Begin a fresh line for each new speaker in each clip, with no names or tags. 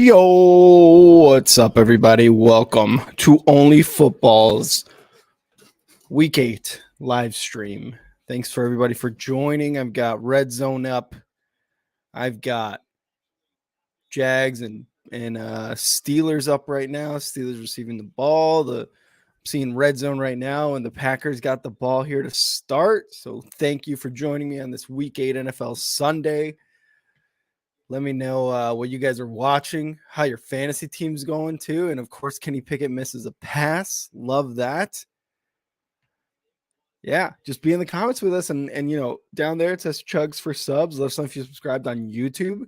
Yo, what's up, everybody? Welcome to Only Football's Week 8 live stream. Thanks for everybody for joining. I've got Red Zone up. I've got Jags and Steelers up right now. Steelers receiving the ball. I'm seeing Red Zone right now, and the Packers got the ball here to start. So thank you for joining me on this Week 8 NFL Sunday. Let me know what you guys are watching, how your fantasy team's going too. And of course, Kenny Pickett misses a pass. Love that. Yeah, just be in the comments with us. And down there it says Chugs for subs. Let us know if you subscribed on YouTube.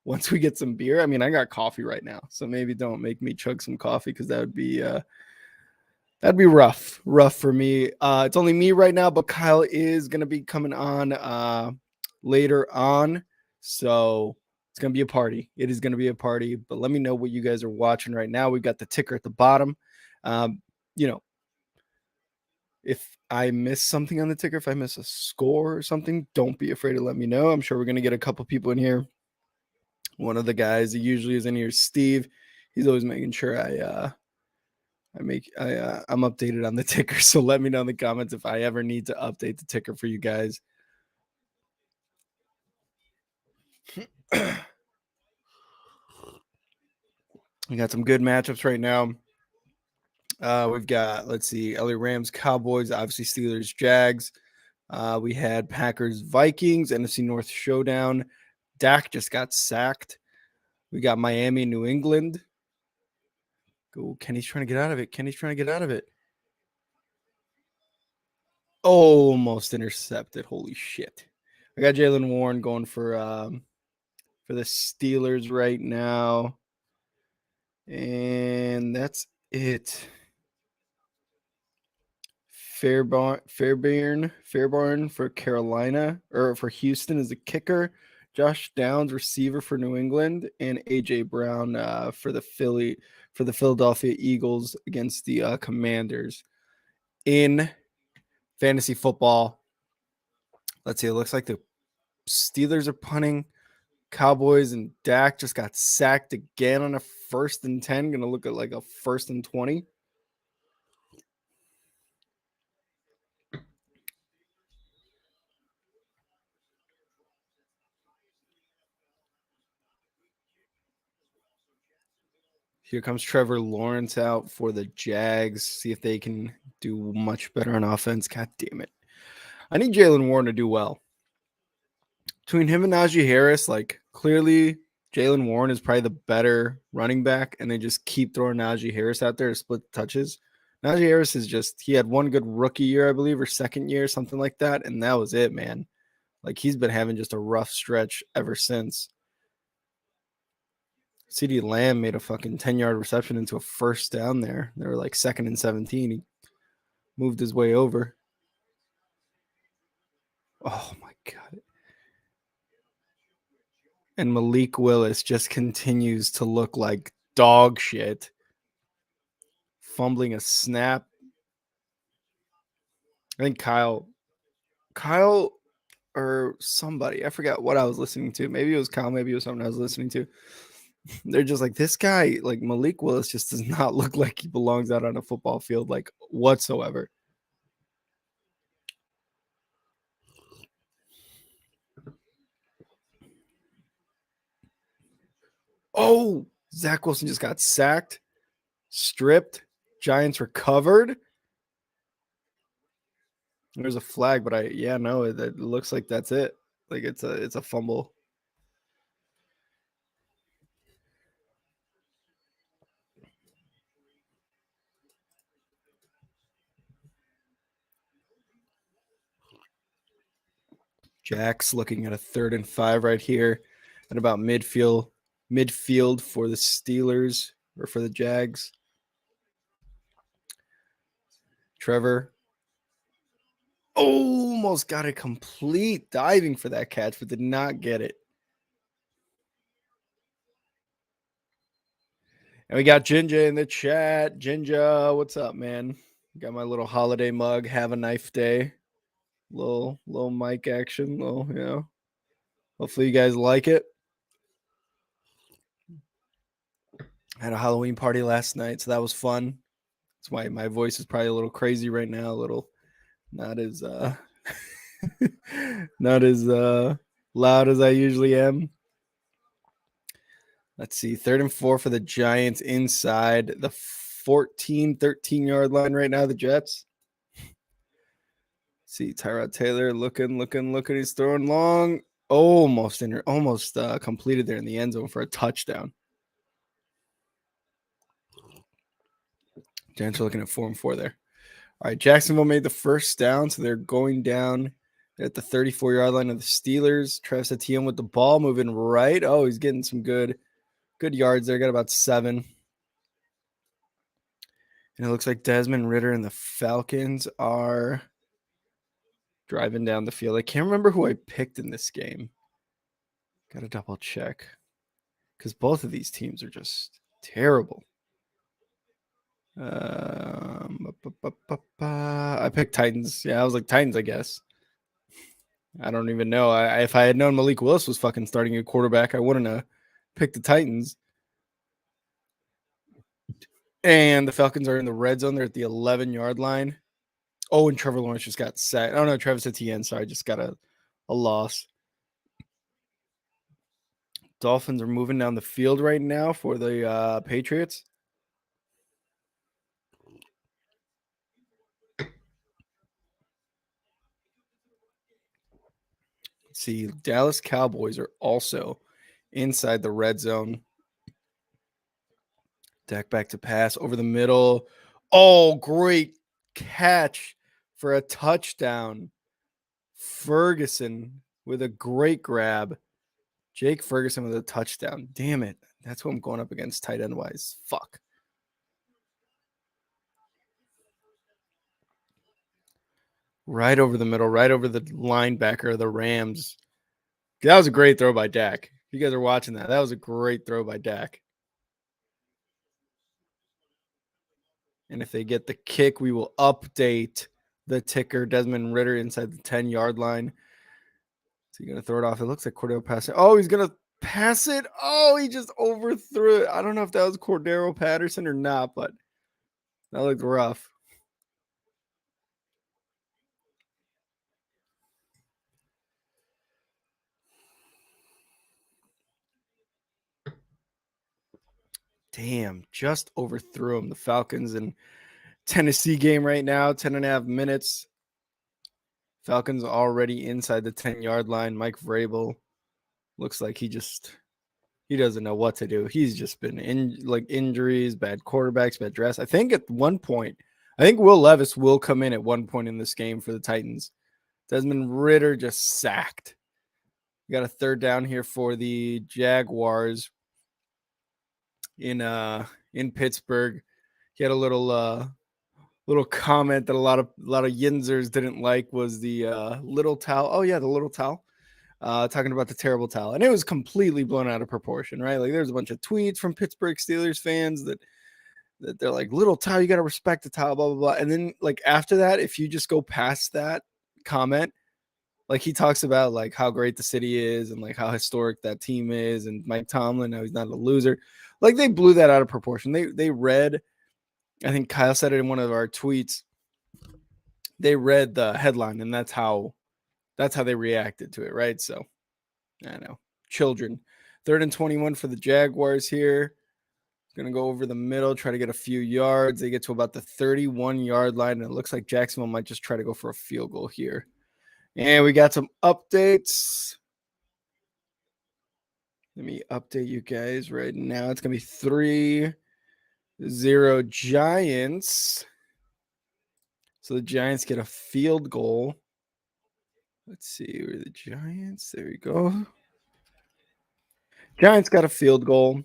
Once we get some beer. I mean, I got coffee right now, so maybe don't make me chug some coffee because that'd be rough for me. It's only me right now, but Kyle is gonna be coming on later on. So it's going to be a party. It is going to be a party, but let me know what you guys are watching right now. We've got the ticker at the bottom. If I miss something on the ticker, if I miss a score or something, don't be afraid to let me know. I'm sure we're going to get a couple people in here. One of the guys that usually is in here is Steve. He's always making sure I'm updated on the ticker. So let me know in the comments if I ever need to update the ticker for you guys. We got some good matchups right now. We've got, let's see, LA Rams, Cowboys, obviously Steelers, Jags. We had Packers, Vikings, NFC North showdown. Dak just got sacked. We got Miami, New England. Go, Kenny's trying to get out of it. Almost intercepted. Holy shit. I got Jalen Warren going for the Steelers right now. And that's it. Fairbairn for Carolina, or for Houston is a kicker. Josh Downs, receiver for New England, and AJ Brown for the Philadelphia Eagles against the Commanders. In fantasy football, let's see. It looks like the Steelers are punting. Cowboys and Dak just got sacked again on a 1st and 10. Going to look at like a 1st and 20. Here comes Trevor Lawrence out for the Jags. See if they can do much better on offense. God damn it. I need Jalen Warren to do well. Between him and Najee Harris, like, clearly Jalen Warren is probably the better running back, and they just keep throwing Najee Harris out there to split the touches. Najee Harris he had one good rookie year, I believe, or second year, something like that, and that was it, man. Like, he's been having just a rough stretch ever since. CeeDee Lamb made a fucking 10-yard reception into a 1st down there. They were like 2nd and 17. He moved his way over. Oh, my God. And Malik Willis just continues to look like dog shit. Fumbling a snap. I think Kyle or somebody, I forgot what I was listening to. Maybe it was Kyle, maybe it was someone I was listening to. They're just like, this guy, like Malik Willis, just does not look like he belongs out on a football field, like, whatsoever. Oh, Zach Wilson just got sacked, stripped. Giants recovered. There's a flag, but it looks like that's it. Like, it's a fumble. Jack's looking at a 3rd and 5 right here at about midfield for the Steelers or for the Jags. Trevor almost got a complete diving for that catch, but did not get it. And we got Jinja in the chat. Jinja, what's up, man? Got my little holiday mug. Have a knife day. Little mic action. Hopefully you guys like it. Had a Halloween party last night, so that was fun. That's why my voice is probably a little crazy right now, a little not as not as loud as I usually am. Let's see, 3rd and 4 for the Giants inside the 13 yard line right now, the Jets. See Tyrod Taylor looking. He's throwing long. Almost completed there in the end zone for a touchdown. Giants are looking at 4-4 there. All right, Jacksonville made the first down, so they're going down at the 34-yard line of the Steelers. Travis Etienne with the ball, moving right. Oh, he's getting some good yards there. Got about 7. And it looks like Desmond Ridder and the Falcons are driving down the field. I can't remember who I picked in this game. Got to double check because both of these teams are just terrible. I picked Titans. Yeah, I was like Titans, I guess. I don't even know. If I had known Malik Willis was fucking starting a quarterback, I wouldn't have picked the Titans. And the Falcons are in the red zone. They're at the 11-yard line. Oh, and Trevor Lawrence just got sacked. Oh, no, Travis Etienne. Sorry, just got a loss. Dolphins are moving down the field right now for the Patriots. Let's see, Dallas Cowboys are also inside the red zone. Dak back to pass over the middle. Oh, great catch for a touchdown. Ferguson with a great grab. Jake Ferguson with a touchdown. Damn it. That's what I'm going up against tight end wise. Fuck. Right over the middle, right over the linebacker of the Rams. That was a great throw by Dak. If you guys are watching that was a great throw by Dak. And if they get the kick, we will update the ticker. Desmond Ridder inside the 10-yard line. So you're going to throw it off. It looks like Cordero passing. Oh, he's going to pass it. Oh, he just overthrew it. I don't know if that was Cordero Patterson or not, but that looked rough. Damn, just overthrew him. The Falcons and Tennessee game right now, 10.5 minutes. Falcons already inside the 10-yard line. Mike Vrabel looks like he doesn't know what to do. He's just been in injuries, bad quarterbacks, bad dress. I think at one point, Will Levis will come in at one point in this game for the Titans. Desmond Ridder just sacked. We got a 3rd down here for the Jaguars in Pittsburgh. He had a little comment that a lot of Yinzers didn't like was the little towel. Oh yeah, the little towel. Talking about the terrible towel, and it was completely blown out of proportion, right? Like there's a bunch of tweets from Pittsburgh Steelers fans that they're like, little towel, you got to respect the towel, blah blah blah. And then like after that, if you just go past that comment, like he talks about like how great the city is and like how historic that team is, and Mike Tomlin, how he's not a loser. Like they blew that out of proportion. They read, I think Kyle said it in one of our tweets. They read the headline, and that's how they reacted to it, right? So I know. Children. 3rd and 21 for the Jaguars here. Going to go over the middle, try to get a few yards. They get to about the 31-yard line, and it looks like Jacksonville might just try to go for a field goal here. And we got some updates. Let me update you guys right now. It's going to be 3-0 Giants. So the Giants get a field goal. Let's see where the Giants. There we go. Giants got a field goal.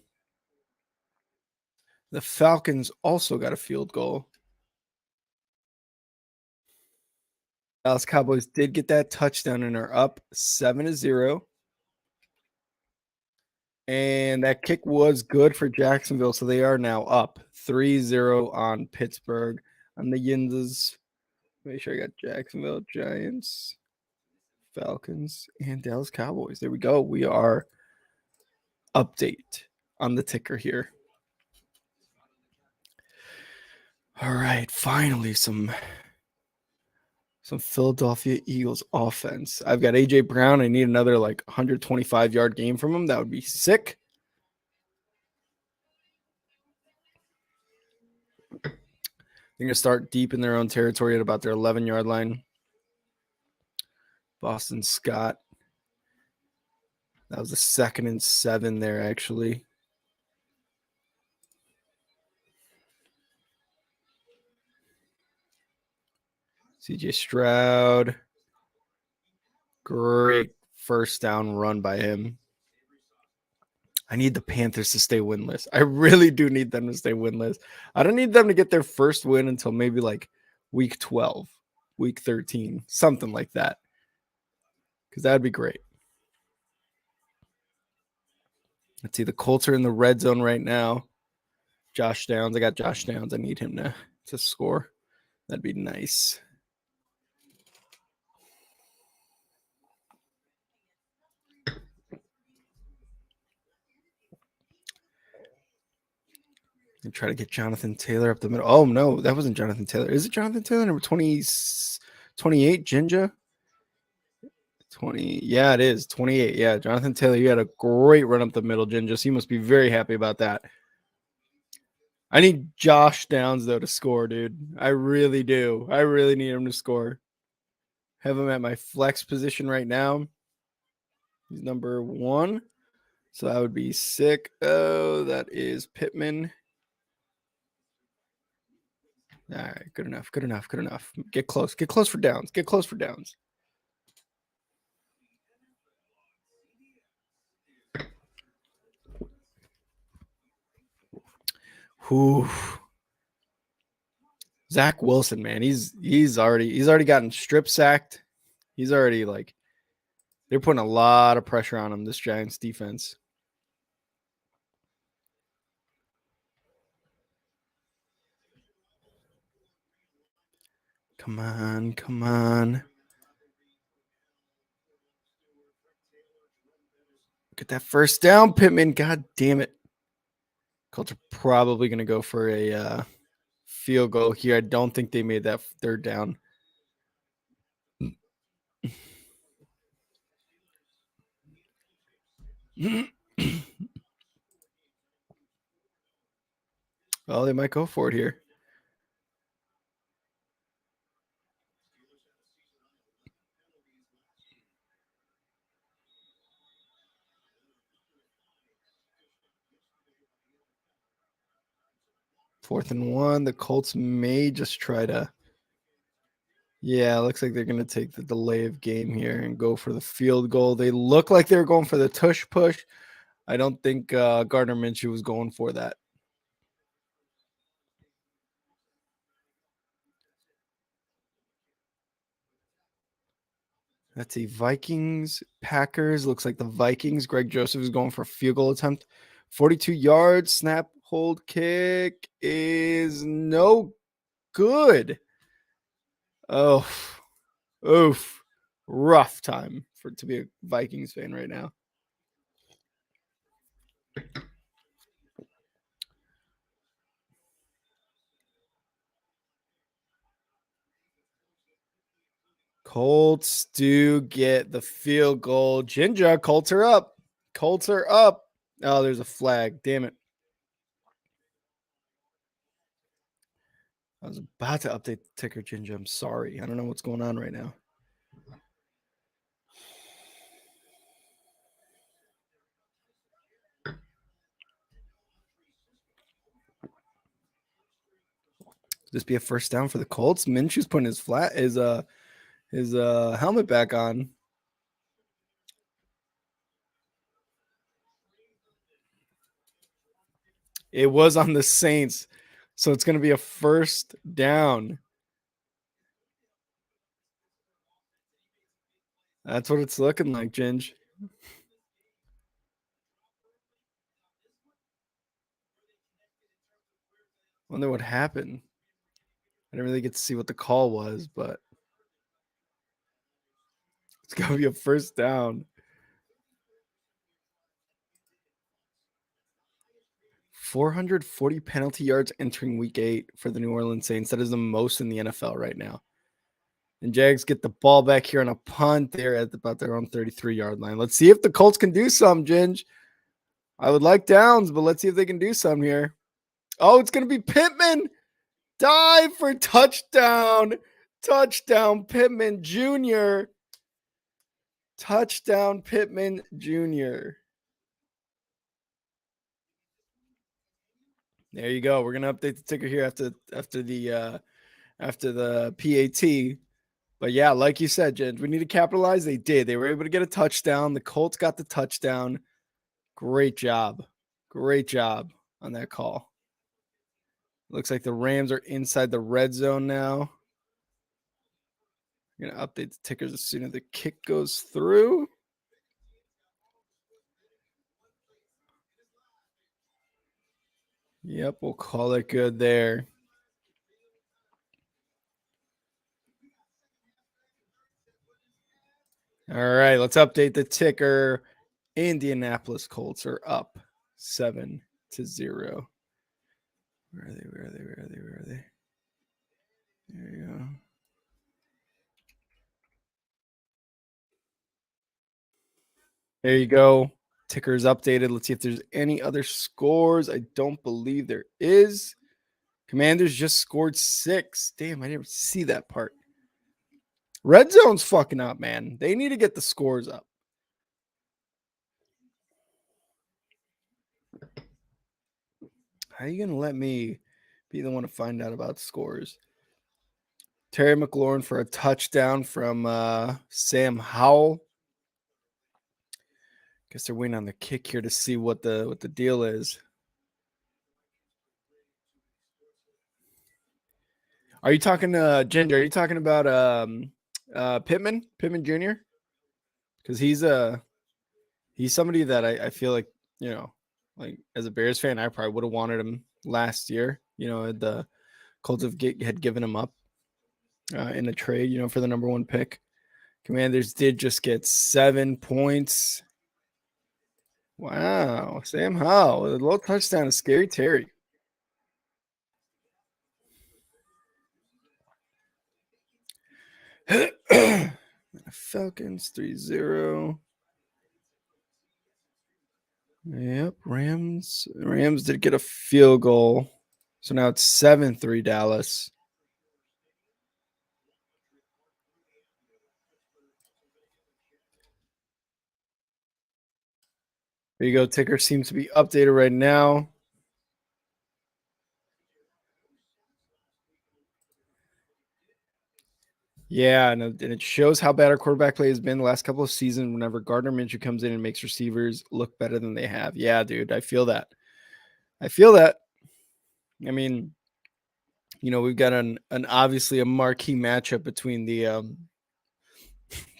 The Falcons also got a field goal. Dallas Cowboys did get that touchdown and are up 7-0. And that kick was good for Jacksonville, so they are now up 3-0 on Pittsburgh. On the Yinzes. Make sure I got Jacksonville, Giants, Falcons, and Dallas Cowboys. There we go. We are update on the ticker here. All right, finally some Philadelphia Eagles offense. I've got AJ Brown. I need another like 125-yard game from him. That would be sick. They're going to start deep in their own territory at about their 11-yard line. Boston Scott. That was a 2nd and 7 there, actually. CJ Stroud. Great first down run by him. I need the Panthers to stay winless. I really do need them to stay winless. I don't need them to get their first win until maybe like week 12, week 13, something like that. Because that'd be great. Let's see. The Colts are in the red zone right now. Josh Downs. I got Josh Downs. I need him to score. That'd be nice. And try to get Jonathan Taylor up the middle. Oh, no, that wasn't Jonathan Taylor. Is it Jonathan Taylor? Number 28, Jinja? 20. Yeah, it is. 28. Yeah, Jonathan Taylor, you had a great run up the middle, Jinja. So you must be very happy about that. I need Josh Downs, though, to score, dude. I really do. I really need him to score. Have him at my flex position right now. He's number 1. So that would be sick. Oh, that is Pittman. All right, good enough. Good enough. Good enough. Get close. Get close for downs. Get close for downs. Whew. Zach Wilson, man, he's already gotten strip sacked. He's already like they're putting a lot of pressure on him. This Giants defense. Come on, come on. Get that first down, Pittman. God damn it. Colts are probably going to go for a field goal here. I don't think they made that 3rd down. Well, they might go for it here. Fourth and 1. The Colts may just try to. Yeah, looks like they're going to take the delay of game here and go for the field goal. They look like they're going for the tush push. I don't think Gardner Minshew was going for that. Let's see. Vikings, Packers. Looks like the Vikings. Greg Joseph is going for a field goal attempt. 42 yards. Snap, hold, kick is no good. Oh, oof. Rough time to be a Vikings fan right now. Colts do get the field goal. Ginger, Colts are up. Colts are up. Oh, there's a flag. Damn it. I was about to update the ticker, Ginger. I'm sorry. I don't know what's going on right now. This be a first down for the Colts. Minshew's putting his helmet back on. It was on the Saints, so it's going to be a first down. That's what it's looking like, Ginge. Wonder what happened. I didn't really get to see what the call was, but it's going to be a first down. 440 penalty yards entering week 8 for the New Orleans Saints. That is the most in the NFL right now. And Jags get the ball back here on a punt. They're at about their own 33-yard line. Let's see if the Colts can do something, Ginge. I would like downs, but let's see if they can do something here. Oh, it's going to be Pittman. Dive for touchdown. Touchdown, Pittman Jr. Touchdown, Pittman Jr. There you go. We're going to update the ticker here after the PAT. But yeah, like you said, Jen, we need to capitalize. They did. They were able to get a touchdown. The Colts got the touchdown. Great job. Great job on that call. Looks like the Rams are inside the red zone now. I'm going to update the tickers as soon as the kick goes through. Yep, we'll call it good there. All right, let's update the ticker. Indianapolis Colts are up 7-0. Where are they? There you go. There you go. Ticker is updated. Let's see if there's any other scores. I don't believe there is. Commanders just scored 6. Damn, I didn't see that part. Red zone's fucking up, man. They need to get the scores up. How are you going to let me be the one to find out about scores? Terry McLaurin for a touchdown from Sam Howell. Guess they're waiting on the kick here to see what the deal is. Are you talking Ginger? Are you talking about Pittman Jr.? Because he's somebody that I feel like, you know, like as a Bears fan, I probably would have wanted him last year. You know, the Colts had given him up in a trade, you know, for the number 1 pick. Commanders did just get 7 points. Wow, Sam Howell, a little touchdown to Scary Terry. Falcons 3-0. Yep, Rams did get a field goal. So now it's 7-3 Dallas. There you go. Ticker seems to be updated right now. Yeah, and it shows how bad our quarterback play has been the last couple of seasons whenever Gardner Minshew comes in and makes receivers look better than they have. Yeah, dude, I feel that. I mean, you know, we've got an obviously a marquee matchup between the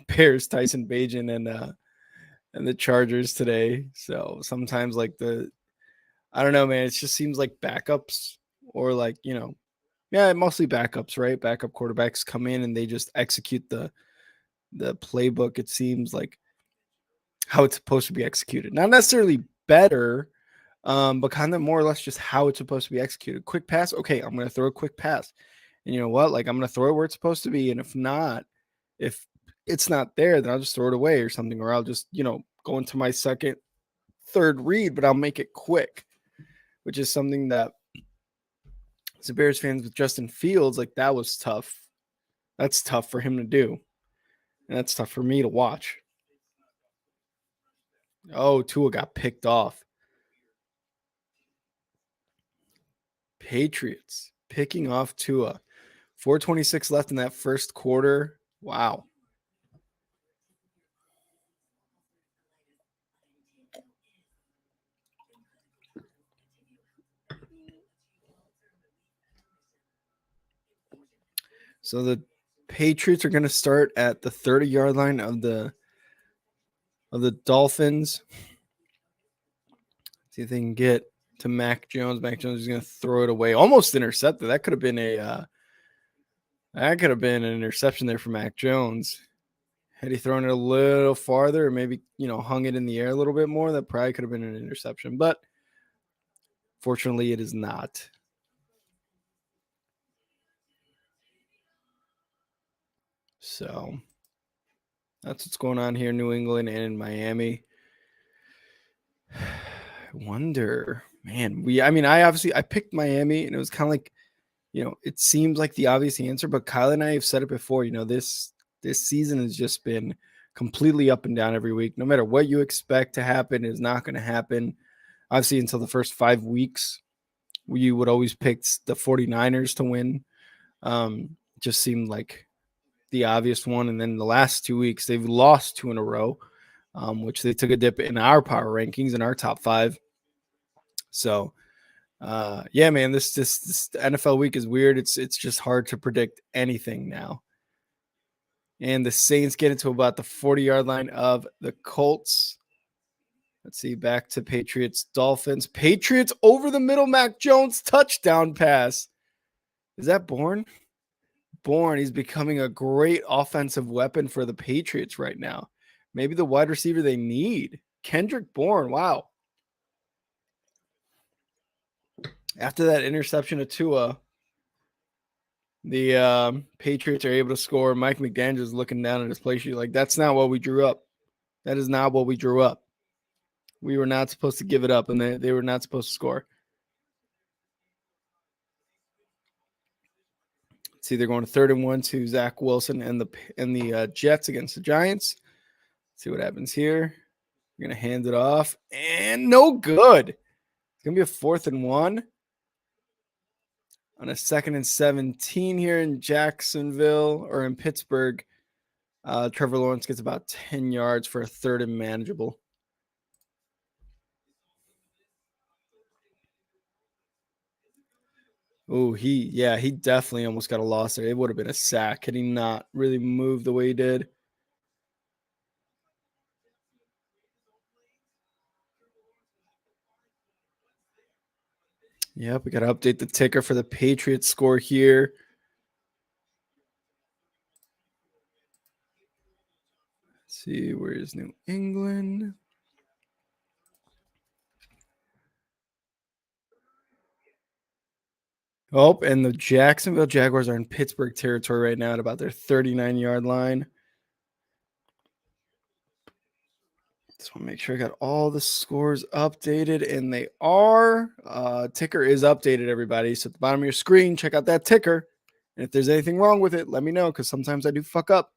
Bears, Tyson Bagent, and the Chargers today. So sometimes like I don't know, man, it just seems like backups or like, you know, yeah, mostly backups, right? Backup quarterbacks come in and they just execute the playbook. It seems like how it's supposed to be executed. Not necessarily better, but kind of more or less just how it's supposed to be executed. Quick pass. Okay, I'm going to throw a quick pass. And you know what? Like I'm going to throw it where it's supposed to be. And if it's not there, then I'll just throw it away or something, or I'll just, you know, go into my second, third read, but I'll make it quick, which is something that as a Bears fans with Justin Fields, like that was tough. That's tough for him to do. And that's tough for me to watch. Oh, Tua got picked off. Patriots picking off Tua. 4:26 left in that first quarter. Wow. So the Patriots are going to start at the 30-yard line of the Dolphins. See if they can get to Mac Jones. Mac Jones is going to throw it away. Almost intercepted. That could have been an interception there for Mac Jones. Had he thrown it a little farther or maybe, you know, hung it in the air a little bit more, that probably could have been an interception. But Fortunately, it is not. So that's what's going on here in New England and in Miami. I wonder, man, I picked Miami, and it was kind of like, it seems like the obvious answer, but Kyle and I have said it before, this season has just been completely up and down every week. No matter what you expect to happen is not going to happen. Obviously, until the first 5 weeks, you would always pick the 49ers to win. Just seemed like the obvious one. And then the last 2 weeks, they've lost 2 in a row, which they took a dip in our power rankings in our top 5. So, yeah, man, this NFL week is weird. It's just hard to predict anything now. And the Saints get into about the 40-yard line of the Colts. Let's see, back to Patriots, Dolphins. Patriots over the middle, Mac Jones, touchdown pass. Is that Bourne? Bourne, he's becoming a great offensive weapon for the Patriots right now. Maybe the wide receiver they need. Kendrick Bourne, wow. After that interception of Tua, the Patriots are able to score. Mike McDaniel's looking down at his play sheet like, that's not what we drew up. That is not what we drew up. We were not supposed to give it up, and they were not supposed to score. See, they're going to 3rd and 1 to Zach Wilson and the Jets against the Giants. Let's see what happens here. We're going to hand it off, and no good. It's going to be a 4th and 1 on a 2nd and 17 here in Jacksonville or in Pittsburgh. Trevor Lawrence gets about 10 yards for a 3rd and manageable. Oh, he definitely almost got a loss there. It would have been a sack had he not really moved the way he did. Yep, we got to update the ticker for the Patriots score here. Let's see, where is New England? Oh, and the Jacksonville Jaguars are in Pittsburgh territory right now at about their 39-yard line. Just want to make sure I got all the scores updated, and they are. Ticker is updated, everybody. So at the bottom of your screen, check out that ticker. And if there's anything wrong with it, let me know, because sometimes I do fuck up.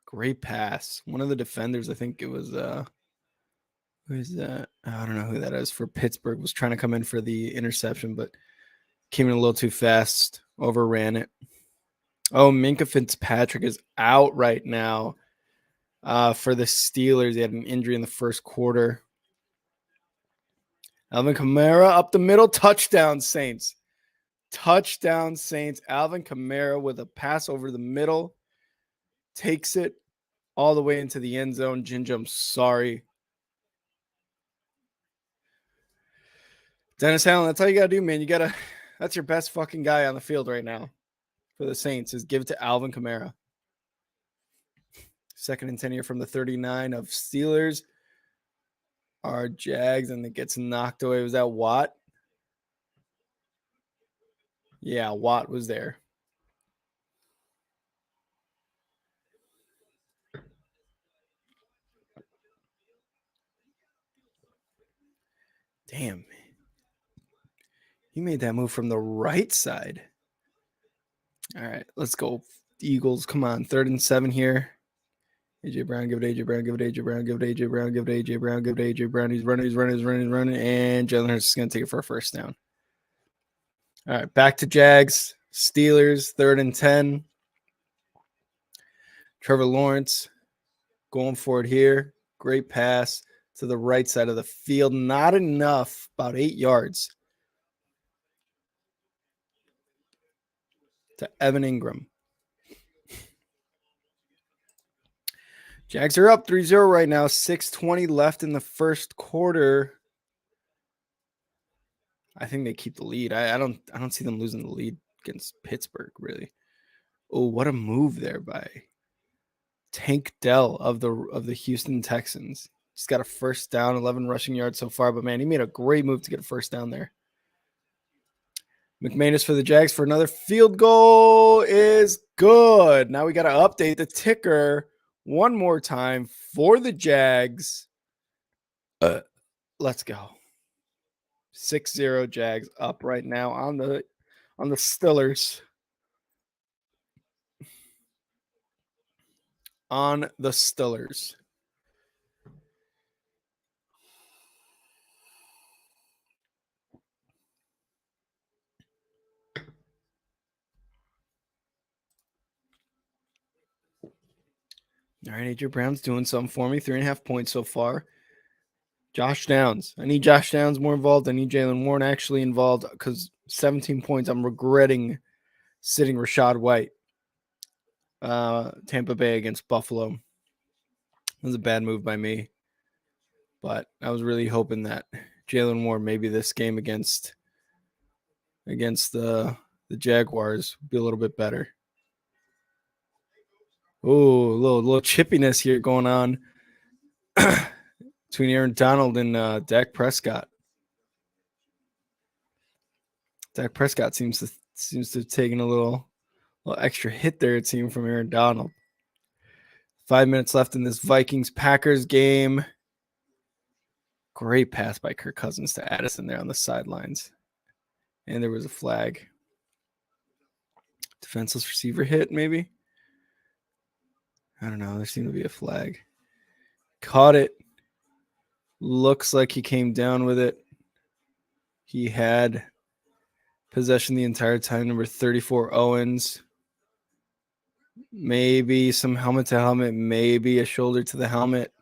Great pass. One of the defenders, I think it was who is that? I don't know who that is for Pittsburgh, was trying to come in for the interception, but came in a little too fast, overran it. Oh, Minkah Fitzpatrick is out right now for the Steelers. He had an injury in the first quarter. Alvin Kamara up the middle, touchdown Saints. Touchdown Saints. Alvin Kamara with a pass over the middle. Takes it all the way into the end zone. Ginger, I'm sorry. Dennis Allen, that's all you got to do, man. That's your best fucking guy on the field right now for the Saints, is give it to Alvin Kamara. 2nd and 10 here from the 39 of Steelers. Our Jags, and it gets knocked away. Was that Watt? Yeah, Watt was there. Damn. He made that move from the right side. All right, let's go. Eagles, come on. 3rd and 7 here. AJ Brown, give it AJ Brown, give it AJ Brown, give it AJ Brown, give it AJ Brown, give it AJ Brown. He's running. And Jalen Hurts is going to take it for a 1st down. All right, back to Jags. Steelers, 3rd and 10. Trevor Lawrence going for it here. Great pass to the right side of the field. Not enough, about 8 yards to Evan Ingram. Jags are up 3-0 right now. 6:20 left in the first quarter. I think they keep the lead. I don't see them losing the lead. against Pittsburgh, really. Oh, what a move there by Tank Dell of the Houston Texans. He's got a first down, 11 rushing yards so far, but man, he made a great move to get a first down there. McManus for the Jags for another field goal is good. Now we got to update the ticker one more time for the Jags. Let's go. 6-0 Jags up right now on the Stillers. On the Stillers. All right, AJ Brown's doing something for me. 3.5 points so far. Josh Downs. I need Josh Downs more involved. I need Jalen Warren actually involved because 17 points. I'm regretting sitting Rachaad White. Tampa Bay against Buffalo. It was a bad move by me. But I was really hoping that Jalen Warren maybe this game against the Jaguars would be a little bit better. Oh, a little chippiness here going on between Aaron Donald and Dak Prescott. Dak Prescott seems to have taken a little extra hit there, it seemed, from Aaron Donald. 5 minutes left in this Vikings-Packers game. Great pass by Kirk Cousins to Addison there on the sidelines. And there was a flag. Defenseless receiver hit, maybe? I don't know. There seemed to be a flag. Caught it. Looks like he came down with it. He had possession the entire time. Number 34, Owens. Maybe some helmet to helmet. Maybe a shoulder to the helmet.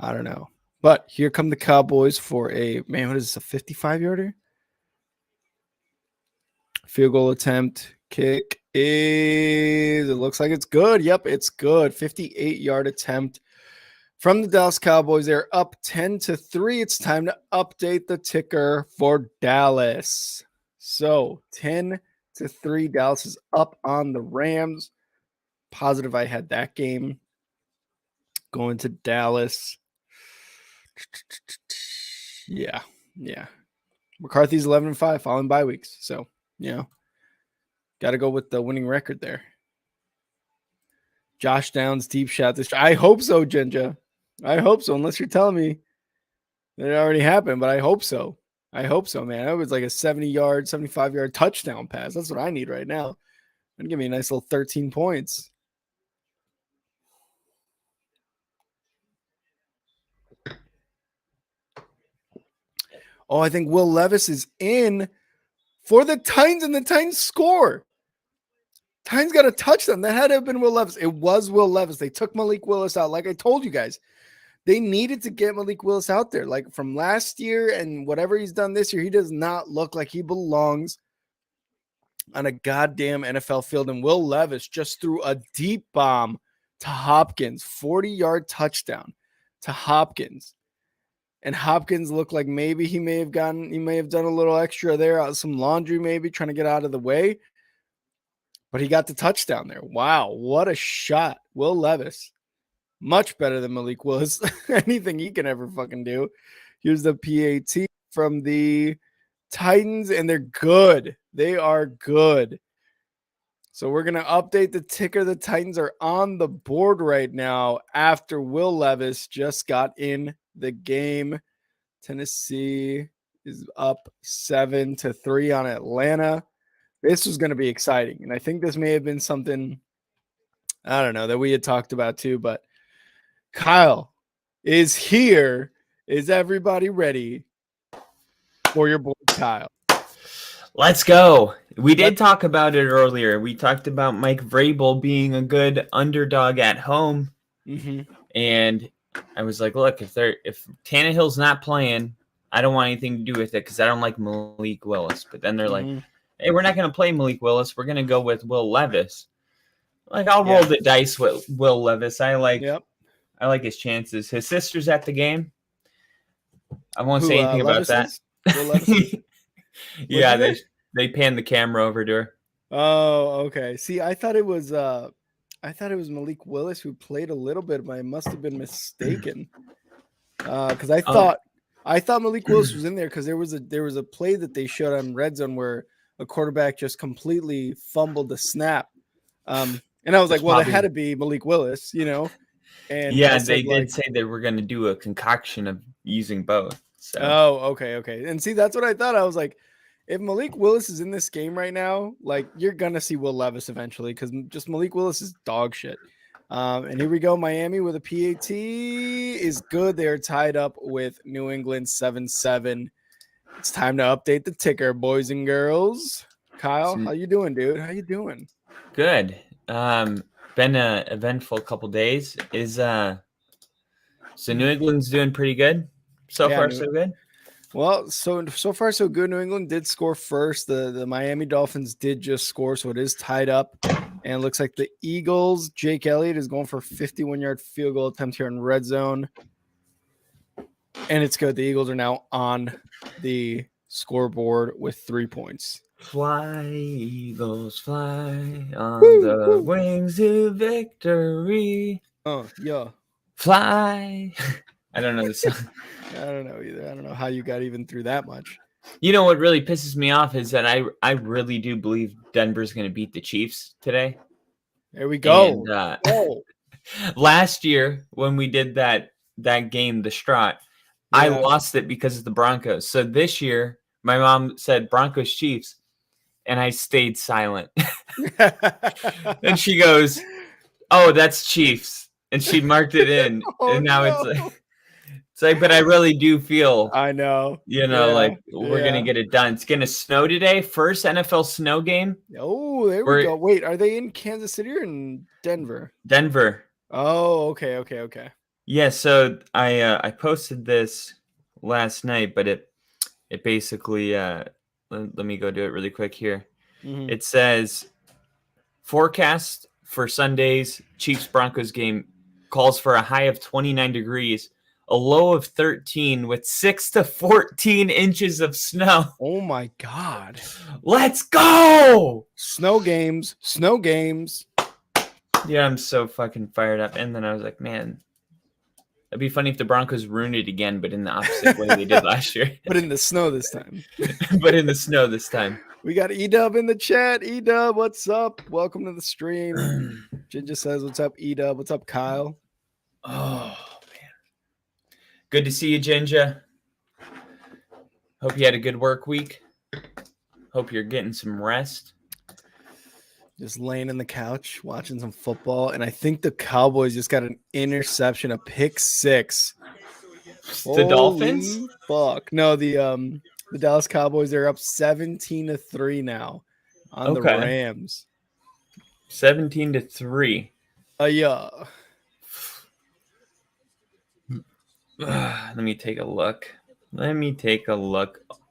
I don't know. But here come the Cowboys for a, man, what is this, a 55-yarder? Field goal attempt. Kick is, it looks like it's good. Yep, it's good. 58-yard attempt from the Dallas Cowboys. They're up 10-3. It's time to update the ticker for Dallas. So 10-3, Dallas is up on the Rams. Positive I had that game going to Dallas. Yeah. McCarthy's 11-5 following bye weeks. So, got to go with the winning record there. Josh Downs, deep shot. I hope so, Jinja. I hope so, unless you're telling me that it already happened, but I hope so. I hope so, man. It was like a 70-yard, 75-yard touchdown pass. That's what I need right now. And give me a nice little 13 points. Oh, I think Will Levis is in for the Titans, and the Titans score. Titans got a touchdown. That had to have been Will Levis. It was Will Levis. They took Malik Willis out. Like I told you guys, they needed to get Malik Willis out there. Like from last year and whatever he's done this year, he does not look like he belongs on a goddamn NFL field. And Will Levis just threw a deep bomb to Hopkins, 40-yard touchdown to Hopkins. And Hopkins looked like maybe he may have done a little extra there, some laundry maybe, trying to get out of the way. But he got the touchdown there. Wow, what a shot. Will Levis, much better than Malik Willis. Anything he can ever fucking do. Here's the PAT from the Titans, and they're good. They are good. So we're going to update the ticker. The Titans are on the board right now after Will Levis just got in the game. Tennessee is up 7-3 on Atlanta. This was going to be exciting. And I think this may have been something, I don't know, that we had talked about too. But Kyle is here. Is everybody ready for your boy Kyle?
Let's go. We did talk about it earlier. We talked about Mike Vrabel being a good underdog at home.
Mm-hmm.
And I was like, look, if Tannehill's not playing, I don't want anything to do with it because I don't like Malik Willis. But then they're like, hey, we're not going to play Malik Willis. We're going to go with Will Levis. Like, I'll roll the dice with Will Levis. I like his chances. His sister's at the game. I won't say anything about that.
Will Levis?
Yeah, They panned the camera over to her.
Oh, okay. See, I thought it was Malik Willis who played a little bit, but I must have been mistaken. Because I thought Malik Willis was in there because there was a play that they showed on Red Zone where a quarterback just completely fumbled the snap. And I was like, well, that had to be Malik Willis, And
yeah,
said,
they did say they were going to do a concoction of using both. So.
Oh, okay. And see, that's what I thought. I was like, if Malik Willis is in this game right now, like you're gonna see Will Levis eventually because just Malik Willis is dog shit. And here we go. Miami with a PAT is good. They're tied up with New England 7-7. It's time to update the ticker, boys and girls. Kyle, how you doing, dude? How you doing?
Good. Been a eventful couple days. So New England's doing pretty good so far, so good.
Well, so far so good. New England did score first. The Miami Dolphins did just score, so it is tied up. And it looks like the Eagles, Jake Elliott is going for a 51-yard field goal attempt here in red zone. And it's good. The Eagles are now on the scoreboard with 3 points.
Fly, Eagles, fly on the wings to victory.
Oh, yeah.
Fly. I don't know the song.
I don't know either. I don't know how you got even through that much.
You know what really pisses me off is that I really do believe Denver's going to beat the Chiefs today.
There we go.
And, last year when we did that game, the Strat, I lost it because of the Broncos. So this year, my mom said Broncos Chiefs, and I stayed silent. And she goes, "Oh, that's Chiefs," and she marked it in. And now it's like, but I really do feel,
I know,
like we're going to get it done. It's going to snow today. First NFL snow game.
Oh, there we go. Wait, are they in Kansas City or in Denver?
Denver.
Oh, okay.
Yeah, so I posted this last night, but it basically, let me go do it really quick here. Mm-hmm. It says, forecast for Sunday's Chiefs-Broncos game calls for a high of 29 degrees, a low of 13 with 6 to 14 inches of snow.
Oh my God.
Let's go!
Snow games.
Yeah, I'm so fucking fired up. And then I was like, man, it'd be funny if the Broncos ruined it again, but in the opposite way they did last year.
But in the snow this time. We got E-Dub in the chat. E-Dub, what's up? Welcome to the stream. Ginger says, what's up, E-Dub? What's up, Kyle?
Oh, man. Good to see you, Ginger. Hope you had a good work week. Hope you're getting some rest.
Just laying in the couch, watching some football. And I think the Cowboys just got an interception, a pick six.
The Dolphins?
Fuck. No, the Dallas Cowboys are up 17-3 now on the Rams.
17-3.
Yeah.
Let me take a look.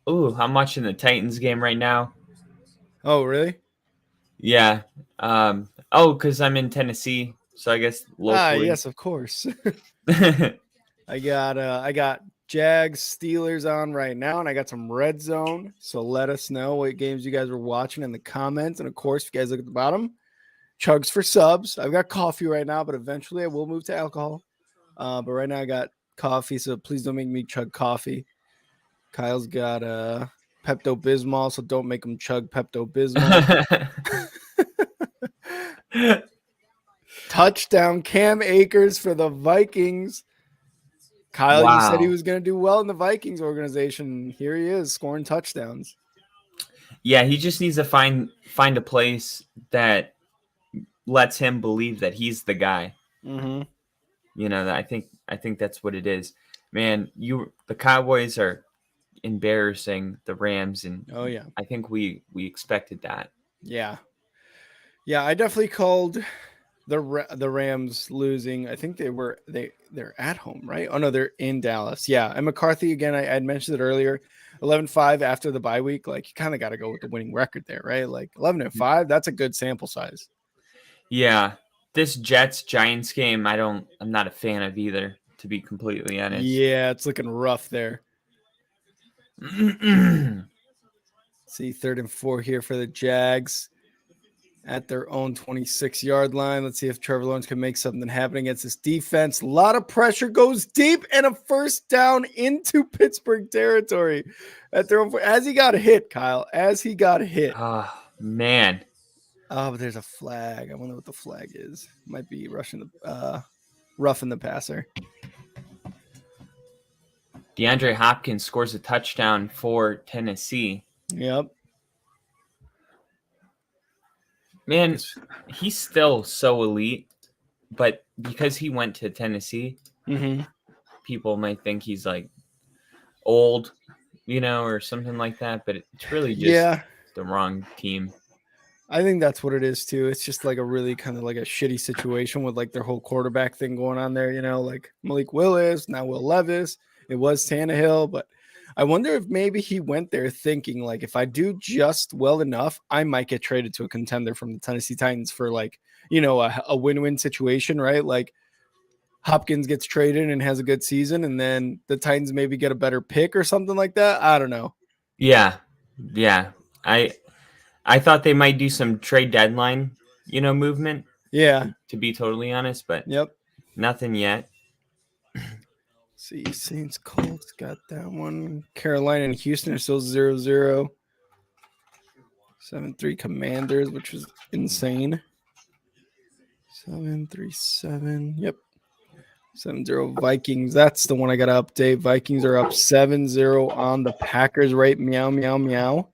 Ooh, I'm watching the Titans game right now.
Oh, really?
Yeah. Because I'm in Tennessee, so I guess locally.
Yes, of course. I got Jags Steelers on right now, and I got some red zone. So let us know what games you guys were watching in the comments. And of course, if you guys look at the bottom, chugs for subs. I've got coffee right now, but eventually I will move to alcohol. But right now I got coffee, so please don't make me chug coffee. Kyle's got Pepto-Bismol, so don't make him chug Pepto-Bismol. Touchdown, Cam Akers for the Vikings. Kyle, you said he was going to do well in the Vikings organization. Here he is, scoring touchdowns.
Yeah, he just needs to find a place that lets him believe that he's the guy.
Mm-hmm.
I think that's what it is. Man, the Cowboys are embarrassing the Rams, and I think we expected that.
Yeah, I definitely called the Rams losing. I think they're at home, right? Oh no, they're in Dallas. Yeah, and McCarthy again. I had mentioned it earlier. 11-5 after the bye week. Like you kind of got to go with the winning record there, right? Like 11-5. That's a good sample size.
Yeah, this Jets-Giants game, I'm not a fan of either, to be completely honest.
Yeah, it's looking rough there. See, 3rd and 4 here for the Jags at their own 26-yard line. Let's see if Trevor Lawrence can make something happen against this defense. A lot of pressure, goes deep, and a first down into Pittsburgh territory at their own. As he got hit, Kyle. As he got hit.
Oh, man.
Oh, but there's a flag. I wonder what the flag is. Might be roughing the passer.
DeAndre Hopkins scores a touchdown for Tennessee.
Yep.
Man, he's still so elite, but because he went to Tennessee, people might think he's like old, or something like that, but it's really just the wrong team.
I think that's what it is too. It's just like a really kind of like a shitty situation with like their whole quarterback thing going on there, like Malik Willis, now Will Levis. It was Tannehill, but I wonder if maybe he went there thinking like, if I do just well enough, I might get traded to a contender from the Tennessee Titans for like, a win-win situation, right? Like Hopkins gets traded and has a good season, and then the Titans maybe get a better pick or something like that. I don't know.
Yeah. I thought they might do some trade deadline, movement.
Yeah.
To be totally honest, but nothing yet.
See, Saints Colts got that one. Carolina and Houston are still 0-0. 7-3 Commanders, which was insane. 7-3-7. Yep. 7-0 Vikings. That's the one I got to update. Vikings are up 7-0 on the Packers, right? Meow, meow, meow.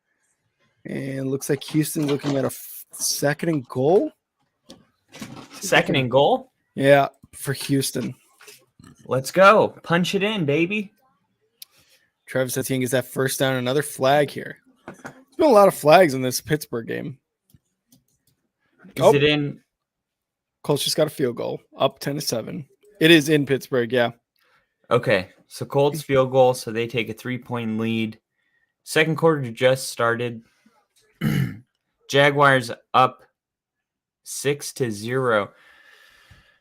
And looks like Houston's looking at a 2nd and goal.
2nd and goal?
Yeah, for Houston.
Let's go. Punch it in, baby.
Travis Etienne gets that first down. Another flag here. There's been a lot of flags in this Pittsburgh game.
Is it in?
Colts just got a field goal. Up 10-7. It is in Pittsburgh, yeah.
Okay, so Colts field goal, so they take a 3-point lead. Second quarter just started. Jaguars up 6-0.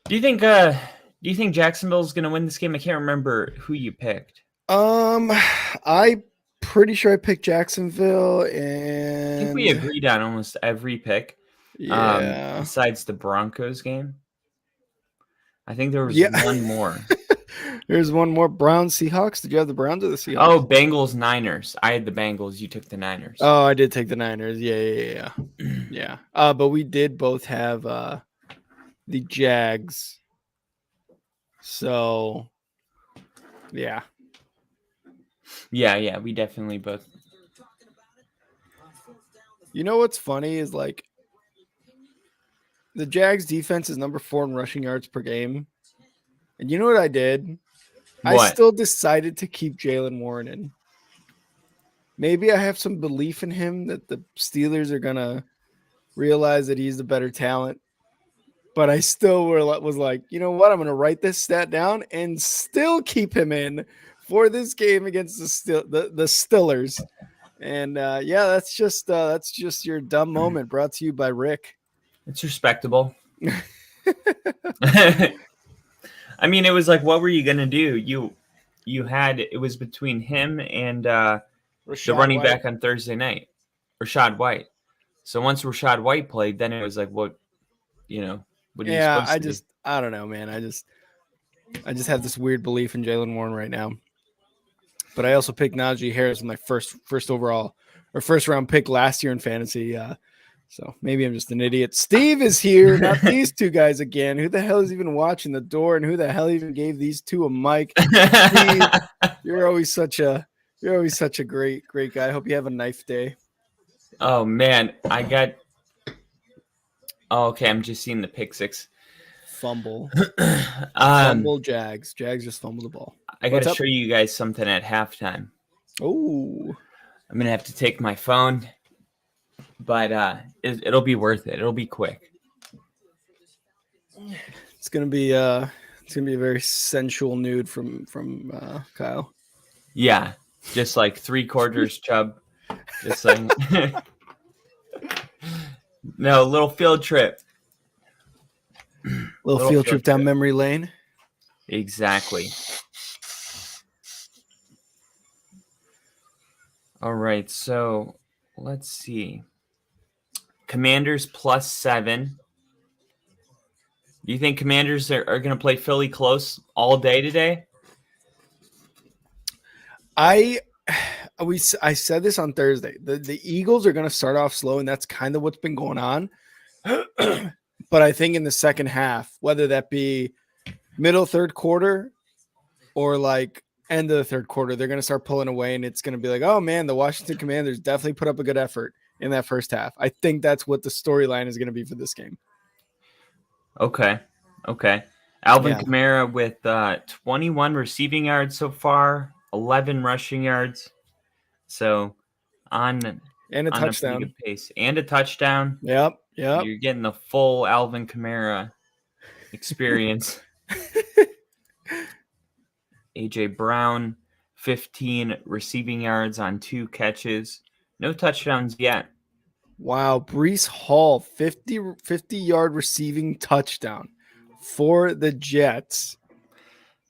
Do you think Jacksonville's going to win this game? I can't remember who you picked.
I pretty sure I picked Jacksonville, and
I think we agreed on almost every pick.
Yeah.
Besides the Broncos game. I think there was one more.
There's one more. Browns, Seahawks. Did you have the Browns or the Seahawks?
Oh, Bengals, Niners. I had the Bengals. You took the Niners.
Oh, I did take the Niners. Yeah. Yeah. But we did both have the Jags. So, yeah.
Yeah, we definitely both.
You know what's funny is like the Jags defense is number 4 in rushing yards per game. And you know what I did?
What?
I still decided to keep Jalen Warren in. Maybe I have some belief in him that the Steelers are going to realize that he's the better talent. But I still was like, you know what? I'm going to write this stat down and still keep him in for this game against the Steelers. And that's just your dumb moment brought to you by Rick.
It's respectable. I mean, it was like, what were you gonna do? It was between him and the running back on Thursday night, Rashad White. So once Rashad White played, then it was like, what are you supposed to do?
I don't know, man. I just have this weird belief in Jalen Warren right now. But I also picked Najee Harris with my first overall or first round pick last year in fantasy. So maybe I'm just an idiot. Steve is here, not these two guys again. Who the hell is even watching the door, and who the hell even gave these two a mic? Steve, you're always such a great guy. I hope you have a knife day.
Oh man, okay, I'm just seeing the pick six.
Fumble. Fumble Jags. Jags just fumbled the ball.
I got to show you guys something at halftime.
Oh.
I'm going to have to take my phone, but it'll be worth it. It'll be quick.
It's going to be a very sensual nude from Kyle.
Yeah. Just like 3/4 chub. Just like no, little field trip.
Little field trip down memory lane.
Exactly. All right, so let's see. Commanders +7. Do you think Commanders are going to play Philly close all day today?
I said this on Thursday. The Eagles are going to start off slow, and that's kind of what's been going on. But I think in the second half, whether that be middle third quarter or like end of the third quarter, they're going to start pulling away, and it's going to be like, oh man, the Washington Commanders definitely put up a good effort in that first half. I think that's what the storyline is going to be for this game.
Okay. Alvin
Yeah.
Kamara with 21 receiving yards so far, 11 rushing yards. So on
And a
on a pretty
touchdown.
good pace. And a touchdown.
Yep.
You're getting the full Alvin Kamara experience. AJ Brown, 15 receiving yards on 2 catches. No touchdowns yet.
Wow. Brees Hall, 50-yard receiving touchdown for the Jets.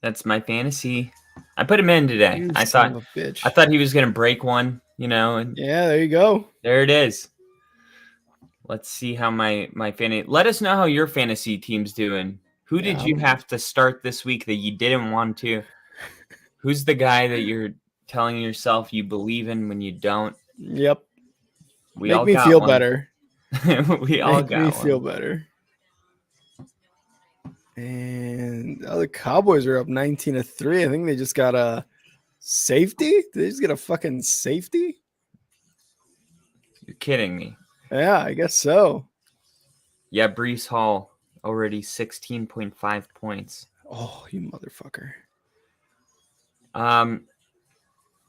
That's my fantasy. I put him in today.
You
I
son of a bitch.
thought he was going to break one, and
yeah, there you go.
There it is. Let's see how my fantasy. Let us know how your fantasy team's doing. Who did you have to start this week that you didn't want to? Who's the guy that you're telling yourself you believe in when you don't?
Yep.
We
Make
all
me
got
feel
one.
better.
We all got
Make me
one.
feel better. And the Cowboys are up 19-3. I think they just got a safety. Did they just get a fucking safety?
You're kidding me.
Yeah, I guess so.
Yeah, Brees Hall already 16.5 points.
Oh, you motherfucker.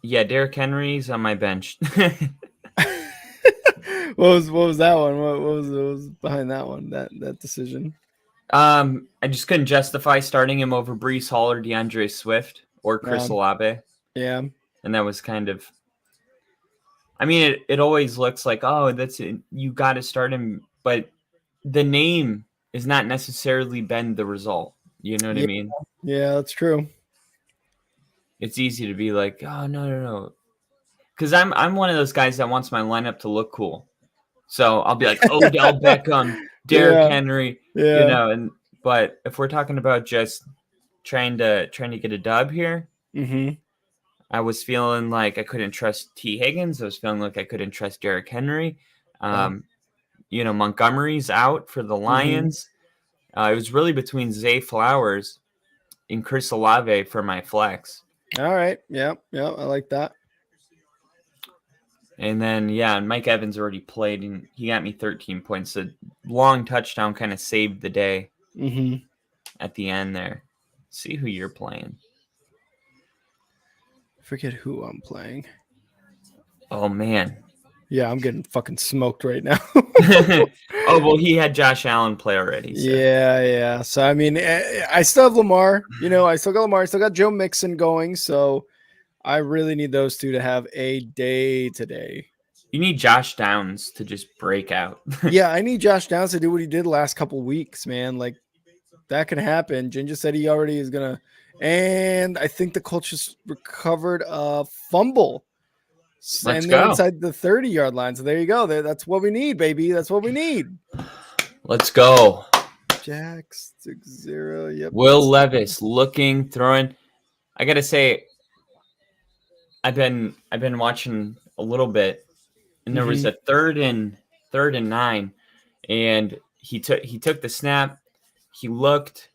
Yeah, Derrick Henry's on my bench.
What was that one? What was behind that one? That decision?
I just couldn't justify starting him over Brees Hall or DeAndre Swift or Chris Olave.
Yeah.
And that was kind of, I mean, it always looks like, oh, that's it. You got to start him, but the name has not necessarily been the result. You know what I mean?
Yeah, that's true.
It's easy to be like, oh, no. Because I'm one of those guys that wants my lineup to look cool. So I'll be like, Odell Beckham, Derrick Henry, but if we're talking about just trying to get a dub here, I was feeling like I couldn't trust T. Higgins. I was feeling like I couldn't trust Derrick Henry. Montgomery's out for the Lions. It was really between Zay Flowers and Chris Olave for my flex.
All right. Yeah, I like that.
And then, Mike Evans already played, and he got me 13 points. A long touchdown kind of saved the day at the end there. See who you're playing.
Forget who I'm playing.
Oh, man.
Yeah, I'm getting fucking smoked right now.
Oh, well, he had Josh Allen play already. So.
Yeah. So, I mean, I still have Lamar. I still got Lamar. I still got Joe Mixon going. So, I really need those two to have a day today.
You need Josh Downs to just break out.
Yeah, I need Josh Downs to do what he did the last couple weeks, man. Like, that can happen. Ginger said he already is going to. And I think the Colts just recovered a fumble.
Let's
they're
go.
inside the 30-yard line. So, there you go. That's what we need, baby. That's what we need.
Let's go.
Jax 6-0. Yep.
Will Levis looking, throwing. I got to say, I've been watching a little bit, and there was a third and 9, and he took the snap. He looked.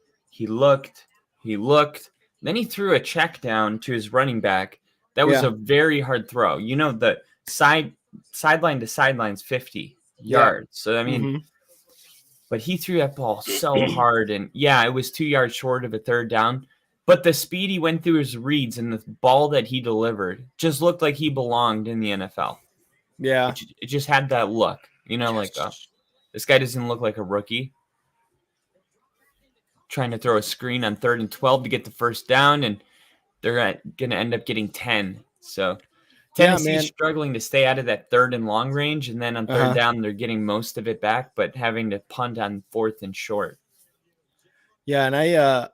Then he threw a check down to his running back. That was a very hard throw. The sideline to sideline's 50 yards. So I mean, but he threw that ball so hard, and it was 2 yards short of a third down. But the speed he went through his reads and the ball that he delivered just looked like he belonged in the NFL.
Yeah.
It just had that look, this guy doesn't look like a rookie. Trying to throw a screen on 3rd and 12 to get the first down, and they're going to end up getting 10. So Tennessee's struggling to stay out of that 3rd and long range, and then on 3rd down, they're getting most of it back, but having to punt on 4th and short.
Yeah, and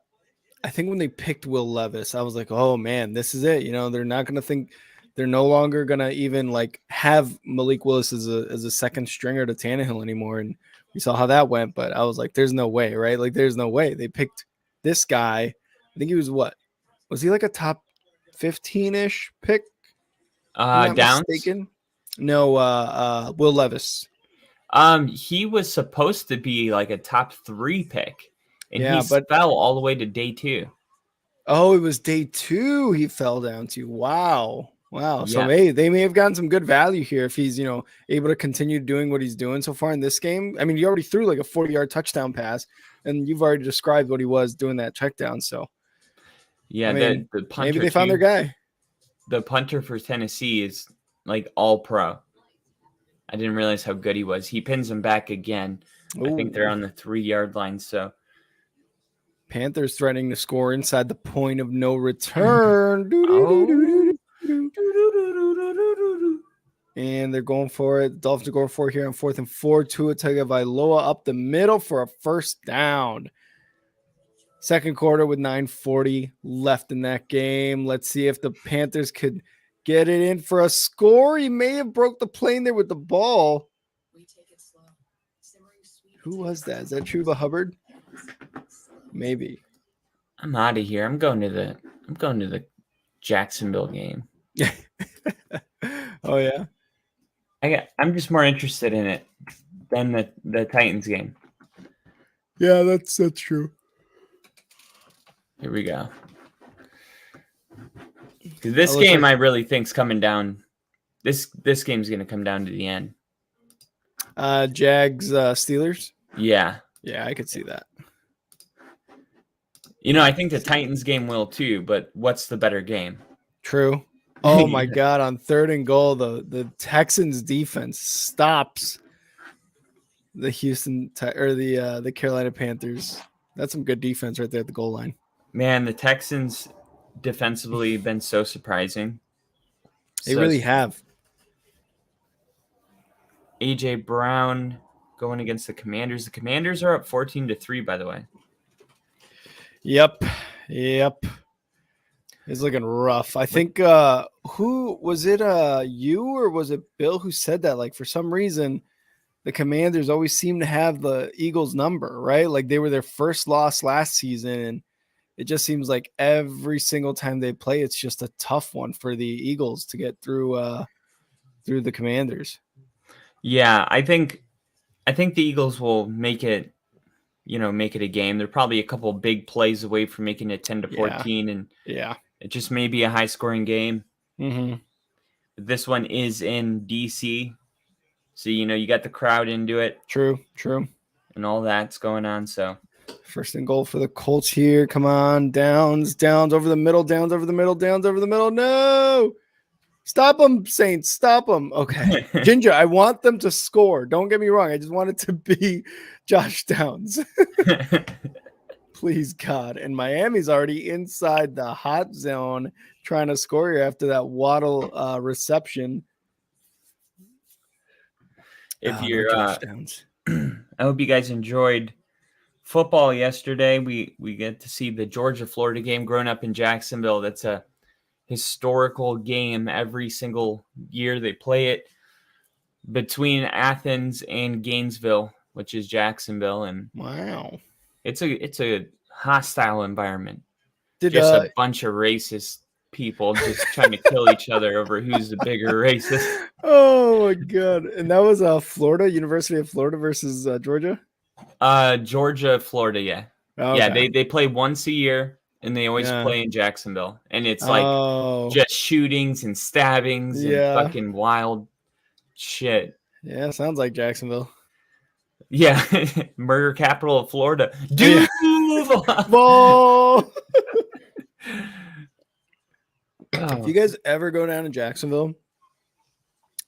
I think when they picked Will Levis, I was like, oh, man, this is it. They're not going to think They're no longer gonna even like have Malik Willis as a second stringer to Tannehill anymore. And we saw how that went, but I was like, there's no way, right? Like, there's no way. They picked this guy. I think he was what? Was he like a top 15-ish pick? If I'm not
Downs.
mistaken. No, Will Levis.
He was supposed to be like a top 3 pick, and
Yeah,
he
but
fell all the way to day 2.
oh, it was day 2 he fell down to. Wow. Wow. So
Yeah.
they may have gotten some good value here if he's, able to continue doing what he's doing so far in this game. I mean, he already threw like a 40-yard touchdown pass, and you've already described what he was doing that check down. So,
Yeah,
I mean,
the punter
maybe they found their guy.
The punter for Tennessee is like all pro. I didn't realize how good he was. He pins him back again.
Ooh.
I think they're on the 3-yard line. So
Panthers threatening to score inside the point of no return. And they're going for it. Dolphins are going for it here on 4th and 4. Tua Tagovailoa up the middle for a first down. Second quarter with 9:40 left in that game. Let's see if the Panthers could get it in for a score. He may have broke the plane there with the ball. Who was that? Is that Chuba Hubbard? Maybe.
I'm out of here. I'm going to the Jacksonville game.
Oh yeah.
I'm just more interested in it than the Titans game.
Yeah, that's true.
Here we go. This game, I really think's coming down. This game's going to come down to the end.
Jags, Steelers.
Yeah,
I could see that.
I think the Titans game will too. But what's the better game?
True. Oh my God! On 3rd and goal, the Texans defense stops the the Carolina Panthers. That's some good defense right there at the goal line.
Man, the Texans defensively been so surprising.
They really have.
AJ Brown going against the Commanders. The Commanders are up 14-3, by the way.
Yep. It's looking rough. I think who was it? You or was it Bill who said that? Like, for some reason, the Commanders always seem to have the Eagles' number, right? Like, they were their first loss last season, and it just seems like every single time they play, it's just a tough one for the Eagles to get through the Commanders.
Yeah, I think the Eagles will make it a game. They're probably a couple big plays away from making it 10-14, and it just may be a high-scoring game.
Mm-hmm.
This one is in DC, so you got the crowd into it.
True,
and all that's going on. So
1st and goal for the Colts here. Come on, Downs over the middle, No. Stop them, Saints. Stop them. Okay. Ginger, I want them to score. Don't get me wrong. I just want it to be Josh Downs. Please, God. And Miami's already inside the hot zone trying to score here after that Waddle reception.
If you're I hope you guys enjoyed football yesterday. We get to see the Georgia-Florida game. Growing up in Jacksonville, that's a historical game. Every single year they play it between Athens and Gainesville, which is Jacksonville, and
wow,
it's a hostile environment.
Just
a bunch of racist people just trying to kill each other over who's the bigger racist.
Oh my God! And that was Florida, University of Florida versus Georgia.
Georgia, Florida, yeah. Oh, okay. Yeah, they play once a year. And they always play in Jacksonville. And it's like just shootings and stabbings and fucking wild shit.
Yeah, sounds like Jacksonville.
Yeah. Murder capital of Florida. Dude!
Ball! If you guys ever go down to Jacksonville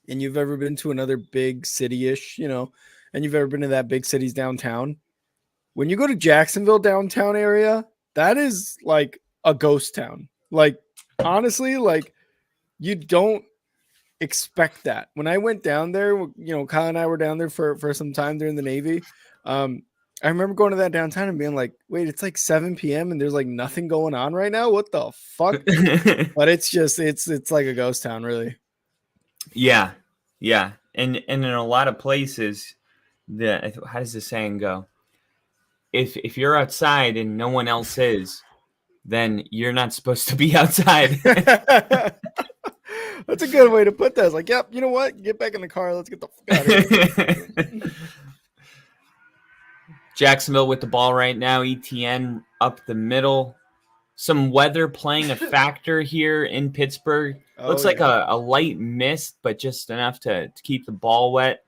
and you've ever been to another big city-ish, and you've ever been to that big city's downtown, when you go to Jacksonville downtown area, that is like a ghost town. Like, honestly, like, you don't expect that. When I went down there, Kyle and I were down there for some time during the Navy. I I remember going to that downtown and being like, wait, it's like 7 p.m. and there's like nothing going on right now. What the fuck? But it's just it's like a ghost town, really.
Yeah. And in a lot of places, how does the saying go? If you're outside and no one else is, then you're not supposed to be outside.
That's a good way to put that. It's like, yep, you know what? Get back in the car. Let's get the fuck out of here.
Jacksonville with the ball right now. ETN up the middle. Some weather playing a factor here in Pittsburgh. Looks like a light mist, but just enough to keep the ball wet.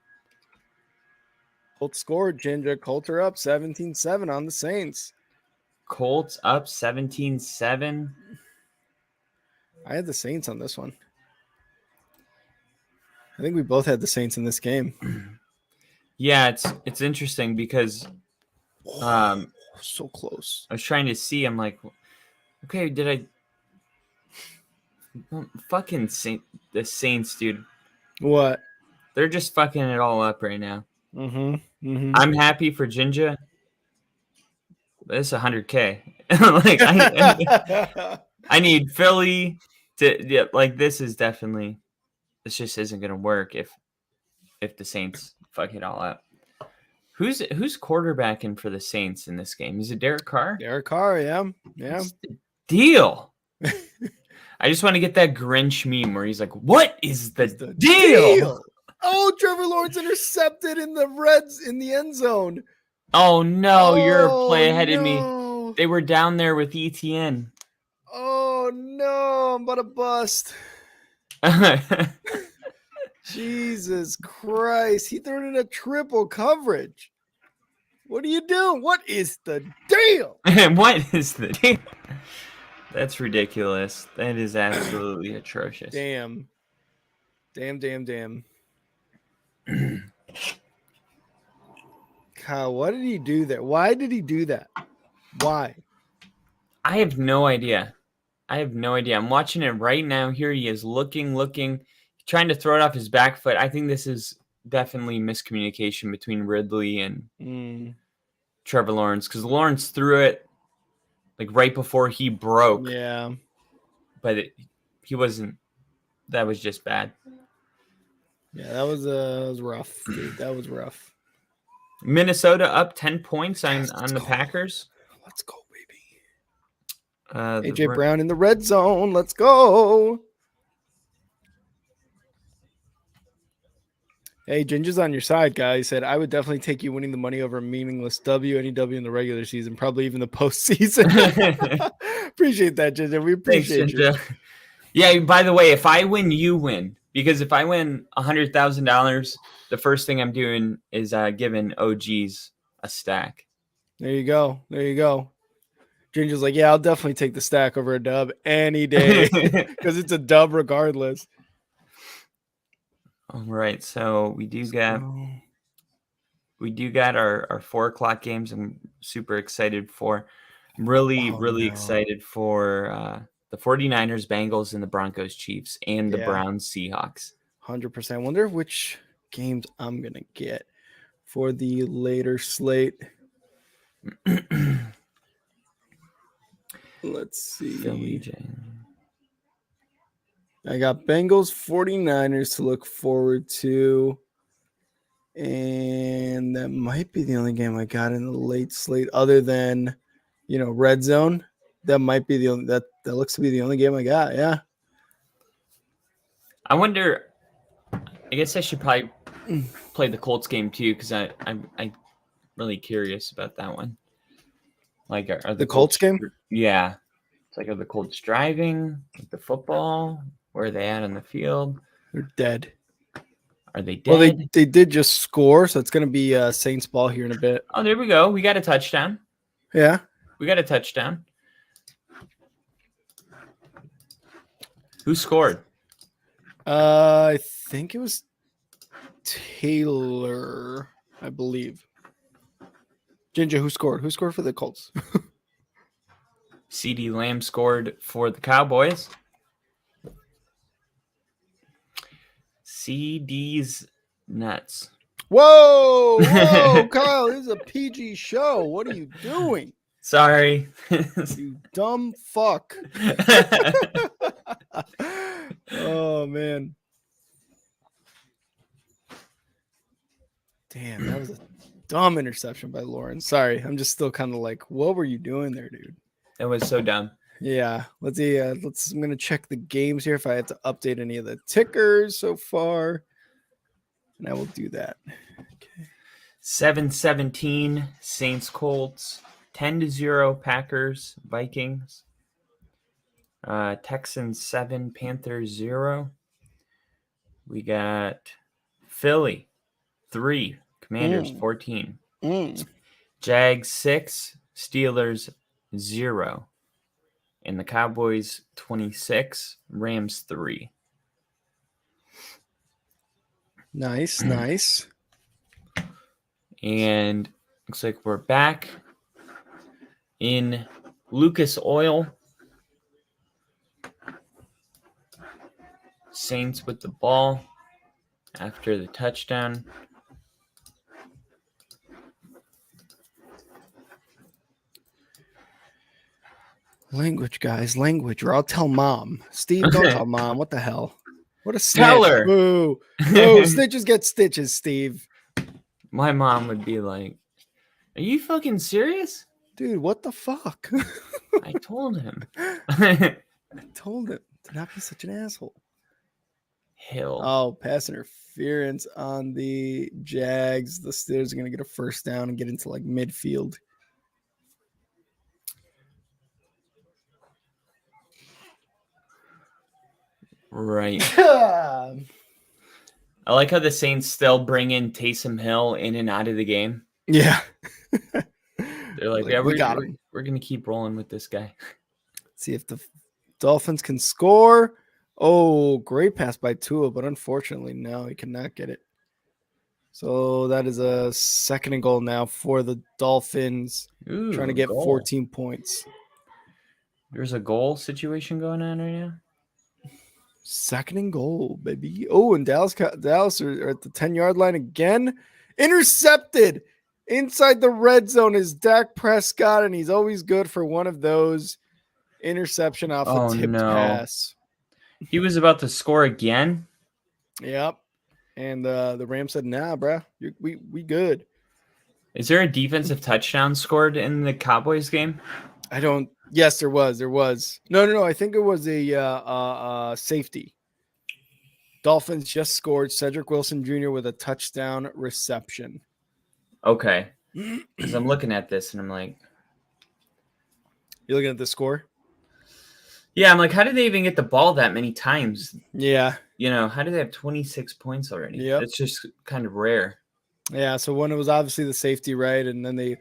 Colts scored, Ginger. Colts are up 17-7 on the Saints.
Colts up 17-7.
I had the Saints on this one. I think we both had the Saints in this game.
Yeah, it's interesting because
so close.
I was trying to see. I'm like, okay, did I fucking the Saints, dude?
What?
They're just fucking it all up right now.
Mm-hmm.
I'm happy for Ginger. But it's $100K. Like I need Philly to like this is definitely this just isn't gonna work if the Saints fuck it all up. Who's quarterbacking for the Saints in this game? Is it Derek Carr?
Derek Carr, yeah.
What's the deal? I just want to get that Grinch meme where he's like, "What is the deal?"
Oh, Trevor Lawrence intercepted in the end zone.
Oh no, you're a play ahead of me. They were down there with ETN.
Oh no, I'm about to bust. Jesus Christ. He threw it in a triple coverage. What are you doing? What is the deal?
What is the deal? That's ridiculous. That is absolutely atrocious.
Damn. Kyle, what did he do there? Why did he do that? Why?
I have no idea. I'm watching it right now. Here he is looking, trying to throw it off his back foot. I think this is definitely miscommunication between Ridley and Trevor Lawrence because Lawrence threw it like right before he broke.
Yeah.
But he wasn't. That was just bad.
Yeah, that was rough, dude. That was rough.
Minnesota up 10 points on the Packers.
Let's go, baby. AJ Brown in the red zone. Let's go. Hey, Ginger's on your side, guy. He said, I would definitely take you winning the money over a meaningless W, any W in the regular season, probably even the postseason. Appreciate that, Ginger. We appreciate you.
Yeah, by the way, if I win, you win. Because if I win $100,000, the first thing I'm doing is giving OGs a stack.
There you go. Ginger's like, yeah, I'll definitely take the stack over a dub any day because it's a dub regardless.
All right, so we do got our 4:00 games. I'm super excited for. I'm really excited for the 49ers, Bengals, and the Broncos, Chiefs, and the Browns, Seahawks.
100%. Wonder which games I'm gonna get for the later slate. Let's see. I got Bengals, 49ers to look forward to. And that might be the only game I got in the late slate other than, red zone. That might be the only that looks to be the only game I got. Yeah.
I wonder, I guess I should probably play the Colts game too, because I'm really curious about that one. Like, are the
Colts game?
Yeah. It's like, are the Colts driving with the football? Where are they at on the field?
They're dead.
Are they dead?
Well, they did just score, so it's going to be Saints ball here in a bit.
Oh, there we go. We got a touchdown.
Yeah.
We got a touchdown. Who scored?
I think it was Taylor, I believe. Ginger, who scored? Who scored for the Colts?
CeeDee Lamb scored for the Cowboys. CD's nuts.
Whoa, Kyle, this is a PG show. What are you doing?
Sorry.
You dumb fuck. Oh, man. Damn, that was a dumb interception by Lauren. Sorry, I'm just still kind of like, what were you doing there, dude?
It was so dumb.
Yeah, let's see. I'm gonna check the games here if I have to update any of the tickers so far, and I will do that. Okay.
7-17 Saints Colts, 10-0 Packers Vikings, Texans 7 Panthers 0. We got Philly 3 Commanders 14, Jags 6 Steelers 0, and the Cowboys 26 Rams 3.
Nice.
And looks like we're back in Lucas Oil. Saints with the ball after the touchdown.
Language, guys, language, or I'll tell mom. Steve, don't tell mom. What the hell? What a snitch.
Tell her.
Boo. No, snitches get stitches, Steve.
My mom would be like, "Are you fucking serious?"
Dude, what the fuck?
I told him.
I told him to not be such an asshole.
Hill.
Oh, pass interference on the Jags. The Steelers are going to get a first down and get into like midfield.
Right. I like how the Saints still bring in Taysom Hill in and out of the game.
Yeah.
They're like, yeah, we got him. We're going to keep rolling with this guy.
See if the Dolphins can score. Oh, great pass by Tua, but unfortunately, no, he cannot get it. So that is a 2nd and goal now for the Dolphins.
Ooh,
trying to get 14 points.
There's a goal situation going on right now.
2nd and goal, baby. Oh, and Dallas are at the 10-yard line again. Intercepted inside the red zone is Dak Prescott, and he's always good for one of those. Interception off a tipped pass.
He was about to score again.
Yep. And the Rams said, nah, bro, we good.
Is there a defensive touchdown scored in the Cowboys game?
Yes, there was. No. I think it was a safety. Dolphins just scored. Cedric Wilson Jr. with a touchdown reception.
Okay. Because I'm looking at this and I'm like.
You're looking at the score?
Yeah, I'm like, how did they even get the ball that many times?
Yeah.
You know, how did they have 26 points already?
Yeah.
It's just kind of rare.
Yeah, so one, it was obviously the safety, right? And then they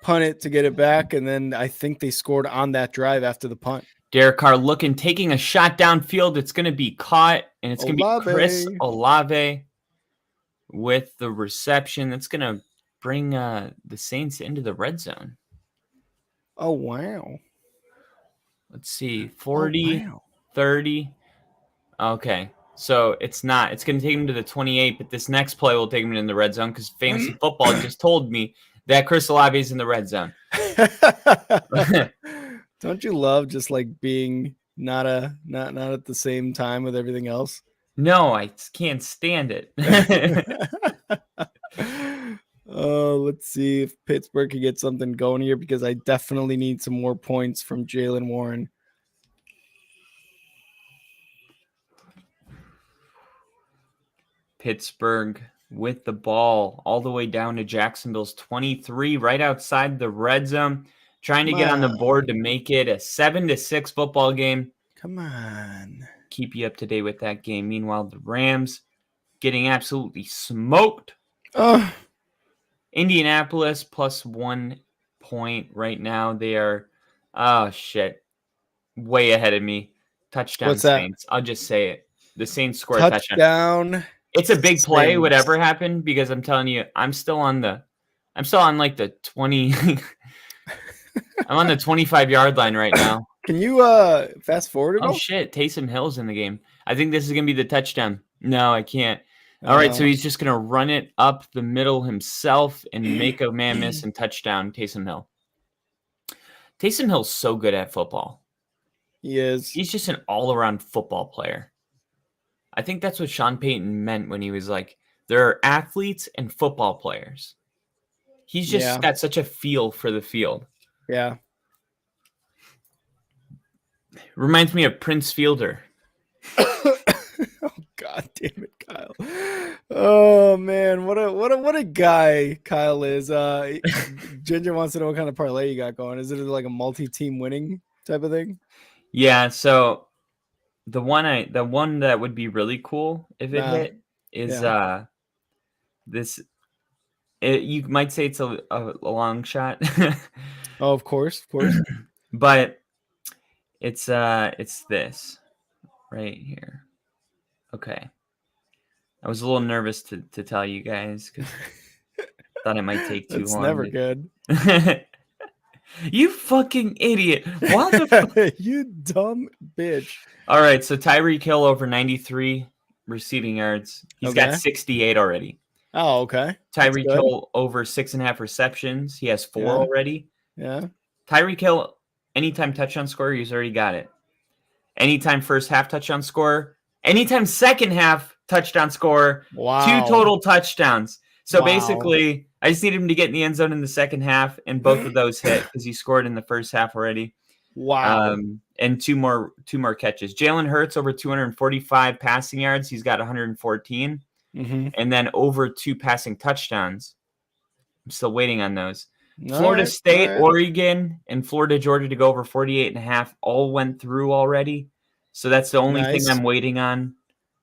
punt it to get it back, and then I think they scored on that drive after the punt.
Derek Carr taking a shot downfield. It's going to be caught, and it's going to be Chris Olave with the reception. That's going to bring the Saints into the red zone.
Oh, wow.
Let's see, 40, 30. Okay, so it's not. It's going to take him to the 28, but this next play will take him in the red zone because Fantasy Football just told me that Chris Olave is in the red zone.
Don't you love just like being not at the same time with everything else?
No, I can't stand it.
Let's see if Pittsburgh can get something going here because I definitely need some more points from Jaylen Warren.
Pittsburgh with the ball all the way down to Jacksonville's 23, right outside the red zone, trying to get on the board to make it a 7-6 football game.
Come on.
Keep you up to date with that game. Meanwhile, the Rams getting absolutely smoked. Indianapolis plus 1 point right now. They are, way ahead of me. Touchdown.
What's that?
Saints. I'll just say it. The Saints scored a
touchdown.
It's a big play, whatever happened, because I'm telling you, I'm still on like the 20. I'm on the 25-yard line right now.
Can you fast forward?
Oh shit, Taysom Hill's in the game. I think this is gonna be the touchdown. No, I can't. All right, so he's just going to run it up the middle himself and make a man miss and touchdown Taysom Hill. Taysom Hill's so good at football.
He is.
He's just an all-around football player. I think that's what Sean Payton meant when he was like, there are athletes and football players. He's just got such a feel for the field.
Yeah.
Reminds me of Prince Fielder.
Oh God damn it, Kyle. Oh man, what a guy Kyle is. Ginger wants to know what kind of parlay you got going. Is it like a multi-team winning type of thing?
Yeah, so the one that would be really cool if it hit is this. You might say it's a long shot.
Oh, of course.
But it's this right here. Okay. I was a little nervous to tell you guys because I thought it might take too long.
It's never good.
You fucking idiot. What the fuck?
You dumb bitch.
All right, so Tyreek Hill over 93 receiving yards. He's got 68 already.
Oh, okay.
Tyreek Hill over 6.5 receptions. He has 4 already.
Yeah.
Tyreek Hill, anytime touchdown score, he's already got it. Anytime first half touchdown score. Anytime second half touchdown score.
Wow.
2 total touchdowns. So basically, I just need him to get in the end zone in the second half, and both of those hit because he scored in the first half already.
Wow.
And two more catches. Jalen Hurts over 245 passing yards. He's got 114. And then over 2 passing touchdowns. I'm still waiting on those. Florida State, Oregon, and Florida, Georgia to go over 48.5 all went through already. So that's the only thing I'm waiting on.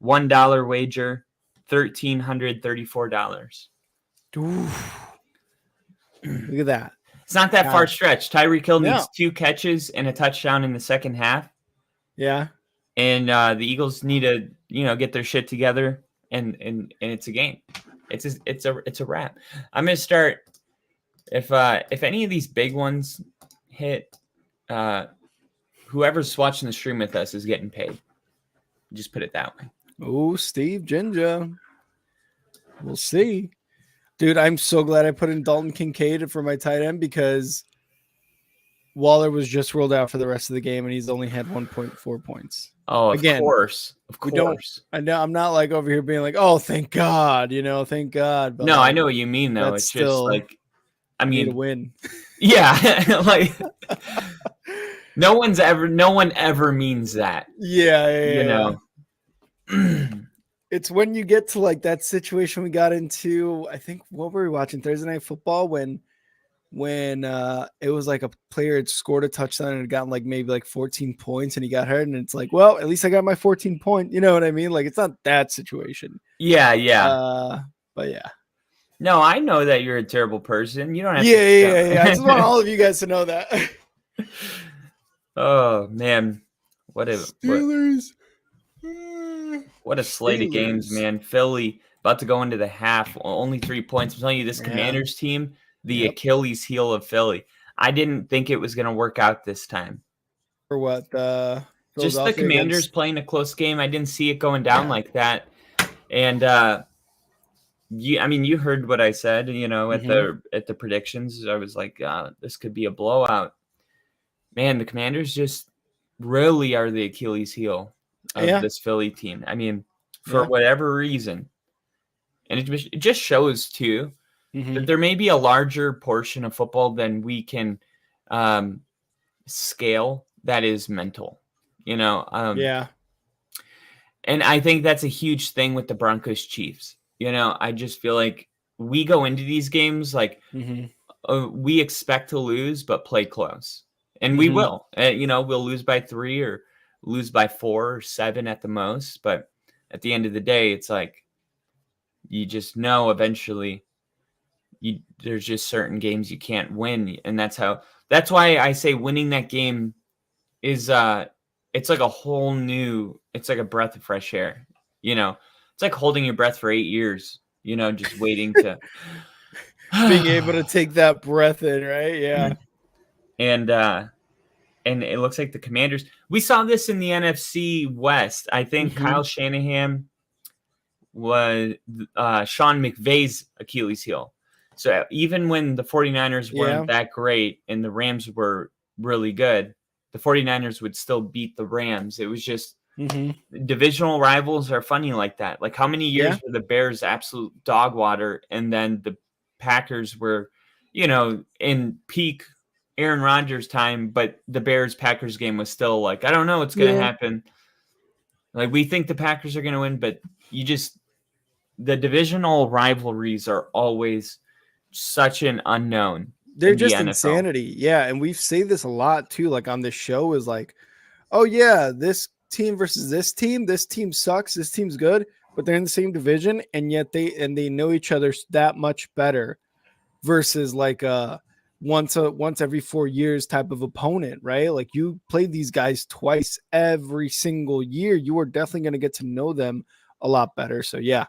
$1 wager, $1,334.
Look at that.
It's not that far stretch. Tyreek Hill needs 2 catches and a touchdown in the second half.
Yeah.
And the Eagles need to, get their shit together, and it's a game. It's a wrap. I'm gonna start if any of these big ones hit, whoever's watching the stream with us is getting paid. Just put it that way.
Oh, Steve Ginger. We'll see. Dude, I'm so glad I put in Dalton Kincaid for my tight end because Waller was just rolled out for the rest of the game and he's only had 1.4 points.
Oh, of course.
I know I'm not like over here being like, oh, thank God, thank God.
But no, I know what you mean though. It's just like, I mean,
need a win.
Yeah, like no one ever means that.
Yeah. It's when you get to like that situation we got into. I think what were we watching Thursday Night Football when it was like a player had scored a touchdown and had gotten like maybe like 14 points and he got hurt and it's like, well, at least I got my 14 point. You know what I mean? Like it's not that situation.
Yeah.
But yeah.
No, I know that you're a terrible person. You don't have to.
Yeah. I just want all of you guys to know that.
Oh man, what a
Steelers.
What a slate of games, man. Philly about to go into the half, only 3 points. I'm telling you, this Commanders team, the Achilles heel of Philly. I didn't think it was going to work out this time.
For what?
Just the Commanders playing a close game. I didn't see it going down like that. And you heard what I said, at the predictions. I was like, this could be a blowout. Man, the Commanders just really are the Achilles heel of this Philly team. I mean, for whatever reason. And it just shows, too, that there may be a larger portion of football than we can scale that is mental, And I think that's a huge thing with the Broncos Chiefs. I just feel like we go into these games like we expect to lose, but play close. And we will. We'll lose by 3 or lose by 4 or 7 at the most. But at the end of the day, it's like you just know eventually there's just certain games you can't win. And that's why I say winning that game is it's like a whole new, it's like a breath of fresh air. It's like holding your breath for 8 years, just waiting to
being able to take that breath in, right? Yeah.
And it looks like the Commanders, we saw this in the NFC West. I think Kyle Shanahan was Sean McVay's Achilles heel. So even when the 49ers weren't that great and the Rams were really good, the 49ers would still beat the Rams. It was just divisional rivals are funny like that. Like how many years were the Bears absolute dog water and then the Packers were, in peak Aaron Rodgers time, but the Bears-Packers game was still like, I don't know what's going to happen. Like we think the Packers are going to win, but the divisional rivalries are always such an unknown.
They're
in
just
the NFL.
insanity. Yeah. And we've said this a lot too, like on this show is like, oh yeah, this team versus this team sucks. This team's good, but they're in the same division. And yet they know each other that much better versus like once every 4 years type of opponent, right? Like you played these guys twice every single year. You are definitely going to get to know them a lot better. So yeah,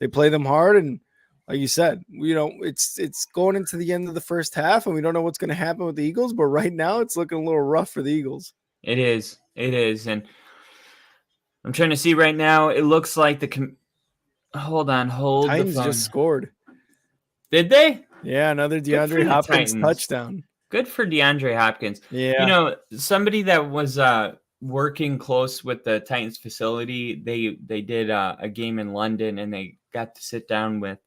they play them hard. And like you said, it's going into the end of the first half and we don't know what's going to happen with the Eagles, but right now it's looking a little rough for the Eagles.
It is. And I'm trying to see right now. It looks like hold
Titans
the phone.
just scored.
Did they?
Yeah, another DeAndre Hopkins touchdown.
Good for DeAndre Hopkins.
Yeah.
Somebody that was working close with the Titans facility, they did a game in London and they got to sit down with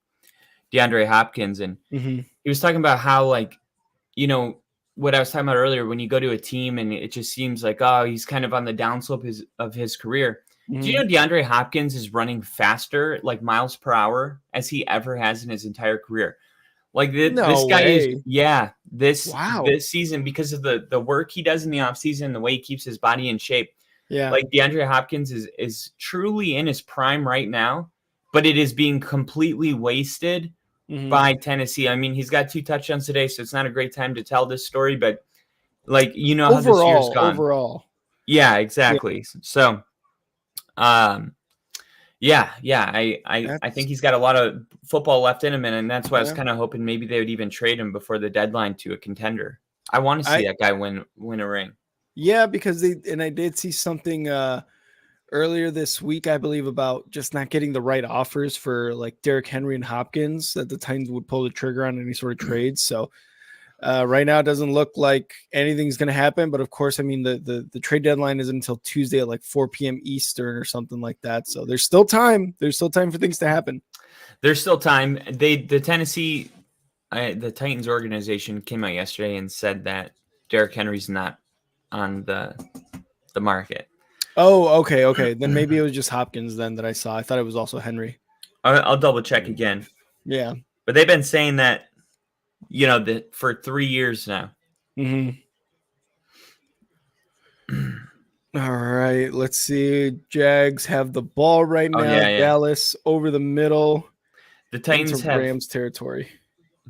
DeAndre Hopkins and he was talking about how what I was talking about earlier, when you go to a team and it just seems like, oh, he's kind of on the downslope of his career. Do you know DeAndre Hopkins is running faster, like miles per hour, as he ever has in his entire career? Like this guy is, this season, because of the work he does in the offseason, the way he keeps his body in shape.
Yeah.
Like DeAndre Hopkins is truly in his prime right now, but it is being completely wasted by Tennessee. I mean, he's got 2 touchdowns today, so it's not a great time to tell this story, but how this year's gone.
Overall.
Yeah, exactly.
Yeah.
So, I think he's got a lot of football left in him, and that's why I was kind of hoping maybe they would even trade him before the deadline to a contender. I want to see that guy win a ring.
Yeah, because I did see something earlier this week, I believe, about just not getting the right offers for like Derrick Henry and Hopkins, that the Titans would pull the trigger on any sort of trades. So right now it doesn't look like anything's going to happen. But of course, I mean, the trade deadline is until Tuesday at like 4 p.m. Eastern or something like that. So there's still time. There's still time for things to happen.
There's still time. The Titans organization came out yesterday and said that Derrick Henry's not on the market.
Oh, okay. Then maybe it was just Hopkins then that I saw. I thought it was also Henry.
I'll double check again.
Yeah.
But they've been saying that, for 3 years now.
All right. Let's see. Jags have the ball right now.
Yeah.
Dallas over the middle.
The Titans have
Rams territory.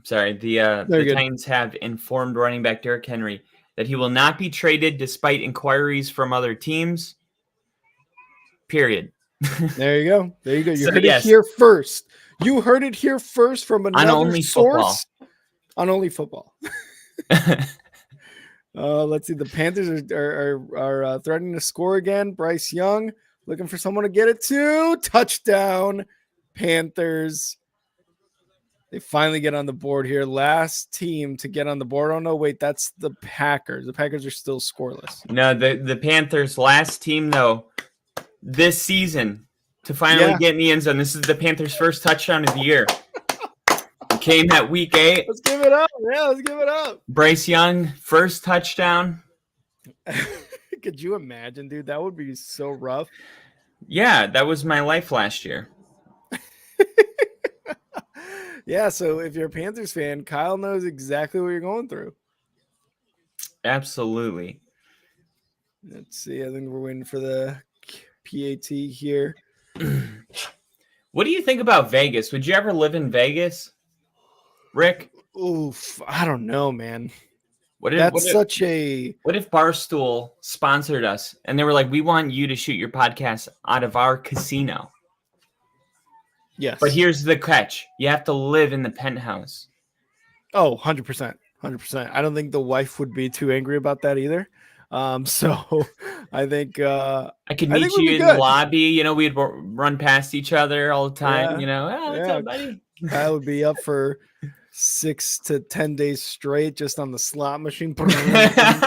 Sorry. The Titans have informed running back Derrick Henry that he will not be traded despite inquiries from other teams. Period.
There you go. You heard it here first. You heard it here first from another source. On Only Football. Let's see. The Panthers are threatening to score again. Bryce Young looking for someone to get it to. Touchdown, Panthers. They finally get on the board here. Last team to get on the board. Oh, no, wait. That's the Packers. The Packers are still scoreless.
No, the Panthers' last team, though, this season to finally get in the end zone. This is the Panthers' first touchdown of the year. Came at week 8.
Let's give it up. Yeah, let's give it up.
Bryce Young, first touchdown.
Could you imagine, dude? That would be so rough.
Yeah, that was my life last year.
Yeah, so if you're a Panthers fan, Kyle knows exactly what you're going through.
Absolutely.
Let's see. I think we're waiting for the PAT here.
What do you think about Vegas? Would you ever live in Vegas, Rick?
Oof, I don't know, man.
What if Barstool sponsored us and they were like, we want you to shoot your podcast out of our casino?
Yes.
But here's the catch. You have to live in the penthouse.
Oh, 100%. 100%. I don't think the wife would be too angry about that either. So I think
I could
I think
meet
we'd
you
be
in the
good.
lobby. We'd run past each other all the time.
Yeah,
Oh, what's
yeah.
up, buddy?
Kyle would be up for 6 to 10 days straight just on the slot machine. Brrrr, ding,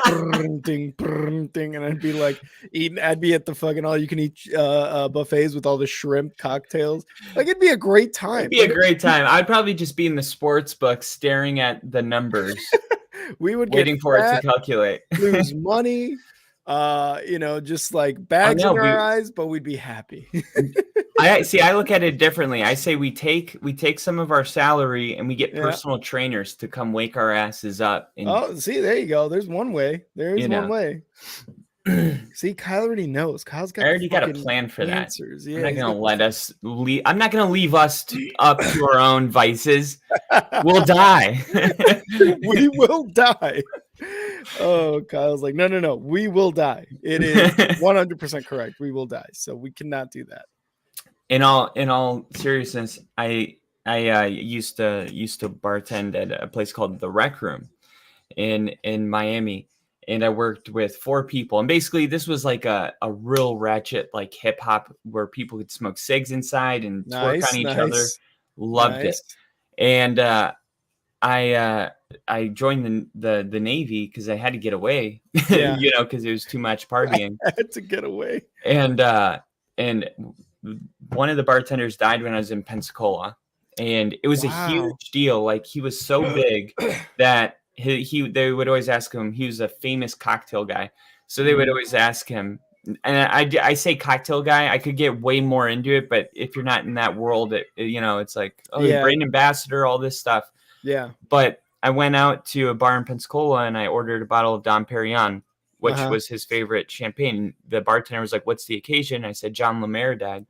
brrrr, ding, brrrr, ding, and I'd be like eating. I'd be at the fucking all you can eat buffets with all the shrimp cocktails. Like it'd be a great
It'd
time.
be a great time. I'd probably just be in the sports book staring at the numbers,
We would get
waiting for it to
fat,
calculate.
lose money, just like
Oh
bags
no,
in our eyes, but we'd be happy.
I see. I look at it differently. I say we take some of our salary and we get
Yeah.
personal trainers to come wake our asses up. And
Oh, see, there you go. There's one way. There's
You
one
know.
way. See, Kyle already knows. Kyle's got
I already got a
fucking
plan for that.
answers.
I'm
Yeah,
not
he's
gonna
got
let us leave. I'm not gonna leave us up to our own vices. We'll die.
we will die. Oh, Kyle's like, no. We will die. It is 100% correct. We will die. So we cannot do that.
In all seriousness, I used to bartend at a place called the Rec Room in Miami, and I worked with 4 people. And basically, this was like a real ratchet like hip hop where people could smoke cigs inside and twerk on each other. Loved it. And I joined the Navy because I had to get away,
Yeah.
because it was too much partying.
I had to get away.
And one of the bartenders died when I was in Pensacola, and it was a huge deal. Like he was so big that they would always ask him. He was a famous cocktail guy, so they would always ask him. And I say cocktail guy. I could get way more into it, but if you're not in that world, it's like brand ambassador, all this stuff.
Yeah.
But I went out to a bar in Pensacola and I ordered a bottle of Dom Perignon, which was his favorite champagne. The bartender was like, "What's the occasion?" I said, "John Lemaire died."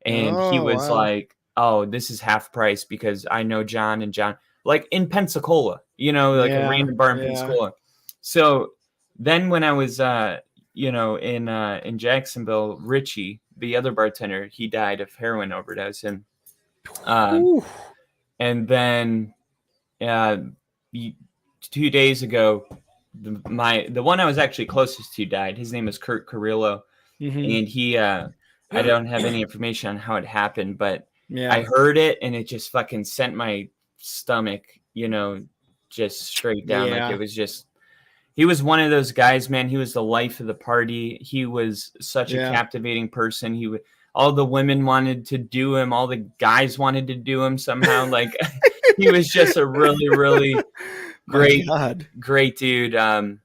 And he was like, "Oh, this is half price because I know John and John," like in Pensacola, a random bar in Pensacola. So then when I was, in Jacksonville, Richie, the other bartender, he died of heroin overdose. And then 2 days ago, the one I was actually closest to died. His name is Kurt Carrillo, and he I don't have any information on how it happened, but I heard it and it just fucking sent my stomach, just straight down. Like it was just. He was one of those guys, man. He was the life of the party. He was such a captivating person. All the women wanted to do him. All the guys wanted to do him somehow. Like he was just a really, really great dude. And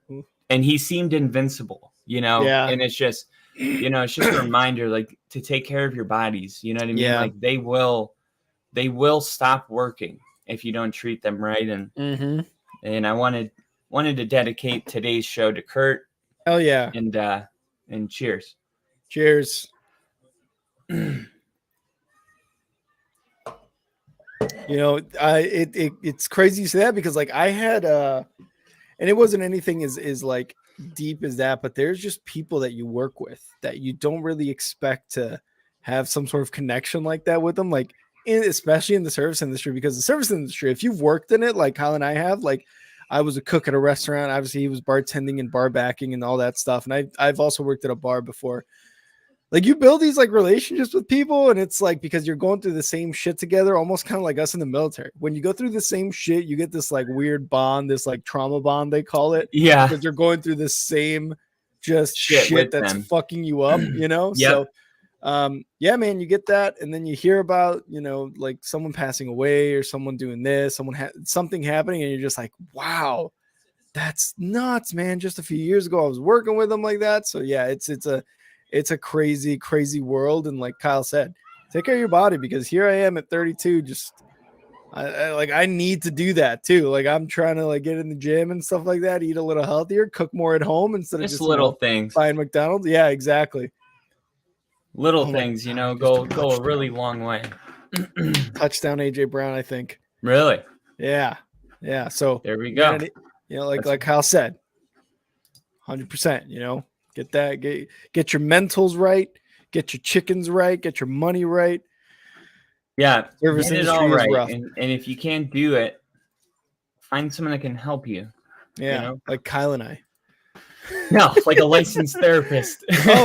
he seemed invincible, and it's just, it's just a reminder, like, to take care of your bodies. You know what I mean?
Yeah.
Like they will stop working if you don't treat them right. And I wanted to dedicate today's show to Kurt.
Hell yeah.
And cheers.
Cheers. It's crazy you say that because like I had and it wasn't anything as like deep as that, but there's just people that you work with that you don't really expect to have some sort of connection like that with them, like especially in the service industry, because the service industry, if you've worked in it like Kyle and I have, like I was a cook at a restaurant. Obviously, he was bartending and bar backing and all that stuff. And I've also worked at a bar before. Like you build these like relationships with people, and it's like because you're going through the same shit together, almost kind of like us in the military. When you go through the same shit, you get this like weird bond, this like trauma bond they call it.
Yeah,
because you're going through the same just shit that's fucking you up.
Yep.
So. Yeah, man, you get that, and then you hear about, like someone passing away or someone doing this, something happening, and you're just like, wow, that's nuts, man. Just a few years ago, I was working with them like that. So yeah, it's a crazy, crazy world. And like Kyle said, take care of your body, because here I am at 32, just I need to do that too. Like I'm trying to like get in the gym and stuff like that, eat a little healthier, cook more at home instead of just
little things.
Buying McDonald's. Yeah, exactly.
Little things, go a really long way.
Touchdown AJ Brown, I think.
Really?
Yeah. So
there we go.
Like Kyle said, 100%. Get that. Get your mentals right. Get your chickens right. Get your money right.
Yeah,
service
get it
industry
all right.
is rough.
And if you can't do it, find someone that can help you.
Yeah, like Kyle and I.
No, like a licensed therapist.
Yeah.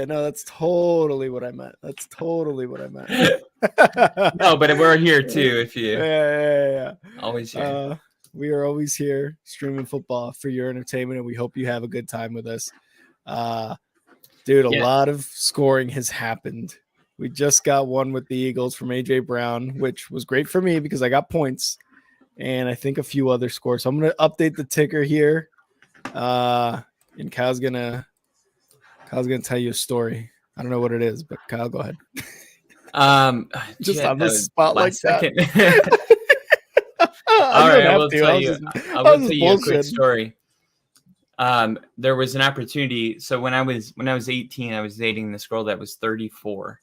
No, that's totally what I meant. That's totally what I meant.
No, but we're here too. If you
Yeah.
always here.
We are always here streaming football for your entertainment, and we hope you have a good time with us. Dude, a lot of scoring has happened. We just got one with the Eagles from AJ Brown, which was great for me because I got points, and I think a few other scores. So I'm gonna update the ticker here. And Kyle's gonna tell you a story. I don't know what it is, but Kyle, go ahead.
Just
on the spot like
second.
that.
All right, I will tell you a quick story. There was an opportunity. So when I was 18, I was dating this girl that was 34.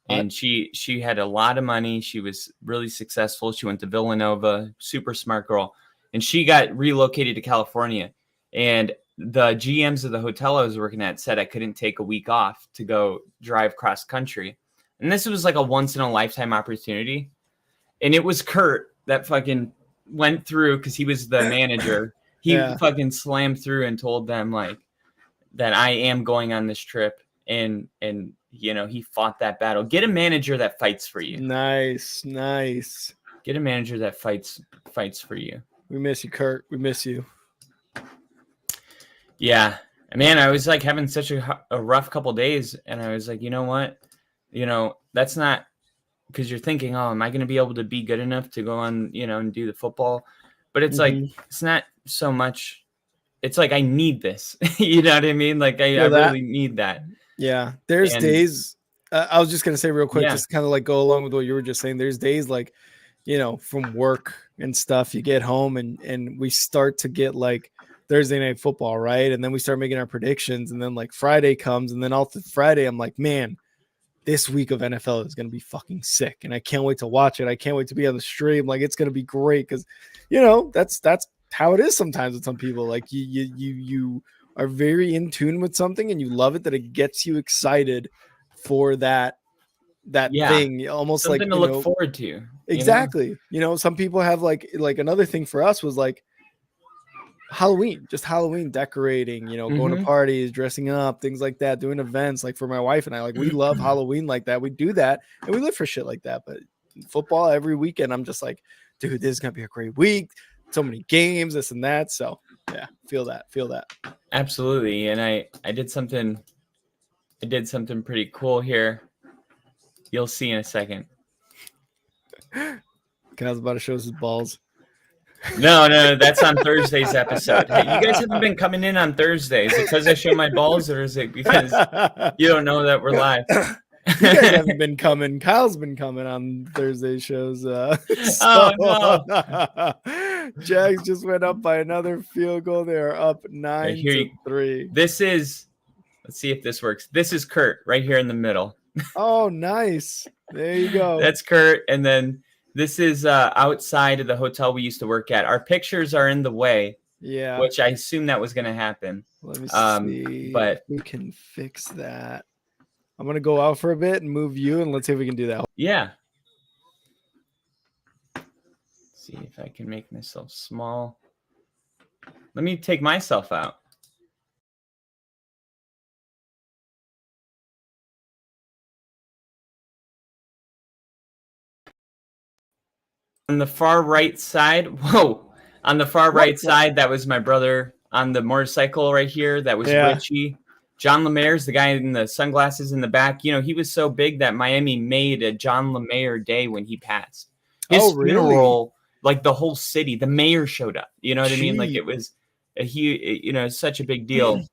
And she had a lot of money. She was really successful. She went to Villanova, super smart girl. And she got relocated to California. And the GMs of the hotel I was working at said I couldn't take a week off to go drive cross country. And this was like a once in a lifetime opportunity. And it was Kurt that fucking went through because he was the manager. He fucking slammed through and told them like that I am going on this trip. And you know, he fought that battle. Get a manager that fights for you.
Nice.
Get a manager that fights for you.
We miss you, Kurt. We miss you.
Yeah, man, I was like having such a rough couple days, and I was like, you know what? You know, that's not because you're thinking, oh, am I going to be able to be good enough to go on, you know, and do the football? But it's like, it's not so much. It's like, I need this. You know what I mean? Like, I really need that.
Yeah. There's days. I was just going to say real quick, just kind of like go along with what you were just saying. There's days like, you know, from work and stuff, you get home and we start to get like Thursday night football, right? And then we start making our predictions, and then like Friday comes, and then all through Friday, I'm like, man, this week of NFL is going to be fucking sick, and I can't wait to watch it. I can't wait to be on the stream. Like, it's going to be great because, you know, that's how it is sometimes with some people. Like, you are very in tune with something, and you love it that it gets you excited for that thing, almost
something
like
to look forward to.
Exactly. You know, some people have like another thing for us was like Halloween decorating, you know, going to parties, dressing up, things like that, doing events. Like for my wife and I, like we love Halloween like that. We do that and we live for shit like that. But football every weekend, I'm just like, dude, this is gonna be a great week. So many games, this and that. So yeah, feel that.
Absolutely. And I did something pretty cool here. You'll see in a second.
Kyle's about to show us his balls.
No, that's on Thursday's episode. Hey, you guys haven't been coming in on Thursdays. Is it because I show my balls, or is it because you don't know that we're live?
You guys haven't been coming. Kyle's been coming on Thursday shows. No. Jags just went up by another field goal. They are up 9-3.
This is, let's see if this works. This is Kurt right here in the middle.
Oh, nice. There you go.
That's Kurt. And then this is outside of the hotel we used to work at. Our pictures are in the way.
Yeah.
Which I assume that was going to happen.
Let me see if we can fix that. I'm going to go out for a bit and move you, and let's see if we can do that.
Yeah. Let's see if I can make myself small. Let me take myself out. On the far right side, on the far right side, that was my brother. On the motorcycle right here, that was Richie. John Lemaire's the guy in the sunglasses in the back. You know, he was so big that Miami made a John Lemaire Day when he passed. His funeral, like the whole city, the mayor showed up. You know what I mean? Like it was such a big deal.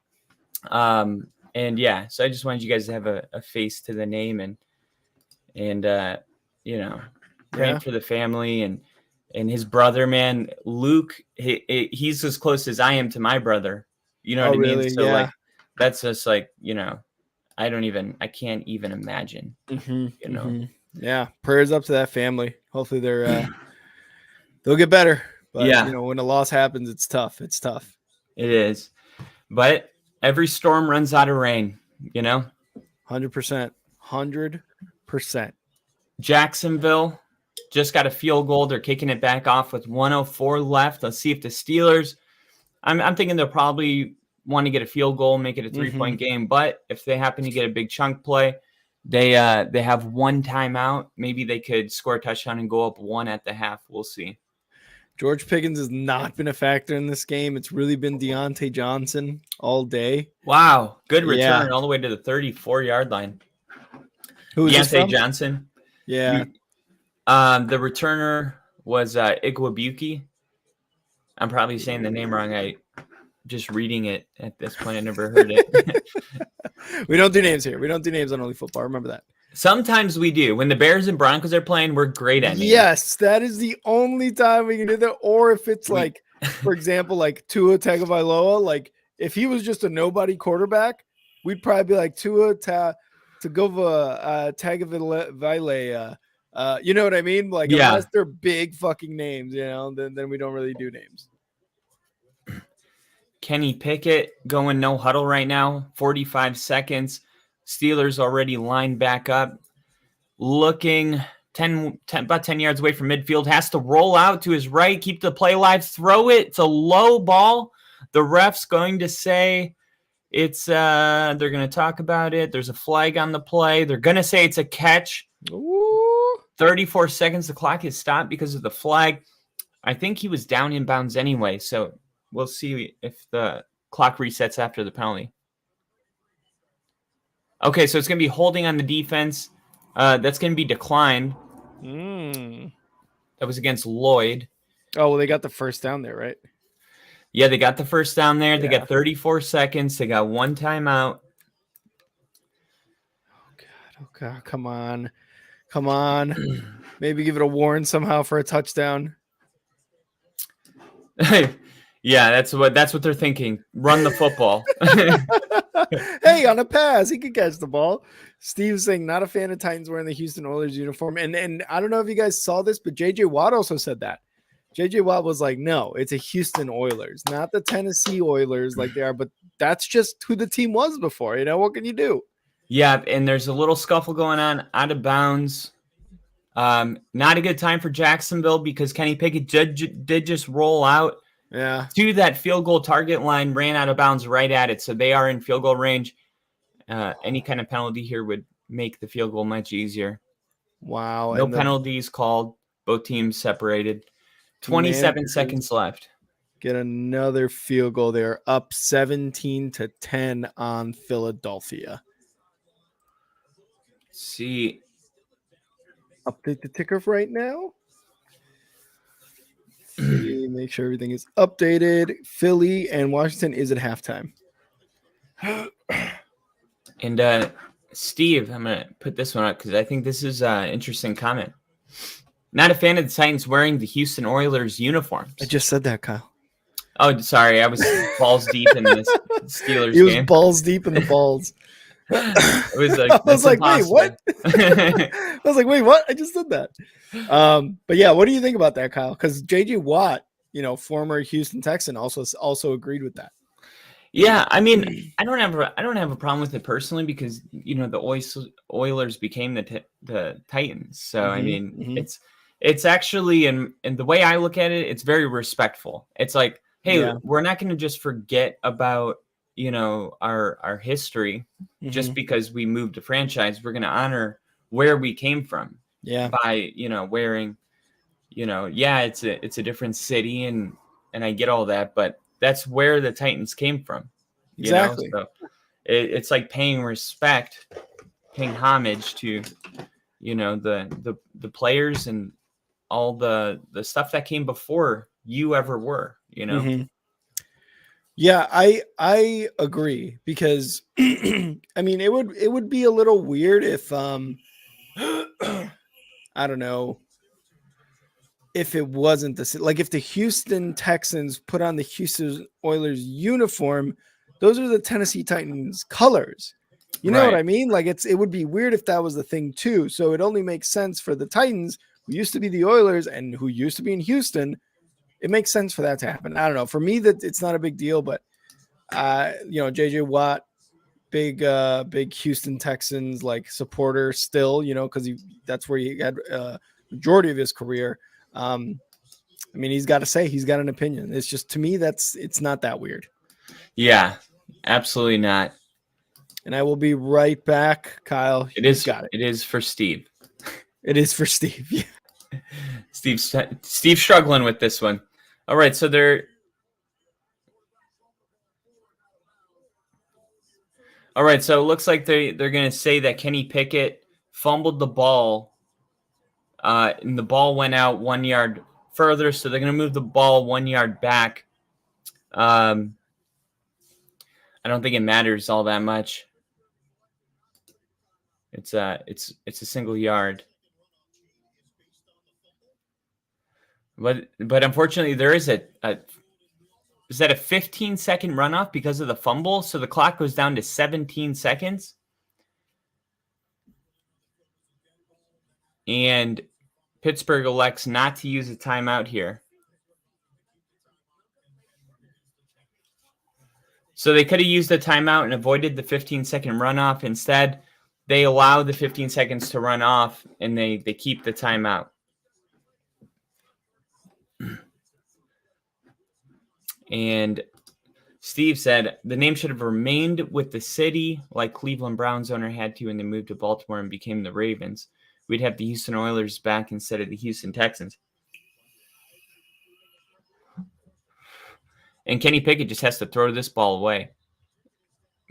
And yeah, so I just wanted you guys to have a face to the name and praying for the family and his brother, man, Luke. He's as close as I am to my brother. You know what I mean?
Really?
So like, that's just like, you know, I can't even imagine.
Yeah, prayers up to that family. Hopefully they'll get better. But you know, when a loss happens, it's tough. It
is. But every storm runs out of rain, you know?
100%. 100%.
Jacksonville just got a field goal. They're kicking it back off with 1:04 left. Let's see if the Steelers I'm thinking they'll probably want to get a field goal, make it a 3-point game. But if they happen to get a big chunk play, they have one timeout. Maybe they could score a touchdown and go up 1 at the half. We'll see.
George Pickens has not been a factor in this game. It's really been Deontay Johnson all day.
Wow, good return
Yeah.
all the way to the 34-yard line.
Who is
Deontay Johnson.
Yeah.
The returner was Igwabuki. I'm probably saying the name wrong. I just reading it at this point. I never heard it.
We don't do names here. We don't do names on Only Football. Remember that.
Sometimes we do. When the Bears and Broncos are playing, we're great at names.
Yes, that is the only time we can do that. Or if it's like, for example, like Tua Tagovailoa, like if he was just a nobody quarterback, we'd probably be like Tua Tagovailoa, you know what I mean? Like, unless they're big fucking names, you know, then we don't really do names.
Kenny Pickett going no huddle right now. 45 seconds. Steelers already lined back up. Looking about 10 yards away from midfield. Has to roll out to his right. Keep the play alive. Throw it. It's a low ball. The ref's going to say it's they're going to talk about it. There's a flag on the play. They're going to say it's a catch.
Ooh.
34 seconds. The clock is stopped because of the flag. I think he was down in bounds anyway, so we'll see if the clock resets after the penalty. Okay, so it's going to be holding on the defense. That's going to be declined. That was against Lloyd.
Oh, well, they got the first down there, right?
Yeah, they got the first down there. They got 34 seconds. They got one timeout.
Oh, God. Come on. Maybe give it a warn somehow for a touchdown.
Yeah, that's what they're thinking. Run the football.
Hey, on a pass, he could catch the ball. Steve's saying not a fan of Titans wearing the Houston Oilers uniform. And I don't know if you guys saw this, but JJ Watt also said that. JJ Watt was like, no, it's a Houston Oilers, not the Tennessee Oilers like they are, but that's just who the team was before. You know, what can you do?
Yeah, and there's a little scuffle going on out of bounds. Not a good time for Jacksonville because Kenny Pickett did just roll out to that field goal target line, ran out of bounds right at it. So they are in field goal range. Any kind of penalty here would make the field goal much easier.
Wow.
No penalties called. Both teams separated. 27 seconds left.
Get another field goal there. Up 17-10 on Philadelphia.
Let's see.
Update the ticker right now. Make sure everything is updated. Philly and Washington is at halftime.
And Steve, I'm going to put this one up because I think this is an interesting comment. Not a fan of the Titans wearing the Houston Oilers uniforms.
I just said that, Kyle.
Oh, sorry. I was balls deep in this Steelers game.
He was balls deep in the balls.
It was like,
I was like, wait, what? I was like, wait, what? I just said that. But yeah, what do you think about that, Kyle? Because JJ Watt, you know, former Houston Texan, also agreed with that.
Yeah, I mean, I don't have a problem with it personally because you know the Oilers became the Titans. So I mean, it's actually and the way I look at it, it's very respectful. It's like, hey, we're not going to just forget about you know our history just because we moved a franchise. We're going to honor where we came from. Yeah, by you know wearing, you know, it's a different city and I get all that, but that's where the Titans came from.
Exactly.
You know? So it's like paying respect, paying homage to, you know, the players and all the stuff that came before you ever were, you know?
Yeah, I agree because I mean it would be a little weird if I don't know if it wasn't like if the Houston Texans put on the Houston Oilers uniform, those are the Tennessee Titans colors. You know what I mean? Like it would be weird if that was the thing too. So it only makes sense for the Titans, who used to be the Oilers and who used to be in Houston. It makes sense for that to happen. I don't know. For me, that it's not a big deal, but you know, JJ Watt, big Houston Texans like supporter still, you know, because that's where he had majority of his career. I mean, he's got to say he's got an opinion. It's just, to me, it's not that weird.
Yeah, absolutely not.
And I will be right back, Kyle.
It is.
Got it.
It is for Steve.
It is for Steve.
Steve's struggling with this one. All right, so they're. All right, so it looks like they're going to say that Kenny Pickett fumbled the ball, and the ball went out 1 yard further, so they're going to move the ball 1 yard back. I don't think it matters all that much. It's a single yard. But unfortunately, there is is that a 15-second runoff because of the fumble? So the clock goes down to 17 seconds. And Pittsburgh elects not to use a timeout here. So they could have used a timeout and avoided the 15-second runoff. Instead, they allow the 15 seconds to run off, and they keep the timeout. And Steve said the name should have remained with the city like Cleveland Browns owner had to when they moved to Baltimore and became the Ravens. We'd have the Houston Oilers back instead of the Houston Texans. And Kenny Pickett just has to throw this ball away.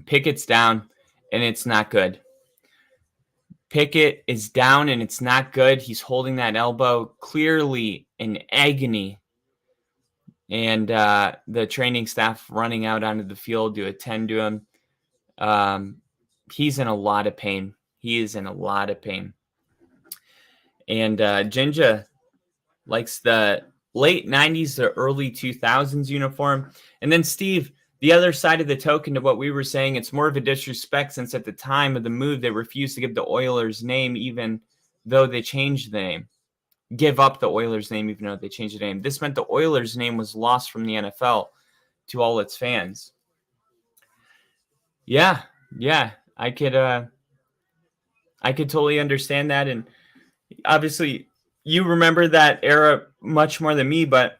Pickett's down, and it's not good. Pickett is down, and it's not good. He's holding that elbow clearly in agony. And the training staff running out onto the field to attend to him. He's in a lot of pain. He is in a lot of pain. And Jinja likes the late 90s to early 2000s uniform. And then, Steve, the other side of the token to what we were saying, it's more of a disrespect since at the time of the move, they refused to give the Oilers name even though they changed the name. Give up the Oilers name even though they changed the name. This meant the Oilers name was lost from the NFL to all its fans. Yeah, I could totally understand that. And obviously you remember that era much more than me, but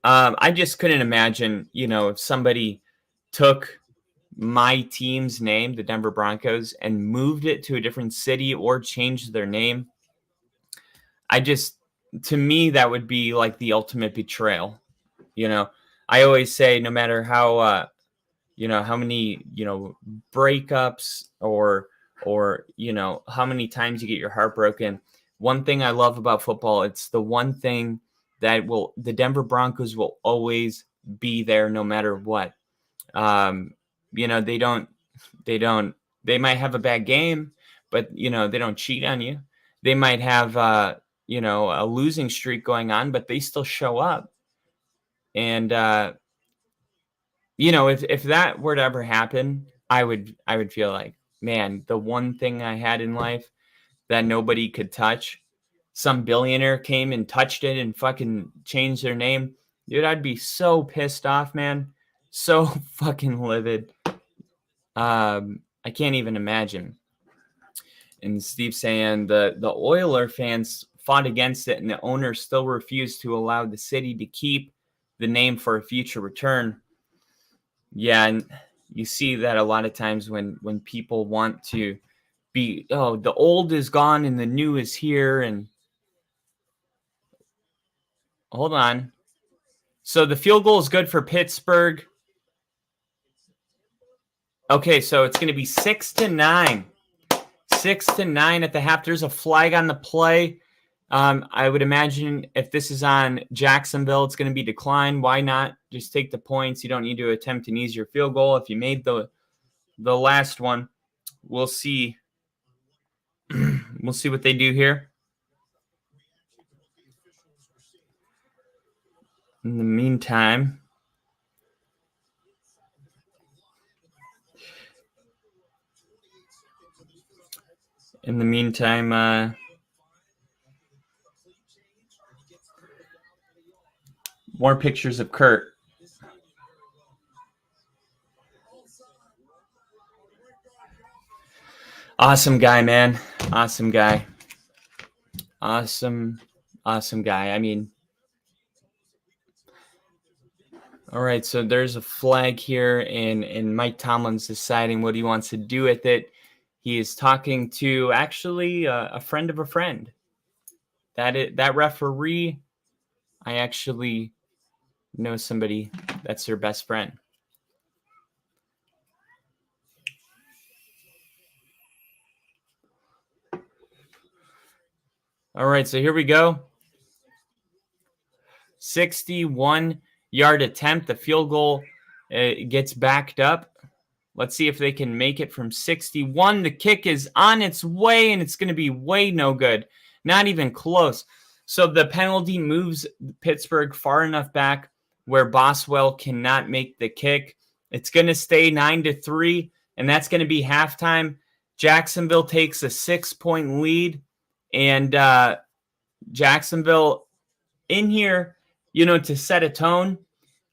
I just couldn't imagine, if somebody took my team's name, the Denver Broncos, and moved it to a different city or changed their name. To me, that would be like the ultimate betrayal. I always say, no matter how, how many, breakups or, how many times you get your heart broken. One thing I love about football, it's the one thing that the Denver Broncos will always be there no matter what. They might have a bad game, but, they don't cheat on you. They might have, a losing streak going on, but they still show up. And, if that were to ever happen, I would feel like, man, the one thing I had in life that nobody could touch, some billionaire came and touched it and fucking changed their name. Dude, I'd be so pissed off, man. So fucking livid. I can't even imagine. And Steve saying the Oiler fans fought against it, and the owner still refused to allow the city to keep the name for a future return. Yeah, and you see that a lot of times when people want to be, the old is gone and the new is here. And hold on. So the field goal is good for Pittsburgh. Okay, so it's going to be 6-9. 6-9 at the half. There's a flag on the play. I would imagine if this is on Jacksonville, it's going to be declined. Why not just take the points? You don't need to attempt an easier field goal. If you made the last one, we'll see. We'll see what they do here. In the meantime, more pictures of Kurt. Awesome guy, man. Awesome guy. Awesome guy. I mean, All right, so there's a flag here, and Mike Tomlin's deciding what he wants to do with it. He is talking to actually a friend of a friend. That referee, I actually know somebody that's their best friend. All right, so here we go. 61-yard attempt. The field goal gets backed up. Let's see if they can make it from 61. The kick is on its way, and it's going to be way no good. Not even close. So the penalty moves Pittsburgh far enough back where Boswell cannot make the kick. It's going to stay 9-3, and that's going to be halftime. Jacksonville takes a 6-point lead, and Jacksonville in here, to set a tone.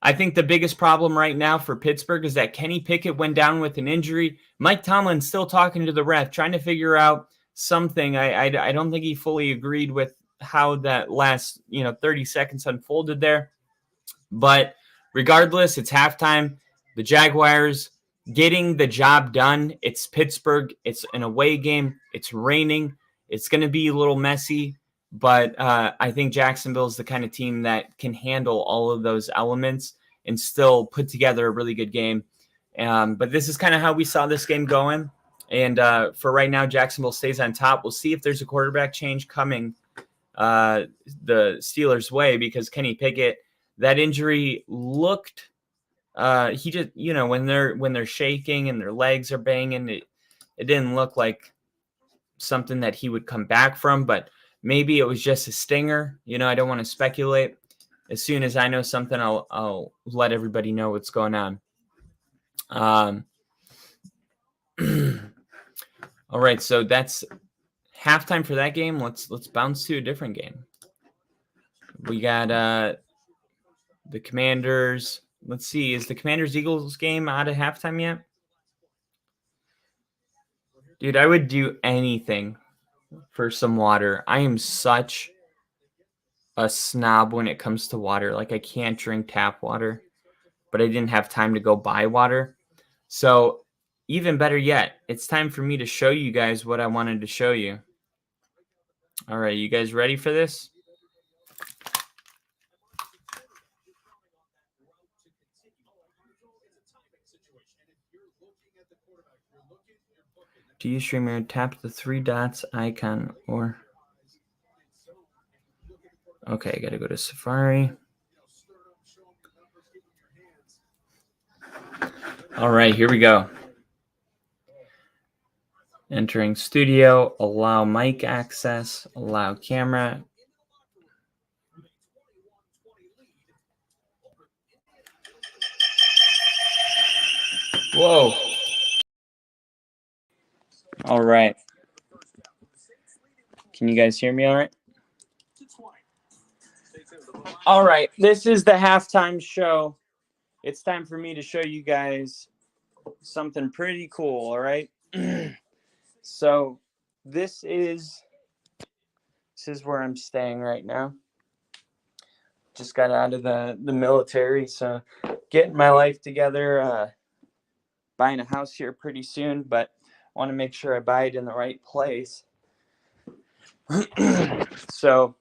I think the biggest problem right now for Pittsburgh is that Kenny Pickett went down with an injury. Mike Tomlin's still talking to the ref, trying to figure out something. I don't think he fully agreed with how that last 30 seconds unfolded there. But regardless, it's halftime. The Jaguars getting the job done. It's Pittsburgh. It's an away game. It's raining. It's going to be a little messy. But I think Jacksonville is the kind of team that can handle all of those elements and still put together a really good game. But this is kind of how we saw this game going. And for right now, Jacksonville stays on top. We'll see if there's a quarterback change coming the Steelers' way, because Kenny Pickett, that injury looked he just, when they're shaking and their legs are banging, it didn't look like something that he would come back from, but maybe it was just a stinger. I don't want to speculate. As soon as I know something, I'll let everybody know what's going on. All right, so that's halftime for that game. Let's bounce to a different game. We got the Commanders. Let's see, is the Commanders-Eagles game out of halftime yet? Dude, I would do anything for some water. I am such a snob when it comes to water. Like, I can't drink tap water, but I didn't have time to go buy water. So even better yet, it's time for me to show you guys what I wanted to show you. All right, you guys ready for this? To use Streamer, tap the 3 dots icon or... Okay, I gotta go to Safari. All right, here we go. Entering studio, allow mic access, allow camera. Whoa. All right. Can you guys hear me all right? All right, this is the halftime show. It's time for me to show you guys something pretty cool, all right? So this is where I'm staying right now. Just got out of the military, so getting my life together, buying a house here pretty soon, but I want to make sure I buy it in the right place. So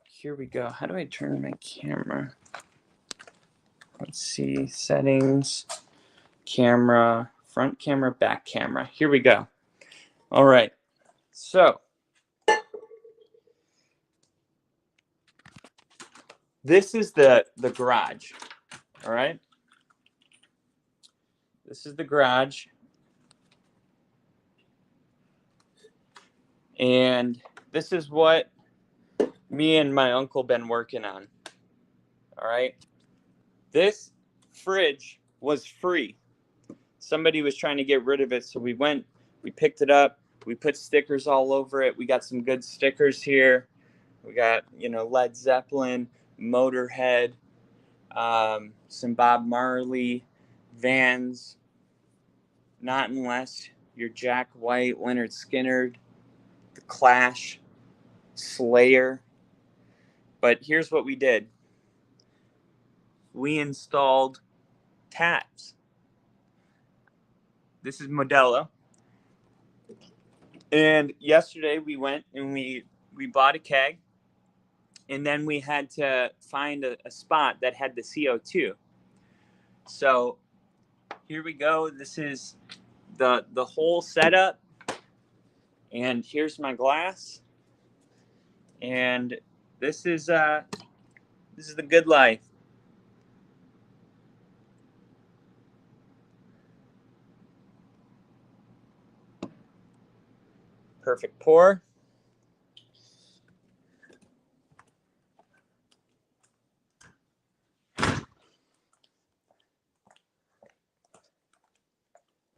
here we go. How do I turn my camera? Let's see, settings, camera, front camera, back camera. Here we go. All right. So this is the garage. All right. This is the garage. And this is what me and my uncle been working on. All right. This fridge was free. Somebody was trying to get rid of it, so we picked it up, we put stickers all over it. We got some good stickers here. We got, Led Zeppelin, Motorhead, some Bob Marley, Vans, Not Unless You're Jack White, Leonard Skinner, The Clash, Slayer. But here's what we did. we installed taps. This is Modelo. And yesterday we went and we bought a keg, and then we had to find a spot that had the CO2. So here we go. This is the whole setup, and here's my glass, and this is the good life. Perfect pour.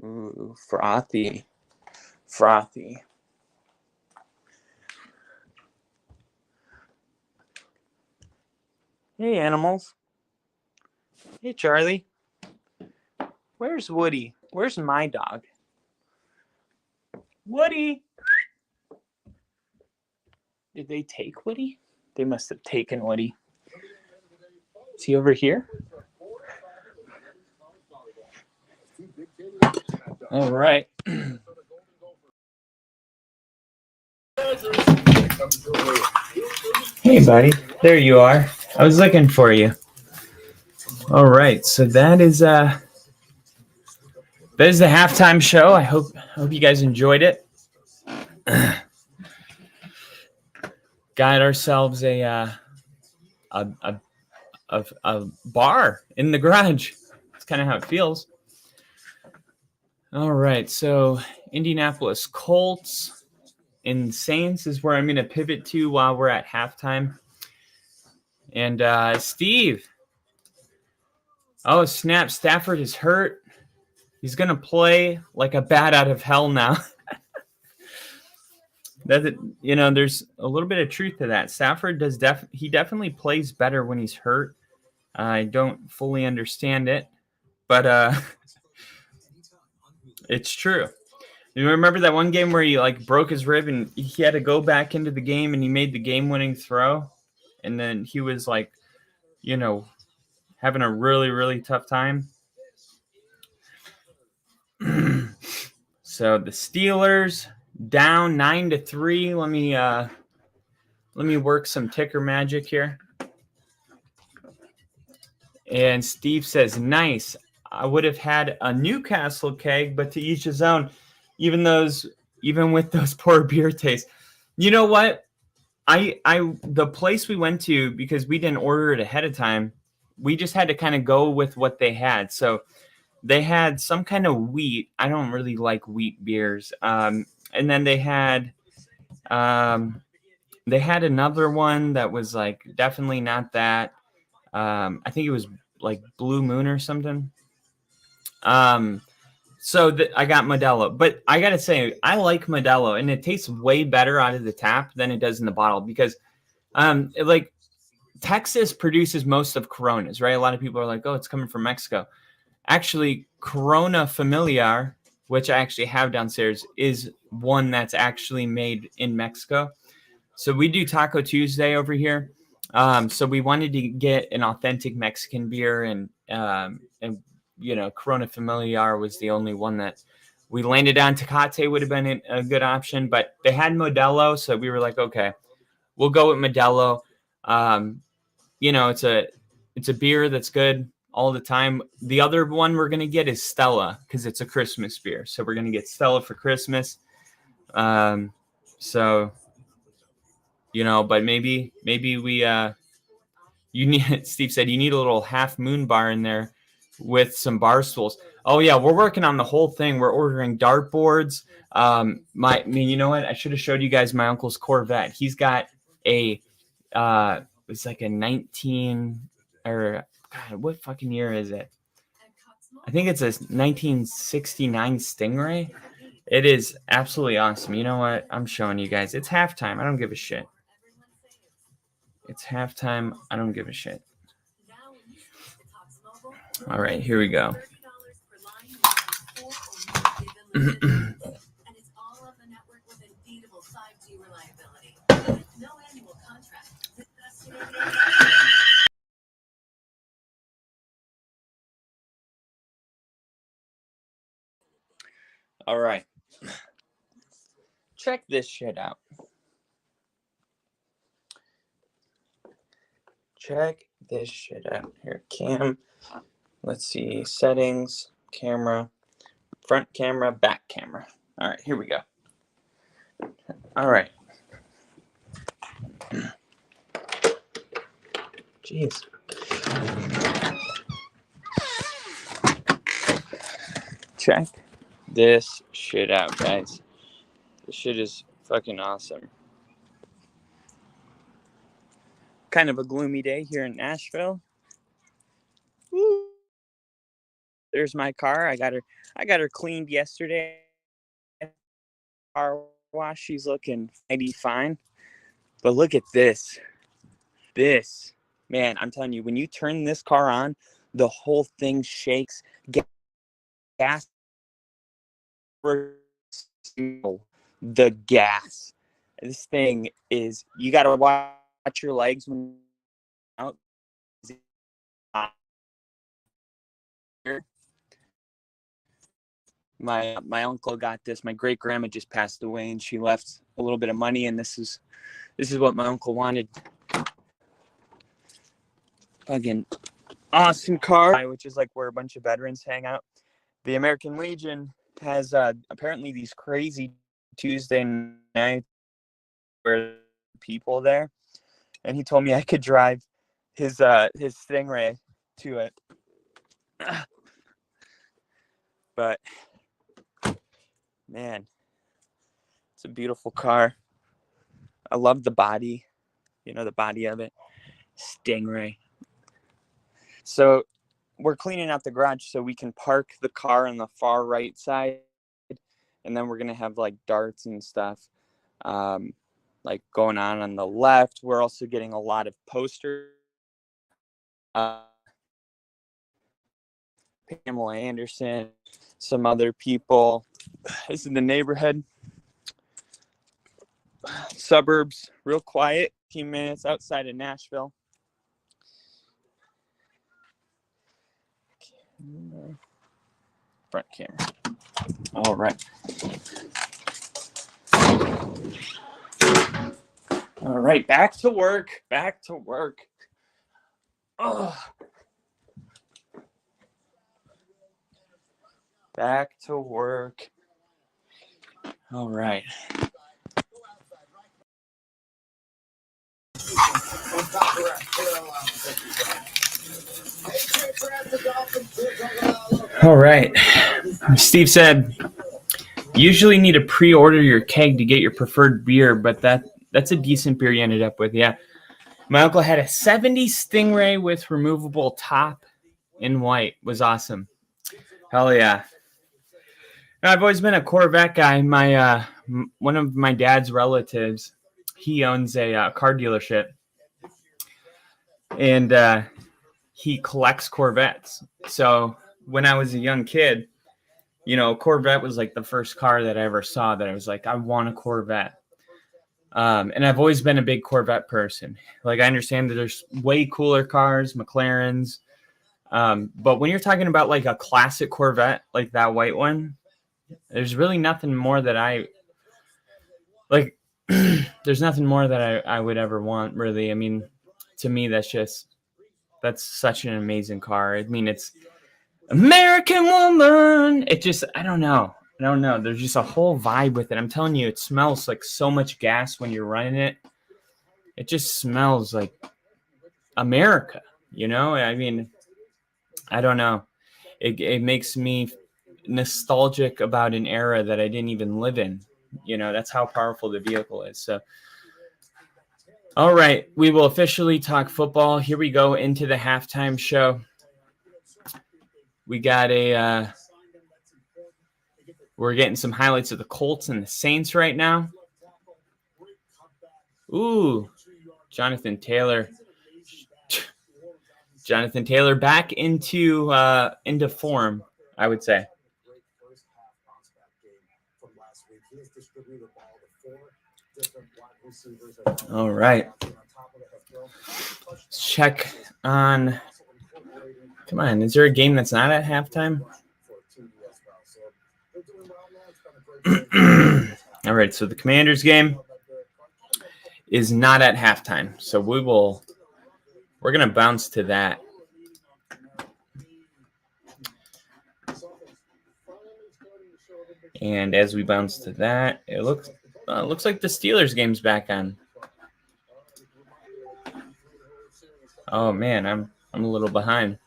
Ooh, frothy. Frothy. Hey, animals. Hey, Charlie. Where's Woody? Where's my dog? Woody! Did they take Woody? They must have taken Woody. Is he over here? All right. Hey, buddy. There you are. I was looking for you. All right. So that is the halftime show. I hope you guys enjoyed it. Got ourselves a bar in the garage. That's kind of how it feels. All right. So Indianapolis Colts and Saints is where I'm going to pivot to while we're at halftime. And Steve. Oh, snap. Stafford is hurt. He's going to play like a bat out of hell now. There's a little bit of truth to that. Stafford he definitely plays better when he's hurt. I don't fully understand it, but it's true. You remember that one game where he broke his rib and he had to go back into the game and he made the game-winning throw, and then he was having a really, really tough time. So the Steelers down 9-3. Let me work some ticker magic here. And Steve says, nice. I would have had a Newcastle keg, but to each his own. Even with those poor beer tastes. You know what? The place we went to, because we didn't order it ahead of time, we just had to kind of go with what they had. So they had some kind of wheat. I don't really like wheat beers. And then they had another one that was definitely not that. I think it was Blue Moon or something. So I got Modelo, but I gotta say I like Modelo, and it tastes way better out of the tap than it does in the bottle because, Texas produces most of Coronas, right? A lot of people are like, oh, it's coming from Mexico. Actually, Corona Familiar, which I actually have downstairs, is one that's actually made in Mexico. So we do Taco Tuesday over here. So we wanted to get an authentic Mexican beer, and Corona Familiar was the only one that we landed on. Tecate would have been a good option, but they had Modelo, so we were like, okay, we'll go with Modelo. It's a beer that's good all the time. The other one we're gonna get is Stella because it's a Christmas beer, so we're gonna get Stella for Christmas. But maybe we you need. Steve said you need a little half moon bar in there with some bar stools. Oh yeah, we're working on the whole thing. We're ordering dartboards. You know what? I should have showed you guys my uncle's Corvette. He's got a it's like a 19 or God, what fucking year is it? I think it's a 1969 Stingray. It is absolutely awesome. You know what? I'm showing you guys. It's halftime. I don't give a shit. It's halftime. I don't give a shit. All right, here we go. All right. Check this shit out. Check this shit out. Here, cam. Let's see. Settings, camera, front camera, back camera. All right, here we go. All right. Jeez. Check this shit out, guys. This shit is fucking awesome. Kind of a gloomy day here in Nashville. Woo. There's my car. I got her cleaned yesterday. Car wash. She's looking mighty fine. But look at this. This, man, I'm telling you, when you turn this car on, the whole thing shakes. Gas. The gas. This thing is, you got to watch your legs when out. My uncle got this. My great grandma just passed away, and she left a little bit of money, and this is what my uncle wanted. Fucking awesome car, which is like where a bunch of veterans hang out. The American Legion has apparently these crazy Tuesday nights where people there, and he told me I could drive his Stingray to it. But man, it's a beautiful car. I love the body, the body of it. Stingray. So we're cleaning out the garage so we can park the car on the far right side, and then we're gonna have like darts and stuff like going on the left. We're also getting a lot of posters. Pamela Anderson, some other people. This is the neighborhood. Suburbs, real quiet, 15 minutes outside of Nashville. Front camera. All right. All right, back to work. Oh. Back to work. All right. All right. Steve said, usually need to pre-order your keg to get your preferred beer, but that's a decent beer you ended up with. Yeah. My uncle had a 70 Stingray with removable top in white. Was awesome. Hell yeah. I've always been a Corvette guy. My one of my dad's relatives, he owns a car dealership, and he collects Corvettes. So when I was a young kid, Corvette was like the first car that I ever saw that I was like, I want a Corvette. And I've always been a big Corvette person. Like, I understand that there's way cooler cars, McLarens. But when you're talking about like a classic Corvette, like that white one, there's really nothing more that I like. There's nothing more that I would ever want, really. I mean, to me, that's such an amazing car. I mean, it's American woman. It just, I don't know. There's just a whole vibe with it. I'm telling you, it smells like so much gas when you're running it. It just smells like America, I mean, I don't know. It makes me nostalgic about an era that I didn't even live in. That's how powerful the vehicle is. So, all right, we will officially talk football. Here we go into the halftime show. We got we're getting some highlights of the Colts and the Saints right now. Ooh, Jonathan Taylor back into form, I would say. All right. Let's check on. Come on, is there a game that's not at halftime? All right, so the Commanders game is not at halftime, so we're going to bounce to that. And as we bounce to that, it looks like the Steelers game's back on. Oh man, I'm a little behind.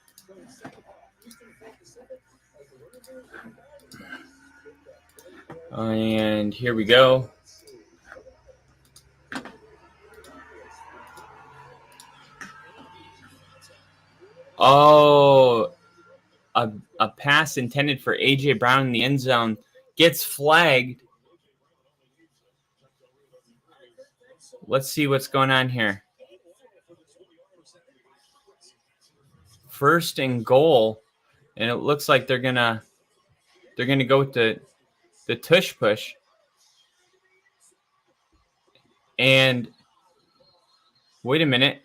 And here we go. Oh, a pass intended for A.J. Brown in the end zone gets flagged. Let's see what's going on here. First and goal, and it looks like they're gonna go with the tush push. And wait a minute.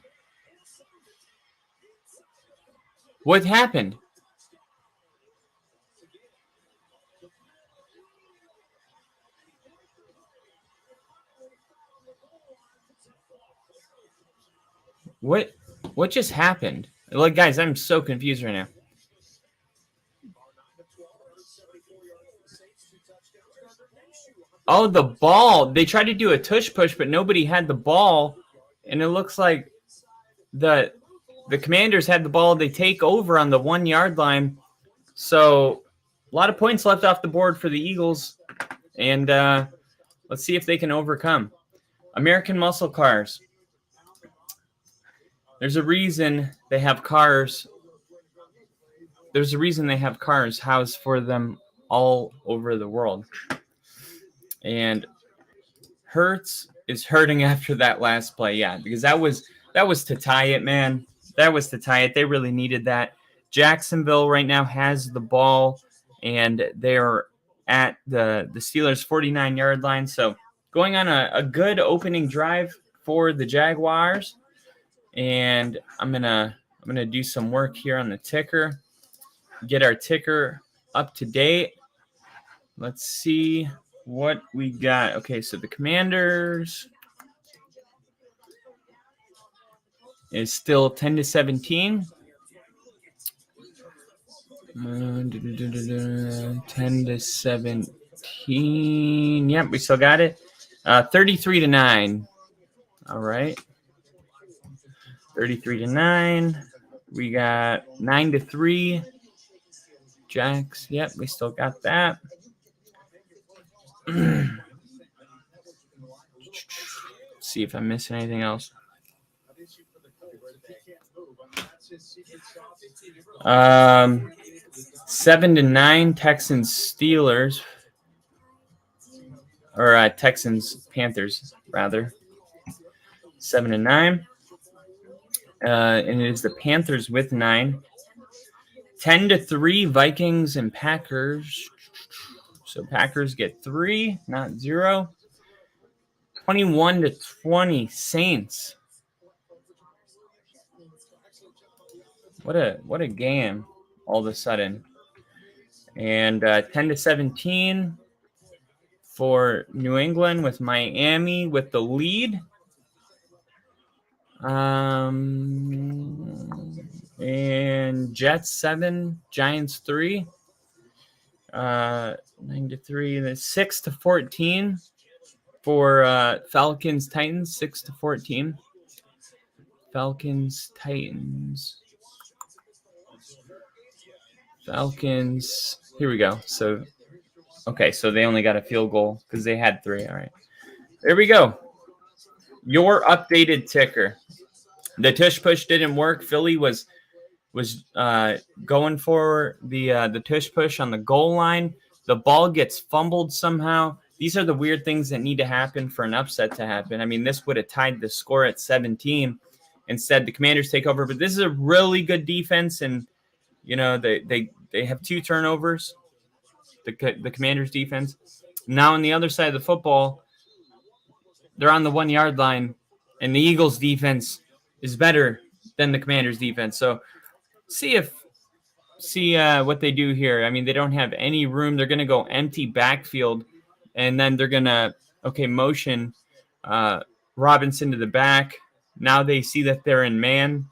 What happened? What just happened? Like, guys, I'm so confused right now. Oh, the ball. They tried to do a tush push, but nobody had the ball. And it looks like the Commanders had the ball. They take over on the 1 yard line. So a lot of points left off the board for the Eagles. And let's see if they can overcome. American Muscle Cars. There's a reason they have cars. There's a reason they have cars housed for them all over the world. And Hurts is hurting after that last play. Yeah, because that was to tie it, man. That was to tie it. They really needed that. Jacksonville right now has the ball, and they're at the Steelers' 49-yard line. So going on a good opening drive for the Jaguars. And I'm gonna do some work here on the ticker, get our ticker up to date. Let's see what we got. Okay, so the Commanders is still 10-17. 10-17. Yep, we still got it. 33-9. All right. 33-9. We got 9-3. Jacks. Yep, we still got that. See if I'm missing anything else. 7-9 Texans Steelers, or Texans Panthers rather. 7-9. And it is the Panthers with 9. 10-3 Vikings and Packers. So Packers get 3, not 0. 21-20 Saints. What a game all of a sudden. And 10-17 for New England with Miami with the lead. And Jets 7, Giants 3. 9-3, and then 6-14 for Falcons Titans. 6-14. Falcons Titans. Falcons. Here we go. So, okay, so they only got a field goal because they had 3. All right, there we go. Your updated ticker. The tush push didn't work. Philly was going for the tush push on the goal line. The ball gets fumbled somehow. These are the weird things that need to happen for an upset to happen. I mean, this would have tied the score at 17. Instead, the Commanders take over. But this is a really good defense, and you know they have 2 turnovers. The Commanders defense. Now on the other side of the football, they're on the 1 yard line, and the Eagles defense is better than the Commanders defense. So see what they do here. I mean, they don't have any room. They're going to go empty backfield and then they're going to, motion Robinson to the back. Now they see that they're in man,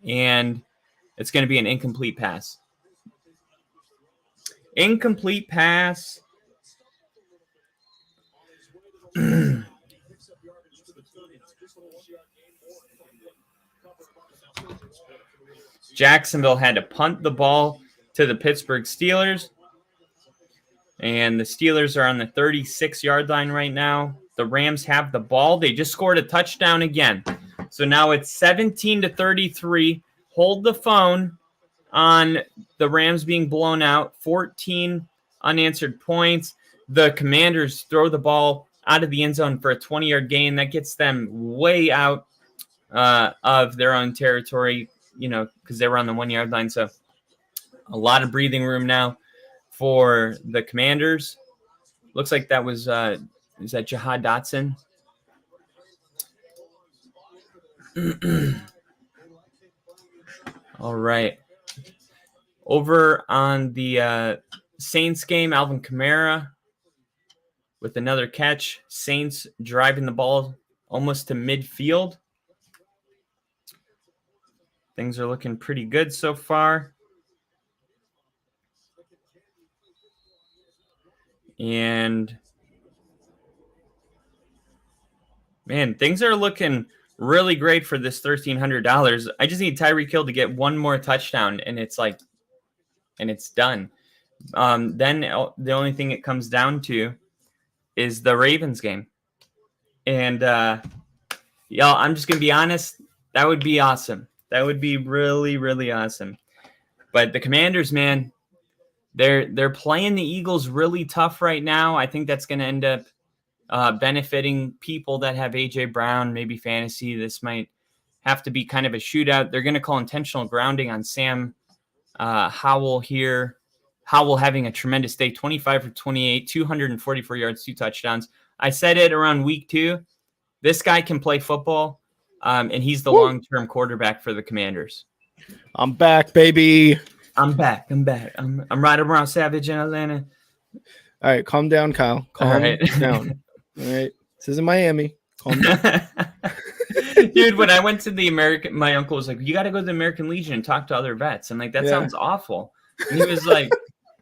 and it's going to be an incomplete pass. Incomplete pass. Jacksonville had to punt the ball to the Pittsburgh Steelers. And the Steelers are on the 36-yard line right now. The Rams have the ball. They just scored a touchdown again. So now it's 17-33. Hold the phone on the Rams being blown out. 14 unanswered points. The Commanders throw the ball out of the end zone for a 20-yard gain. That gets them way out of their own territory, because they were on the 1-yard line. So a lot of breathing room now for the Commanders. Looks like that was is that Jahad Dotson? All right. Over on the Saints game, Alvin Kamara with another catch. Saints driving the ball almost to midfield. Things are looking pretty good so far. And man, things are looking really great for this $1,300. I just need Tyreek Hill to get one more touchdown, and it's done. Then the only thing it comes down to is the Ravens game. And I'm just gonna be honest, that would be awesome. That would be really, really awesome. But the Commanders, man, they're playing the Eagles really tough right now. I think that's going to end up benefiting people that have A.J. Brown, maybe fantasy. This might have to be kind of a shootout. They're going to call intentional grounding on Sam Howell here. Howell having a tremendous day, 25 for 28, 244 yards, 2 touchdowns. I said it around week 2. This guy can play football, and he's the long-term quarterback for the Commanders.
I'm back, baby.
I'm back. I'm right around Savage in Atlanta.
All right, calm down, Kyle. Calm down. All right, this isn't Miami. Calm down.
Dude, when I went to the American, my uncle was like, "You got to go to the American Legion and talk to other vets." I'm like, "That sounds awful." And he was like,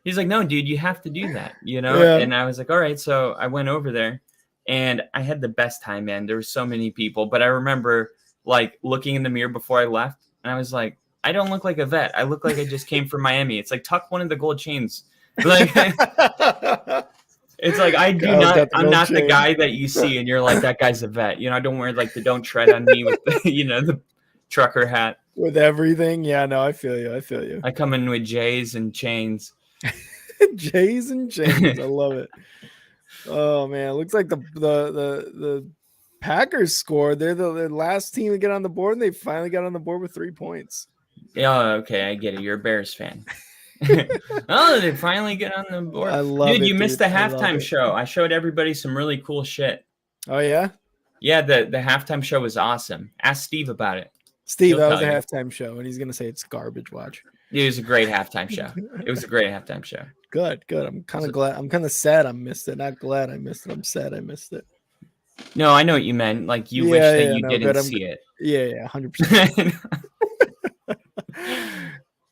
"He's like, no, dude, you have to do that, Yeah. And I was like, "All right." So I went over there, and I had the best time, man. There were so many people, but I remember like looking in the mirror before I left, and I was like, I don't look like a vet. I look like I just came from Miami. It's like tuck one of the gold chains. Like, it's like I'm not the guy that you see and you're like, that guy's a vet. I don't wear like the don't tread on me with the, the trucker hat.
With everything. Yeah, no, I feel you.
I come in with J's and chains.
J's and chains. I love it. Oh man, it looks like the Packers scored. They're the last team to get on the board, and they finally got on the board with 3 points.
Yeah, okay, I get it. You're a Bears fan. Oh, they finally get on the board.
I love it,
you missed the halftime show. I showed everybody some really cool shit.
Oh yeah?
Yeah, the halftime show was awesome. Ask Steve about it.
Steve, that was a halftime show, and he's gonna say it's garbage. Watch.
It was a great halftime show.
Good. I'm kind of glad. I'm kind of sad I missed it. Not glad I missed it. I'm sad I missed it.
No, I know what you meant. Like you wish that you didn't see it.
Yeah, 100%.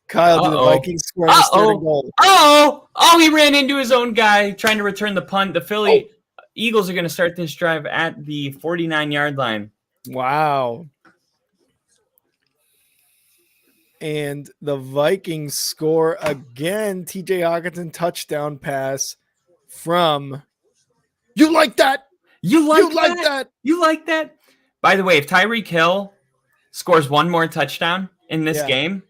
Kyle, did the Vikings score his third goal?
Oh, he ran into his own guy trying to return the punt. The Philly Eagles are going to start this drive at the 49-yard line.
Wow. And the Vikings score again. TJ Hawkinson touchdown pass from. You like that? You like that? By the way, if Tyreek Hill scores one more touchdown in this game,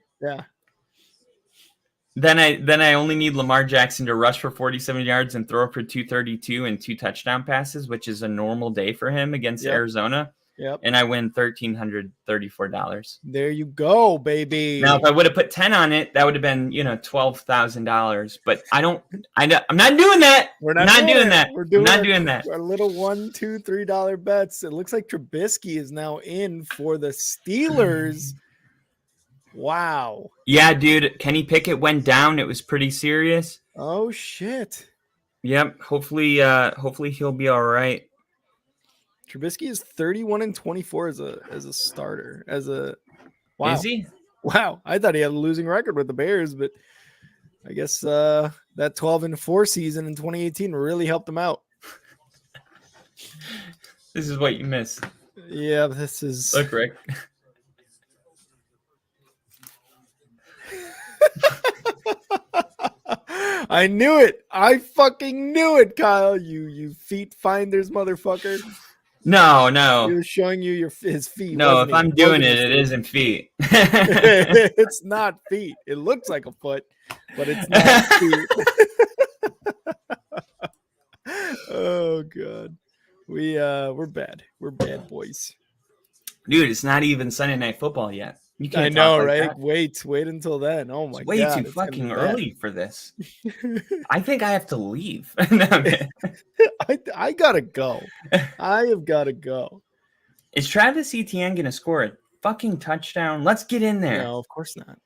then I only need Lamar Jackson to rush for 47 yards and throw for 232 and 2 touchdown passes, which is a normal day for him against Arizona. Yep.
And I win $1,334.
There you go, baby.
Now, if I would have put 10 on it, that would have been, $12,000. But I'm not doing that.
We're not doing that.
We're not doing that.
Our little $1, $2, $3 bets. It looks like Trubisky is now in for the Steelers. Wow.
Yeah, dude. Kenny Pickett went down. It was pretty serious.
Oh shit.
Yep. Hopefully he'll be all right.
Trubisky is 31-24 as a starter. Wow.
Is he?
Wow. I thought he had a losing record with the Bears, but I guess that 12-4 season in 2018 really helped him out.
This is what you miss.
Yeah, this is.
Look, Rick.
I knew it. I fucking knew it, Kyle. You feet finders, motherfucker.
No.
He was showing you his feet.
No, if
wasn't he?
I'm doing it, it isn't feet.
It's not feet. It looks like a foot, but it's not feet. Oh god. We're bad. We're bad boys.
Dude, it's not even Sunday Night Football yet. You can't
I know,
talk like
right?
that.
Wait until then. Oh my
It's way
god.
too fucking early for this. I think I have to leave. No,
I gotta go. I have gotta go.
Is Travis Etienne gonna score a fucking touchdown? Let's get in there.
No, of course not.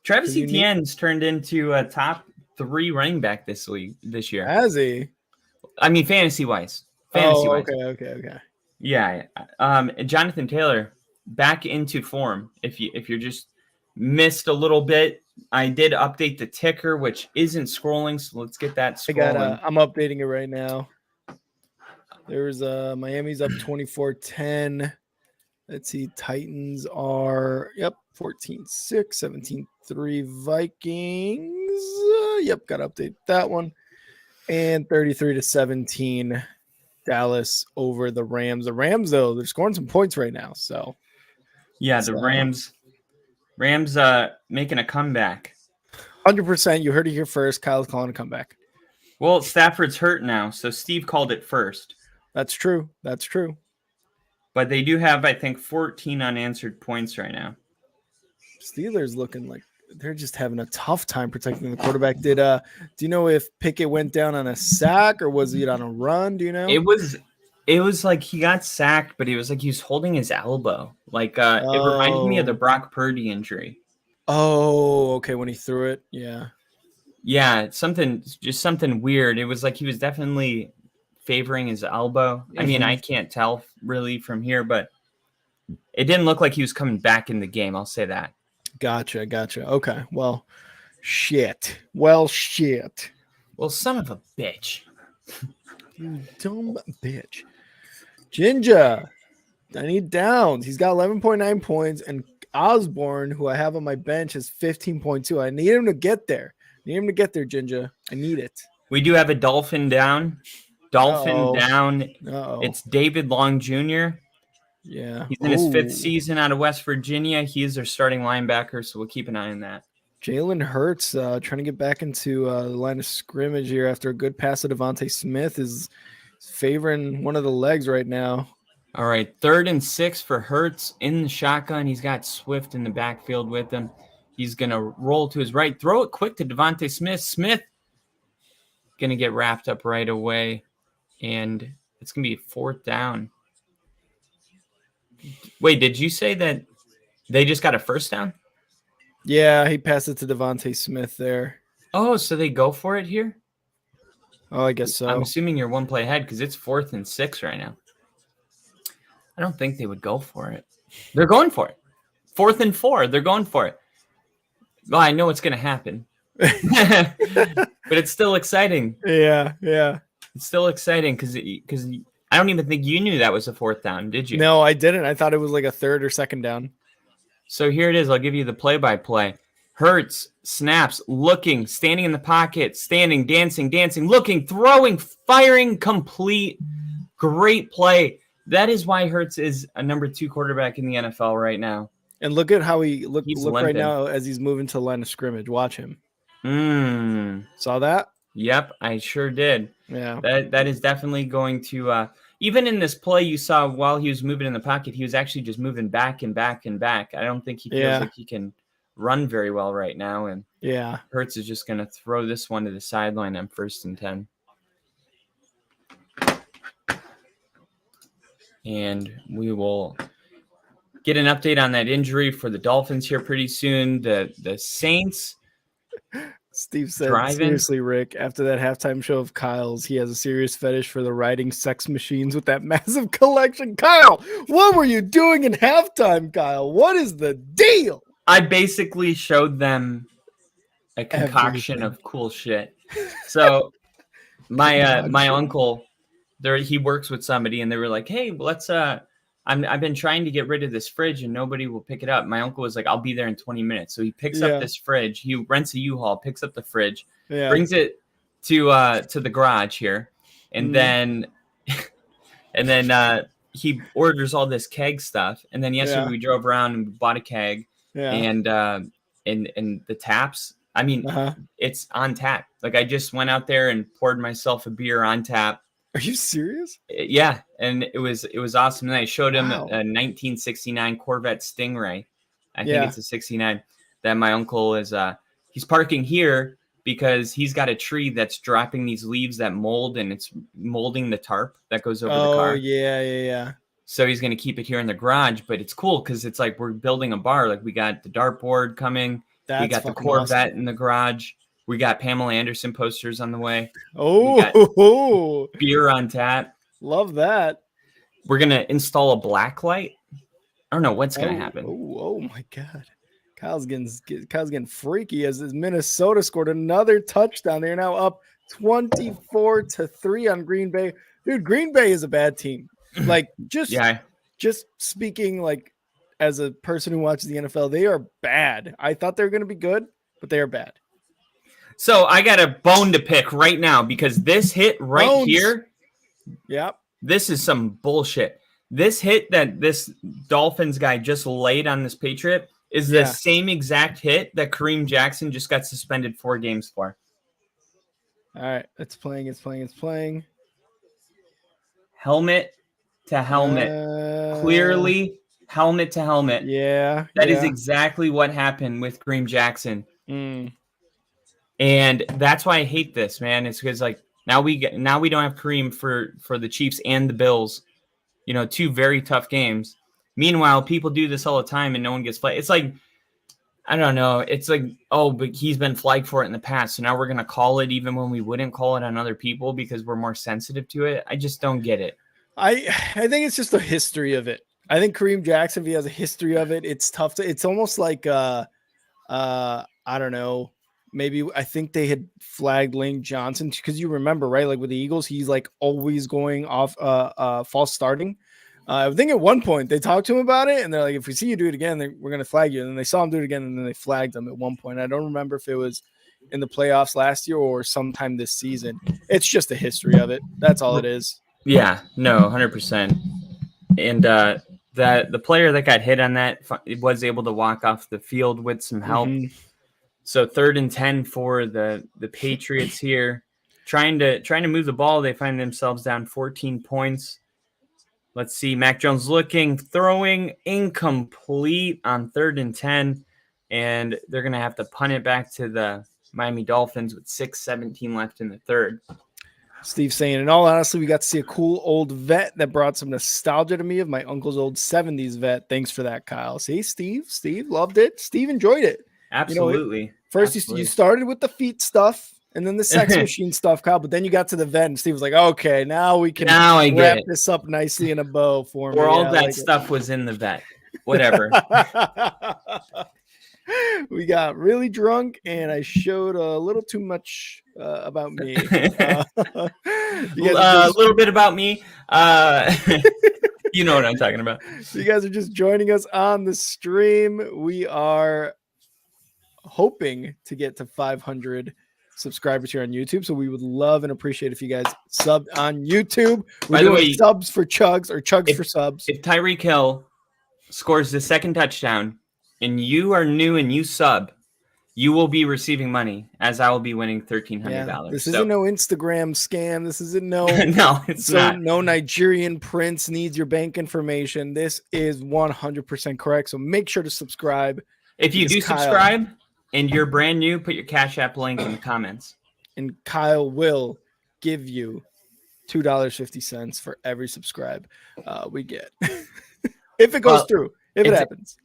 Travis Etienne's turned into a top 3 running back this year.
Has he?
I mean, fantasy wise.
Okay.
Yeah. Jonathan Taylor back into form. If you're just missed a little bit, I did update the ticker, which isn't scrolling. So let's get that scrolling.
I'm updating it right now. There's Miami's up 24-10. Let's see. Titans are 14-6, 17-3 Vikings. Got to update that one. And 33-17 Dallas over the Rams. The Rams, though, they're scoring some points right now. So
yeah, the Rams making a comeback.
100%. You heard it here first. Kyle's calling a comeback.
Well, Stafford's hurt now, so Steve called it first.
That's true.
But they do have, I think, 14 unanswered points right now.
Steelers looking like they're just having a tough time protecting the quarterback. Do you know if Pickett went down on a sack or was it on a run? Do you know?
It was like he got sacked, but it was like he was holding his elbow. Like it reminded me of the Brock Purdy injury.
Oh, okay. When he threw it, yeah.
Yeah, just something weird. It was like he was definitely favoring his elbow. Mm-hmm. I mean, I can't tell really from here, but it didn't look like he was coming back in the game. I'll say that. Gotcha.
Okay. Well, shit.
Well, son of a bitch.
You dumb bitch. Jinja. I need downs. He's got 11.9 points, and Osborne, who I have on my bench, has 15.2. I need him to get there. Jinja. I need it.
We do have a Dolphin down.
Uh-oh.
It's David Long Jr.
Yeah.
He's in his 5th season out of West Virginia. He is their starting linebacker, so we'll keep an eye on that.
Jalen Hurts trying to get back into the line of scrimmage here after a good pass to Devontae Smith is favoring one of the legs right now.
All right, 3rd and 6 for Hurts in the shotgun. He's got Swift in the backfield with him. He's going to roll to his right, throw it quick to Devontae Smith. Smith going to get wrapped up right away, and it's going to be 4th down. Wait, did you say that they just got a 1st down?
Yeah, he passed it to Devontae Smith there.
Oh, so they go for it here?
Oh, I guess so.
I'm assuming you're 1 play ahead because it's 4th and 6 right now. I don't think they would go for it. They're going for it. 4th and 4. They're going for it. Well, I know what's going to happen. But it's still exciting.
Yeah.
It's still exciting because I don't even think you knew that was a 4th down, did you?
No, I didn't. I thought it was like a 3rd or 2nd down.
So here it is. I'll give you the play-by-play. Hurts, snaps, looking, standing in the pocket, standing, dancing, looking, throwing, firing, complete. Great play. That is why Hurts is a number 2 quarterback in the NFL right now.
And look at how he look right now as he's moving to the line of scrimmage. Watch him. Saw that?
Yep, I sure did.
Yeah.
That is definitely going to even in this play you saw while he was moving in the pocket, he was actually just moving back and back and back. I don't think he feels like he can run very well right now. And Hurts is just going to throw this one to the sideline on 1st and 10. And we will get an update on that injury for the Dolphins here pretty soon. The Saints
Steve said,
driving.
seriously, Rick, after that halftime show of Kyle's, he has a serious fetish for the riding sex machines with that massive collection. Kyle, what were you doing in halftime, Kyle? What is the deal?
I basically showed them a concoction
Everything.
of cool shit. So my my
Concoction.
uncle, he works with somebody, and they were like, "Hey, let's I've been trying to get rid of this fridge and nobody will pick it up." My uncle was like, "I'll be there in 20 minutes." So he picks up
Yeah.
this fridge. He rents a U-Haul, picks up the fridge,
Yeah.
brings it to the garage here, and then he orders all this keg stuff. And then yesterday we drove around and bought a keg, and the taps. I mean, it's on tap. Like I just went out there and poured myself a beer on tap.
Are you serious?
Yeah, and it was awesome. And I showed him a 1969 Corvette Stingray. I think it's a 69 that my uncle is. He's parking here because he's got a tree that's dropping these leaves that mold, and it's molding the tarp that goes over the car.
Oh, yeah.
So he's going to keep it here in the garage, but it's cool because it's like we're building a bar. Like we got the dartboard coming. We got the Corvette in the garage. We got Pamela Anderson posters on the way.
Oh,
beer on tap.
Love that.
We're going to install a black light. I don't know what's going to happen.
Oh my God. Kyle's getting freaky as Minnesota scored another touchdown. They're now up 24-3 on Green Bay. Dude, Green Bay is a bad team. Like just speaking like as a person who watches the NFL, they are bad. I thought they were going to be good, but they are bad.
So I got a bone to pick right now because this hit here.
Yep.
This is some bullshit. This hit that this Dolphins guy just laid on this Patriot is the same exact hit that Kareem Jackson just got suspended 4 games for.
All right. It's playing.
Helmet to helmet. Clearly helmet to helmet.
Yeah.
That is exactly what happened with Kareem Jackson.
Mm.
And that's why I hate this, man. It's because like now we don't have Kareem for the Chiefs and the Bills. 2 very tough games. Meanwhile, people do this all the time and no one gets flagged. It's like, I don't know. It's like, oh, but he's been flagged for it in the past. So now we're going to call it even when we wouldn't call it on other people because we're more sensitive to it. I just don't get it.
I think it's just a history of it. I think Kareem Jackson, if he has a history of it, it's tough it's almost like, I don't know. Maybe I think they had flagged Lane Johnson because you remember, right? Like with the Eagles, he's like always going off false starting. I think at one point they talked to him about it and they're like, if we see you do it again, we're going to flag you. And then they saw him do it again and then they flagged him at one point. I don't remember if it was in the playoffs last year or sometime this season. It's just a history of it. That's all it is.
Yeah, no, 100%. And the player that got hit on that was able to walk off the field with some help. Mm-hmm. So 3rd and 10 for the Patriots here, trying to move the ball. They find themselves down 14 points. Let's see. Mac Jones throwing incomplete on 3rd and 10, and they're going to have to punt it back to the Miami Dolphins with 6:17 left in the 3rd.
Steve saying, in all honesty, we got to see a cool old vet that brought some nostalgia to me of my uncle's old 70s vet. Thanks for that, Kyle. See, Steve loved it. Steve enjoyed it.
Absolutely.
First, you started with the feet stuff and then the sex machine stuff, Kyle, but then you got to the vet and Steve was like, okay, now we can wrap this up nicely in a bow for me.
Or all that stuff was in the vet. Whatever.
We got really drunk and I showed a little too much about me. A
little bit about me. You know what I'm talking about.
You guys are just joining us on the stream. We are hoping to get to 500 subscribers here on YouTube. So we would love and appreciate if you guys subbed on YouTube. We're doing subs for chugs or chugs for subs.
If Tyreek Hill scores the 2nd touchdown and you are new and you sub, you will be receiving money as I will be winning $1,300.
This isn't no Instagram scam. This isn't no,
no, it's not.
No Nigerian prince needs your bank information. This is 100% correct. So make sure to subscribe.
If you do subscribe and you're brand new, put your Cash App link in the comments.
And Kyle will give you $2.50 for every subscribe we get. If it goes through. If it happens.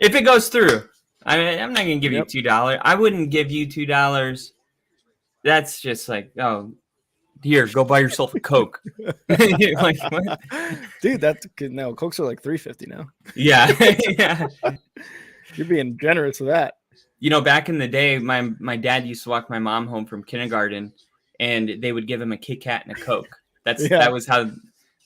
If it goes through. I mean, I'm not gonna give you $2. I wouldn't give you $2. That's just like, oh, here, go buy yourself a Coke. Like, what?
Dude, that's good. No, Cokes are like $3.50 now.
Yeah, yeah.
You're being generous with that.
You know, back in the day, my dad used to walk my mom home from kindergarten, and they would give him a Kit Kat and a Coke. That was how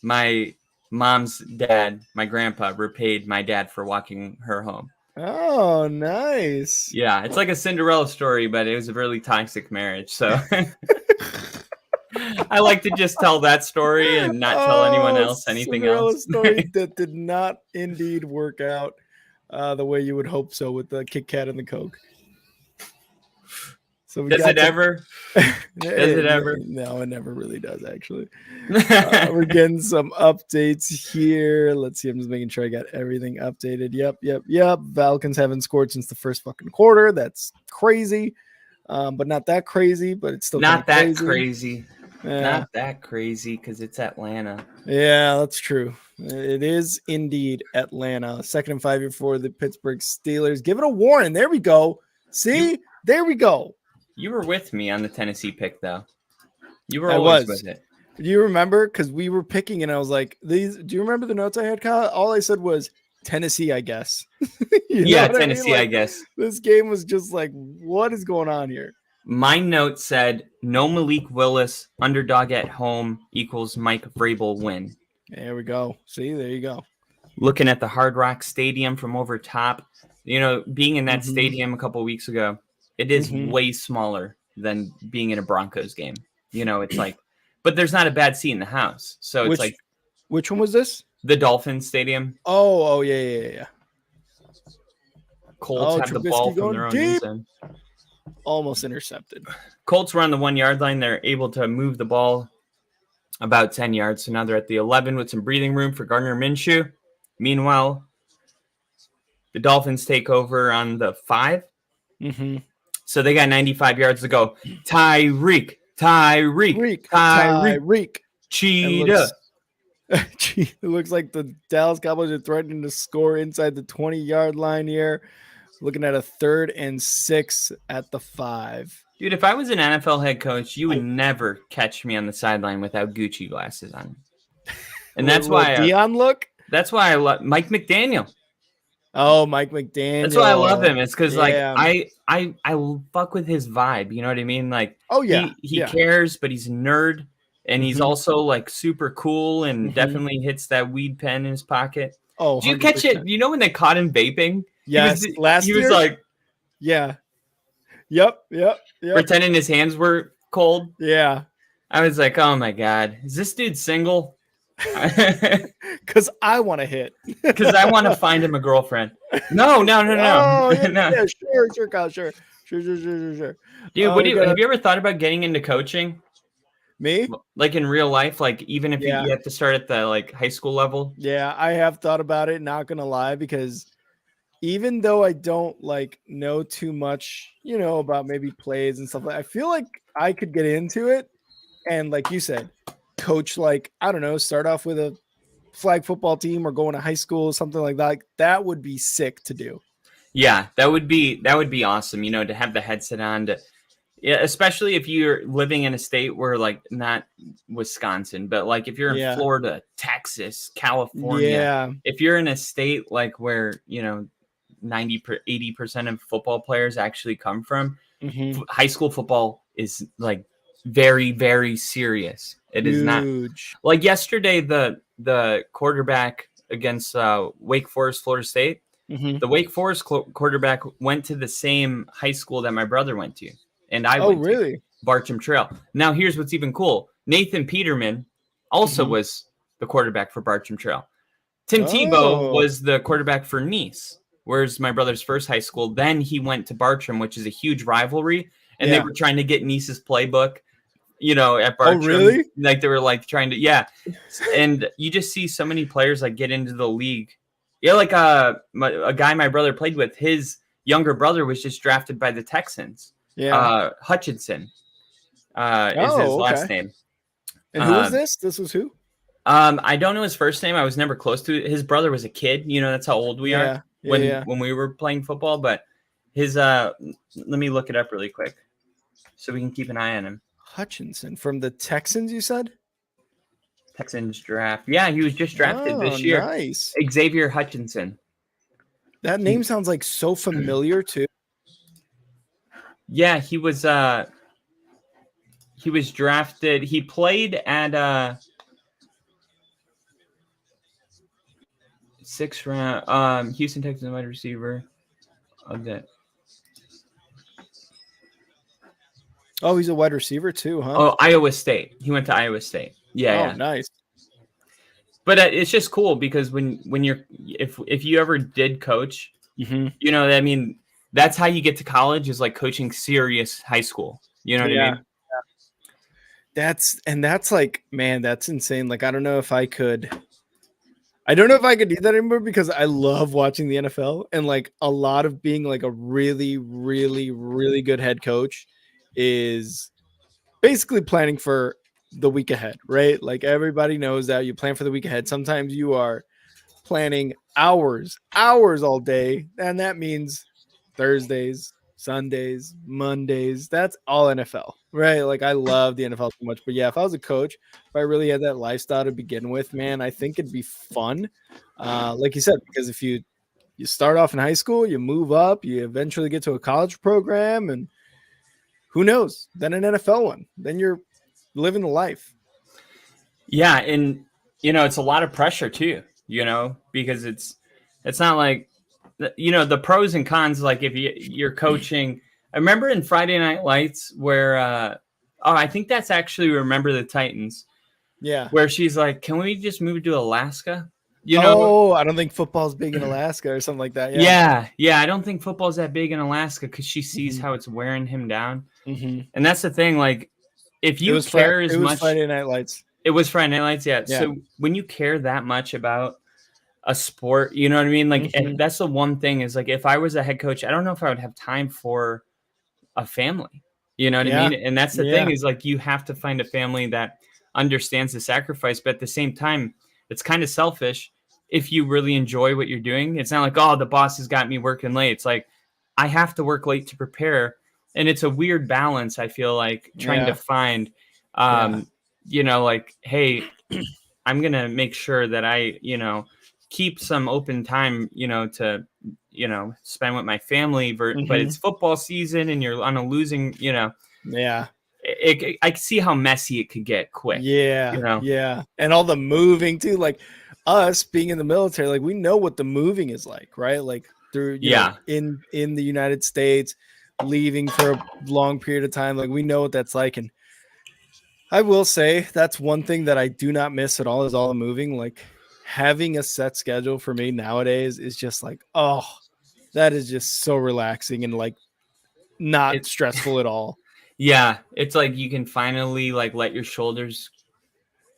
my mom's dad, my grandpa, repaid my dad for walking her home.
Oh, nice.
Yeah, it's like a Cinderella story, but it was a really toxic marriage. So I like to just tell that story and not tell anyone else anything
Cinderella
else.
Story that did not indeed work out the way you would hope so with the Kit Kat and the Coke. So
Does it ever? Does it ever?
No, it never really does, actually. We're getting some updates here. Let's see. I'm just making sure I got everything updated. Yep. Falcons haven't scored since the first fucking quarter. That's crazy. But not that crazy, but it's still
not that
crazy.
Not that crazy because it's Atlanta.
Yeah, that's true. It is indeed Atlanta. 2nd and 5 here for the Pittsburgh Steelers. Give it a warning. There we go. See? There we go.
You were with me on the Tennessee pick, though. You were always with it.
Do you remember? Because we were picking, and I was like, "These." Do you remember the notes I had, Kyle? All I said was Tennessee, I guess.
Yeah, Tennessee, I guess.
This game was just like, what is going on here?
My note said, no Malik Willis, underdog at home equals Mike Vrabel win.
There we go. See, there you go.
Looking at the Hard Rock Stadium from over top, you know, being in that stadium a couple of weeks ago, it is way smaller than being in a Broncos game. You know, it's like, but there's not a bad seat in the house. So it's like,
which one was this?
The Dolphins Stadium.
Oh, yeah.
Colts have the ball from their own end zone.
Almost intercepted.
Colts were on the 1 yard line. They're able to move the ball about 10 yards. So now they're at the 11 with some breathing room for Gardner Minshew. Meanwhile, the Dolphins take over on the 5. So they got 95 yards to go. Tyreek. Cheetah.
It looks like the Dallas Cowboys are threatening to score inside the 20-yard line here. Looking at a 3rd and 6 at the 5.
Dude, if I was an NFL head coach, you would never catch me on the sideline without Gucci glasses on. And that's why
Dion look.
That's why I love Mike McDaniel.
Oh, Mike McDaniel.
That's why I love him. It's because like I fuck with his vibe. You know what I mean? Like, he cares, but he's a nerd, and he's also like super cool and definitely hits that weed pen in his pocket.
Oh,
did you catch it? You know when they caught him vaping?
Yes, last year.
He was like,
Yep.
Pretending his hands were cold.
Yeah.
I was like, oh my God, is this dude single?
Because I want to hit.
Because I want to find him a girlfriend. No.
Oh,
no.
Yeah, sure, Kyle, sure. Dude,
have you ever thought about getting into coaching?
Me?
Like in real life, like even if you have to start at the like high school level?
Yeah, I have thought about it, not gonna lie, because even though I don't like know too much, you know, about maybe plays and stuff, I feel like I could get into it. And like you said, coach, like, I don't know, start off with a flag football team or going to high school, something like that. Like, that would be sick to do.
Yeah, that would be awesome, you know, to have the headset on, especially if you're living in a state where like not Wisconsin, but like if you're in Florida, Texas, California, if you're in a state like where, you know, 80% of football players actually come from, high school football is like very, very serious. It is not like yesterday, the quarterback against Wake Forest, Florida State, the Wake Forest quarterback went to the same high school that my brother went to. And I went to Bartram Trail. Now, here's what's even cool. Nathan Peterman also was the quarterback for Bartram Trail. Tim Tebow was the quarterback for Nice, whereas my brother's first high school. Then he went to Bartram, which is a huge rivalry. And they were trying to get Nice's playbook, you know, at Bartram. Oh, really? Like they were like trying to, And you just see so many players like get into the league. Yeah, like a guy my brother played with, his younger brother was just drafted by the Texans. Hutchinson is his last name.
And who was this? This was who?
I don't know his first name. I was never close to it. His brother was a kid. You know, that's how old we are when we were playing football. But His let me look it up really quick so we can keep an eye on him.
Hutchinson from the Texans, you said?
Texans draft. Yeah, he was just drafted this year.
Nice.
Xavier Hutchinson.
That name sounds like so familiar too.
Yeah, he was drafted. He played at 6th round. Houston Texans wide receiver. Okay.
Oh, he's a wide receiver too, huh?
Oh, Iowa State. He went to Iowa State. Yeah.
Nice.
But it's just cool because when you're if you ever did coach, you know, I mean, that's how you get to college is like coaching serious high school. You know what I mean?
That's like, man, that's insane. Like, I don't know if I could do that anymore because I love watching the NFL, and like a lot of being like a really, really, really good head coach is basically planning for the week ahead, right? Like everybody knows that you plan for the week ahead. Sometimes you are planning hours all day, and that means Thursdays, Sundays, Mondays. That's all NFL, right? Like I love the NFL so much. But yeah, if I was a coach, if I really had that lifestyle to begin with, man, I think it'd be fun. Like you said, because if you start off in high school, you move up, you eventually get to a college program, and who knows? Then an NFL one. Then you're living the life.
Yeah, and you know, it's a lot of pressure too, you know, because it's not like, you know, the pros and cons, like if you're coaching. I remember in Friday Night Lights where I think that's actually Remember the Titans.
Yeah.
Where she's like, "Can we just move to Alaska?" You know?
I don't think football's big in Alaska or something like that.
Yeah. I don't think football's that big in Alaska because she sees how it's wearing him down. And that's the thing, like if you care as much.
Friday Night Lights.
It was Friday Night Lights, yeah. So when you care that much about a sport, you know what I mean? Like that's the one thing is like if I was a head coach, I don't know if I would have time for a family. You know what I mean? And that's the thing is like you have to find a family that understands the sacrifice, but at the same time, it's kind of selfish if you really enjoy what you're doing. It's not like, oh, the boss has got me working late. It's like I have to work late to prepare. And it's a weird balance, I feel like, trying to find you know, like, hey, I'm going to make sure that I, you know, keep some open time, you know, to, you know, spend with my family. But it's football season and you're on a losing, you know.
Yeah.
I see how messy it could get quick.
Yeah.
You know?
Yeah. And all the moving too, like us being in the military, like we know what the moving is like, right? Like through, you know, in the United States, leaving for a long period of time. Like we know what that's like. And I will say that's one thing that I do not miss at all is all the moving. Like having a set schedule for me nowadays is just like, oh, that is just so relaxing and like not stressful at all.
Yeah. It's like you can finally like let your shoulders.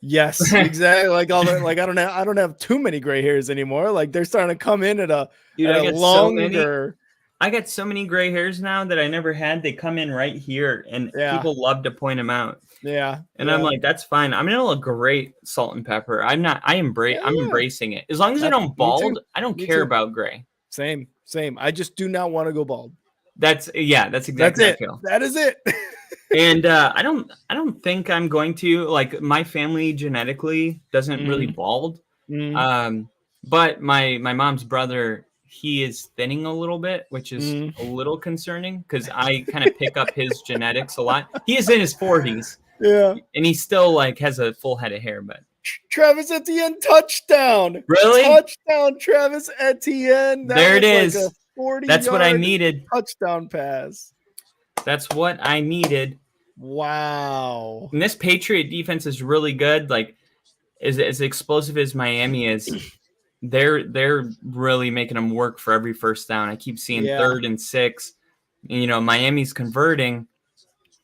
Yes, exactly. Like all that, like I don't have too many gray hairs anymore. Like they're starting to come in at a longer.
I got so many gray hairs now that I never had. They come in right here, and people love to point them out.
Yeah,
and I'm like, that's fine. I'm gonna look great, salt and pepper. I'm embracing it as long as I don't bald. I don't care about gray.
Same. I just do not want to go bald.
That's exactly how I feel.
That is it.
And I don't think I'm going to. Like my family genetically doesn't really bald. But my mom's brother, he is thinning a little bit, which is a little concerning because I kind of pick up his genetics a lot. He is in his 40s.
Yeah.
And he still like has a full head of hair, but
Travis Etienne touchdown.
Really?
Touchdown, Travis Etienne.
There it is.
Like a 40
That's what I needed.
Touchdown pass.
That's what I needed.
Wow.
And this Patriot defense is really good. Like as explosive as Miami is, they're really making them work for every first down. I keep seeing 3rd and 6. And, you know, Miami's converting,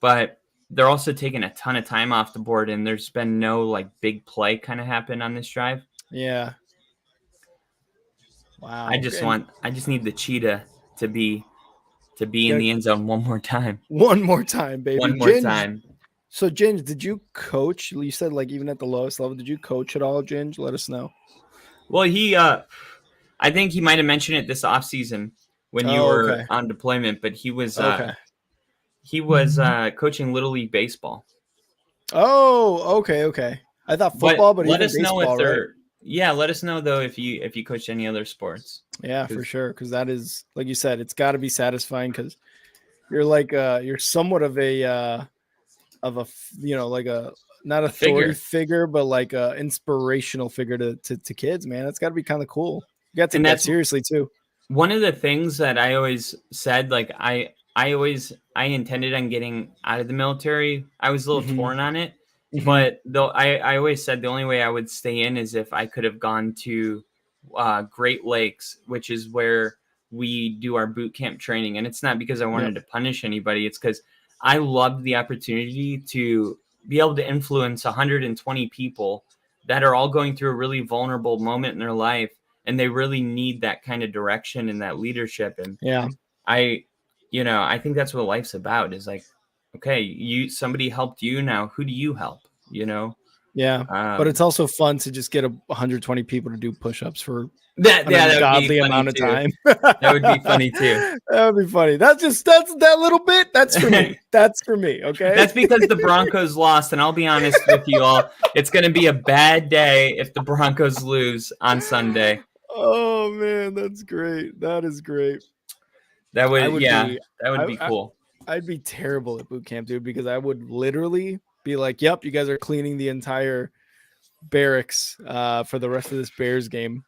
but they're also taking a ton of time off the board, and there's been no like big play kind of happen on this drive.
Yeah. Wow.
I just need the cheetah to be in the end zone one more time.
One more time, baby.
One more time.
So, Ginge, did you coach? You said like even at the lowest level, did you coach at all, Ginge? Let us know.
Well, I think he might have mentioned it this offseason, when you
Oh,
were
okay.
on deployment, but he was
Okay.
coaching Little League baseball.
Oh, okay, okay. I thought
But
football, but
let
even
us know if
baseball, right?
let us know though if you coach any other sports.
Yeah, for sure. Because that is, like you said, it's got to be satisfying because you're like you're somewhat of a like a not
A
authority
figure.
figure, but like a inspirational figure to kids, man. That's got to be kind of cool. You got to
And
take that
that's
seriously too.
one of the things that I always said, like I intended on getting out of the military. I was a little
Hmm.
torn on it,
Hmm.
but though I always said the only way I would stay in is if I could have gone to Great Lakes, which is where we do our boot camp training. And it's not because I
Yep.
wanted to punish anybody. It's because I loved the opportunity to be able to influence 120 people that are all going through a really vulnerable moment in their life, and they really need that kind of direction and that leadership. And
Yeah.
I, I think that's what life's about, is like, okay, somebody helped you, now who do you help?
Yeah. But
Um,
it's also fun to just get 120 people to do push-ups for an
that would be
ungodly
funny
amount of
too.
time.
That would be funny too.
That would be funny. That's that little bit. That's for me. That's for me. Okay.
That's because the Broncos lost, and I'll be honest with you all, it's going to be a bad day if the Broncos lose on Sunday.
Oh man, that's great. That is great.
That
I
would,
would
yeah,
be.
that would be
I
cool.
I'd be terrible at boot camp, dude, because I would literally be like, "Yep, you guys are cleaning the entire barracks for the rest of this Bears game."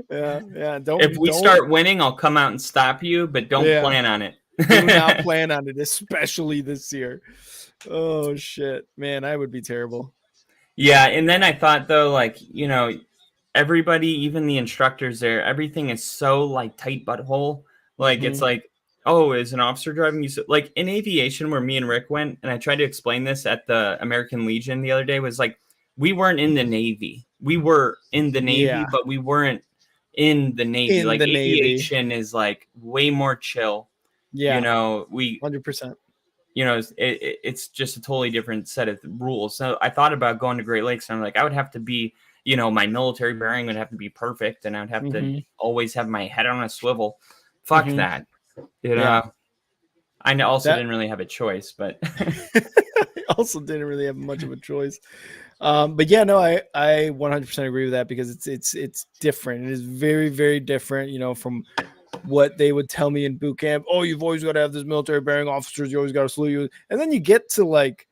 Yeah, yeah.
If we
Don't.
start winning, I'll come out and stop you, but don't
Yeah,
plan on it.
do not plan on it, especially this year. Oh shit, man, I would be terrible.
Yeah, and then I thought though, like, everybody, even the instructors there, everything is so like tight butthole. Like it's
Hmm.
like, oh, is an officer driving you? Like in aviation, where me and Rick went, and I tried to explain this at the American Legion the other day, was like, we weren't in the Navy. We were in the Navy,
Yeah,
but we weren't in the Navy.
in
Like
the Navy.
aviation is like way more chill.
Yeah,
We
100%.
it's just a totally different set of rules. So I thought about going to Great Lakes, and I'm like, I would have to be, my military bearing would have to be perfect, and I would have to
Hmm.
always have my head on a swivel. Fuck
Hmm.
that.
Yeah,
I also
that
didn't really have a choice, but
also didn't really have much of a choice. But yeah, no, I 100% agree with that because it's different. It is very, very different, from what they would tell me in boot camp. Oh, you've always got to have this military bearing officers. You always got to salute you. And then you get to like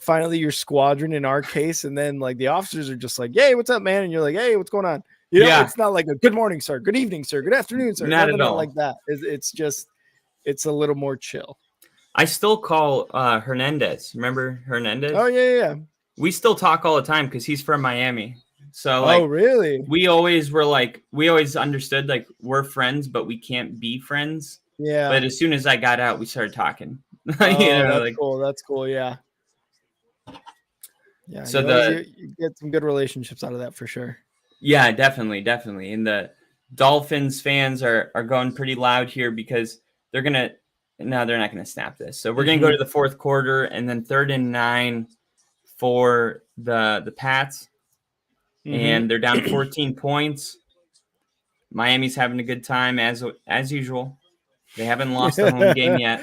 finally your squadron in our case. And then like the officers are just like, hey, what's up, man? And you're like, hey, what's going on?
yeah,
It's not like a good morning, sir. Good evening, sir. Good afternoon, sir.
not at
Nothing
all.
like that. It's just, it's a little more chill.
I still call Hernandez. Remember Hernandez?
Oh, yeah.
We still talk all the time because he's from Miami. So
Oh,
like,
really?
we always understood like we're friends, but we can't be friends.
Yeah.
But as soon as I got out, we started talking.
Oh, that's
like,
cool. That's cool. Yeah. Yeah.
so
You get some good relationships out of that for sure.
yeah, definitely. And the Dolphins fans are going pretty loud here because they're not gonna snap this. So we're gonna go to the fourth quarter, and then 3rd and 9 for the Pats, and they're down 14 points. Miami's having a good time as usual. They haven't lost a home game yet.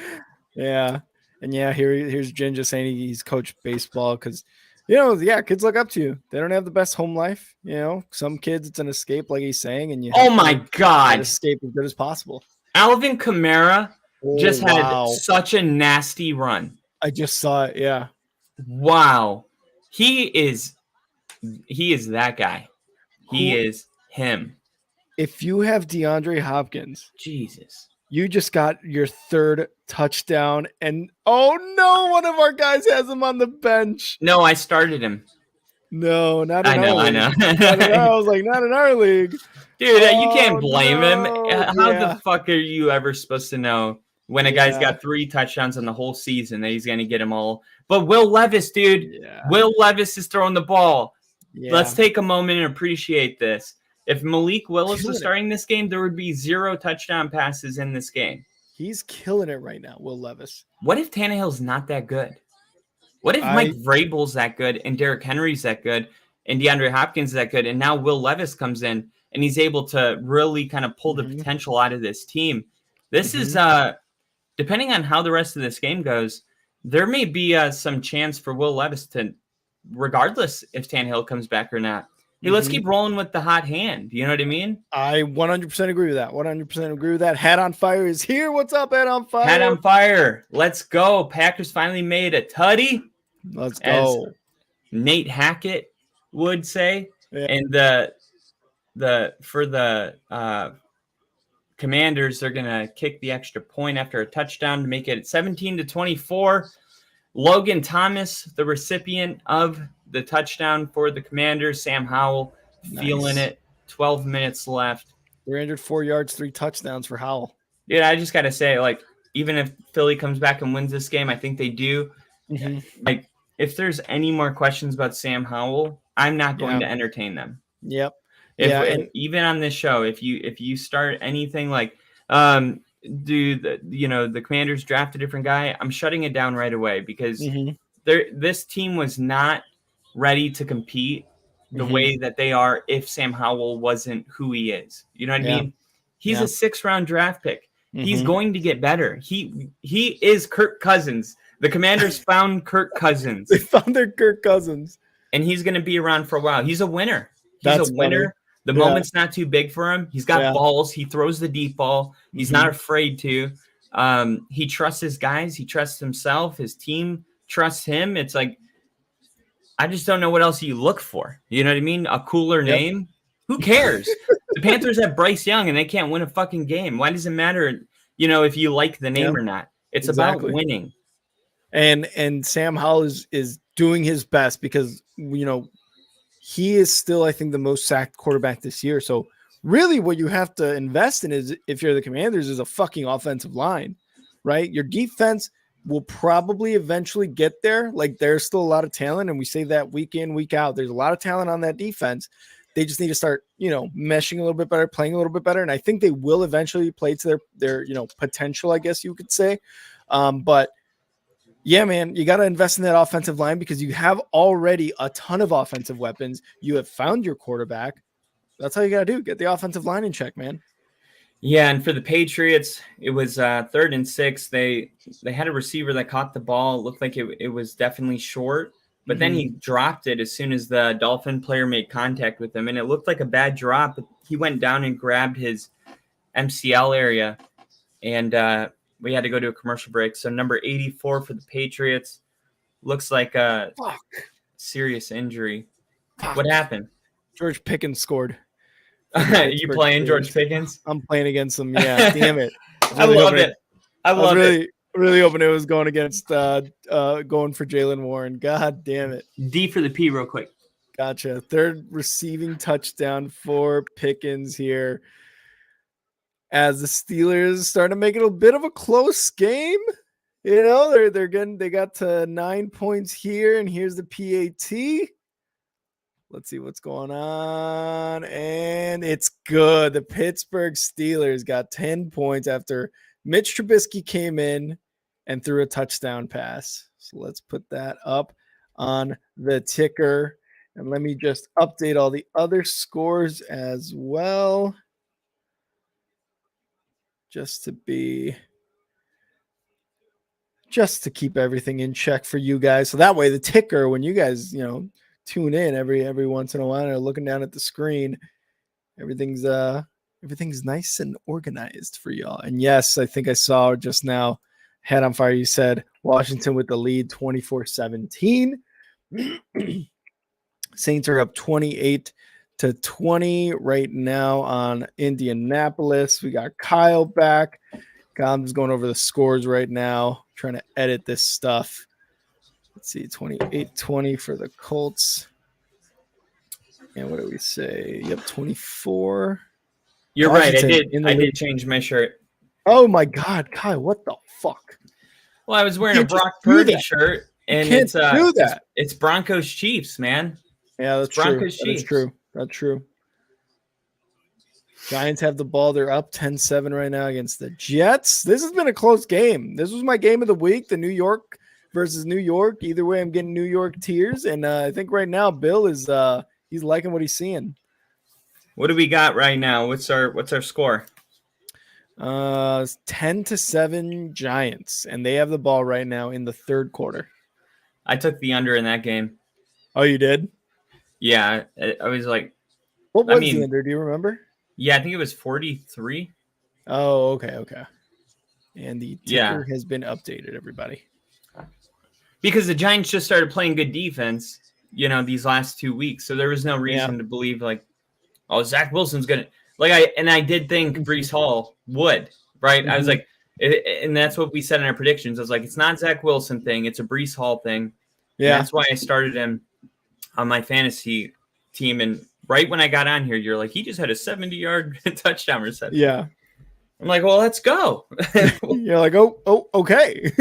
Yeah. And yeah, here's Jen just saying he's coached baseball because, kids look up to you. They don't have the best home life. Some kids, it's an escape, like he's saying, and you have
Oh my God.
escape as good as possible.
Alvin Kamara just had
wow.
such a nasty run.
I just saw it. Yeah.
Wow. He is that guy. He is him.
If you have DeAndre Hopkins,
Jesus,
you just got your 3rd touchdown, and oh no, one of our guys has him on the bench.
No, I started him.
No, not in our league.
I know.
I was like, not in our league.
Dude, you can't blame him. How
Yeah.
the fuck are you ever supposed to know when a guy's got 3 touchdowns in the whole season that he's going to get them all? But Will Levis, dude, Will Levis is throwing the ball. Yeah. Let's take a moment and appreciate this. If Malik Willis was starting this game, there would be 0 touchdown passes in this game.
He's killing it right now, Will Levis.
What if Tannehill's not that good? What if Mike Vrabel's that good, and Derrick Henry's that good, and DeAndre Hopkins is that good, and now Will Levis comes in? and he's able to really kind of pull the potential out of this team. This is depending on how the rest of this game goes, there may be some chance for Will Levis to, regardless if Tannehill comes back or not. Hey, let's keep rolling with the hot hand. You know what I mean?
I 100% agree with that. 100% agree with that. Hat on Fire is here. What's up, Hat on Fire?
Hat on Fire. Let's go. Packers finally made a tutty.
Let's go.
As Nate Hackett would say.
Yeah.
And for the Commanders, they're going to kick the extra point after a touchdown to make it 17-24. Logan Thomas, the recipient of the touchdown for the Commanders. Sam Howell feeling it. 12 minutes left.
304 yards, 3 touchdowns for Howell.
Dude, I just got to say, like, even if Philly comes back and wins this game, I think they do. Like, if there's any more questions about Sam Howell, I'm not going to entertain them.
Yep.
And even on this show, if you start anything like, the Commanders draft a different guy, I'm shutting it down right away because this team was not ready to compete the way that they are if Sam Howell wasn't who he is. You know what I mean? He's a 6th-round draft pick. He's going to get better. He is Kirk Cousins. The Commanders found Kirk Cousins.
They found their Kirk Cousins.
And he's going to be around for a while. He's a winner. He's a winner. Funny. The moment's not too big for him. He's got balls. He throws the deep ball. He's not afraid to. He trusts his guys. He trusts himself. His team trusts him. It's like, I just don't know what else you look for. You know what I mean? A cooler name. Who cares? The Panthers have Bryce Young, and they can't win a fucking game. Why does it matter, if you like the name or not? It's about winning.
And Sam Howell is doing his best because, he is still, I think, the most sacked quarterback this year. So really what you have to invest in is, if you're the Commanders, is a fucking offensive line, right? Your defense will probably eventually get there. Like, there's still a lot of talent, and we say that week in, week out. There's a lot of talent on that defense. They just need to start, meshing a little bit better, playing a little bit better. And I think they will eventually play to their potential, I guess you could say. But yeah, man, you got to invest in that offensive line because you have already a ton of offensive weapons. You have found your quarterback. That's how you got to do. Get the offensive line in check, man.
Yeah, and for the Patriots, it was 3rd and 6. They had a receiver that caught the ball. It looked like it was definitely short, but then he dropped it as soon as the Dolphin player made contact with him, and it looked like a bad drop. But he went down and grabbed his MCL area, and we had to go to a commercial break. So number 84 for the Patriots looks like a serious injury. What happened?
George Pickens scored.
You playing George Pickens?
I'm playing against him. Yeah, damn it.
I love it. I love it.
Really hoping it was going against going for Jaylen Warren. God damn it.
D for the P real quick.
Gotcha. 3rd receiving touchdown for Pickens here, as the Steelers start to make it a bit of a close game. They got to 9 points here, and here's the PAT. Let's see what's going on. And it's good. The Pittsburgh Steelers got 10 points after Mitch Trubisky came in and threw a touchdown pass. So let's put that up on the ticker. And let me just update all the other scores as well, just to keep everything in check for you guys. So that way the ticker, when you guys, tune in every once in a while and are looking down at the screen, everything's nice and organized for y'all. And yes, I think I saw just now, Head on Fire, you said Washington with the lead 24-17. Saints are up 28-20 right now on Indianapolis. We got Kyle back. I'm just going over the scores right now, trying to edit this stuff. Let's see, 28-20 for the Colts. And what do we say? Yep, 24.
You're Washington, right. I did change my shirt.
Oh my God, Kyle, what the fuck?
Well, I was wearing a Brock Purdy shirt, and it's Broncos Chiefs, man.
Yeah, that's true. That's true. Giants have the ball. They're up 10-7 right now against the Jets. This has been a close game. This was my game of the week, the New York versus New York. Either way, I'm getting New York tears, and I think right now Bill is he's liking what he's seeing.
What do we got right now? What's our score?
10-7 Giants, and they have the ball right now in the third quarter.
I took the under in that game.
Oh, you did?
Yeah, I was like,
what was the under? Do you remember?
Yeah, I think it was 43.
Oh, okay. And the ticker has been updated, everybody.
Because the Giants just started playing good defense, these last 2 weeks. So there was no reason to believe Zach Wilson's going to I did think Breece Hall would, right? Mm-hmm. I was like, and that's what we said in our predictions. I was like, it's not Zach Wilson thing. It's a Breece Hall thing. Yeah. And that's why I started him on my fantasy team. And right when I got on here, you're like, he just had a 70-yard touchdown reception.
Yeah.
I'm like, well, let's go.
You're like, oh, okay.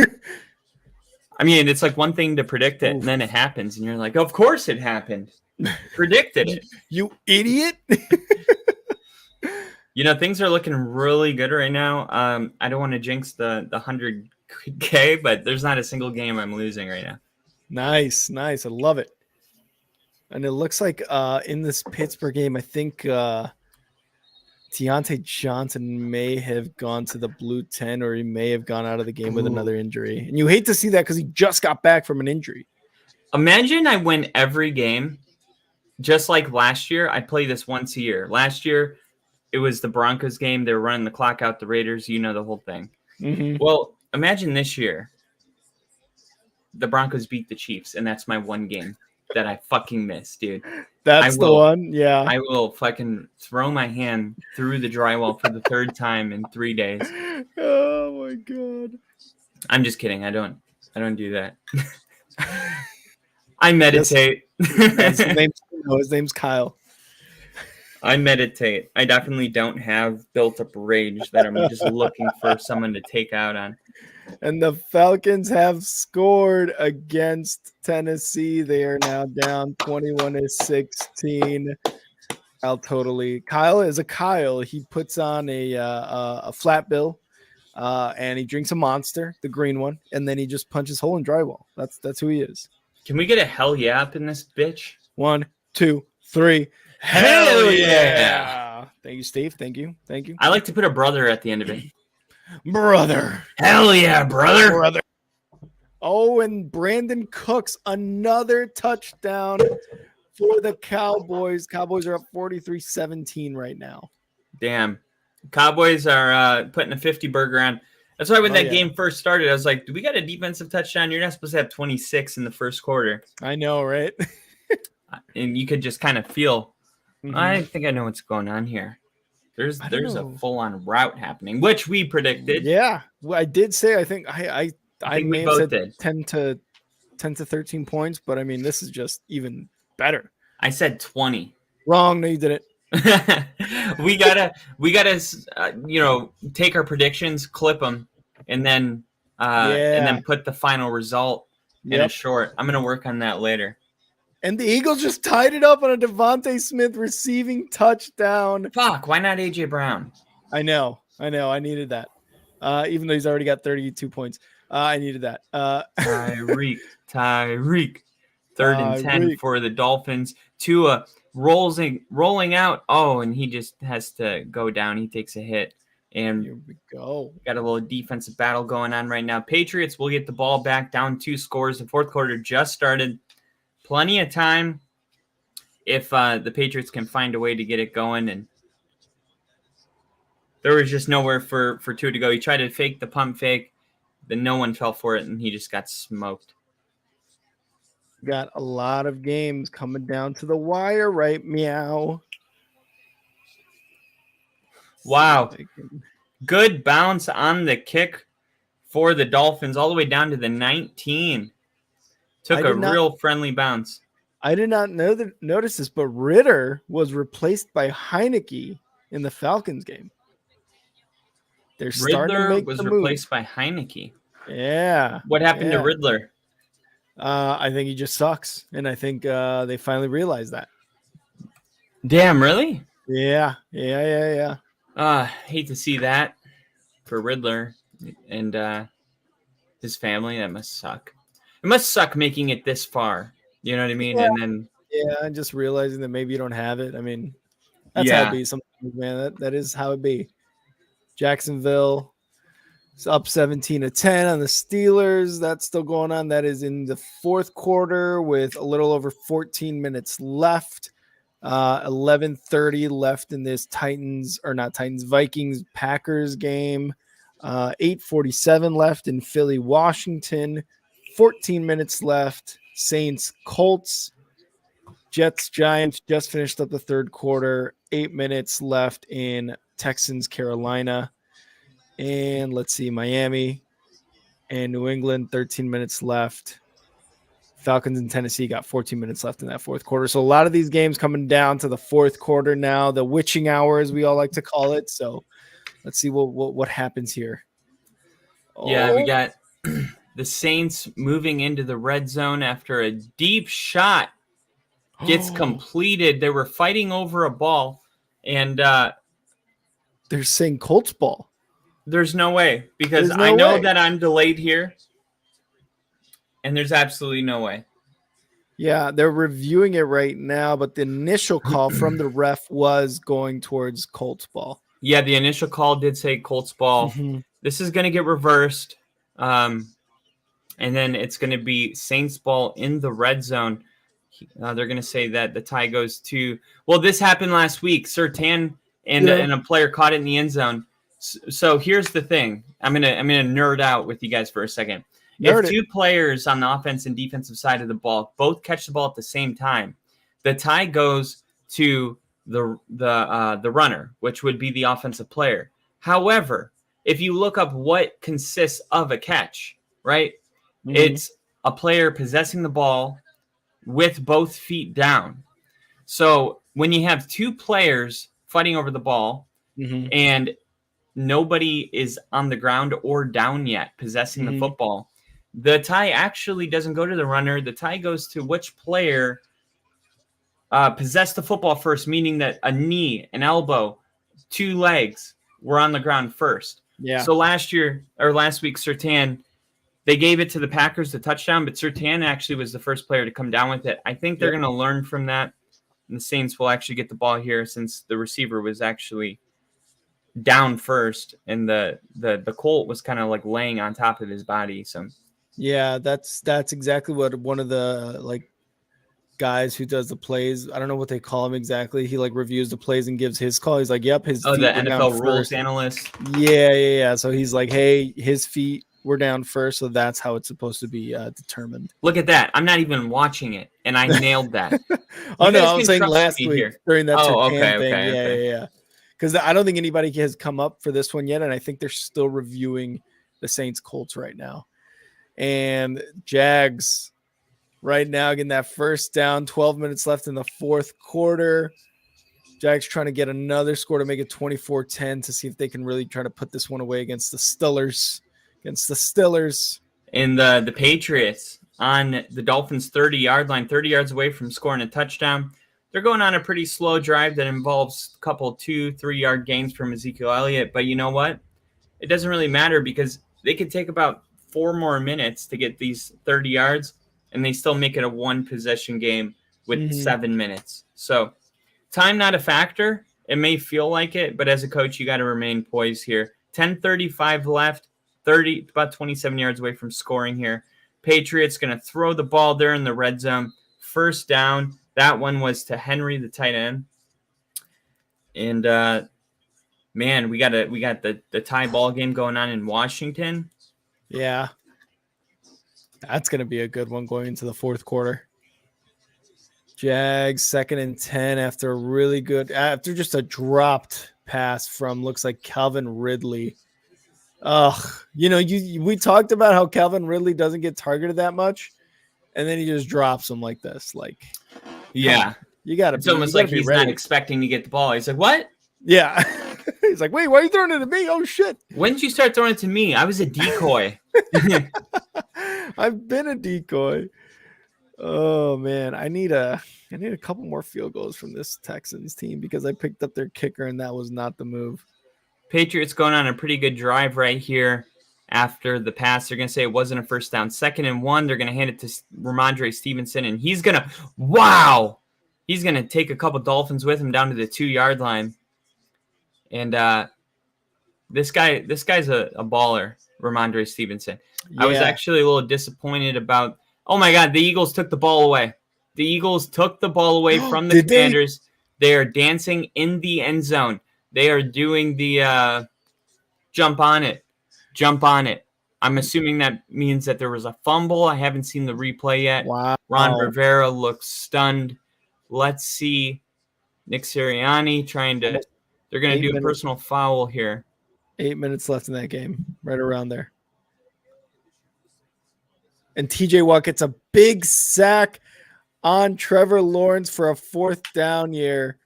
I mean, it's like one thing to predict it, and then it happens, and you're like, of course it happened. Predicted it.
You idiot.
Things are looking really good right now. I don't want to jinx the 100K, but there's not a single game I'm losing right now.
Nice. I love it. And it looks like in this Pittsburgh game, I think Deontay Johnson may have gone to the blue 10, or he may have gone out of the game with another injury. And you hate to see that because he just got back from an injury.
Imagine I win every game. Just like last year, I play this once a year. Last year, it was the Broncos game. They were running the clock out the Raiders. The whole thing. Mm-hmm. Well, imagine this year, the Broncos beat the Chiefs, and that's my one game that I fucking missed, dude.
That's the one? Yeah.
I will fucking throw my hand through the drywall for the third time in 3 days.
Oh, my God.
I'm just kidding. I don't do that. I meditate.
His name's Kyle.
I meditate. I definitely don't have built-up rage that I'm just looking for someone to take out on.
And the Falcons have scored against Tennessee. They are now down 21-16. Kyle is a Kyle. He puts on a flat bill, and he drinks a Monster, the green one, and then he just punches hole in drywall. That's who he is.
Can we get a hell yeah up in this bitch?
1, 2, 3. Hell yeah! Thank you, Steve. Thank you.
I like to put a brother at the end of it.
Brother.
Hell yeah, brother.
Oh, and Brandon Cooks, another touchdown for the Cowboys. Cowboys are up 43-17 right now.
Damn. Cowboys are putting a 50 burger on. That's why when that game first started, I was like, do we got a defensive touchdown? You're not supposed to have 26 in the first quarter.
I know, right?
And you could just kind of feel, I think I know what's going on here. There's a full-on route happening, which we predicted.
Yeah. Well, I did say, I think I may have said 10 to 13 points, but I mean, this is just even better.
I said 20.
Wrong. No, you didn't.
we gotta take our predictions, clip them, and then put the final result in a short. I'm gonna work on that later.
And the Eagles just tied it up on a Devontae Smith receiving touchdown.
Fuck, why not A.J. Brown?
I know. I needed that. Even though he's already got 32 points. I needed that.
Tyreek. 3rd and 10 for the Dolphins. Tua rolling out. Oh, and he just has to go down. He takes a hit. And
here we go.
Got a little defensive battle going on right now. Patriots will get the ball back, down 2 scores. The fourth quarter just started. Plenty of time if the Patriots can find a way to get it going. And there was just nowhere for Tua to go. He tried to fake the pump fake, but no one fell for it, and he just got smoked.
Got a lot of games coming down to the wire, right? Meow.
Wow. Good bounce on the kick for the Dolphins, all the way down to the 19. Took a real friendly bounce.
I did not notice this, but Ritter was replaced by Heineke in the Falcons game. They're starting to make the move.
Riddler was replaced by Heineke.
Yeah.
What happened to Riddler?
I think he just sucks, and I think they finally realized that.
Damn, really?
Yeah.
Hate to see that for Riddler and his family. That must suck. It must suck making it this far. You know what I mean?
Yeah.
And then
and just realizing that maybe you don't have it. I mean, That's how it be sometimes, man. That is how it be. Jacksonville is up 17-10 on the Steelers. That's still going on. That is in the fourth quarter with a little over 14 minutes left. 11:30 left in this Vikings Packers game. 8:47 left in Philly, Washington. 14 minutes left. Saints, Colts. Jets, Giants just finished up the third quarter. 8 minutes left in Texans, Carolina. And let's see, Miami and New England, 13 minutes left. Falcons and Tennessee got 14 minutes left in that fourth quarter. So a lot of these games coming down to the fourth quarter now, the witching hour, as we all like to call it. So let's see what happens here.
Yeah, we got the Saints moving into the red zone after a deep shot gets completed. They were fighting over a ball, and
they're saying Colts ball.
There's no way, because I know that I'm delayed here, and there's absolutely no way.
Yeah, they're reviewing it right now, but the initial call from the ref was going towards Colts ball.
Yeah, the initial call did say Colts ball. Mm-hmm. This is going to get reversed, and then it's going to be Saints ball in the red zone. They're going to say that the tie goes to – well, this happened last week. Surtain and a player caught it in the end zone. So here's the thing. I'm gonna nerd out with you guys for a second. If two players on the offense and defensive side of the ball both catch the ball at the same time, the tie goes to the runner, which would be the offensive player. However, if you look up what consists of a catch, right? Mm-hmm. It's a player possessing the ball with both feet down. So when you have two players fighting over the ball, mm-hmm. and nobody is on the ground or down yet possessing mm-hmm. the football, the tie actually doesn't go to the runner. The tie goes to which player possessed the football first, meaning that a knee, an elbow, two legs were on the ground first. Yeah. So last week, Surtain, they gave it to the Packers, the touchdown, but Surtain actually was the first player to come down with it. I think they're going to learn from that, and the Saints will actually get the ball here since the receiver was actually down first, and the Colt was kind of like laying on top of his body. So
yeah, that's exactly what one of the guys who does the plays, I don't know what they call him exactly, he reviews the plays and gives his call. He's like, yep, his feet
the
were
NFL
down
rules
first.
Analyst.
Yeah. So he's like, hey, his feet were down first, so that's how it's supposed to be determined.
Look at that. I'm not even watching it, and I nailed that.
Oh no, I was saying last week here during that thing.
Okay.
Yeah. Because I don't think anybody has come up for this one yet, and I think they're still reviewing the Saints Colts right now. And Jags right now getting that first down, 12 minutes left in the fourth quarter. Jags trying to get another score to make it 24-10 to see if they can really try to put this one away against the Steelers.
And the Patriots on the Dolphins' 30-yard line, 30 yards away from scoring a touchdown. They're going on a pretty slow drive that involves a couple 2-3 yard gains from Ezekiel Elliott. But you know what? It doesn't really matter because they could take about 4 more minutes to get these 30 yards, and they still make it a one-possession game with 7 minutes. So time not a factor. It may feel like it, but as a coach, you got to remain poised here. 10:35 left, about 27 yards away from scoring here. Patriots going to throw the ball there in the red zone. First down. That one was to Henry, the tight end. And, man, we got the tie ball game going on in Washington.
Yeah. That's going to be a good one going into the fourth quarter. Jags 2nd and 10 after just a dropped pass from looks like Calvin Ridley. We talked about how Calvin Ridley doesn't get targeted that much, and then he just drops him like this.
Yeah,
you got to.
It's almost like he's not expecting to get the ball. He's like, "What?"
Yeah, he's like, "Wait, why are you throwing it to me? Oh shit!
When did you start throwing it to me? I was a decoy."
I've been a decoy. Oh man, I need a couple more field goals from this Texans team because I picked up their kicker and that was not the move.
Patriots going on a pretty good drive right here after the pass. They're going to say it wasn't a first down. 2nd and 1. They're going to hand it to Ramondre Stevenson, and he's going to – wow! He's going to take a couple Dolphins with him down to the 2-yard line. And this guy's a baller, Ramondre Stevenson.
Yeah.
I was actually a little disappointed about. Oh my God, the Eagles took the ball away. The Eagles took the ball away from the Commanders. They are dancing in the end zone. They are doing the jump on it. Jump on it. I'm assuming that means that there was a fumble. I haven't seen the replay yet.
Wow.
Ron Rivera looks stunned. Let's see. Nick Sirianni trying to. They're going to do a personal foul here.
8 minutes left in that game, right around there. And TJ Watt gets a big sack on Trevor Lawrence for a 4th down year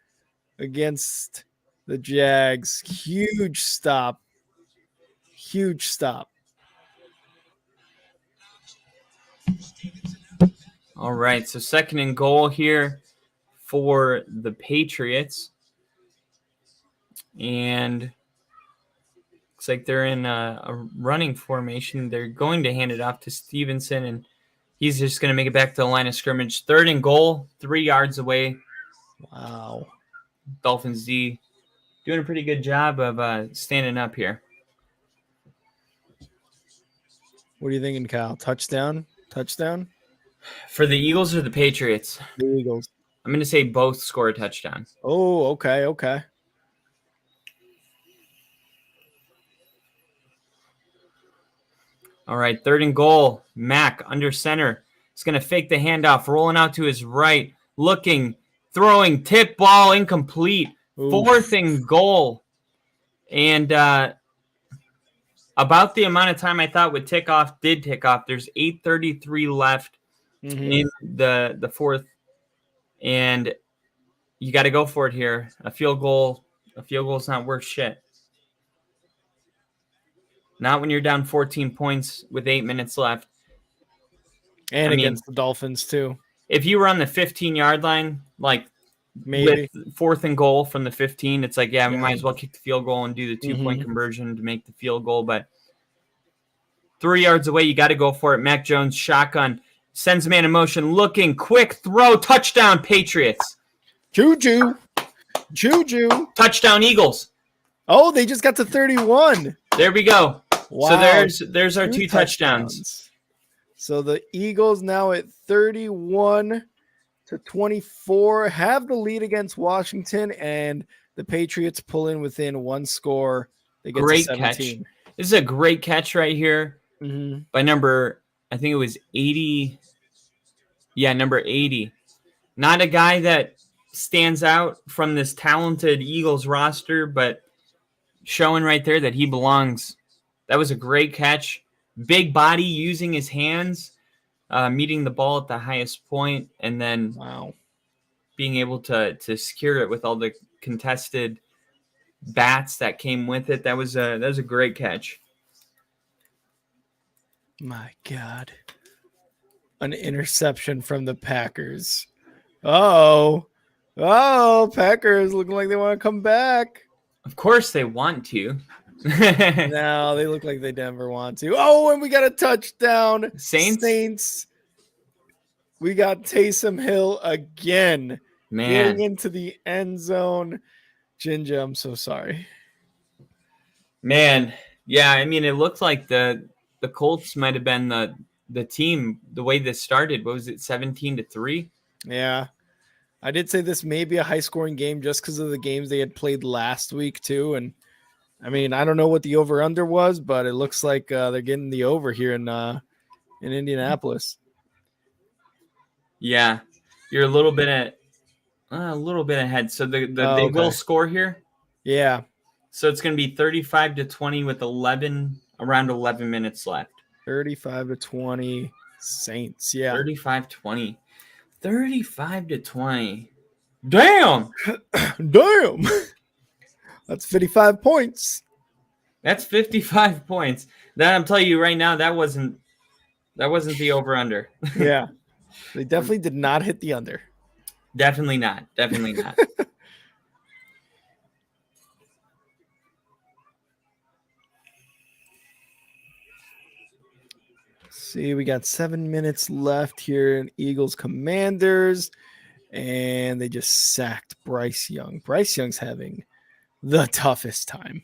against the Jags. Huge stop. Huge stop.
All right, so 2nd and goal here for the Patriots. And looks like they're in a running formation. They're going to hand it off to Stevenson, and he's just going to make it back to the line of scrimmage. 3rd and goal, 3 yards away.
Wow.
Dolphins D doing a pretty good job of standing up here.
What are you thinking, Kyle? Touchdown? Touchdown?
For the Eagles or the Patriots?
The Eagles.
I'm going to say both score a touchdown.
Oh, okay, okay.
All right, 3rd and goal. Mack under center. He's going to fake the handoff, rolling out to his right, looking, throwing, tip ball, incomplete.
Oof.
4th and goal. And about the amount of time I thought would tick off, did tick off. There's 8:33 left in the 4th. And you got to go for it here. A field goal is not worth shit. Not when you're down 14 points with 8 minutes left.
And against the Dolphins, too.
If you were on the 15-yard line, like
maybe
with 4th and goal from the 15, it's like, we might as well kick the field goal and do the 2-point conversion to make the field goal. But 3 yards away, you got to go for it. Mac Jones, shotgun, sends man in motion, looking, quick throw, touchdown, Patriots.
Juju.
Touchdown, Eagles.
Oh, they just got to 31.
There we go.
Wow.
So there's our 2 touchdowns.
So the Eagles now at 31-24 have the lead against Washington, and the Patriots pull in within 1 score. They get
great
to 17.
catch. This is a great catch right here by number, I think it was 80. Yeah, number 80. Not a guy that stands out from this talented Eagles roster, but showing right there that he belongs. That was a great catch. Big body using his hands, meeting the ball at the highest point, and then being able to secure it with all the contested bats that came with it. That was a great catch.
My God. An interception from the Packers. Oh, Packers looking like they want to come back.
Of course they want to.
No, they look like they never want to. Oh, and we got a touchdown. Saints. We got Taysom Hill again. Getting into the end zone. Jinja, I'm so sorry.
Man, yeah, I mean, it looked like the Colts might have been the team the way this started. What was it, 17-3?
Yeah. I did say this may be a high-scoring game just because of the games they had played last week, too. And, I mean, I don't know what the over-under was, but it looks like they're getting the over here in Indianapolis.
Yeah, you're a little bit ahead. So they will score here.
Yeah.
So it's going to be 35-20 with around 11 minutes left.
35-20 Saints. Yeah.
35-20. 35-20. Damn.
Damn. That's 55 points.
That's 55 points. That I'm telling you right now, that wasn't the over under.
Yeah. They definitely did not hit the under.
Definitely not. Definitely not.
See, we got 7 minutes left here in Eagles Commanders. and they just sacked Bryce Young. Bryce Young's having the toughest time.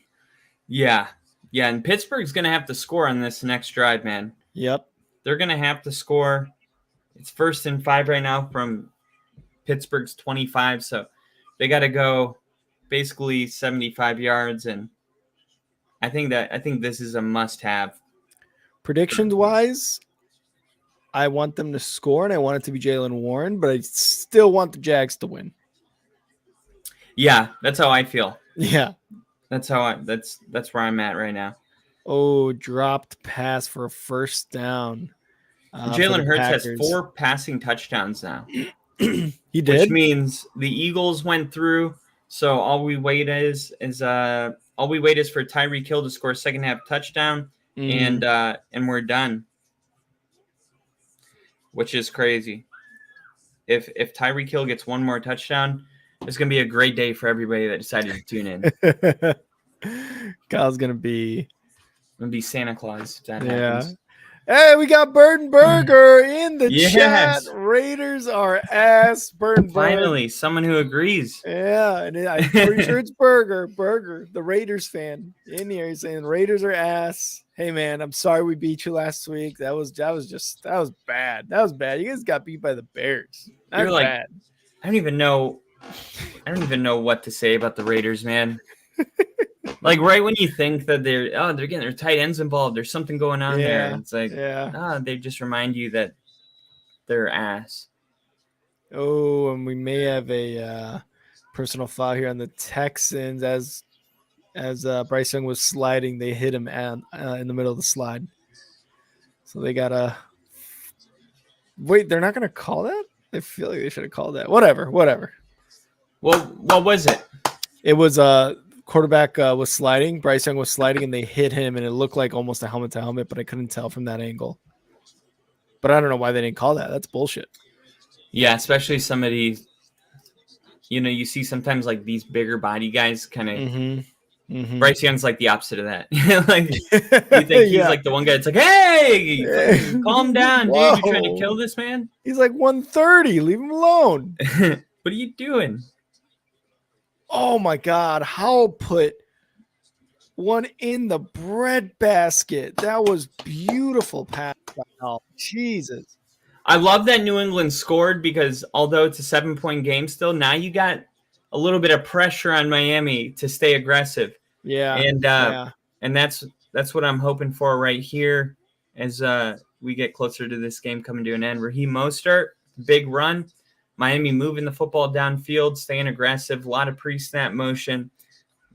Yeah. Yeah, and Pittsburgh's going to have to score on this next drive, man.
Yep.
They're going to have to score. It's 1st and 5 right now from Pittsburgh's 25, so they got to go basically 75 yards, and I think this is a must-have.
Predictions-wise, I want them to score, and I want it to be Jaylen Warren, but I still want the Jags to win.
Yeah, that's how I feel.
Yeah.
That's where I'm at right now.
Oh, dropped pass for a first down.
Jalen Hurts has 4 passing touchdowns now.
He did,
which means the Eagles went through. So all we wait is for Tyreek Hill to score a second half touchdown, and we're done. Which is crazy. If Tyreek Hill gets one more touchdown, it's gonna be a great day for everybody that decided to tune in.
Kyle's gonna be
Santa Claus if that happens.
Hey, we got Burton Burger in the chat. Raiders are ass. Burton
Finally, someone who agrees.
Yeah, and I'm pretty sure it's Burger, the Raiders fan in here. He's saying Raiders are ass. Hey man, I'm sorry we beat you last week. That was bad. That was bad. You guys got beat by the Bears. You're
like,
bad.
I don't even know what to say about the Raiders, man. Like right when you think that they're getting their tight ends involved, there's something going on there. It's like, they just remind you that they're ass.
Oh, and we may have a personal foul here on the Texans as Bryce Young was sliding. They hit him in the middle of the slide. So they gotta wait. They're not gonna call that. I feel like they should have called that. Whatever.
Well, what was it?
It was quarterback was sliding. Bryce Young was sliding, and they hit him, and it looked like almost a helmet to helmet, but I couldn't tell from that angle. But I don't know why they didn't call that. That's bullshit.
Yeah, especially somebody, you see sometimes like these bigger body guys kind of. Bryce Young's like the opposite of that. Like you think he's like the one guy that's like, hey, calm down, dude. You trying to kill this man?
He's like 130. Leave him alone.
What are you doing?
Oh my God. How put one in the bread basket. That was beautiful pass. Oh, Jesus.
I love that New England scored because although it's a 7-point game still, now you got a little bit of pressure on Miami to stay aggressive.
Yeah.
And that's what I'm hoping for right here as we get closer to this game coming to an end. Raheem Mostert, big run. Miami moving the football downfield, staying aggressive, a lot of pre-snap motion.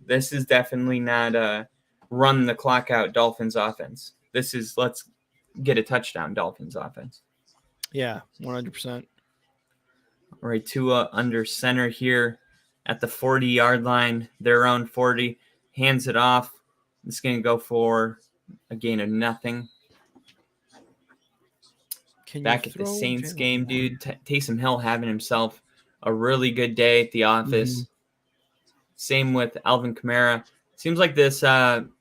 This is definitely not run the clock out Dolphins offense. This is let's get a touchdown Dolphins offense.
Yeah, 100%.
All right, Tua under center here at the 40-yard line, their own 40, hands it off. It's going to go for a gain of nothing. Back at the Saints game, dude, Taysom Hill having himself a really good day at the office. Same with Alvin Kamara. Seems like this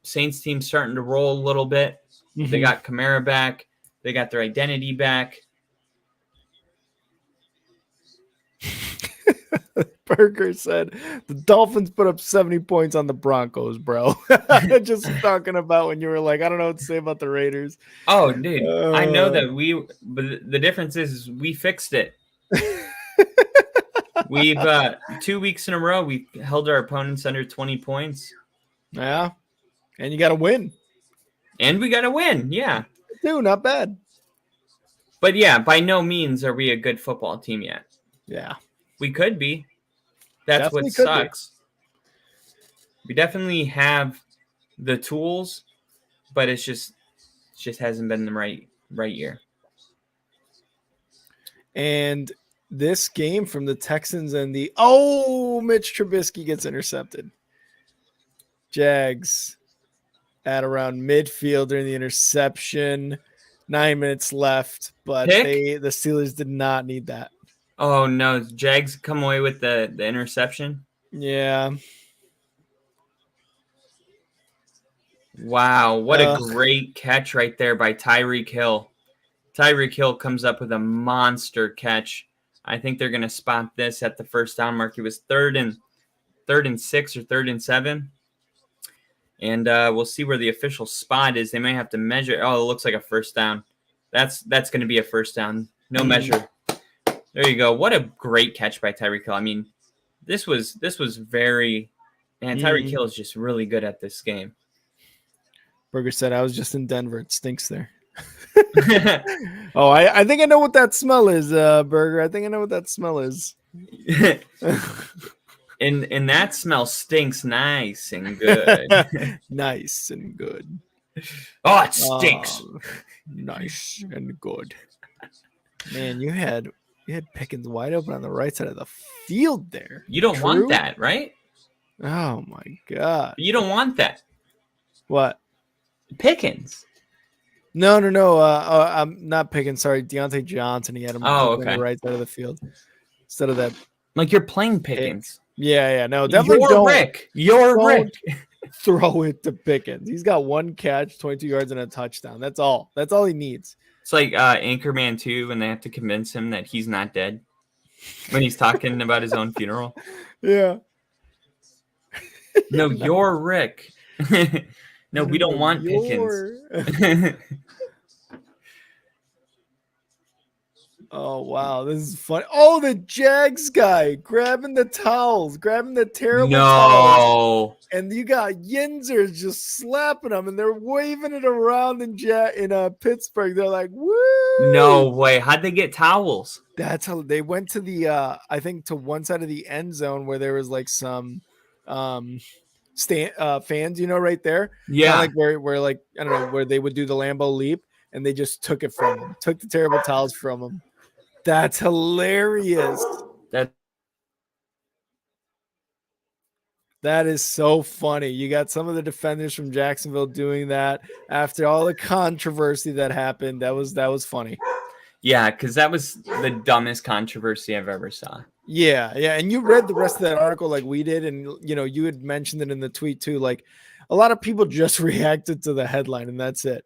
Saints team's starting to roll a little bit. They got Kamara back. They got their identity back.
Burger said the Dolphins put up 70 points on the Broncos, bro. Just talking about when you were like, I don't know what to say about the Raiders.
Oh, dude, I know that but the difference is we fixed it. We've 2 weeks in a row, we've held our opponents under 20 points.
Yeah. And you got to win.
And we got to win. Yeah.
Dude, not bad.
But yeah, by no means are we a good football team yet.
Yeah.
We could be. That's definitely what sucks. We definitely have the tools, but it just hasn't been the right year.
And this game from the Texans and Mitch Trubisky gets intercepted. Jags at around midfield during the interception. 9 minutes left, but the Steelers did not need that.
Oh, no. Jags come away with the interception?
Yeah.
Wow. What a great catch right there by Tyreek Hill. Tyreek Hill comes up with a monster catch I think they're going to spot this at the first down mark. It was third and 6 or 3rd and 7. And we'll see where the official spot is. They may have to measure. Oh, it looks like a first down. That's going to be a first down. No measure. There you go. What a great catch by Tyreek Hill. I mean, this was very. Man, Tyreek Hill is just really good at this game.
Burger said, "I was just in Denver. It stinks there." Oh, I think I know what that smell is, Burger. I think I know what that smell is.
And that smell stinks nice and good.
Nice and good.
Oh, it stinks.
Nice and good. Man, you had Pickens wide open on the right side of the field there.
You don't want that, right?
Oh my God.
You don't want that.
What?
Pickens.
No. I'm not Pickens. Sorry, Deontay Johnson. He had him on the right side of the field instead of that.
Like you're playing Pickens.
Yeah. No, definitely don't.
Rick.
Throw it to Pickens. He's got 1 catch, 22 yards, and a touchdown. That's all. That's all he needs.
It's like Anchorman 2 when they have to convince him that he's not dead when he's talking about his own funeral.
Yeah.
No, you're Rick. No, we don't want Pickens.
Oh, wow. This is funny. Oh, the Jags guy grabbing the towels, grabbing the terrible towels. And you got Yinzers just slapping them, and they're waving it around in Pittsburgh. They're like, woo!
No way. How'd they get towels?
That's how they went to the, I think, to one side of the end zone where there was like some fans, right there.
Yeah.
Like where like, I don't know, where they would do the Lambeau leap, and they just took it from them, took the terrible towels from them. That's hilarious. That is so funny. You got some of the defenders from Jacksonville doing that after all the controversy that happened. That was funny.
Yeah, because that was the dumbest controversy I've ever saw.
Yeah. And you read the rest of that article like we did, and you had mentioned it in the tweet too. Like a lot of people just reacted to the headline, and that's it.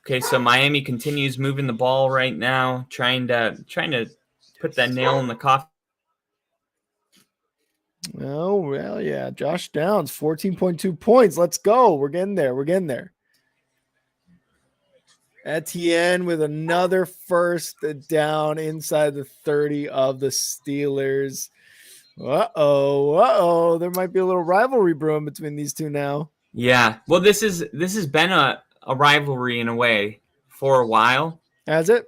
Okay, so Miami continues moving the ball right now, trying to put that nail in the coffin.
Oh, well, yeah. Josh Downs, 14.2 points. Let's go. We're getting there. Etienne with another first down inside the 30 of the Steelers. Uh-oh. There might be a little rivalry brewing between these two now.
Yeah. Well, this has been a rivalry in a way for a while.
Has it?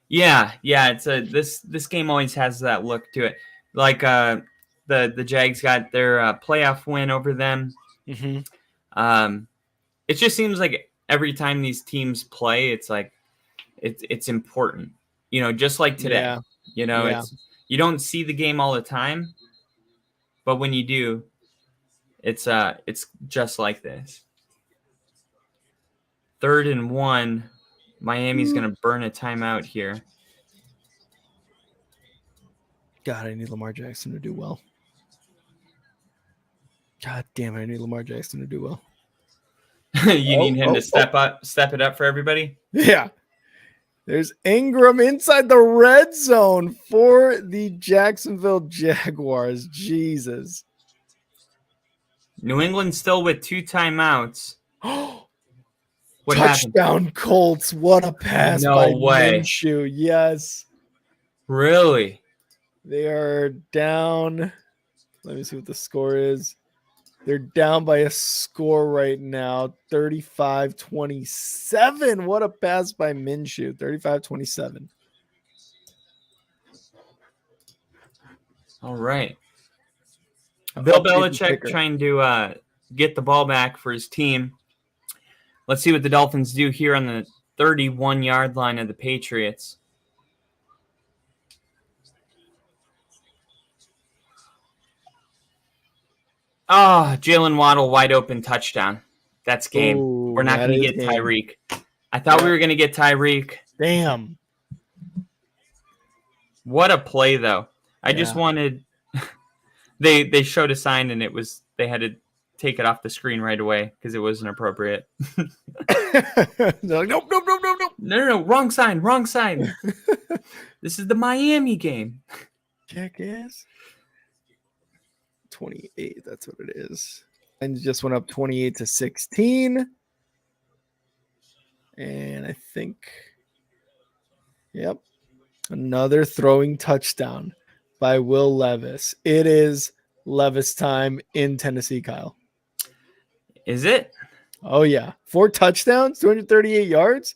Yeah. It's this game always has that look to it. Like the Jags got their playoff win over them.
Mm-hmm.
It just seems like every time these teams play, it's like it's important. Just like today. Yeah. It's you don't see the game all the time, but when you do, it's just like this. 3rd and 1. Miami's going to burn a timeout here.
God, I need Lamar Jackson to do well. God damn it, I need Lamar Jackson to do well.
You need him to step it up for everybody?
Yeah. There's Ingram inside the red zone for the Jacksonville Jaguars. Jesus.
New England still with 2 timeouts. What
Touchdown
happened?
Colts. What a pass by Minshew. Yes.
Really?
They are down. Let me see what the score is. They're down by a score right now, 35-27. What a pass by Minshew, 35-27.
All right. Bill Belichick trying to get the ball back for his team. Let's see what the Dolphins do here on the 31-yard line of the Patriots. Jalen Waddle, wide open touchdown. That's game.
Ooh,
we're not going to get Tyreek. I thought we were going to get Tyreek.
Damn.
What a play, though. I just wanted they showed a sign, and they had to take it off the screen right away because it wasn't appropriate.
They're like, nope.
No, wrong sign, wrong sign. This is the Miami game.
Jackass. 28, that's what it is. And just went up 28-16. And I think, yep, another throwing touchdown by Will Levis. It is Levis time in Tennessee, Kyle.
Is it?
Oh, yeah. 4 touchdowns, 238 yards.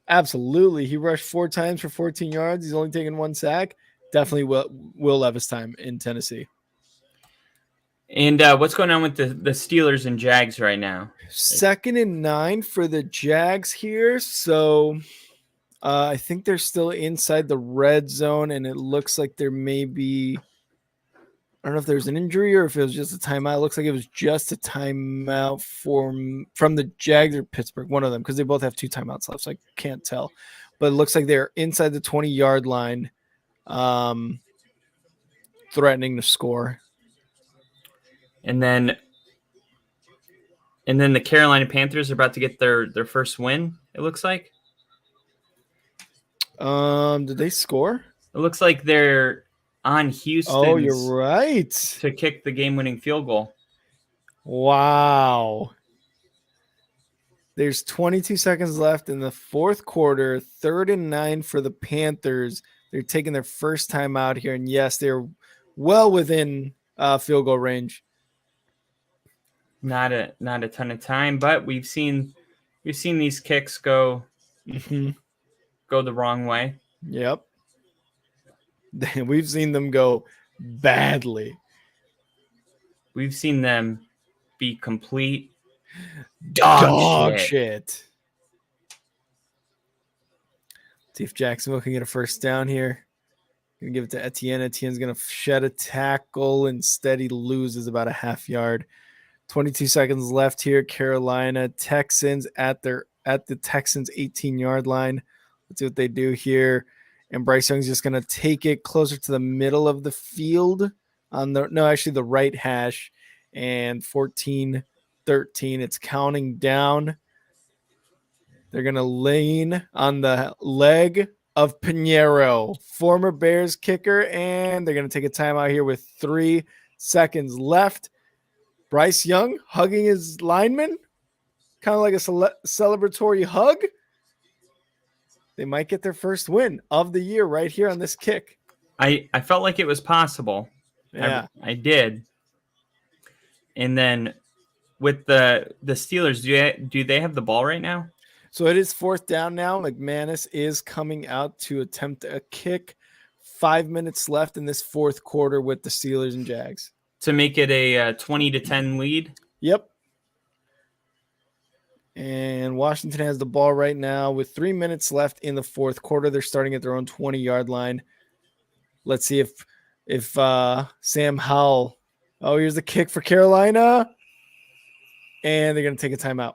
Absolutely. He rushed 4 times for 14 yards. He's only taken 1 sack. Definitely Will Levis time in Tennessee.
And what's going on with the Steelers and Jags right now?
2nd and 9 for the Jags here. So I think they're still inside the red zone, and it looks like there may be, I don't know if there's an injury or if it was just a timeout. It looks like it was just a timeout from the Jags or Pittsburgh, one of them, because they both have 2 timeouts left, so I can't tell. But it looks like they're inside the 20-yard line, threatening to score.
And then the Carolina Panthers are about to get their first win, it looks like.
Did they score?
It looks like they're on Houston.
Oh, you're right.
To kick the game-winning field goal.
Wow. There's 22 seconds left in the 4th quarter. 3rd and 9 for the Panthers. They're taking their first time out here, and yes, they're well within field goal range.
Not a ton of time, but we've seen these kicks go the wrong way.
Yep. We've seen them go badly.
We've seen them be complete
dog shit. See if Jacksonville can get a first down here. Gonna give it to Etienne. Etienne's gonna shed a tackle. Instead, he loses about a half yard. 22 seconds left here. Carolina Texans at the Texans 18-yard line. Let's see what they do here. And Bryce Young's just gonna take it closer to the middle of the field on the right hash. And 14-13. It's counting down. They're gonna lean on the leg of Pinheiro, former Bears kicker, and they're gonna take a timeout here with 3 seconds left. Bryce Young hugging his lineman, kind of like a celebratory hug. They might get their first win of the year right here on this kick.
I felt like it was possible.
Yeah,
I did. And then with the Steelers, do they have the ball right now?
So it is 4th down now. McManus is coming out to attempt a kick. 5 minutes left in this 4th quarter with the Steelers and Jags.
To make it a 20-10 lead?
Yep. And Washington has the ball right now with 3 minutes left in the 4th quarter. They're starting at their own 20-yard line. Let's see if Sam Howell. Oh, here's the kick for Carolina. And they're going to take a timeout.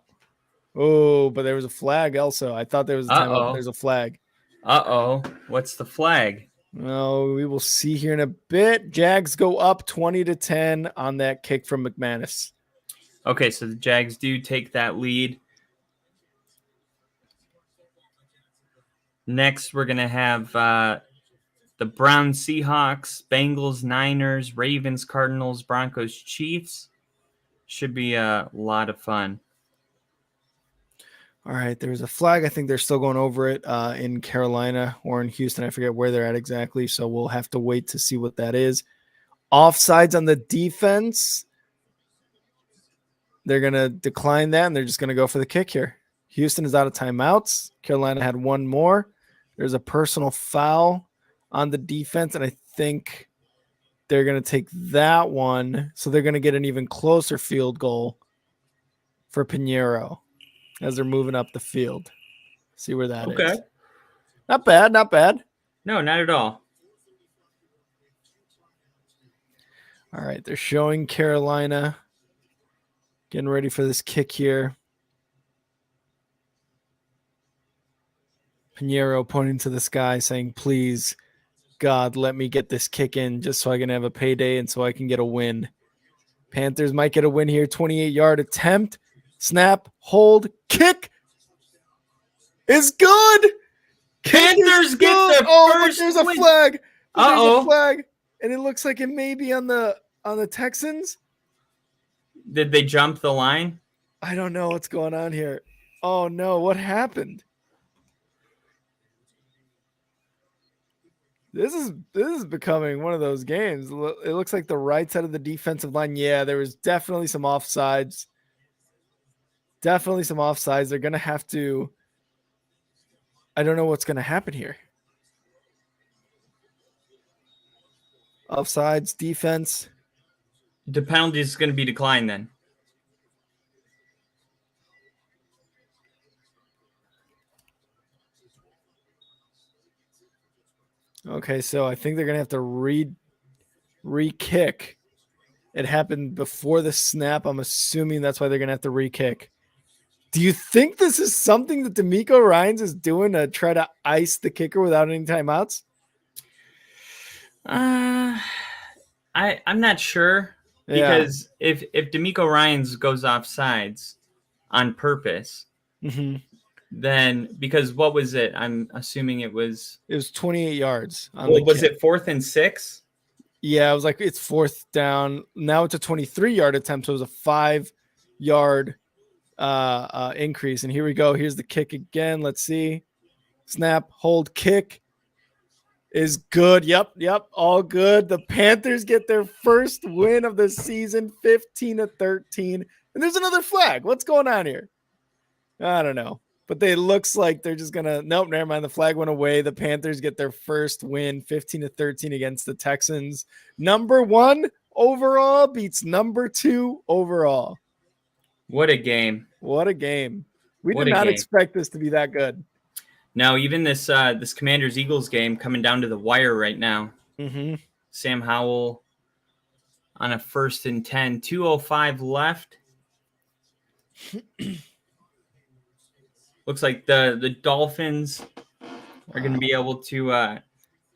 Oh, but there was a flag also. I thought there was a timeout, but there's a flag.
Uh-oh. What's the flag?
No, we will see here in a bit. Jags go up 20-10 on that kick from McManus.
Okay, so the Jags do take that lead. Next, we're going to have the Browns, Seahawks, Bengals, Niners, Ravens, Cardinals, Broncos, Chiefs. Should be a lot of fun.
All right, there's a flag. I think they're still going over it in Carolina or in Houston. I forget where they're at exactly, so we'll have to wait to see what that is. Offsides on the defense. They're going to decline that, and they're just going to go for the kick here. Houston is out of timeouts. Carolina had one more. There's a personal foul on the defense, and I think they're going to take that one, so they're going to get an even closer field goal for Pinheiro as they're moving up the field. See where that is. Not bad, not bad.
No, not at all.
All right, they're showing Carolina getting ready for this kick here. Pinheiro pointing to the sky saying, please, God, let me get this kick in just so I can have a payday and so I can get a win. Panthers might get a win here. 28-yard attempt. Snap, hold, kick. is good. Kick
Panthers
is
get
good.
the
But
first
there's a
win.
flag. There's a
Uh-oh.
flag, and it looks like it may be on the Texans.
Did they jump the line?
I don't know what's going on here. Oh no, what happened? This is becoming one of those games. It looks like the right side of the defensive line. Yeah, there was definitely some offsides. Definitely some offsides. They're gonna have to. I don't know what's gonna happen here. Offsides, defense.
The penalty is going to be declined then.
Okay, so I think they're gonna have to re-kick. It happened before the snap. I'm assuming that's why they're gonna have to re-kick. Do you think this is something that D'Amico Ryans is doing to try to ice the kicker without any timeouts?
I'm not sure because if D'Amico Ryans goes off sides on purpose, then because what was it? I'm assuming it was
28 yards.
Was it 4th and 6?
Yeah, it was like it's 4th down. Now it's a 23-yard attempt, so it was a 5-yard increase. And here we go. Here's the kick again. Let's see. Snap, hold, kick is good. Yep, all good. The Panthers get their first win of the season, 15-13. And there's another flag. What's going on here? I don't know. But it looks like they're just gonna. Nope, never mind. The flag went away. The Panthers get their first win, 15-13 against the Texans. Number 1 overall beats number 2 overall.
What a game!
What a game! We did not expect this to be that good.
No, even this Commanders Eagles game coming down to the wire right now. Sam Howell on a 1st and 10, 2:05 left. Looks like the Dolphins are going to be able to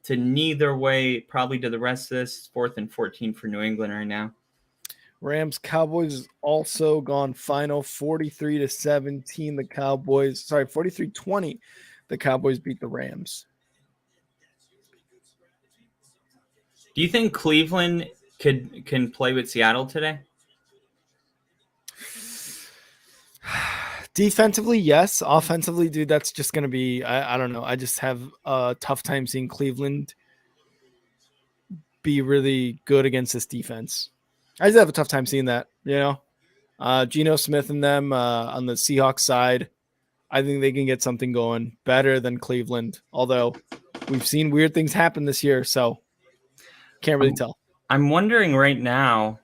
knee their way probably to the rest of this. 4th and 14 for New England right now.
Rams Cowboys is also gone final 43-17. The Cowboys, 43-20. The Cowboys beat the Rams.
Do you think Cleveland can play with Seattle today?
Defensively, yes. Offensively, dude, that's just going to be, I don't know. I just have a tough time seeing Cleveland be really good against this defense. I just have a tough time seeing that, Geno Smith and them on the Seahawks side. I think they can get something going better than Cleveland, although we've seen weird things happen this year, so can't really tell.
I'm wondering right now,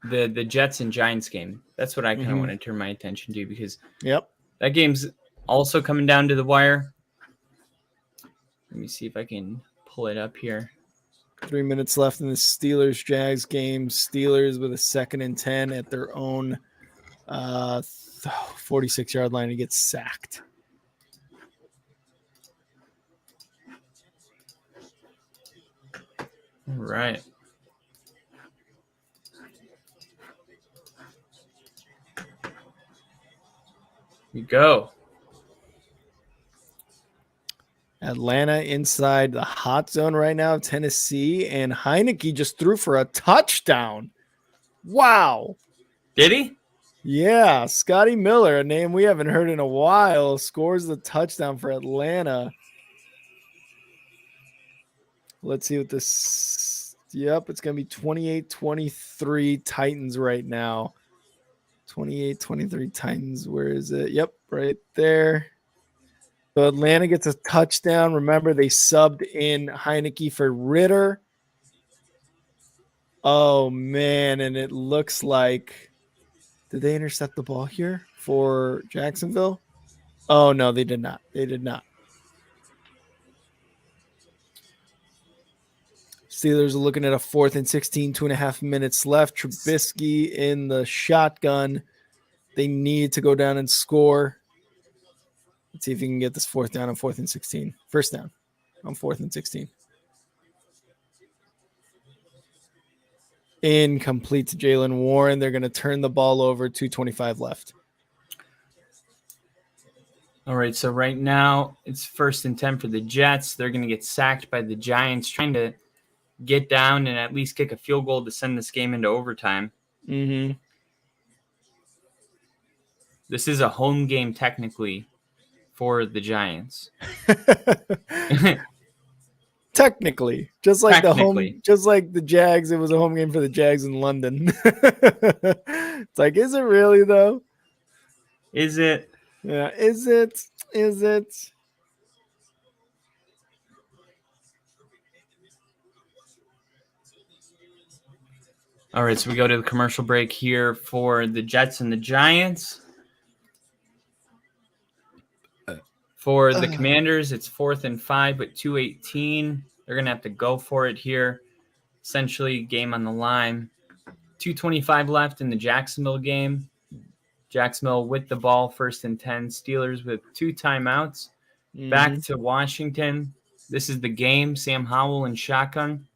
the Jets and Giants game. That's what I kind of want to turn my attention to because that game's also coming down to the wire. Let me see if I can pull it up here.
3 minutes left in the Steelers-Jags game. Steelers with a 2nd and 10 at their own 46-yard line to get sacked.
All right. We go.
Atlanta inside the hot zone right now, Tennessee, and Heineke just threw for a touchdown. Wow.
Did he?
Yeah, Scotty Miller, a name we haven't heard in a while, scores the touchdown for Atlanta. Let's see what this. Yep, it's going to be 28-23 Titans right now. 28-23 Titans. Where is it? Yep, right there. So Atlanta gets a touchdown. Remember, they subbed in Heineke for Ritter. Oh, man, and it looks like – did they intercept the ball here for Jacksonville? Oh, no, they did not. They did not. Steelers are looking at a 4th and 16, 2.5 minutes left. Trubisky in the shotgun. They need to go down and score. Let's see if you can get this 4th down on 4th and 16. First down on 4th and 16. Incomplete to Jalen Warren. They're going to turn the ball over. 2:25 left.
All right, so right now it's 1st and 10 for the Jets. They're going to get sacked by the Giants, trying to get down and at least kick a field goal to send this game into overtime.
Mm-hmm.
This is a home game technically for the Giants.
Technically, just like
Technically.
just like the Jags, it was a home game for the Jags in London. It's like, is it really though?
Is it?
Yeah, is it? Is it?
All right, so we go to the commercial break here for the Jets and the Giants. For the Commanders, it's 4th and 5, but 2:18. They're going to have to go for it here. Essentially, game on the line. 2:25 left in the Jacksonville game. Jacksonville with the ball, 1st and 10. Steelers with 2 timeouts. Back to Washington. This is the game. Sam Howell in shotgun.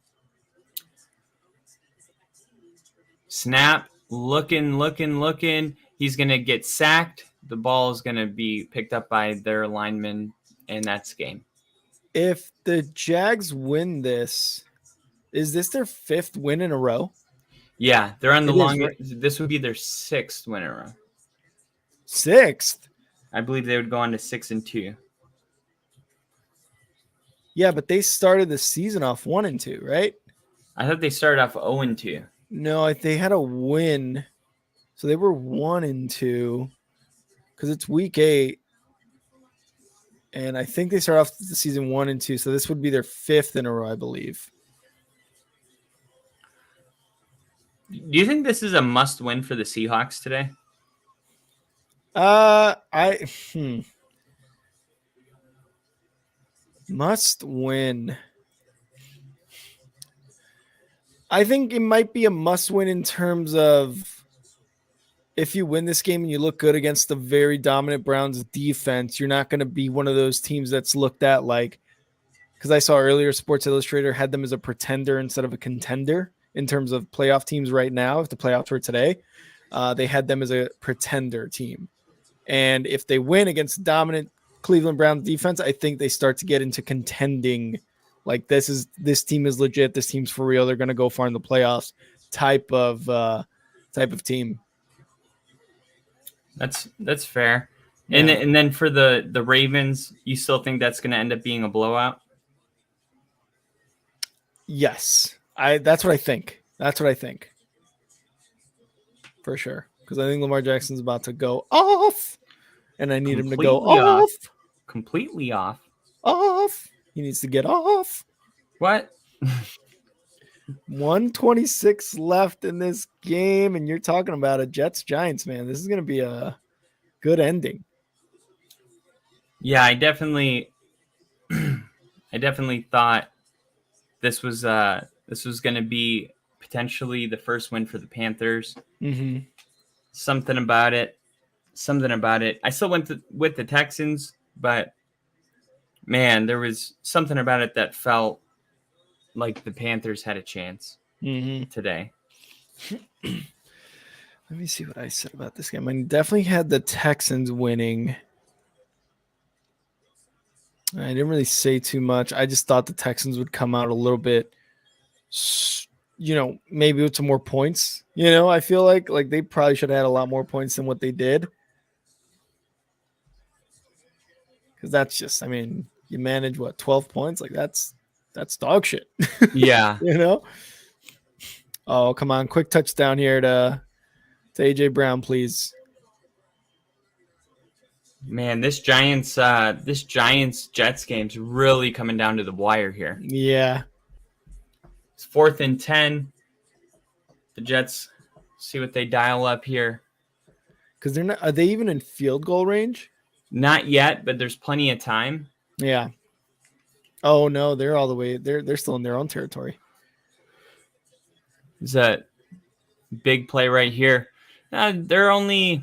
Snap. Looking. He's going to get sacked. The ball is going to be picked up by their lineman, and that's game.
If the Jags win this, is this their 5th win in a row?
Yeah, they're on the
It is,
longest.
right?
This would be their 6th win in a row.
6th?
I believe they would go on to 6-2.
Yeah, but they started the season off 1-2, right?
I thought they started off 0-2.
No, they had a win. So they were 1-2 because it's week 8. And I think they start off the season 1-2. So this would be their 5th in a row, I believe.
Do you think this is a must win for the Seahawks today?
Must win. I think it might be a must win in terms of if you win this game and you look good against the very dominant Browns defense, you're not going to be one of those teams that's looked at like, because I saw earlier Sports Illustrated had them as a pretender instead of a contender in terms of playoff teams right now. If the playoffs were today, they had them as a pretender team. And if they win against dominant Cleveland Browns defense, I think they start to get into contending. Like this team is legit. This team's for real. They're going to go far in the playoffs type of team.
That's fair.
Yeah.
And then for the Ravens, you still think that's going to end up being a blowout?
Yes. That's what I think. For sure. Because I think Lamar Jackson's about to go off. And I need him to go off.
Completely off.
Off. He needs to get off.
What?
126 left in this game, and you're talking about a Jets-Giants, man. This is going to be a good ending.
Yeah, I definitely thought this was going to be potentially the first win for the Panthers.
Mm-hmm.
Something about it. I still went with the Texans, but man, there was something about it that felt like the Panthers had a chance today.
Let me see what I said about this game. I definitely had the Texans winning. I didn't really say too much. I just thought the Texans would come out a little bit, maybe with some more points. I feel like they probably should have had a lot more points than what they did. Because that's just, you manage 12 points? Like that's dog shit.
Yeah.
Oh, come on. Quick touchdown here to AJ Brown, please.
Man, this Giants Jets game's really coming down to the wire here.
Yeah.
It's 4th and 10. The Jets see what they dial up here.
Because are they even in field goal range?
Not yet, but there's plenty of time.
Yeah. Oh no, they're all the way. They're still in their own territory.
There's a big play right here. They're only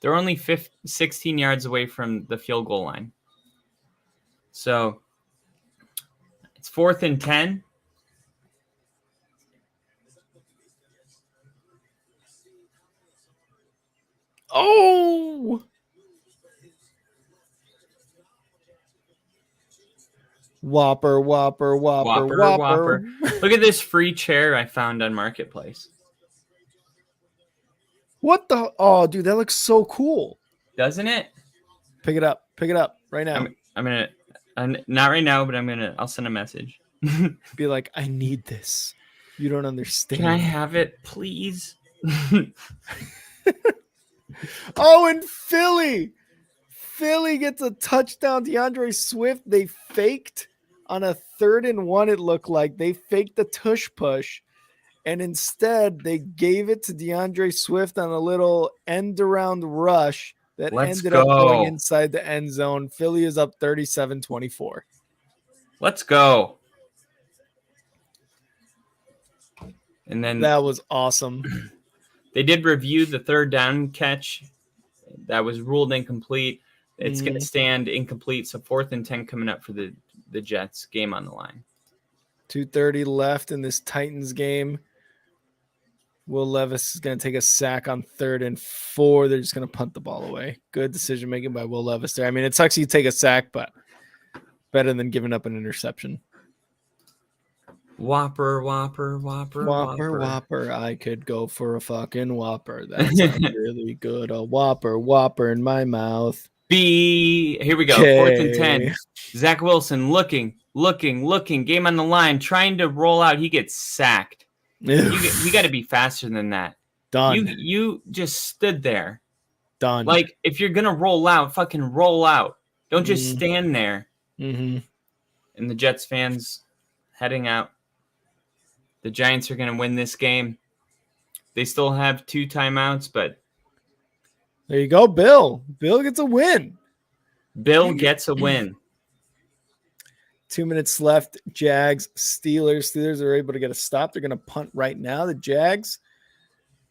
16 yards away from the field goal line. So it's 4th and 10.
Oh. Whopper.
Whopper. Look at this free chair I found on Marketplace.
What the? Oh, dude, that looks so cool.
Doesn't it?
Pick it up right now.
I'm not right now, but I'll send a message.
Be like, I need this. You don't understand.
Can I have it, please?
Oh, and Philly gets a touchdown. DeAndre Swift, they faked on a 3rd and 1. It looked like they faked the tush push, and instead they gave it to DeAndre Swift on a little end around rush that ended up going inside the end zone. Philly is up 37-24.
Let's go. And then
that was awesome.
They did review the 3rd down catch that was ruled incomplete. It's going to stand incomplete. So 4th and 10 coming up for the Jets. Game on the line.
2:30 left in this Titans game. Will Levis is going to take a sack on 3rd and 4. They're just going to punt the ball away. Good decision making by Will Levis there. I mean, it sucks you take a sack, but better than giving up an interception.
Whopper.
I could go for a fucking Whopper. That's really good. A Whopper in my mouth.
Here we go. 4th and 10. Zach Wilson looking. Game on the line, trying to roll out. He gets sacked. You got to be faster than that.
Done.
You just stood there.
Done.
Like, if you're going to roll out, fucking roll out. Don't just stand there.
Mm-hmm.
And the Jets fans heading out. The Giants are going to win this game. They still have 2 timeouts, but
there you go, Bill. Bill gets a win. 2 minutes left. Jags, Steelers. Steelers are able to get a stop. They're going to punt right now. The Jags.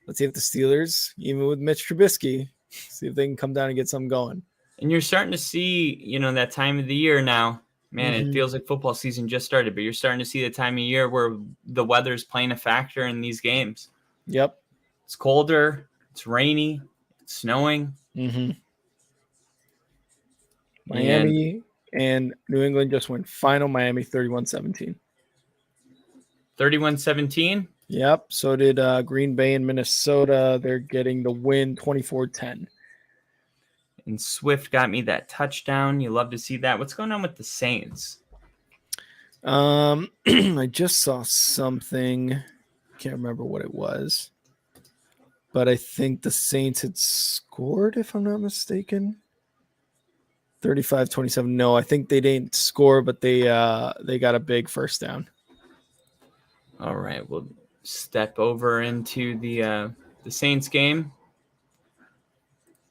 Let's see if the Steelers, even with Mitch Trubisky, see if they can come down and get something going.
And you're starting to see, that time of the year now. Man, It feels like football season just started, but you're starting to see the time of year where the weather's playing a factor in these games.
Yep.
It's colder. It's rainy. It's snowing.
Mm-hmm. Miami and New England just went final. Miami 31-17.
31-17?
Yep. So did Green Bay and Minnesota. They're getting the win 24-10.
And Swift got me that touchdown. You love to see that. What's going on with the Saints?
I just saw something. Can't remember what it was. But I think the Saints had scored, if I'm not mistaken. 35-27. No, I think they didn't score, but they got a big first down.
All right, we'll step over into the Saints game.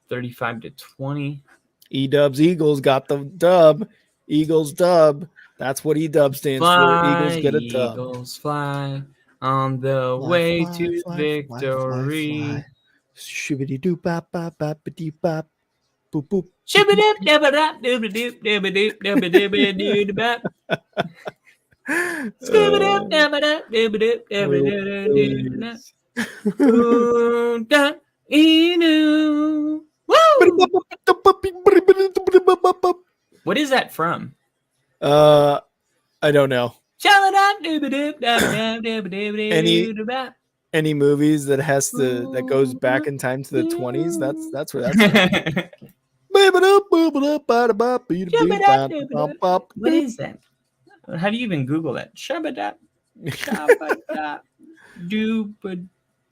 35-20.
E-Dubs Eagles got the dub. Eagles dub. That's what E-Dub stands for. Eagles get a dub.
Eagles fly on the way to victory.
Shibbity doop bop bop bop dee bop boop boop.
Shibba-dip, dabba-dap, doobba-doop, dabba-doop, dabba-dabba-doo-da bop. Skibba-dip, dabba-dap, doobba-doop, dabba-doo-da-doo-da-doo. Ooh-da, ee-noo. Woo! What is that from?
I don't know. Any movies that goes back in time to the 20s, that's where that's from.
What is that? How do you even Google that?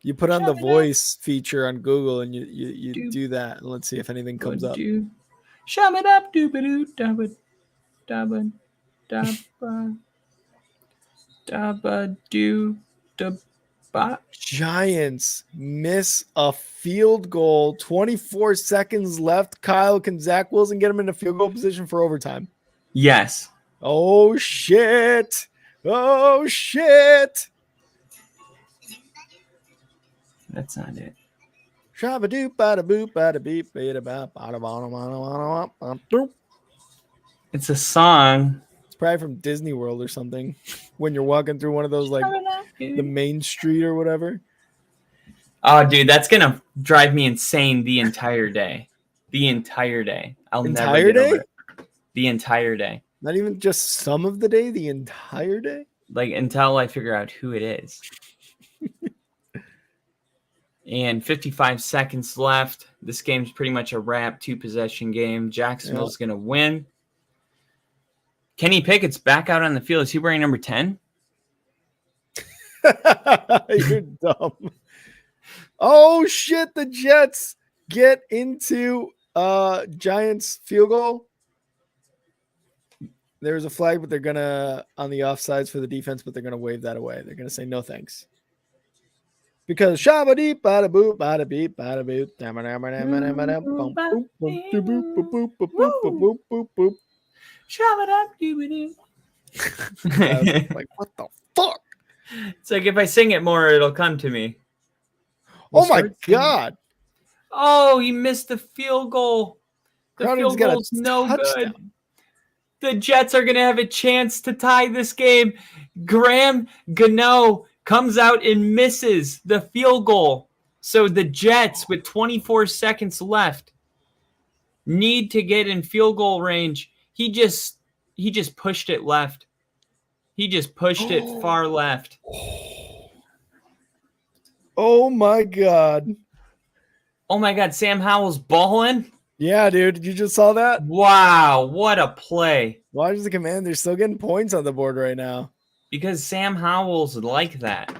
You put on the voice feature on Google and you do that, and let's see if anything comes up. Giants miss a field goal. 24 seconds left. Kyle, can Zach Wilson get him in a field goal position for overtime?
Yes.
Oh, shit. Oh, shit.
That's not it. It's a song.
It's probably from Disney World or something. When you're walking through one of those, like the main street or whatever.
Oh, dude, that's gonna drive me insane the entire day. The entire day. I'll never get over it. The entire day.
Not even just some of the day, the entire day?
Like until I figure out who it is. And 55 seconds left. This game's pretty much a wrap, 2-possession game. Jacksonville's going to win. Kenny Pickett's back out on the field. Is he wearing number 10?
You're dumb. Oh, shit. The Jets get into Giants field goal. There's a flag, but they're going to, on the offsides for the defense, but they're going to wave that away. They're going to say no thanks. Because shabba deep, bada boop, bada beep, bada boop, like, what the fuck?
It's like if I sing it more, it'll come to me.
Oh my God.
Oh, he missed the field goal. The
Crowder's
field goal's no good. The Jets are going to have a chance to tie this game. Graham Gano comes out and misses the field goal. So the Jets, with 24 seconds left, need to get in field goal range. He just pushed it left. He just pushed it far left.
Oh my God.
Oh my God, Sam Howell's balling?
Yeah, dude. You just saw that?
Wow, what a play.
Why is the Commanders still getting points on the board right now?
Because Sam Howell's like that.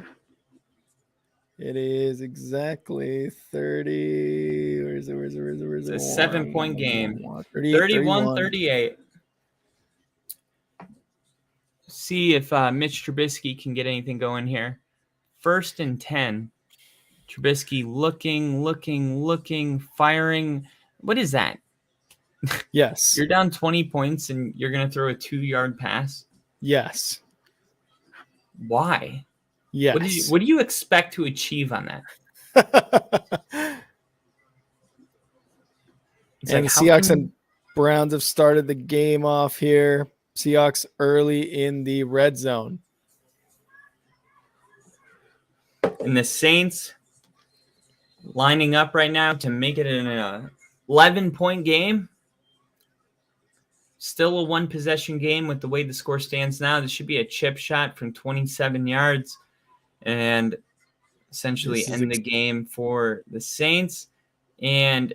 It is exactly 30. Where is it?
It's a 7-point game.
31-38.
See if Mitch Trubisky can get anything going here. 1st and 10. Trubisky looking, firing. What is that?
Yes.
You're down 20 points and you're going to throw a 2-yard pass?
Yes.
Why?
Yes.
What do you expect to achieve on that?
And the Seahawks and Browns have started the game off here. Seahawks early in the red zone.
And the Saints lining up right now to make it an 11-point game. Still a 1-possession game with the way the score stands now. This should be a chip shot from 27 yards and essentially end the game for the Saints. And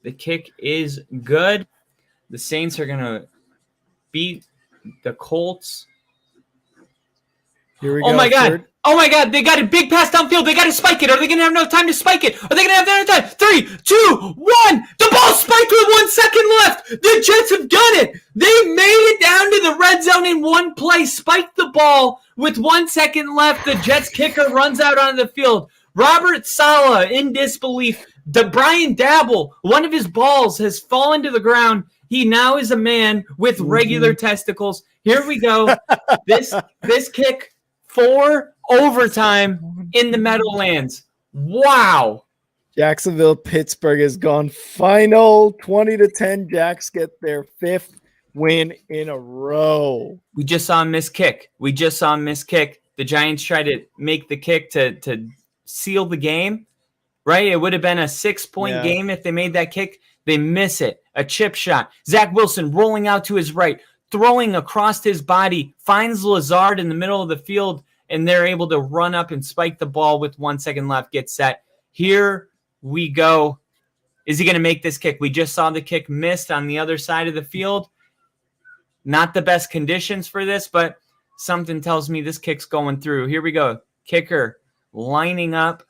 the kick is good. The Saints are going to beat the Colts.
Here we go.
Oh my God. Oh my God. They got a big pass downfield. They got to spike it. Are they going to have enough time to spike it? Are they going to have enough time? 3, 2, 1. The ball spiked with 1 second left. The Jets have done it. They made it down to the red zone in one play. Spiked the ball with 1 second left. The Jets kicker runs out onto the field. Robert Saleh in disbelief. Brian Dabble, one of his balls has fallen to the ground. He now is a man with regular testicles. Here we go. This kick for overtime in the Meadowlands. Wow.
Jacksonville, Pittsburgh has gone final 20-10. Jacks get their 5th win in a row.
We just saw him miss kick. The Giants tried to make the kick to seal the game, right? It would have been a 6-point game if they made that kick. They miss it. A chip shot. Zach Wilson rolling out to his right, throwing across his body, finds Lazard in the middle of the field, and they're able to run up and spike the ball with 1 second left, get set. Here we go. Is he going to make this kick? We just saw the kick missed on the other side of the field. Not the best conditions for this, but something tells me this kick's going through. Here we go. Kicker lining up.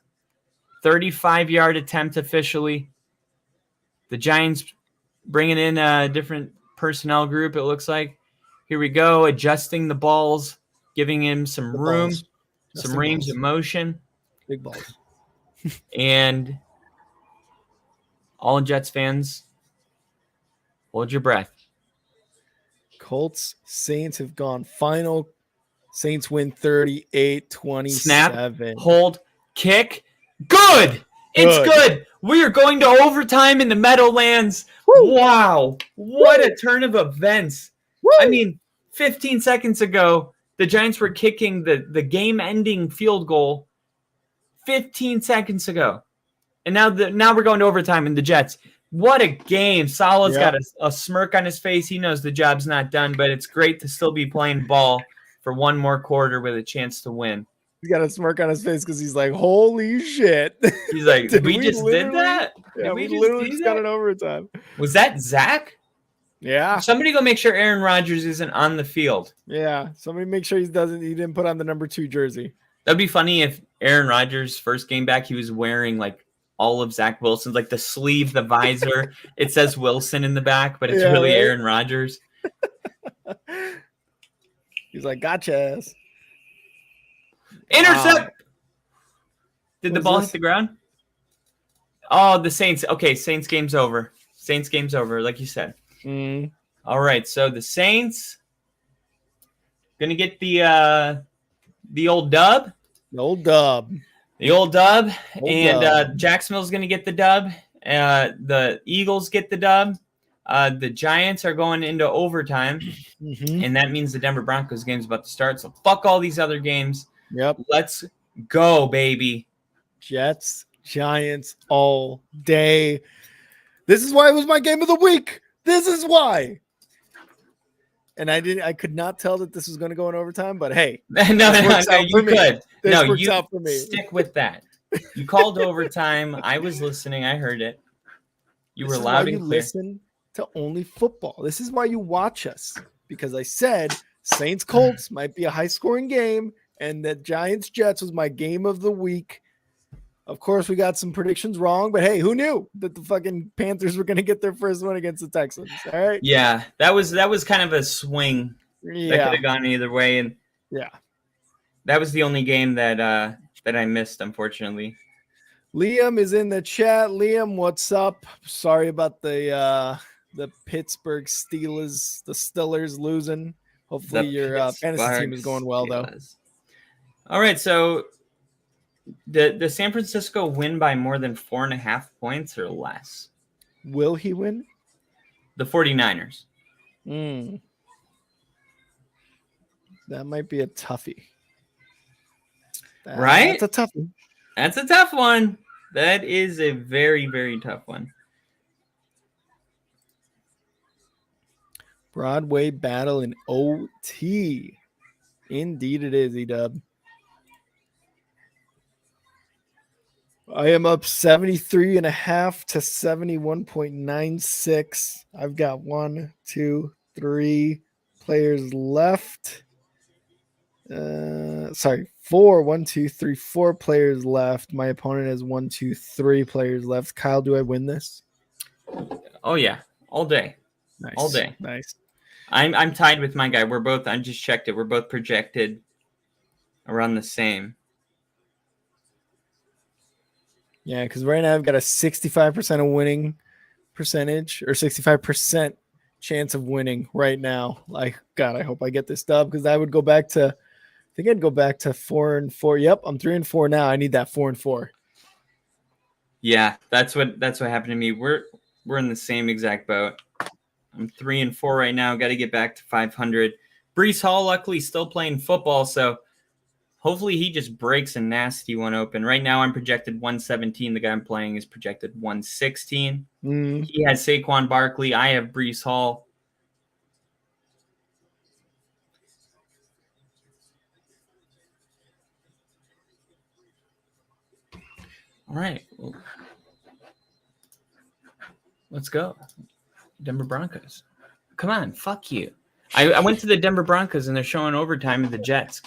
35-yard attempt officially. The Giants bringing in a different personnel group, it looks like. Here we go, adjusting the balls, giving him some room, some range of motion.
Big balls.
And all Jets fans, hold your breath.
Colts, Saints have gone final. Saints win 38-27.
Snap, hold, kick. Good. It's good. We are going to overtime in the Meadowlands. Woo. Wow. What a turn of events. Woo. I mean, 15 seconds ago, the Giants were kicking the game-ending field goal 15 seconds ago. And now we're going to overtime, and the Jets What a game. Salah's
Yep.
got a smirk on his face. He knows the job's not done, but it's great to still be playing ball for one more quarter with a chance to win.
He's got a smirk on his face because he's like, holy shit.
He's like, we just did that?
Yeah,
Did
we
just
literally
do
just
that?
got an overtime.
Was that Zach?
Yeah.
Somebody go make sure Aaron Rodgers isn't on the field.
Yeah. Somebody make sure he didn't put on the number 2 jersey.
That'd be funny if Aaron Rodgers' first game back, he was wearing like all of Zach Wilson's, like the sleeve, the visor. It says Wilson in the back, but it's really
right?
Aaron Rodgers.
He's like, gotcha ass.
Intercept.
Wow.
Did the ball hit the ground? Oh, the Saints. Okay, Saints game's over. Saints game's over, like you said. All right, so the Saints gonna get the old dub.
The old dub.
And Jacksonville's gonna get the dub. The Eagles get the dub. The Giants are going into overtime, and that means the Denver Broncos game's about to start. So fuck all these other games.
Yep.
Let's go, baby.
Jets, Giants all day. This is why it was my game of the week. This is why. And I could not tell that this was going to go in overtime, but hey.
No, you could. No, you
out for me.
Stick with that. You called overtime. I was listening. I heard it. You were loud and clear.
Listen to Only Football. This is why you watch us, because I said Saints Colts might be a high scoring game, and that Giants Jets was my game of the week. Of course, we got some predictions wrong, but hey, who knew that the fucking Panthers were going to get their first one against the Texans? All right.
Yeah, that was kind of a swing.
Yeah.
That could have gone either way, and
yeah,
that was the only game that I missed, unfortunately.
Liam is in the chat. Liam, what's up? Sorry about the Pittsburgh Steelers, the Steelers losing. Hopefully your fantasy team is going well, though.
All right, so the San Francisco win by more than 4.5 points or less?
Will he win?
The 49ers.
That might be a toughie.
Right?
That's a toughie.
That's a tough one. That is a very, very tough one.
Broadway battle in OT. Indeed it is, E-Dub. I am up 73.5 to 71.96. I've got 1, 2, 3 players left. 4. 1, 2, 3, 4 players left. My opponent has 1, 2, 3 players left. Kyle, do I win this?
Oh yeah, all day.
Nice.
All day.
Nice.
I'm tied with my guy. We're both. I just checked it. We're both projected around the same.
Yeah, because right now I've got a 65% of winning percentage, or 65% chance of winning right now. Like, God, I hope I get this dub, because I would go back to, I think I'd go back to 4-4. Yep, I'm 3-4 now. I need that 4-4.
Yeah, that's what happened to me. We're in the same exact boat. I'm 3-4 right now. Got to get back to 500. Brees Hall, luckily, still playing football, so hopefully he just breaks a nasty one open. Right now I'm projected 117. The guy I'm playing is projected 116. He has Saquon Barkley. I have Brees Hall. All right. Well, let's go. Denver Broncos. Come on. Fuck you. I went to the Denver Broncos and they're showing overtime of the Jets.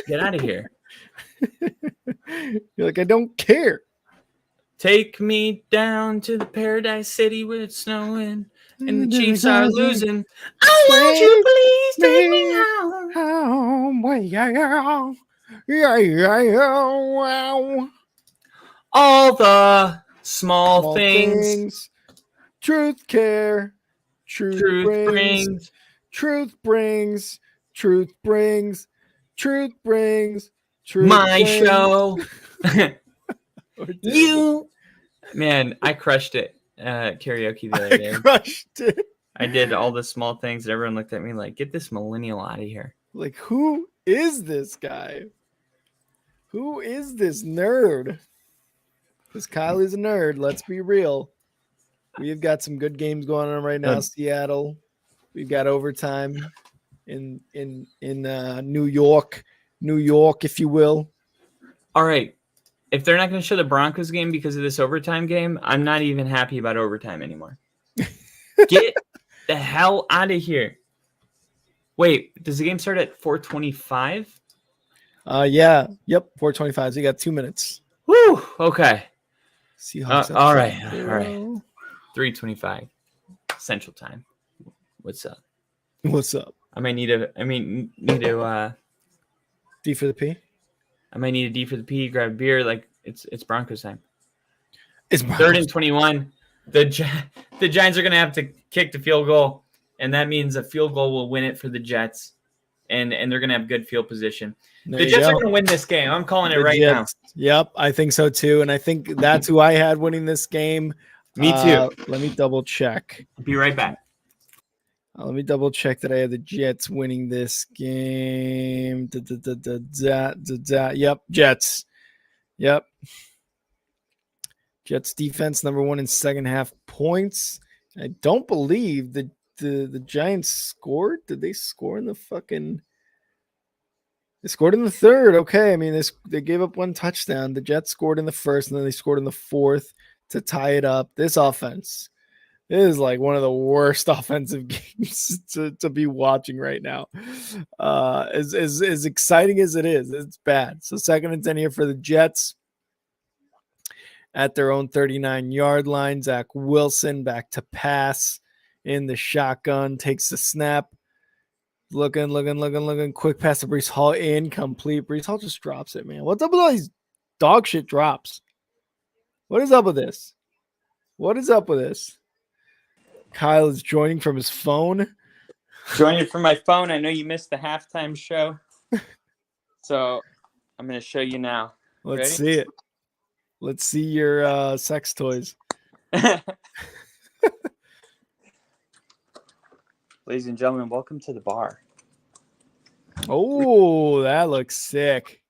Get out of here.
You're like, I don't care.
Take me down to the Paradise City where it's snowing and the Chiefs are losing. Oh, won't you please take me home? All the small things.
Truth care. Truth brings. Truth brings. Truth brings. Truth brings. Truth
My
brings.
show. You, man, I crushed it karaoke the other day.
I crushed it.
I did all the small things that everyone looked at me like, get this millennial out of here.
Like, who is this guy? Who is this nerd? Because Kyle is a nerd. Let's be real. We've got some good games going on right now.
Good.
Seattle. We've got overtime in New York, if you will.
All right. If they're not going to show the Broncos game because of this overtime game, I'm not even happy about overtime anymore. Get the hell out of here. Wait, does the game start at 4:25?
Yeah. Yep. 4:25. So you got 2 minutes.
Woo. Okay.
Seahawks.
All right. 3:25 Central Time. What's up?
What's up?
I might need to
D for the P.
I might need a D for the P. Grab a beer. Like it's Broncos time.
It's
3rd and 21. The Giants are going to have to kick the field goal, and that means a field goal will win it for the Jets, and they're going to have good field position. The Jets are going to win this game. I'm calling it right now.
Yep, I think so too, and I think that's who I had winning this game.
Me too.
Let me double check.
Be right back.
Let me double check that I had the Jets winning this game. Yep, Jets. Yep. Jets defense number 1 in second half points. I don't believe the Giants scored. Did they score in the fucking? They scored in the third. Okay, I mean they gave up 1 touchdown. The Jets scored in the first, and then they scored in the fourth to tie it up. This offense is like one of the worst offensive games to be watching right now. As exciting as it is, it's bad. So 2nd and 10 here for the Jets. At their own 39-yard line, Zach Wilson back to pass in the shotgun, takes the snap. Looking. Quick pass to Breece Hall, incomplete. Breece Hall just drops it, man. What's up with all these dog shit drops? What is up with this? Kyle is joining from his phone.
Joining from my phone. I know you missed the halftime show, so I'm going to show you now.
Let's see it. Let's see your sex toys.
Ladies and gentlemen, welcome to the bar.
Oh, that looks sick.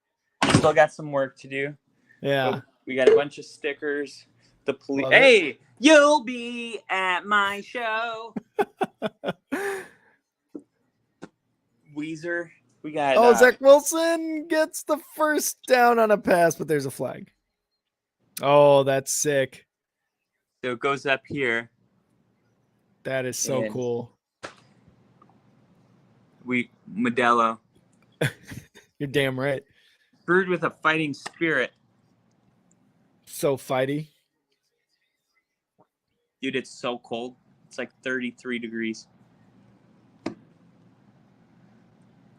Still got some work to do.
Yeah.
We got a bunch of stickers. The police. Hey, you'll be at my show. Weezer. We got.
Zach Wilson gets the first down on a pass, but there's a flag. Oh, that's sick.
So it goes up here.
That is so cool.
Modelo.
You're damn right.
Brewed with a fighting spirit.
So fighty.
Dude, it's so cold. It's like 33 degrees.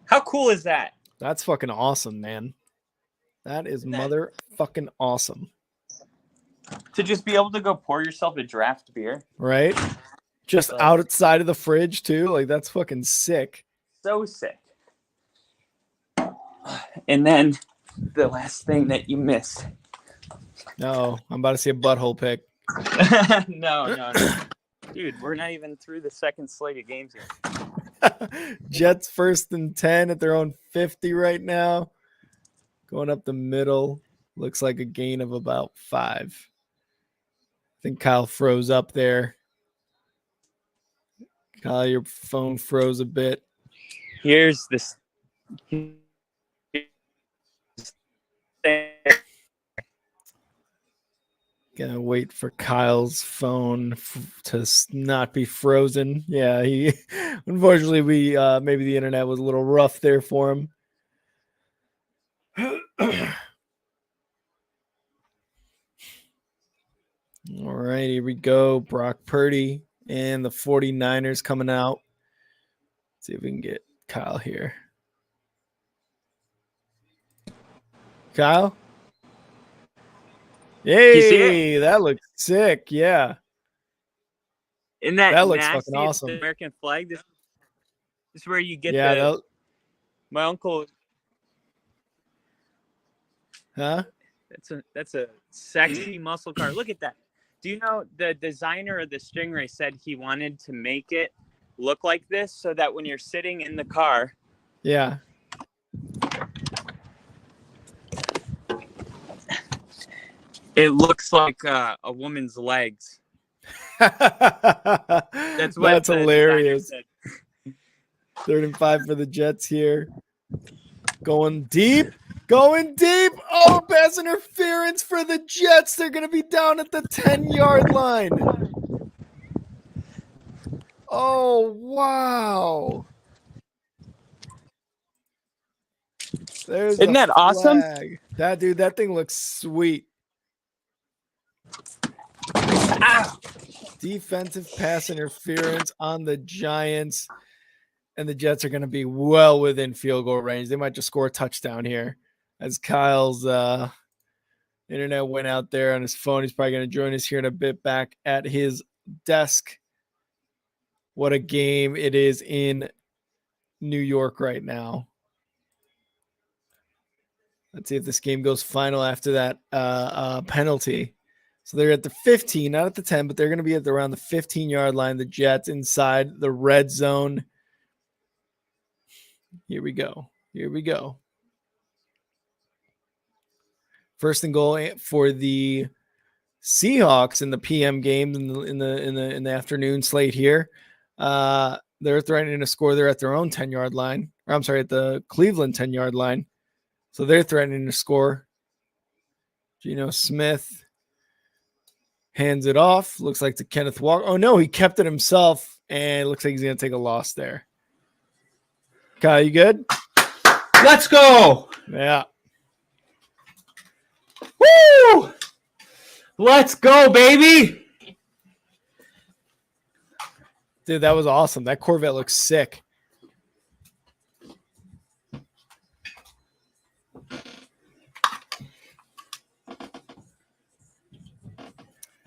How cool is that?
That's fucking awesome, man. That is motherfucking awesome.
To just be able to go pour yourself a draft beer.
Right? Just outside of the fridge, too. Like, that's fucking sick.
So sick. And then the last thing that you missed.
No, I'm about to see a butthole pick.
No. Dude, we're not even through the second slate of games here.
Jets 1st and 10 at their own 50 right now. Going up the middle. Looks like a gain of about 5. I think Kyle froze up there. Kyle, your phone froze a bit.
Here's this.
Gonna wait for Kyle's phone to not be frozen. Yeah, he unfortunately maybe the internet was a little rough there for him. All right, here we go. Brock Purdy and the 49ers coming out. Let's see if we can get Kyle here. Kyle? Hey, that looks sick. Yeah.
Isn't that
looks
nasty?
fucking awesome.
The American flag. This is where you get my uncle.
Huh?
That's a sexy muscle car. Look at that. Do you know the designer of the Stingray said he wanted to make it look like this so that when you're sitting in the car.
Yeah.
It looks like a woman's legs. That's what
That's
the designer
hilarious.
said.
3rd and 5 for the Jets here. Going deep. Oh, pass interference for the Jets. They're going to be down at the 10-yard line. Oh, wow.
Isn't that awesome?
That thing looks sweet. Defensive pass interference on the Giants. And the Jets are going to be well within field goal range. They might just score a touchdown here. As Kyle's internet went out there on his phone. He's probably going to join us here in a bit back at his desk. What a game it is in New York right now. Let's see if this game goes final after that penalty. So they're at the 15, not at the 10, but they're going to be at around the 15-yard line. The Jets inside the red zone. Here we go. First and goal for the Seahawks in the PM game in the afternoon slate here. They're threatening to score. They're at their own 10-yard line. Or I'm sorry, at the Cleveland 10-yard line. So they're threatening to score. Geno Smith hands it off. Looks like to Kenneth Walker. Oh, no, he kept it himself. And it looks like he's going to take a loss there. Kyle, you good?
Let's go.
Yeah.
Woo! Let's go, baby.
Dude, that was awesome. That Corvette looks sick.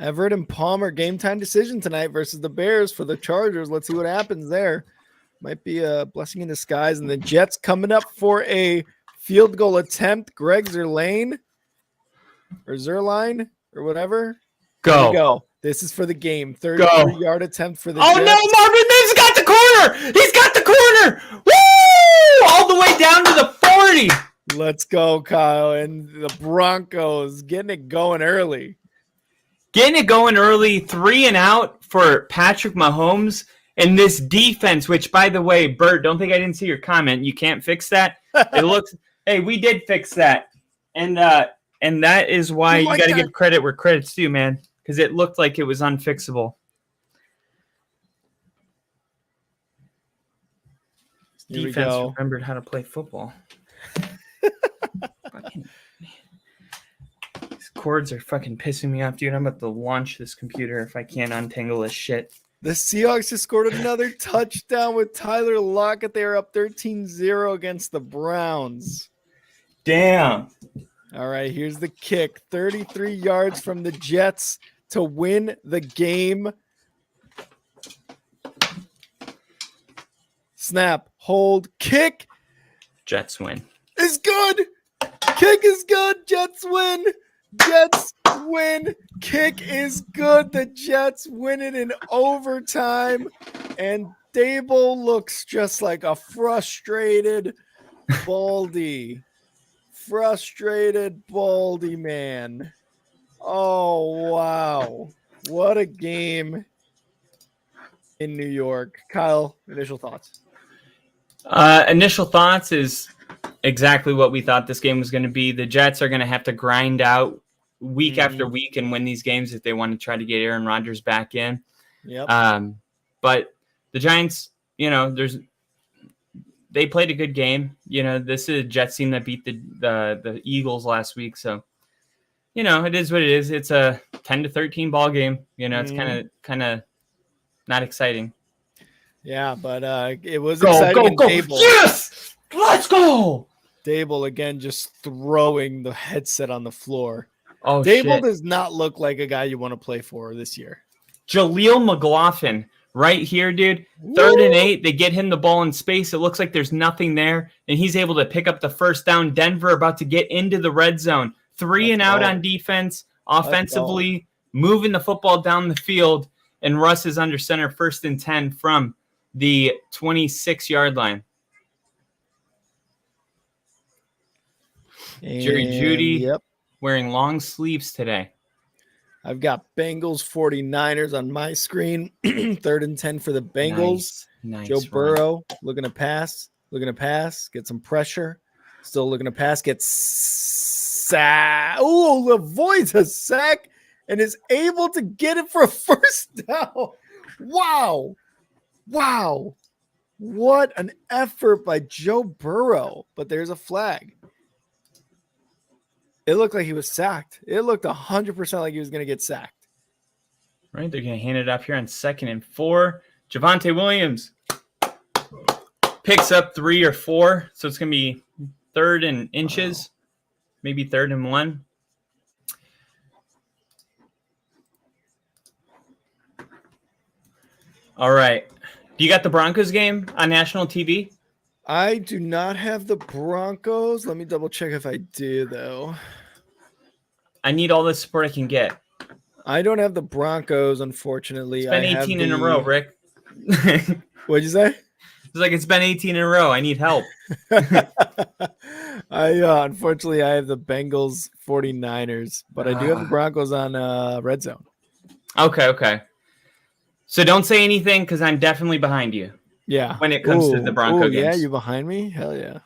Everett and Palmer game time decision tonight versus the Bears for the Chargers. Let's see what happens there. Might be a blessing in disguise. And the Jets coming up for a field goal attempt. Greg Zerline or whatever. Go. This is for the game. 33-yard attempt for the Jets.
No, Marvin Mims got the corner. He's got the corner. Woo! All the way down to the 40.
Let's go, Kyle. And the Broncos getting it going early.
3 and out for Patrick Mahomes. And this defense, which, by the way, Bert, don't think I didn't see your comment. You can't fix that. It looks – hey, we did fix that. And that is why you got to give credit where credit's due, man, because it looked like it was unfixable.
Here
defense remembered how to play football. These cords are fucking pissing me off, dude. I'm about to launch this computer if I can't untangle this shit.
The Seahawks just scored another touchdown with Tyler Lockett. They are up 13-0 against the Browns.
Damn.
All right, here's the kick. 33 yards from the Jets to win the game. Snap, hold, kick.
Jets win.
Is good. Kick is good. Jets win. Jets win. Kick is good. The Jets win it in overtime. And Dable looks just like a frustrated Baldy. Frustrated Baldy man. Oh, wow. What a game in New York. Kyle, initial thoughts?
Initial thoughts is exactly what we thought this game was going to be. The Jets are going to have to grind out week after week and win these games if they want to try to get Aaron Rodgers back in.
Yep.
But the Giants, they played a good game. This is a Jets team that beat the Eagles last week. So, it is what it is. It's a 10-13 ball game. It's kind of not exciting.
Yeah, but it was exciting.
Go. Yes! Let's go!
Dable again just throwing the headset on the floor.
Oh,
Dable does not look like a guy you want to play for this year.
Jaleel McLaughlin right here, dude. 3rd and 8. They get him the ball in space. It looks like there's nothing there, and he's able to pick up the first down. Denver about to get into the red zone. 3 and out on defense. Offensively, moving the football down the field, and Russ is under center, 1st and 10 from the 26-yard line. Jerry Jeudy wearing long sleeves today.
I've got Bengals 49ers on my screen. 3rd and 10 for the Bengals.
Nice
Joe
run.
Burrow looking to pass, get some pressure. Still looking to pass, gets sack. Oh, avoids a sack and is able to get it for a first down. Wow. What an effort by Joe Burrow. But there's a flag. It looked like he was sacked. It looked 100% like he was going to get sacked.
Right, they're going to hand it off here on 2nd and 4. Javonte Williams picks up 3 or 4, so it's going to be 3rd and inches, maybe 3rd and 1. All right. Do you got the Broncos game on national TV?
I do not have the Broncos. Let me double check if I do, though.
I need all the support I can get.
I don't have the Broncos, unfortunately.
It's been 18 in a row, Rick.
What'd you say?
It's like it's been 18 in a row. I need help.
Unfortunately, I have the Bengals 49ers, but I do have the Broncos on Red Zone.
Okay. So don't say anything because I'm definitely behind you.
Yeah.
When it comes to the Bronco games.
Yeah, you behind me? Hell yeah.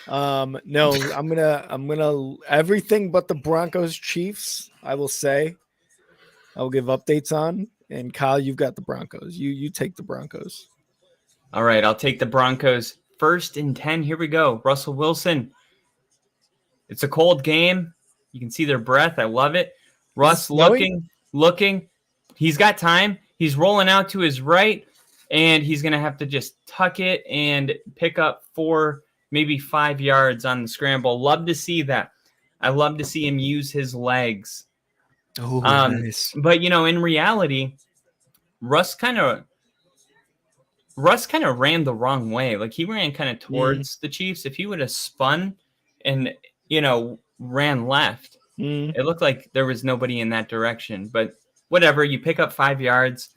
God.
No, I'm gonna everything but the Broncos Chiefs, I will say. I will give updates on. And Kyle, you've got the Broncos. You take the Broncos.
All right, I'll take the Broncos. 1st and 10. Here we go. Russell Wilson. It's a cold game. You can see their breath. I love it. Russ looking. He's got time. He's rolling out to his right, and he's going to have to just tuck it and pick up 4, maybe 5 yards on the scramble. Love to see that. I love to see him use his legs.
Oh, nice.
But, in reality, Russ kind of ran the wrong way. Like, he ran kind of towards the Chiefs. If he would have spun and, ran left, it looked like there was nobody in that direction. But whatever, you pick up 5 yards.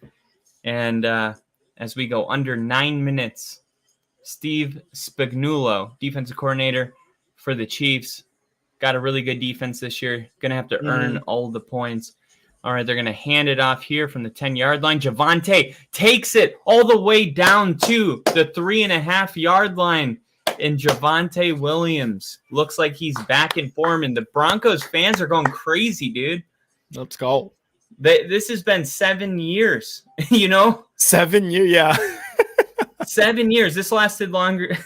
And as we go under 9 minutes, Steve Spagnuolo, defensive coordinator for the Chiefs, got a really good defense this year. Going to have to earn all the points. All right, they're going to hand it off here from the 10-yard line. Javonte takes it all the way down to the 3.5-yard line. And Javonte Williams looks like he's back in form. And the Broncos fans are going crazy, dude.
Let's go.
This has been 7 years,
7 years, yeah.
7 years. This lasted longer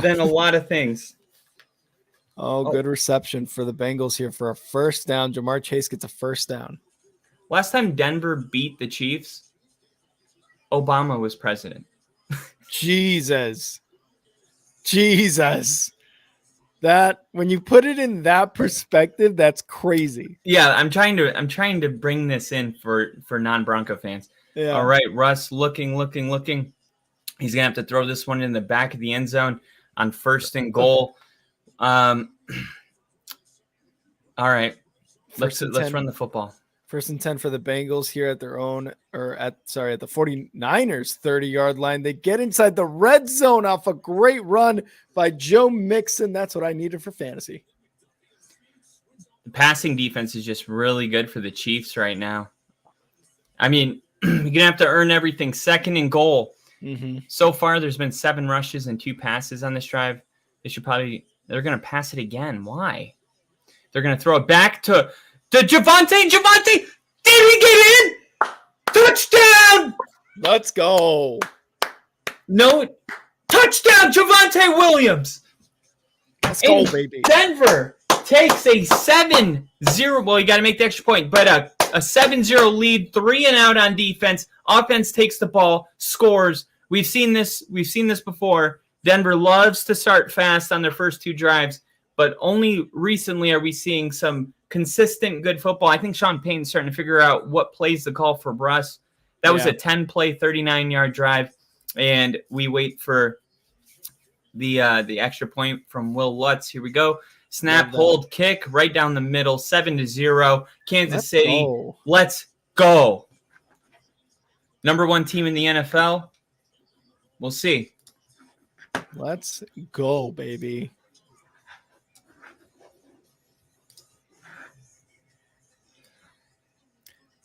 than a lot of things.
Oh, good reception for the Bengals here for a first down. Jamar Chase gets a first down.
Last time Denver beat the Chiefs, Obama was president.
Jesus. That when you put it in that perspective, that's crazy.
Yeah, I'm trying to bring this in for non-Bronco fans.
Yeah.
All right, Russ looking. He's gonna have to throw this one in the back of the end zone on 1st and goal. All right, let's run the football.
1st and 10 for the Bengals here at their own, at the 49ers 30-yard line. They get inside the red zone off a great run by Joe Mixon. That's what I needed for fantasy.
The passing defense is just really good for the Chiefs right now. I mean, you're gonna have to earn everything. 2nd and goal. So far, there's been 7 rushes and 2 passes on this drive. They're going to pass it again. Why? They're going to throw it back to Javonte. Javonte, did he get in? Touchdown!
Let's go.
No, touchdown, Javonte Williams.
Let's go, baby.
Denver takes a 7-0. Well, you got to make the extra point, but a 7-0 lead, 3 and out on defense. Offense takes the ball, scores. We've seen this before. Denver loves to start fast on their first 2 drives, but only recently are we seeing some consistent good football. I think Sean Payton's starting to figure out what plays to call for Russ. That was a 10-play, 39-yard drive, and we wait for the extra point from Will Lutz. Here we go. Snap, hold, kick, right down the middle, 7-0. Kansas City, let's go. Number 1 team in the NFL. We'll see.
Let's go, baby.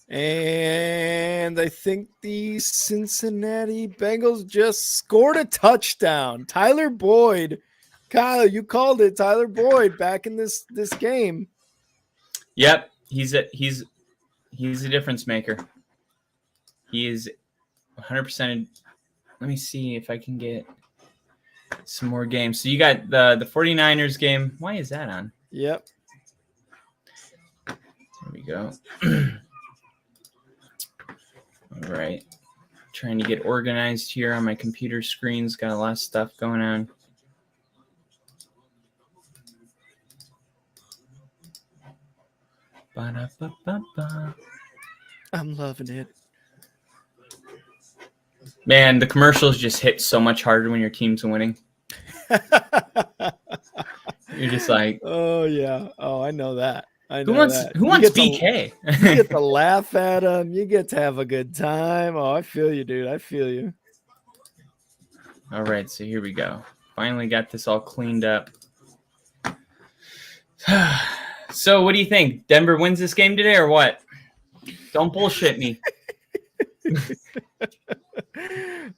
And I think the Cincinnati Bengals just scored a touchdown. Tyler Boyd. Kyle, you called it. Tyler Boyd back in this game.
Yep, he's a difference maker. He is 100%. Let me see if I can get some more games. So you got the 49ers game. Why is that on?
Yep.
There we go. All right. Trying to get organized here on my computer screens. Got a lot of stuff going on. Ba-da-ba-ba-ba.
I'm loving it.
Man, the commercials just hit so much harder when your team's winning. You're just like,
oh yeah. Oh, I know that.
Who wants BK?
You get to laugh at them. You get to have a good time. Oh, I feel you, dude. I feel you.
All right, so here we go. Finally got this all cleaned up. So what do you think? Denver wins this game today or what? Don't bullshit me.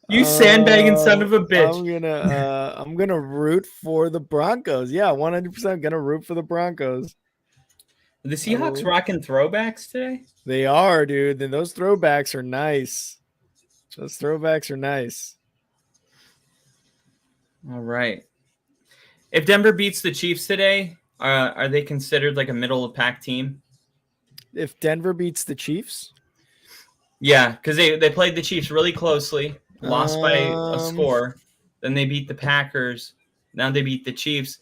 You sandbagging son of a bitch.
I'm gonna root for the Broncos. Yeah, 100% gonna root for the Broncos.
Are the Seahawks rocking throwbacks today?
They are, dude. And those throwbacks are nice. Those throwbacks are nice.
All right. If Denver beats the Chiefs today, are they considered like a middle of pack team?
If Denver beats the Chiefs?
Yeah, because they played the Chiefs really closely, lost by a score. Then they beat the Packers. Now they beat the Chiefs.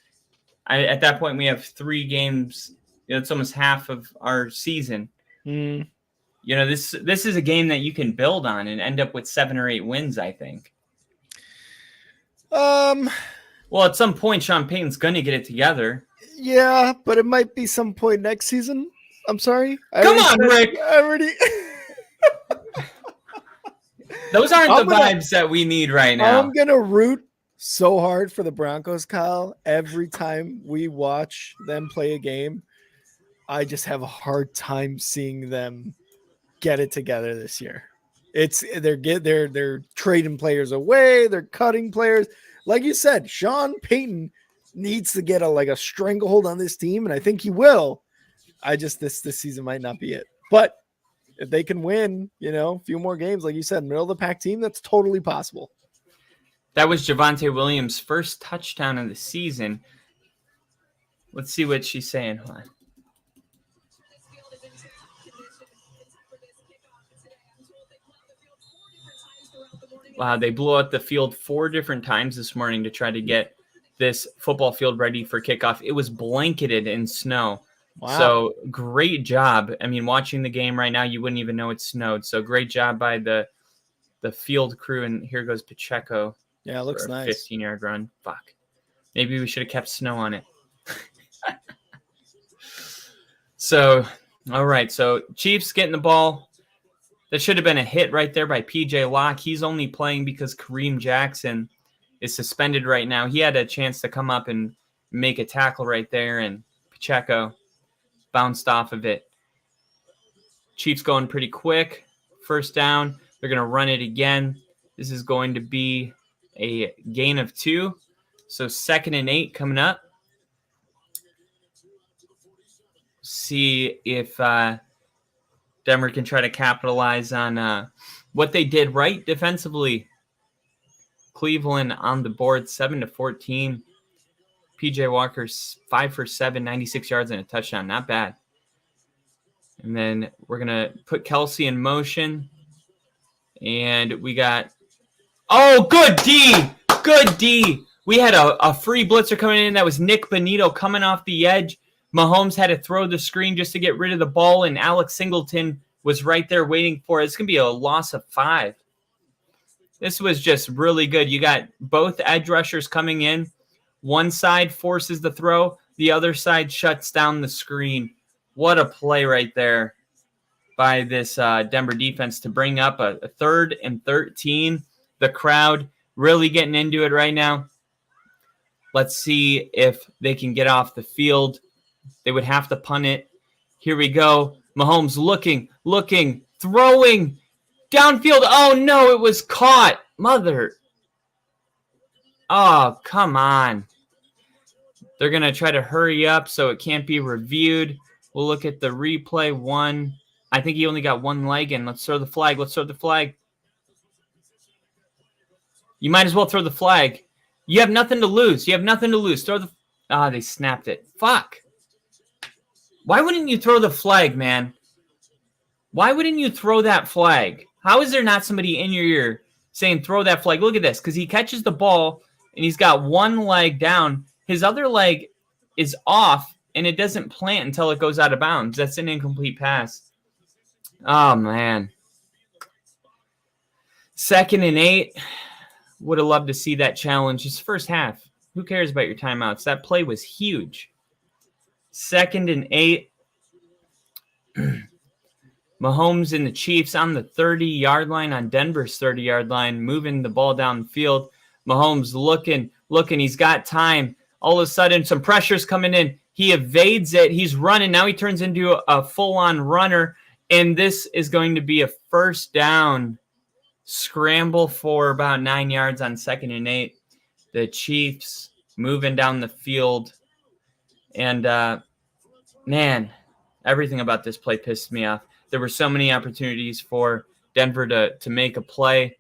At that point, we have 3 games. It's almost half of our season.
Mm.
This is a game that you can build on and end up with 7 or 8 wins, I think. Well, at some point, Sean Payton's going to get it together.
Yeah, but it might be some point next season. I'm sorry.
Come on, Rick. Those aren't the vibes that we need right now.
I'm going to root so hard for the Broncos, Kyle. Every time we watch them play a game, I just have a hard time seeing them get it together this year. They're trading players away. They're cutting players. Like you said, Sean Payton needs to get a stranglehold on this team, and I think he will. This season might not be it. But if they can win, a few more games, like you said, middle of the pack team, that's totally possible.
That was Javonte Williams' first touchdown of the season. Let's see what she's saying. Hold on. Wow, they blew out the field 4 different times this morning to try to get this football field ready for kickoff. It was blanketed in snow. Wow. So great job. I mean, watching the game right now, you wouldn't even know it snowed. So great job by the field crew. And here goes Pacheco.
Yeah, it looks nice.
15-yard run. Fuck. Maybe we should have kept snow on it. So, all right. So Chiefs getting the ball. That should have been a hit right there by P.J. Locke. He's only playing because Kareem Jackson is suspended right now. He had a chance to come up and make a tackle right there, and Pacheco bounced off of it. Chiefs going pretty quick. First down. They're going to run it again. This is going to be a gain of 2. So 2nd and 8 coming up. See if Denver can try to capitalize on what they did right defensively. Cleveland on the board, 7-14. P.J. Walker's 5 for 7, 96 yards and a touchdown. Not bad. And then we're going to put Kelsey in motion. And we got... Oh, good D! Good D! We had a free blitzer coming in. That was Nick Bonito coming off the edge. Mahomes had to throw the screen just to get rid of the ball, and Alex Singleton was right there waiting for it. It's going to be a loss of 5. This was just really good. You got both edge rushers coming in. One side forces the throw. The other side shuts down the screen. What a play right there by this Denver defense to bring up a 3rd and 13. The crowd really getting into it right now. Let's see if they can get off the field. They would have to punt it. Here we go. Mahomes looking, throwing downfield. Oh, no, it was caught. Mother. Oh, come on. They're going to try to hurry up so it can't be reviewed. We'll look at the replay. One. I think he only got one leg in. Let's throw the flag. You might as well throw the flag. You have nothing to lose. Throw the... they snapped it. Fuck. Why wouldn't you throw the flag, man? Why wouldn't you throw that flag? How is there not somebody in your ear saying throw that flag? Look at this. Because he catches the ball, and he's got one leg down. His other leg is off, and it doesn't plant until it goes out of bounds. That's an incomplete pass. Oh, man. 2nd and 8. Would have loved to see that challenge. Just first half. Who cares about your timeouts? That play was huge. 2nd and 8. Mahomes and the Chiefs on the 30-yard line, on Denver's 30-yard line, moving the ball down the field. Mahomes looking. He's got time. All of a sudden, some pressure's coming in. He evades it. He's running. Now he turns into a full-on runner, and this is going to be a first down. Scramble for about 9 yards on 2nd and 8. The Chiefs moving down the field. And, man, everything about this play pissed me off. There were so many opportunities for Denver to make a play.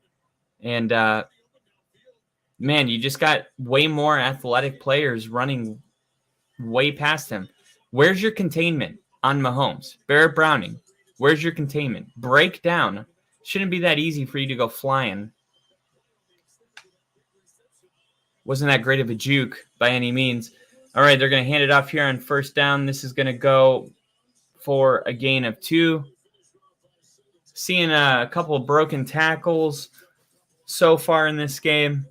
And, man, you just got way more athletic players running way past him. Where's your containment on Mahomes? Barrett Browning, where's your containment? Break down. Shouldn't be that easy for you to go flying. Wasn't that great of a juke by any means. All right, they're going to hand it off here on first down. This is going to go for a gain of 2. Seeing a couple of broken tackles so far in this game.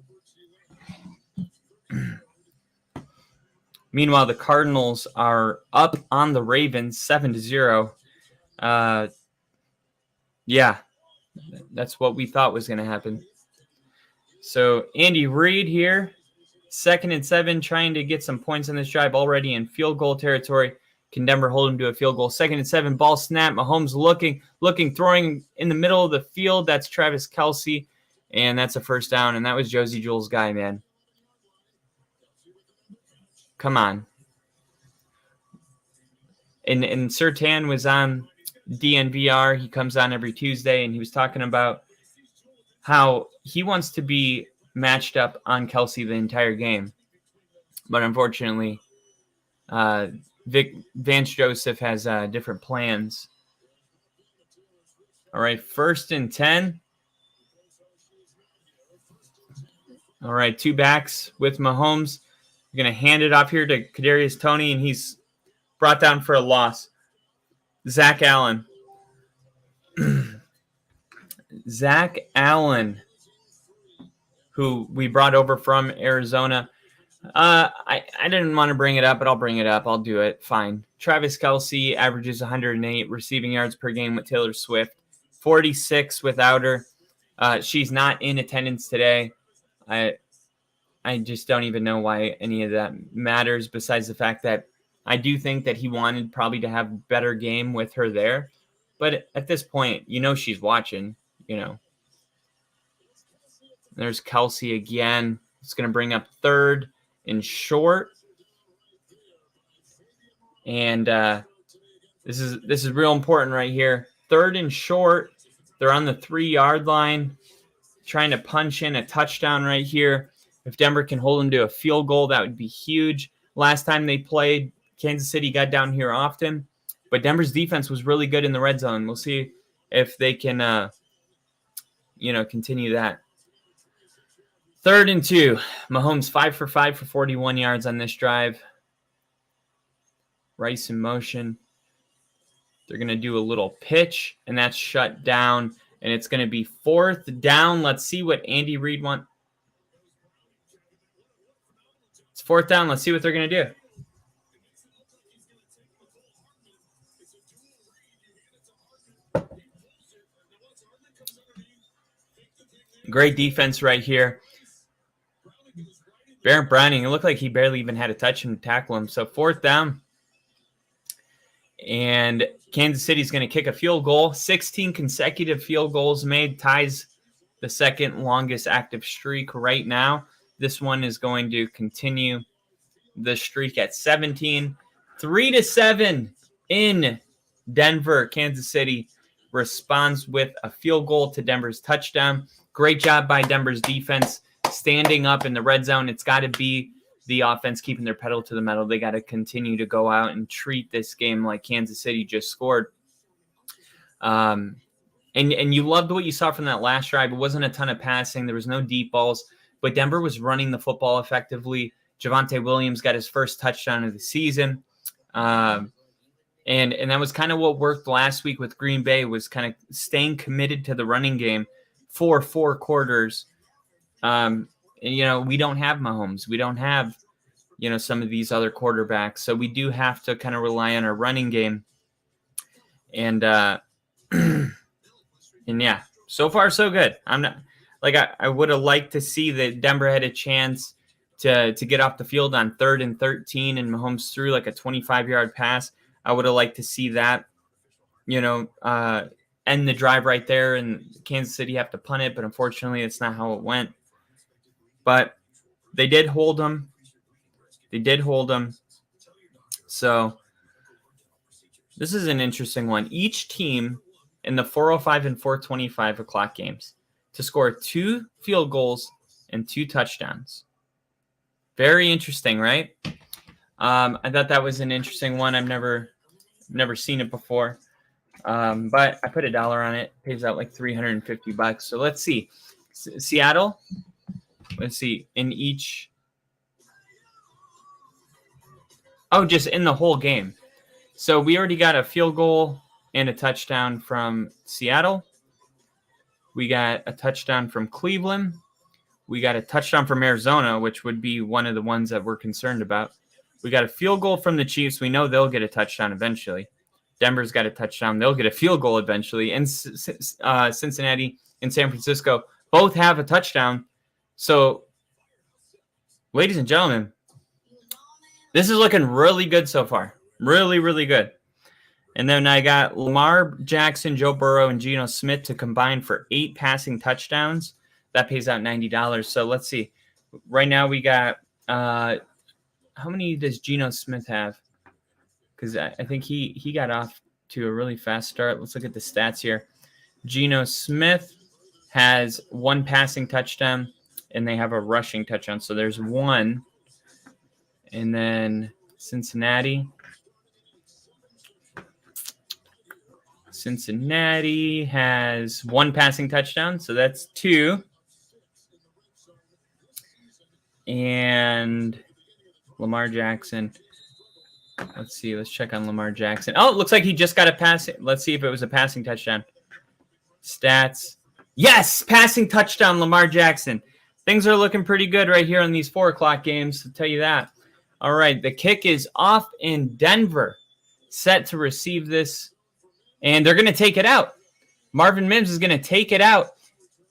Meanwhile, the Cardinals are up on the Ravens 7-0. Yeah, that's what we thought was going to happen. So Andy Reid here, 2nd and 7, trying to get some points on this drive, already in field goal territory. Can Denver hold him to a field goal? 2nd and 7, ball snap. Mahomes looking, throwing in the middle of the field. That's Travis Kelce, and that's a first down. And that was Josie Jewell's guy, man. Come on. And Surtain was on DNVR. He comes on every Tuesday, and he was talking about how he wants to be matched up on Kelce the entire game. But unfortunately, Vance Joseph has different plans. All right, 1st and 10. All right, 2 backs with Mahomes. We're going to hand it off here to Kadarius Toney, and he's brought down for a loss. Zach Allen. Zach Allen, who we brought over from Arizona. I didn't want to bring it up, but I'll bring it up. I'll do it. Fine. Travis Kelce averages 108 receiving yards per game with Taylor Swift, 46 without her. She's not in attendance today. I just don't even know why any of that matters, besides the fact that I do think that he wanted probably to have better game with her there. But at this point, she's watching, There's Kelce again. It's going to bring up 3rd and short. And this is real important right here. 3rd and short. They're on the 3-yard line, trying to punch in a touchdown right here. If Denver can hold them to a field goal, that would be huge. Last time they played, Kansas City got down here often, but Denver's defense was really good in the red zone. We'll see if they can, continue that. 3rd and 2. Mahomes 5 for 5 for 41 yards on this drive. Rice in motion. They're going to do a little pitch, and that's shut down, and it's going to be 4th down. Let's see what Andy Reid wants. It's 4th down. Let's see what they're going to do. Great defense right here. Barrett Browning, it looked like he barely even had a touch and tackle him. So 4th down. And Kansas City's going to kick a field goal. 16 consecutive field goals made, ties the second longest active streak right now. This one is going to continue the streak at 17. 3-7 in Denver. Kansas City responds with a field goal to Denver's touchdown. Great job by Denver's defense standing up in the red zone. It's got to be the offense keeping their pedal to the metal. They got to continue to go out and treat this game like Kansas City just scored. And you loved what you saw from that last drive. It wasn't a ton of passing. There was no deep balls, but Denver was running the football effectively. Javonte Williams got his first touchdown of the season. And that was kind of what worked last week with Green Bay, was kind of staying committed to the running game for 4 quarters. And, we don't have Mahomes. We don't have, some of these other quarterbacks. So we do have to kind of rely on our running game. And, and yeah, so far so good. I'm not like I would have liked to see that Denver had a chance to get off the field on 3rd and 13 and Mahomes threw like a 25-yard pass. I would have liked to see that, end the drive right there and Kansas City have to punt it. But unfortunately, it's not how it went. But they did hold them. So this is an interesting one. Each team in the 4:05 and 4:25 o'clock games to score 2 field goals and 2 touchdowns. Very interesting, right? I thought that was an interesting one. I've never seen it before. But I put $1 on it. Pays out like $350. So let's see. Seattle. Let's see. In each. Oh, just in the whole game. So we already got a field goal and a touchdown from Seattle. We got a touchdown from Cleveland. We got a touchdown from Arizona, which would be one of the ones that we're concerned about. We got a field goal from the Chiefs. We know they'll get a touchdown eventually. Denver's got a touchdown. They'll get a field goal eventually. And Cincinnati and San Francisco both have a touchdown. So, ladies and gentlemen, this is looking really good so far. Really, really good. And then I got Lamar Jackson, Joe Burrow, and Geno Smith to combine for 8 passing touchdowns. That pays out $90. So let's see. Right now we got how many does Geno Smith have? Because I think he got off to a really fast start. Let's look at the stats here. Geno Smith has 1 passing touchdown, and they have a rushing touchdown. So there's 1. And then Cincinnati has 1 passing touchdown, so that's 2. And Lamar Jackson. Let's see. Let's check on Lamar Jackson. Oh, it looks like he just got a pass. Let's see if it was a passing touchdown. Stats. Yes, passing touchdown, Lamar Jackson. Things are looking pretty good right here on these 4 o'clock games, I'll tell you that. All right, the kick is off in Denver. Set to receive this. And they're going to take it out. Marvin Mims is going to take it out.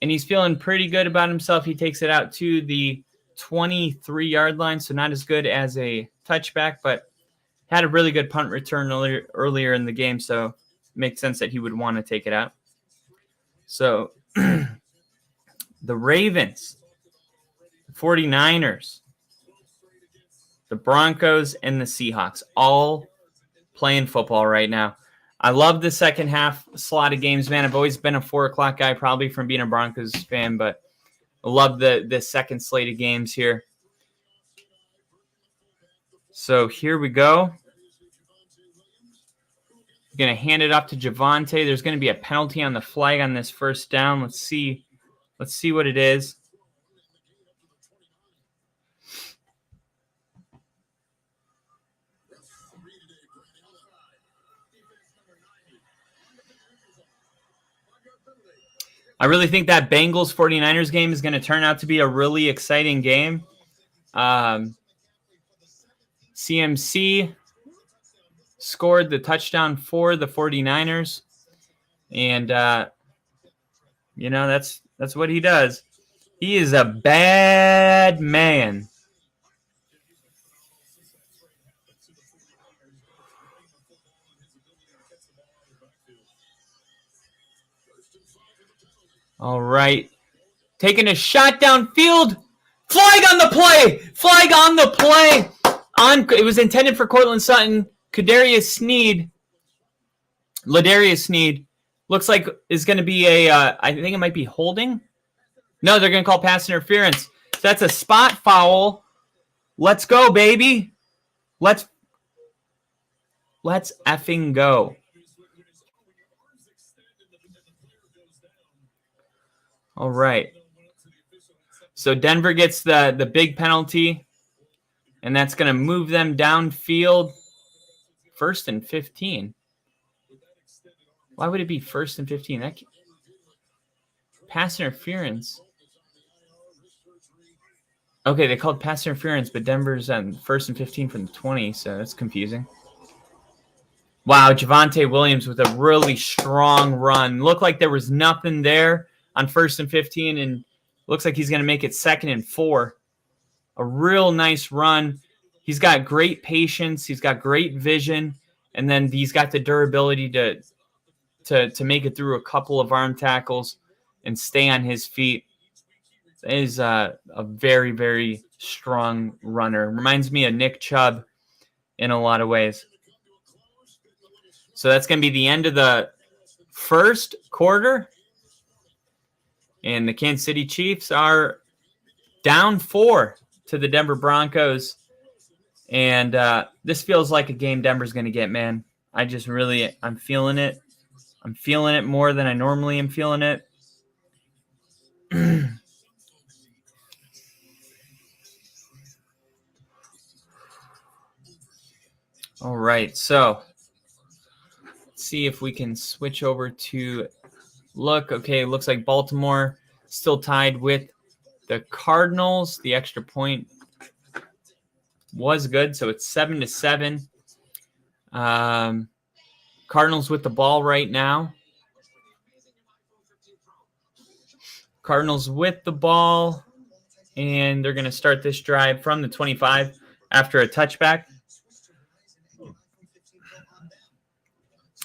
And he's feeling pretty good about himself. He takes it out to the 23-yard line. So not as good as a touchback, but had a really good punt return earlier in the game. So it makes sense that he would want to take it out. So the Ravens, the 49ers, the Broncos, and the Seahawks all playing football right now. I love the second half slot of games, man. I've always been a 4 o'clock guy, probably from being a Broncos fan, but I love the second slate of games here. So here we go. Going to hand it off to Javonte. There's going to be a penalty on the flag on this first down. Let's see what it is. I really think that Bengals 49ers game is going to turn out to be a really exciting game. CMC scored the touchdown for the 49ers. And, that's what he does. He is a bad man. All right. Taking a shot downfield. Flag on the play. Flag on the play. It was intended for Cortland Sutton. Ladarius Sneed looks like is going to be I think it might be holding. No, they're going to call pass interference. So that's a spot foul. Let's go, baby. Let's effing go. All right. So Denver gets the big penalty, and that's going to move them downfield. 1st and 15. Why would it be 1st and 15? Pass interference. Okay, they called pass interference, but Denver's on 1st and 15 from the 20, so that's confusing. Wow, Javonte Williams with a really strong run. Looked like there was nothing there on 1st and 15, and looks like he's going to make it 2nd and 4. A real nice run. He's got great patience. He's got great vision, and then he's got the durability to make it through a couple of arm tackles and stay on his feet. That is a very, very strong runner. Reminds me of Nick Chubb in a lot of ways. So that's going to be the end of the first quarter. And the Kansas City Chiefs are down 4 to the Denver Broncos. And this feels like a game Denver's going to get, man. I'm feeling it. I'm feeling it more than I normally am feeling it. All right, so let's see if we can switch over to look. Okay, it looks like Baltimore still tied with the Cardinals. The extra point was good, so it's 7-7. Cardinals with the ball right now. Cardinals with the ball, and they're going to start this drive from the 25 after a touchback.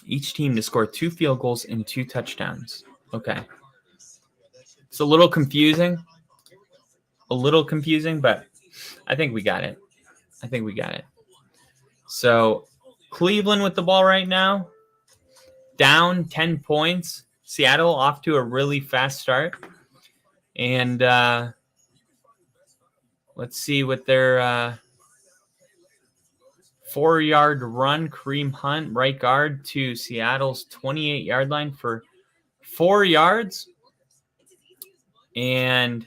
Each team to score 2 field goals and 2 touchdowns. Okay. It's a little confusing, but I think we got it. So Cleveland with the ball right now, down 10 points. Seattle off to a really fast start. And let's see what their 4-yard run, Kareem Hunt, right guard, to Seattle's 28-yard line for 4 yards. And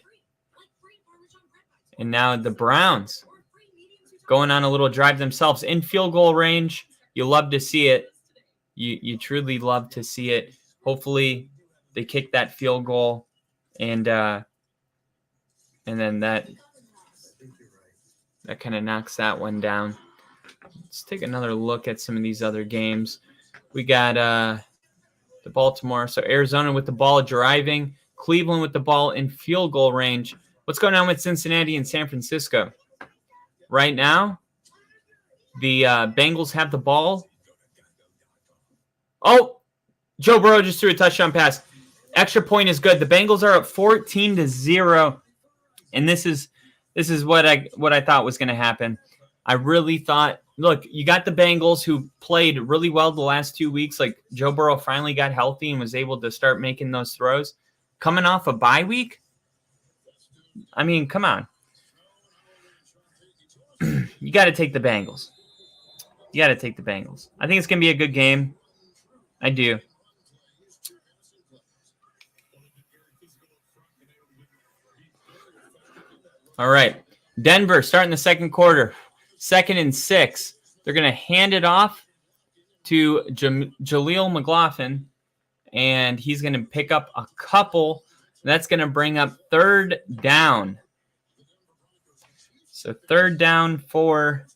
now the Browns going on a little drive themselves in field goal range. You love to see it. You truly love to see it. Hopefully they kick that field goal, and then that kind of knocks that one down. Let's take another look at some of these other games. We got the Baltimore. So Arizona with the ball driving. Cleveland with the ball in field goal range. What's going on with Cincinnati and San Francisco? Right now, the Bengals have the ball. Oh, Joe Burrow just threw a touchdown pass. Extra point is good. The Bengals are up 14-0, and this is what I thought was going to happen. I really thought, look, you got the Bengals who played really well the last 2 weeks. Like Joe Burrow finally got healthy and was able to start making those throws. Coming off a bye week? I mean, come on. You got to take the Bengals. I think it's going to be a good game. I do. All right. Denver starting the second quarter. 2nd and 6. They're going to hand it off to Jaleel McLaughlin, and he's going to pick up a couple. That's going to bring up 3rd down. So 3rd down for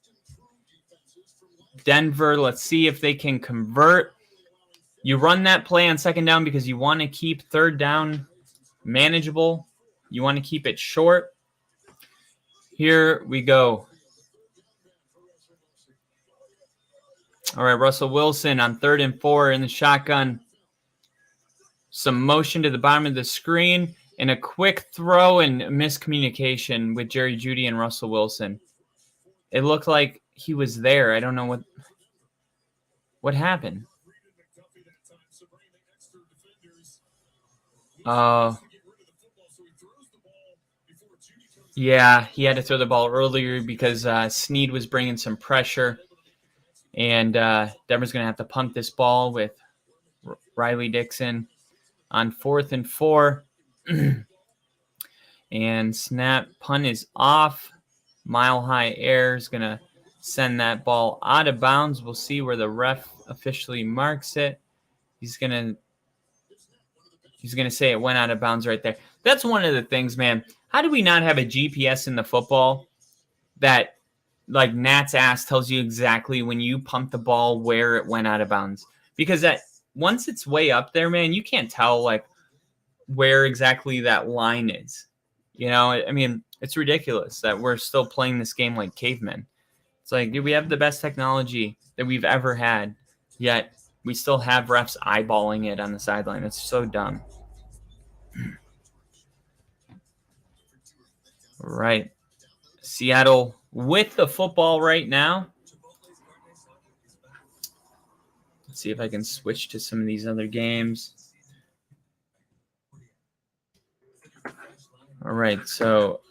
Denver. Let's see if they can convert. You run that play on 2nd down because you want to keep 3rd down manageable. You want to keep it short. Here we go. All right, Russell Wilson on 3rd and 4 in the shotgun. Some motion to the bottom of the screen and a quick throw and miscommunication with Jerry Jeudy and Russell Wilson. It looked like he was there. I don't know what happened. Yeah, he had to throw the ball earlier because Snead was bringing some pressure. And Denver's going to have to punt this ball with Riley Dixon on 4th and 4. And snap, punt is off. Mile High Air is going to send that ball out of bounds. We'll see where the ref officially marks it. He's going to say it went out of bounds right there. That's one of the things, man. How do we not have a GPS in the football that, like Nat's ass, tells you exactly when you pump the ball where it went out of bounds? Because that once it's way up there, man, you can't tell like where exactly that line is. You know, I mean, it's ridiculous that we're still playing this game like cavemen. It's like, dude, we have the best technology that we've ever had, yet we still have refs eyeballing it on the sideline. It's so dumb. Right. Seattle with the football right now. Let's see if I can switch to some of these other games. All right, so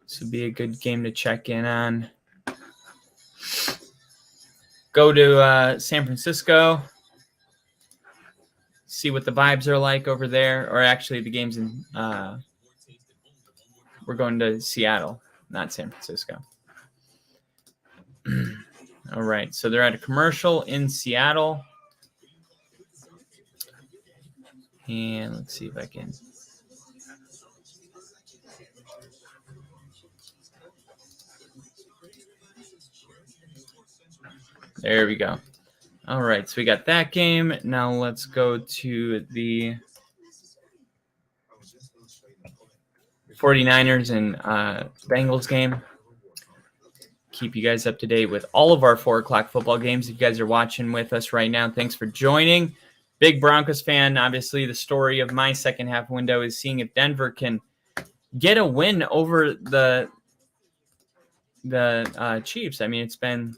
this would be a good game to check in on. Go to San Francisco. See what the vibes are like over there. Or actually, the game's in we're going to Seattle, not San Francisco. All right, so they're at a commercial in Seattle. And let's see if I can. There we go. All right, so we got that game. Now let's go to the 49ers and Bengals game. Keep you guys up to date with all of our 4 o'clock football games. If you guys are watching with us right now, thanks for joining. Big Broncos fan. Obviously, the story of my second half window is seeing if Denver can get a win over the Chiefs. I mean, it's been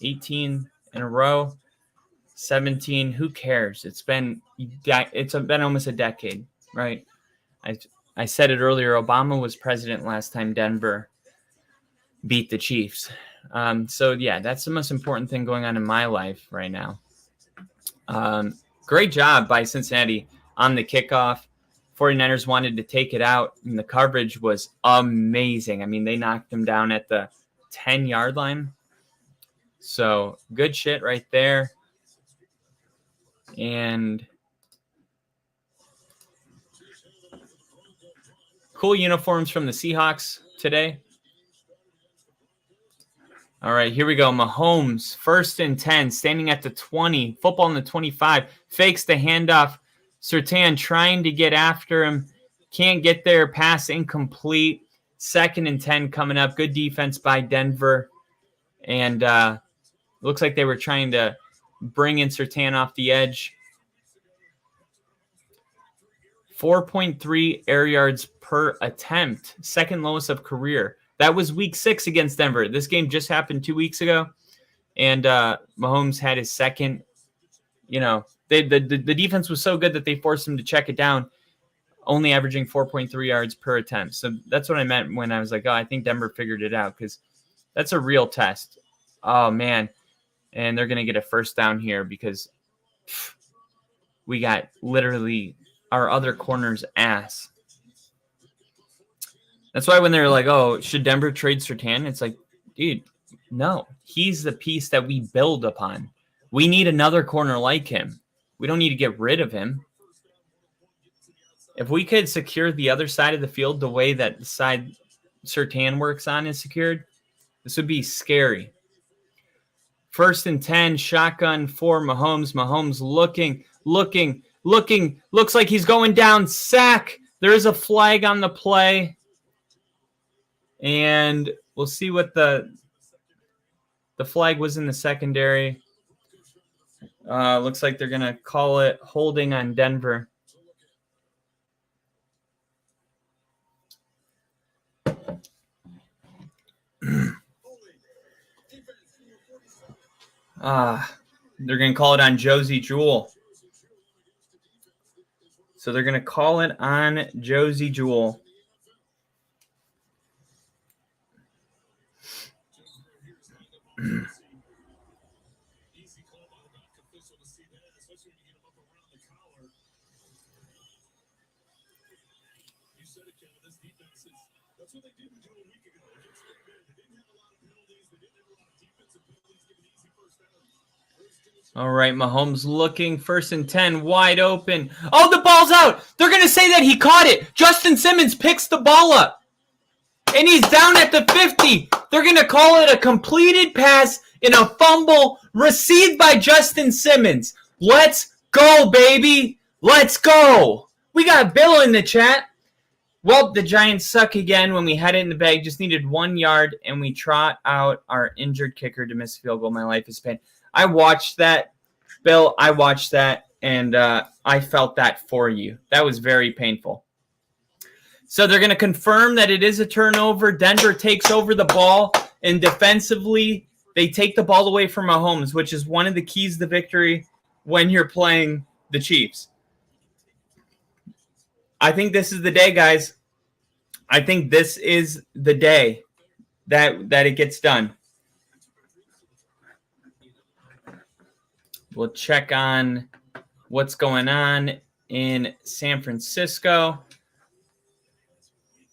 18 in a row, 17. Who cares? It's been almost a decade, right? I said it earlier. Obama was president last time Denver beat the Chiefs. So yeah, that's the most important thing going on in my life right now. Great job by Cincinnati on the kickoff. 49ers wanted to take it out, and the coverage was amazing. I mean, they knocked them down at the 10-yard line. So good shit right there. And cool uniforms from the Seahawks today. All right, here we go. Mahomes, 1st and 10, standing at the 20, football on the 25, fakes the handoff. Surtain trying to get after him. Can't get there. Pass incomplete. 2nd and 10 coming up. Good defense by Denver. And looks like they were trying to bring in Surtain off the edge. 4.3 air yards per attempt. 2nd lowest of career. That was week 6 against Denver. This game just happened 2 weeks ago. And Mahomes had his second, the defense was so good that they forced him to check it down, only averaging 4.3 yards per attempt. So that's what I meant when I was like, I think Denver figured it out, because that's a real test. Oh, man. And they're going to get a first down here because we got literally our other corner's ass. That's why when they're like, should Denver trade Surtain? It's like, dude, no. He's the piece that we build upon. We need another corner like him. We don't need to get rid of him. If we could secure the other side of the field the way that the side Surtain works on is secured, this would be scary. 1st and 10, shotgun for Mahomes. Mahomes looking. Looks like he's going down. Sack. There is a flag on the play. And we'll see what the The flag was in the secondary. Looks like they're going to call it holding on Denver. They're going to call it on Josie Jewell. So they're going to call it on Josie Jewell. All right, Mahomes looking 1st and 10, wide open. Oh, the ball's out. They're going to say that he caught it. Justin Simmons picks the ball up, and he's down at the 50. They're going to call it a completed pass and a fumble received by Justin Simmons. Let's go, baby. Let's go. We got Bill in the chat. Well, the Giants suck again when we had it in the bag. Just needed 1 yard, and we trot out our injured kicker to miss a field goal. My life is pain. I watched that, Bill. I watched that, and I felt that for you. That was very painful. So they're going to confirm that it is a turnover. Denver takes over the ball, and defensively, they take the ball away from Mahomes, which is one of the keys to victory when you're playing the Chiefs. I think this is the day, guys. I think this is the day that it gets done. We'll check on what's going on in San Francisco.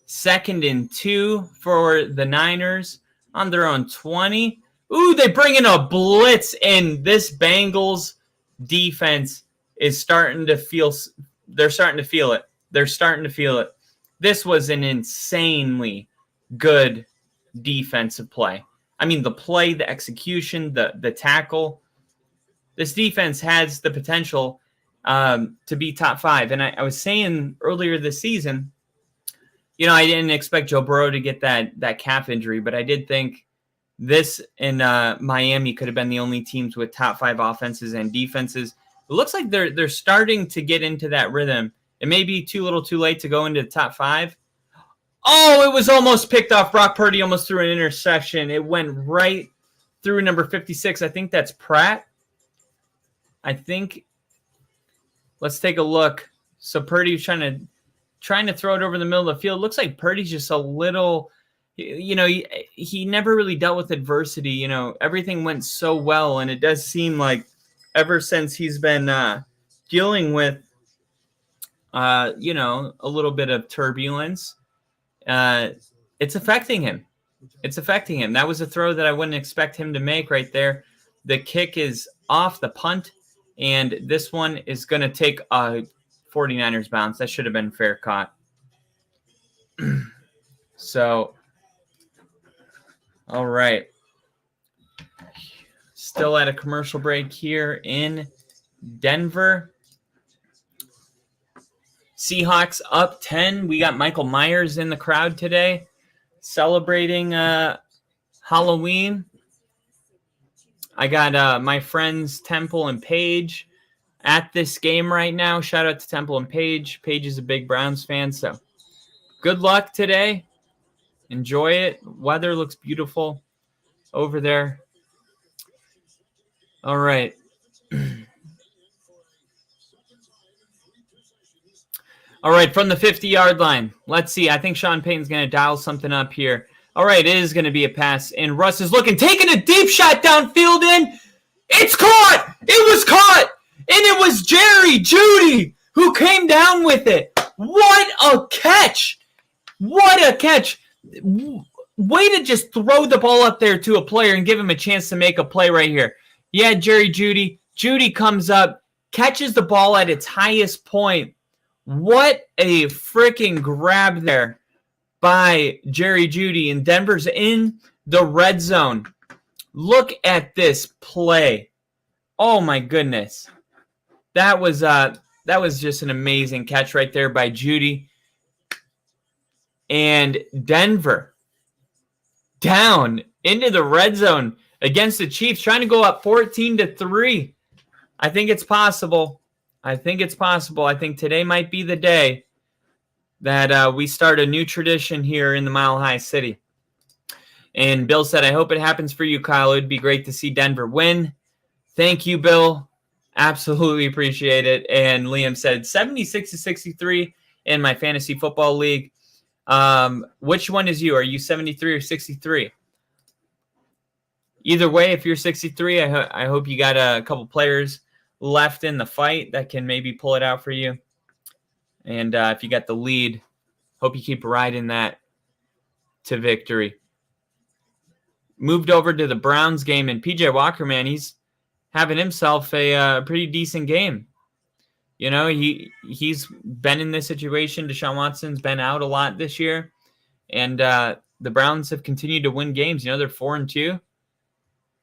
2nd and 2 for the Niners on their own 20. Ooh, they bring in a blitz, and this Bengals defense is starting to feel – they're starting to feel it. They're starting to feel it. This was an insanely good defensive play. I mean, the play, the execution, the tackle. This defense has the potential to be top 5. And I was saying earlier this season, you know, I didn't expect Joe Burrow to get that calf injury, but I did think this and Miami could have been the only teams with top 5 offenses and defenses. It looks like they're starting to get into that rhythm. It may be too little too late to go into the top 5. Oh, it was almost picked off. Brock Purdy almost threw an interception. It went right through number 56. I think that's Pratt. I think. Let's take a look. So Purdy was trying to throw it over the middle of the field. It looks like Purdy's just a little, you know, he never really dealt with adversity. You know, everything went so well, and it does seem like ever since he's been dealing with, you know, a little bit of turbulence, it's affecting him. It's affecting him. That was a throw that I wouldn't expect him to make right there. The kick is off the punt, and this one is going to take a 49ers bounce. That should have been fair caught. So, all right. Still at a commercial break here in Denver. Seahawks up 10. We got Michael Myers in the crowd today celebrating Halloween. I got my friends Temple and Paige at this game right now. Shout out to Temple and Paige. Paige is a big Browns fan, so good luck today. Enjoy it. Weather looks beautiful over there. All right. All right, from the 50-yard line. Let's see. I think Sean Payton's going to dial something up here. All right, it is going to be a pass, and Russ is looking, taking a deep shot downfield in. It's caught! It was caught! And it was Jerry Jeudy who came down with it. What a catch! What a catch! Way to just throw the ball up there to a player and give him a chance to make a play right here. Yeah, Jerry Jeudy. Jeudy comes up, catches the ball at its highest point. What a freaking grab there by Jerry Jeudy. And Denver's in the red zone. Look at this play. Oh, my goodness. That was just an amazing catch right there by Jeudy. And Denver down into the red zone. against the Chiefs, trying to go up 14-3. I think it's possible. I think today might be the day that we start a new tradition here in the Mile High City. And Bill said, I hope it happens for you, Kyle. It would be great to see Denver win. Thank you, Bill. Absolutely appreciate it. And Liam said 76-63 in my fantasy football league. Which one is you? Are you 73 or 63? Either way, if you're 63, I hope you got a couple players left in the fight that can maybe pull it out for you. And if you got the lead, hope you keep riding that to victory. Moved over to the Browns game, and PJ Walker, man, he's having himself a pretty decent game. You know, he's been in this situation. Deshaun Watson's been out a lot this year, and the Browns have continued to win games. You know, they're 4-2,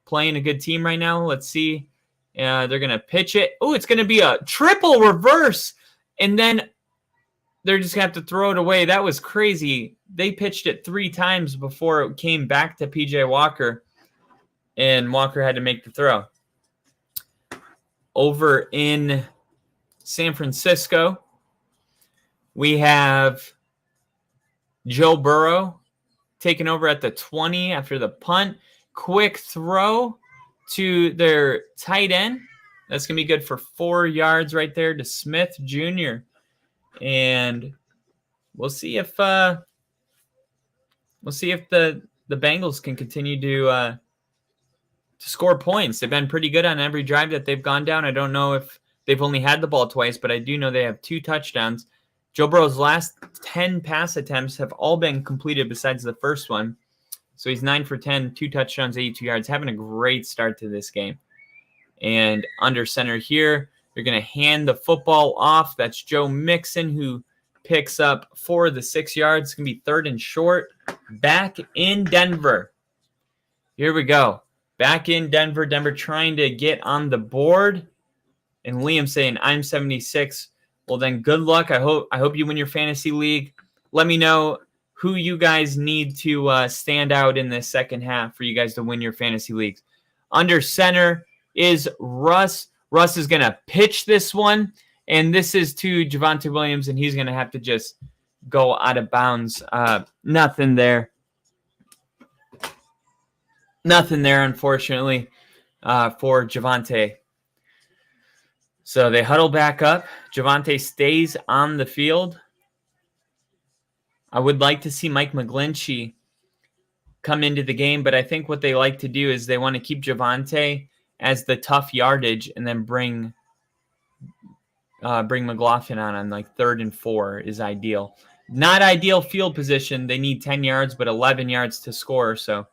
playing a good team right now. Let's see. They're going to pitch it. Oh, it's going to be a triple reverse, and then they're just going to have to throw it away. That was crazy. They pitched it 3 times before it came back to PJ Walker, and Walker had to make the throw. Over in San Francisco, we have Joe Burrow taking over at the 20 after the punt. Quick throw to their tight end. That's going to be good for 4 yards right there to Smith Jr. And we'll see if the Bengals can continue to score points. They've been pretty good on every drive that they've gone down. I don't know if they've only had the ball twice, but I do know they have 2 touchdowns. Joe Burrow's last 10 pass attempts have all been completed besides the first one. So he's 9 for 10, 2 touchdowns, 82 yards, having a great start to this game. And under center here, they're going to hand the football off. That's Joe Mixon, who picks up 4 of the 6 yards. It's going to be 3rd and short. Back in Denver. Here we go. Back in Denver. Denver trying to get on the board. And Liam saying, I'm 76. Well, then good luck. I hope you win your fantasy league. Let me know who you guys need to stand out in the second half for you guys to win your fantasy leagues. Under center is Russ. Russ is going to pitch this one, and this is to Javonte Williams, and he's going to have to just go out of bounds. Nothing there. Nothing there, unfortunately, for Javonte. So they huddle back up. Javonte stays on the field. I would like to see Mike McGlinchey come into the game, but I think what they like to do is they want to keep Javonte as the tough yardage and then bring McLaughlin on like 3rd and 4 is ideal. Not ideal field position. They need 10 yards, but 11 yards to score, so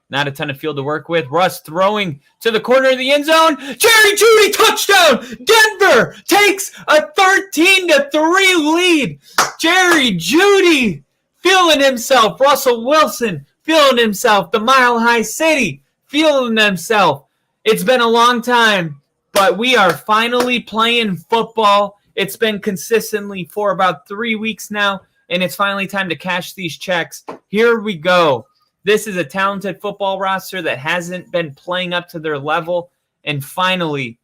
not a ton of field to work with. Russ throwing to the corner of the end zone. Jerry Jeudy, touchdown! Denver takes a 13-3 lead. Jerry Jeudy feeling himself. Russell Wilson feeling himself. The Mile High City feeling himself. It's been a long time, but we are finally playing football. It's been consistently for about 3 weeks now, and it's finally time to cash these checks. Here we go. This is a talented football roster that hasn't been playing up to their level. And finally,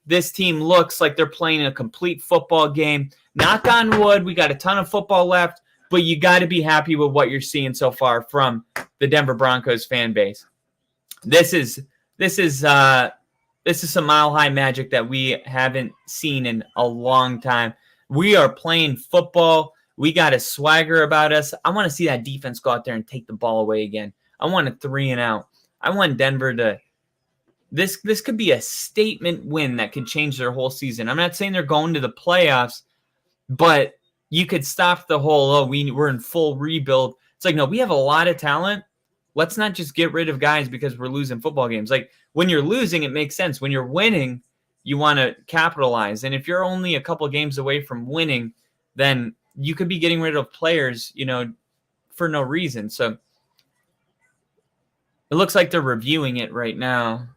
this team looks like they're playing a complete football game. Knock on wood, we got a ton of football left, but you got to be happy with what you're seeing so far from the Denver Broncos fan base. This is some Mile High magic that we haven't seen in a long time. We are playing football. We got a swagger about us. I want to see that defense go out there and take the ball away again. I want a 3-and-out. I want Denver to – this could be a statement win that could change their whole season. I'm not saying they're going to the playoffs, but you could stop the whole, we're in full rebuild. It's like, no, we have a lot of talent. Let's not just get rid of guys because we're losing football games. Like, when you're losing, it makes sense. When you're winning, you want to capitalize. And if you're only a couple games away from winning, then – you could be getting rid of players, for no reason. So it looks like they're reviewing it right now.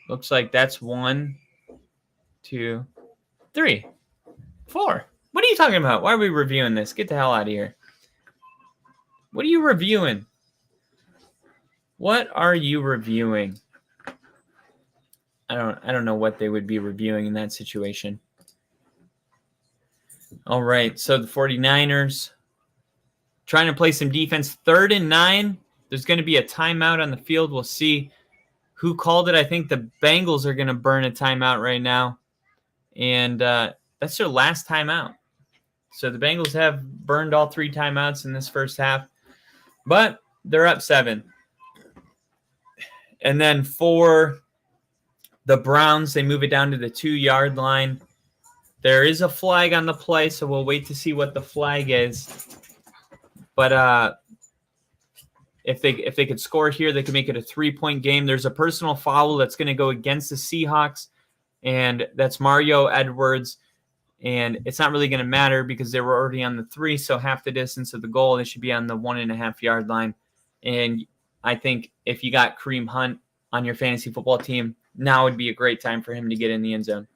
Looks like that's 1, 2, 3, 4. What are you talking about? Why are we reviewing this? Get the hell out of here. What are you reviewing? What are you reviewing? I don't know what they would be reviewing in that situation. All right, so the 49ers trying to play some defense. 3rd and 9. There's going to be a timeout on the field. We'll see who called it. I think the Bengals are going to burn a timeout right now. And that's their last timeout. So the Bengals have burned all 3 timeouts in this first half. But they're up 7. And then for the Browns, they move it down to the 2-yard line. There is a flag on the play, so we'll wait to see what the flag is. But if they could score here, they could make it a 3-point game. There's a personal foul that's going to go against the Seahawks, and that's Mario Edwards. And it's not really going to matter because they were already on the 3, so half the distance of the goal. They should be on the 1.5-yard line. And I think if you got Kareem Hunt on your fantasy football team, now would be a great time for him to get in the end zone.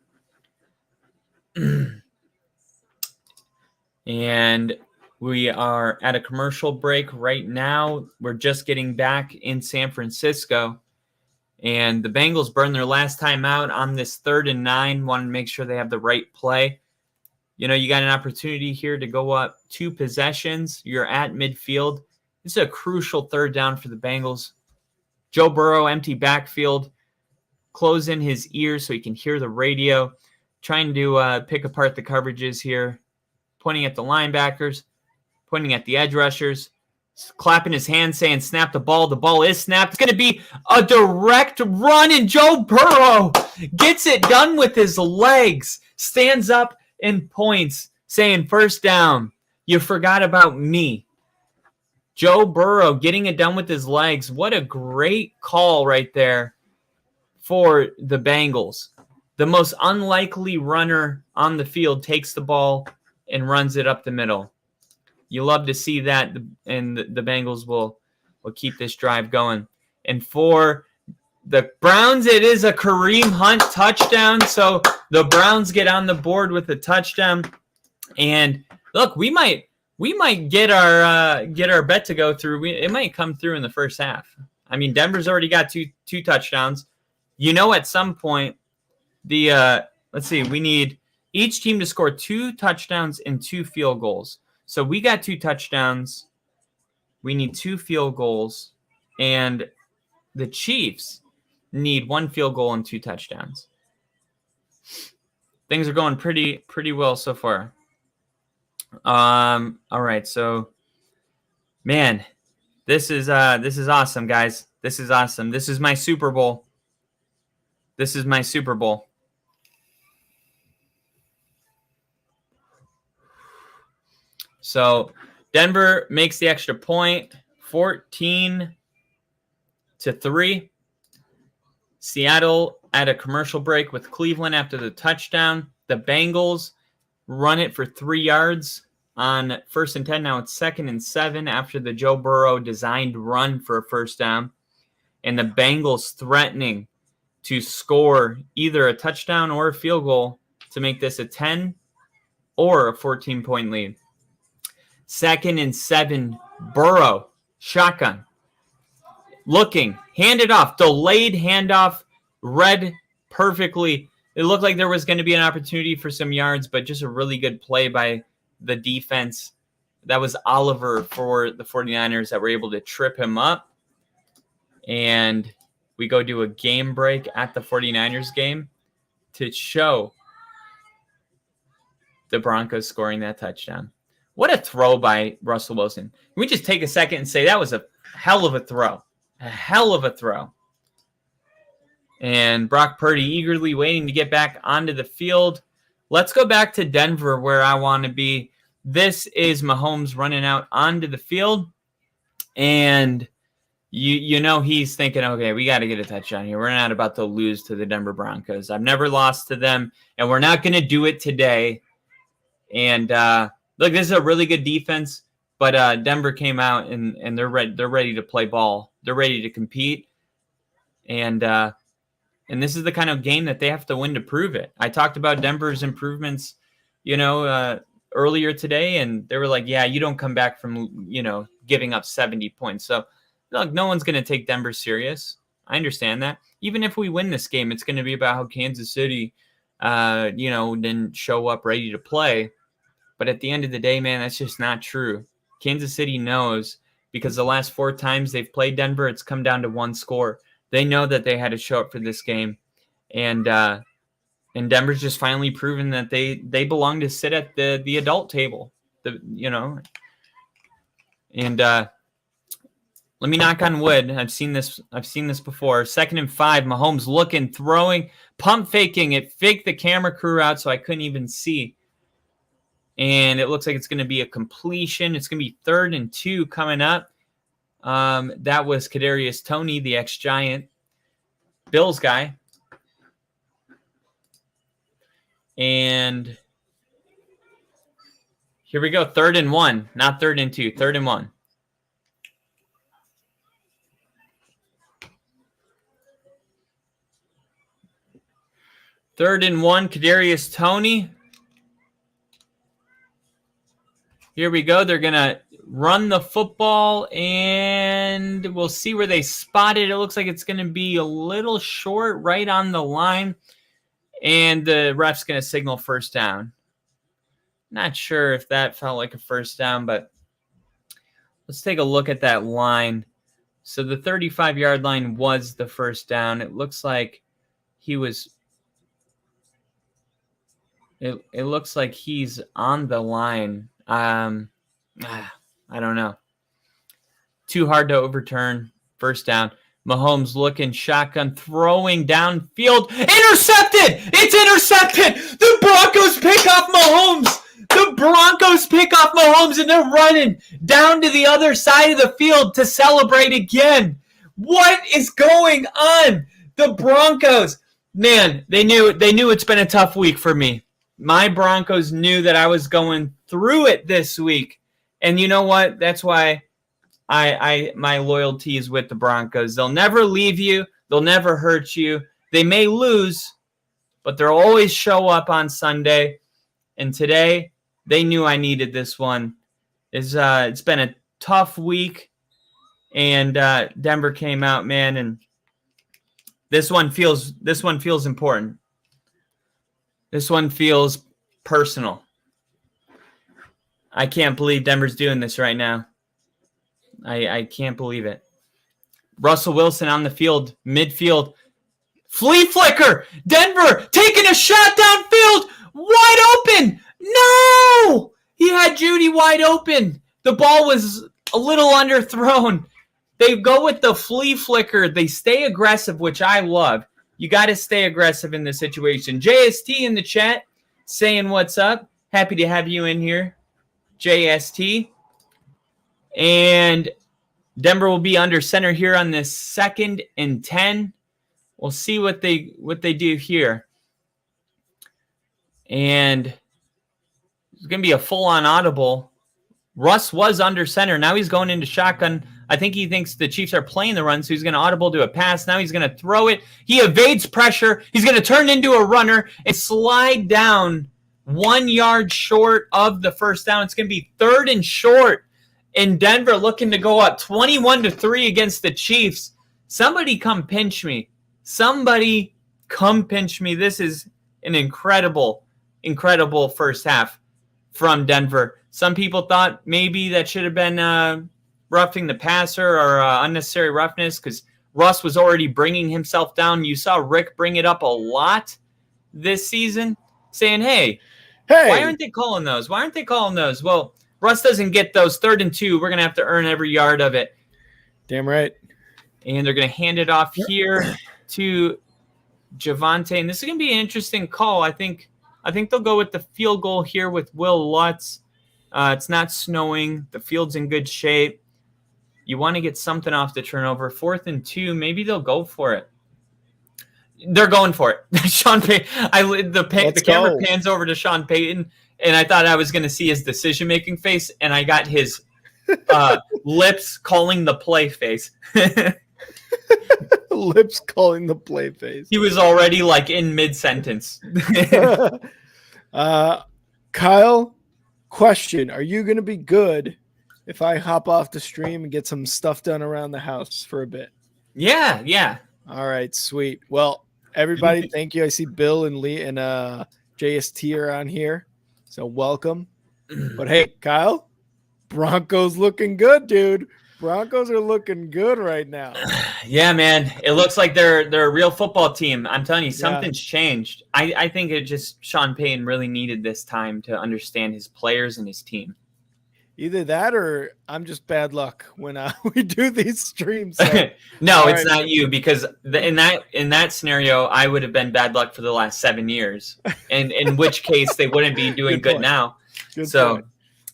And we are at a commercial break right now. We're just getting back in San Francisco. And the Bengals burned their last time out on this 3rd and 9. Want to make sure they have the right play. You know, you got an opportunity here to go up 2 possessions. You're at midfield. This is a crucial 3rd down for the Bengals. Joe Burrow, empty backfield. Close in his ears so he can hear the radio. Trying to pick apart the coverages here. Pointing at the linebackers. Pointing at the edge rushers. Clapping his hands saying, snap the ball. The ball is snapped. It's going to be a direct run, and Joe Burrow gets it done with his legs. Stands up and points, saying, first down. You forgot about me. Joe Burrow getting it done with his legs. What a great call right there for the Bengals. The most unlikely runner on the field takes the ball and runs it up the middle. You love to see that, and the Bengals will keep this drive going. And for the Browns, it is a Kareem Hunt touchdown. So the Browns get on the board with a touchdown. And look, we might get our bet to go through. It might come through in the first half. I mean, Denver's already got two touchdowns. You know, at some point, let's see, we need each team to score 2 touchdowns and 2 field goals. So we got 2 touchdowns. We need 2 field goals, and the Chiefs need 1 field goal and 2 touchdowns. Things are going pretty well so far. All right, so man, this is awesome, guys. This is awesome. This is my Super Bowl. This is my Super Bowl. So Denver makes the extra point, 14-3. Seattle at a commercial break with Cleveland after the touchdown. The Bengals run it for 3 yards on 1st and 10. Now it's 2nd and 7 after the Joe Burrow designed run for a first down. And the Bengals threatening to score either a touchdown or a field goal to make this a 10 or a 14-point lead. 2nd and 7, Burrow, shotgun. Looking, handed off, delayed handoff, read perfectly. It looked like there was going to be an opportunity for some yards, but just a really good play by the defense. That was Oliver for the 49ers that were able to trip him up. And we go do a game break at the 49ers game to show the Broncos scoring that touchdown. What a throw by Russell Wilson. Can we just take a second and say that was a hell of a throw? A hell of a throw. And Brock Purdy eagerly waiting to get back onto the field. Let's go back to Denver where I want to be. This is Mahomes running out onto the field. And you know he's thinking, okay, we got to get a touchdown here. We're not about to lose to the Denver Broncos. I've never lost to them, and we're not going to do it today. And look, this is a really good defense, but Denver came out and they're ready to play ball. They're ready to compete, and this is the kind of game that they have to win to prove it. I talked about Denver's improvements, earlier today, and they were like, yeah, you don't come back from, giving up 70 points. So look, no one's going to take Denver serious. I understand that. Even if we win this game, it's going to be about how Kansas City, didn't show up ready to play. But at the end of the day, man, that's just not true. Kansas City knows, because the last 4 times they've played Denver, it's come down to 1 score. They know that they had to show up for this game. And Denver's just finally proven that they belong to sit at the adult table. And let me knock on wood. I've seen this before. 2nd and 5. Mahomes looking, throwing, pump faking. It faked the camera crew out, so I couldn't even see. And it looks like it's going to be a completion. It's going to be 3rd and 2 coming up. That was Kadarius Toney, the ex-Giant, Bills guy. And here we go. 3rd and 1, not 3rd and 2. 3rd and 1. Third and 1, Kadarius Toney. Here we go. They're going to run the football, and we'll see where they spot it. It looks like it's going to be a little short, right on the line, and the ref's going to signal first down. Not sure if that felt like a first down, but let's take a look at that line. So the 35-yard line was the first down. It looks like he was... It looks like he's on the line. I don't know. Too hard to overturn. First down. Mahomes looking, shotgun, throwing downfield. Intercepted! It's intercepted! The Broncos pick off Mahomes! The Broncos pick off Mahomes, and they're running down to the other side of the field to celebrate again. What is going on? The Broncos. Man, they knew it's been a tough week for me. My Broncos knew that I was going through it this week. And you know what? That's why my loyalty is with the Broncos. They'll never leave you. They'll never hurt you. They may lose, but they'll always show up on Sunday. And today, they knew I needed this one. It's been a tough week. And Denver came out, man, and this one feels important. This one feels personal. I can't believe Denver's doing this right now. I can't believe it. Russell Wilson on the field, midfield. Flea flicker. Denver taking a shot downfield. Wide open. No! He had Judy wide open. The ball was a little underthrown. They go with the flea flicker. They stay aggressive, which I love. You got to stay aggressive in this situation. JST in the chat saying what's up. Happy to have you in here, JST. And Denver will be under center here on this 2nd and 10. We'll see what they do here. And it's going to be a full-on audible. Russ was under center. Now he's going into shotgun. I think he thinks the Chiefs are playing the run, so he's going to audible to a pass. Now he's going to throw it. He evades pressure. He's going to turn into a runner and slide down 1 yard short of the first down. It's going to be 3rd and short. And Denver looking to go up 21-3 against the Chiefs. Somebody come pinch me. Somebody come pinch me. This is an incredible first half from Denver. Some people thought maybe that should have been roughing the passer or unnecessary roughness because Russ was already bringing himself down. You saw Rick bring it up a lot this season, saying, hey, why aren't they calling those? Why aren't they calling those? Well, Russ doesn't get those. 3rd and 2. We're going to have to earn every yard of it.
Damn right.
And they're going to hand it off here to Javonte. And this is going to be an interesting call. I think they'll go with the field goal here with Will Lutz. It's not snowing. The field's in good shape. You want to get something off the turnover. 4th and 2. Maybe they'll go for it. They're going for it. Sean Payton. The camera pans over to Sean Payton, and I thought I was going to see his decision-making face, and I got his lips calling the play face.
Lips calling the play face.
He was already like in mid-sentence.
Kyle, question. Are you going to be good if I hop off the stream and get some stuff done around the house for a bit.
Yeah.
All right, sweet. Well, everybody, thank you. I see Bill and Lee and JST are on here, so welcome. But hey, Kyle, Broncos looking good, dude. Broncos are looking good right now.
Yeah, man. It looks like they're a real football team. I'm telling you, something's
Yeah.
changed. I think it just Sean Payton really needed this time to understand his players and his team.
Either that or I'm just bad luck when we do these streams. So.
No, it's not you, because in that scenario, I would have been bad luck for the last 7 years, and in which case they wouldn't be doing good now.
Good
so.
Point.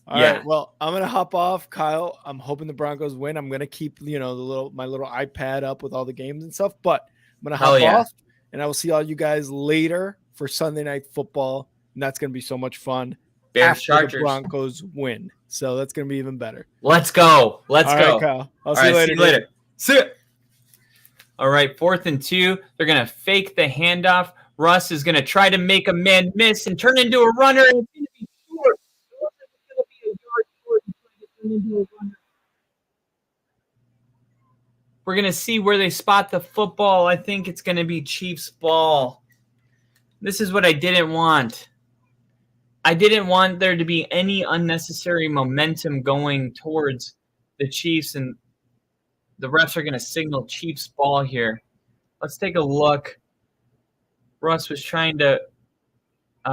All right. Well, I'm gonna hop off, Kyle. I'm hoping the Broncos win. I'm gonna keep my little iPad up with all the games and stuff. But I'm gonna hop off, and I will see all you guys later for Sunday Night Football, and that's gonna be so much fun.
Bears Chargers.
The Broncos win, so that's gonna be even better.
Let's go. All
go. Right, Kyle. I'll see you later.
See you later. See ya. All right, 4th and 2. They're gonna fake the handoff. Russ is gonna try to make a man miss and turn into a runner. And it's gonna be short. We're going to see where they spot the football. I think it's going to be Chiefs ball. This is what I didn't want. I didn't want there to be any unnecessary momentum going towards the Chiefs, and the refs are going to signal Chiefs ball here. Let's take a look. Russ was trying to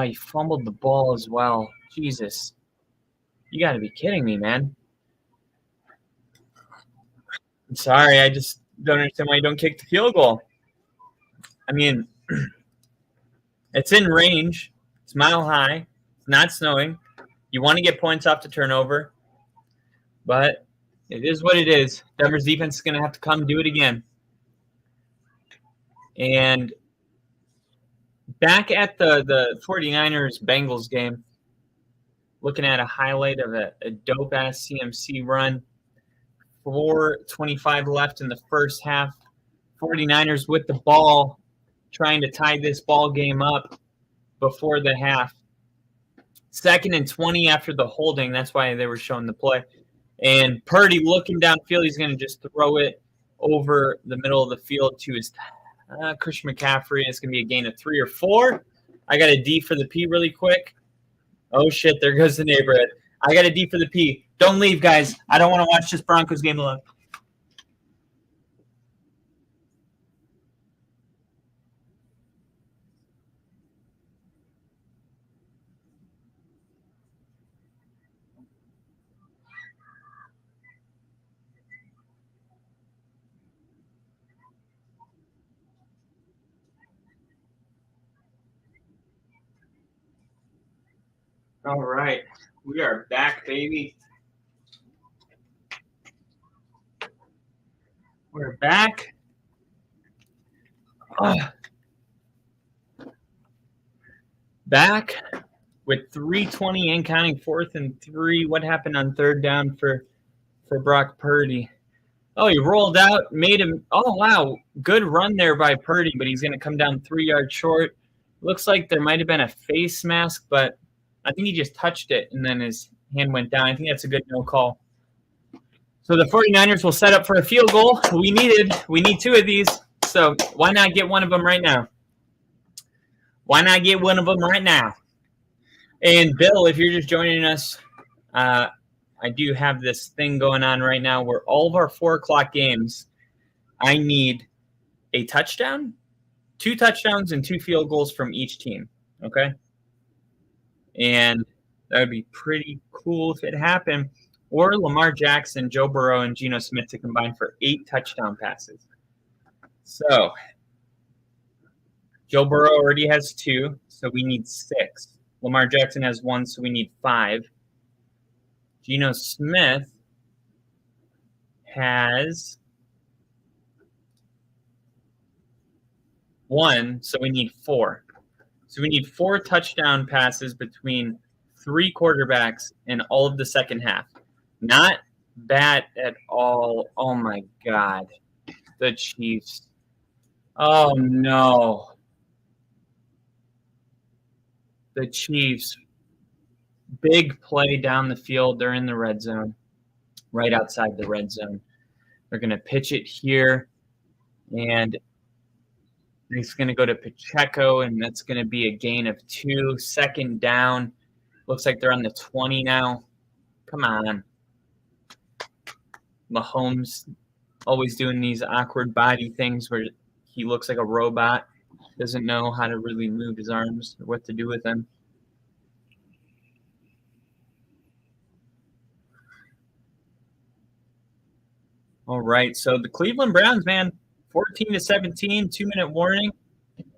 he fumbled the ball as well. Jesus. You got to be kidding me, man. I'm sorry. I just don't understand why you don't kick the field goal. I mean, it's in range. It's mile high. It's not snowing. You want to get points off the turnover. But it is what it is. Denver's defense is going to have to come do it again. And back at the 49ers-Bengals game, looking at a highlight of a dope-ass CMC run. 4:25 left in the first half. 49ers with the ball, trying to tie this ball game up before the half. 2nd and 20 after the holding. That's why they were showing the play. And Purdy looking downfield. He's going to just throw it over the middle of the field to his Christian McCaffrey. It's going to be a gain of 3 or 4. I got a D for the P really quick. Oh, shit. There goes the neighborhood. I got a D for the P. Don't leave, guys. I don't want to watch this Broncos game alone. All right. We are back, baby. We're back. Back with 3:20 and counting, 4th and 3. What happened on 3rd down for Brock Purdy? Oh, he rolled out, made him. Oh, wow. Good run there by Purdy, but he's going to come down 3 yards short. Looks like there might have been a face mask, but I think he just touched it, and then his hand went down. I think that's a good no call. So the 49ers will set up for a field goal. We need 2 of these, so why not get one of them right now? And Bill, if you're just joining us, I do have this thing going on right now where all of our 4 o'clock games, I need a touchdown, 2 touchdowns, and 2 field goals from each team, okay? And that would be pretty cool if it happened. Or Lamar Jackson, Joe Burrow, and Geno Smith to combine for 8 touchdown passes. So Joe Burrow already has 2, so we need 6. Lamar Jackson has 1, so we need 5. Geno Smith has 1, so we need 4. So we need 4 touchdown passes between 3 quarterbacks in all of the second half. Not bad at all. Oh, my God. The Chiefs. Oh, no. The Chiefs. Big play down the field. They're in the red zone. right outside the red zone. They're going to pitch it here, and it's going to go to Pacheco, and that's going to be a gain of 2. 2nd down. Looks like they're on the 20 now. Come on. Mahomes always doing these awkward body things where he looks like a robot, doesn't know how to really move his arms or what to do with them. All right, so the Cleveland Browns, man, 14-17, 2-minute warning.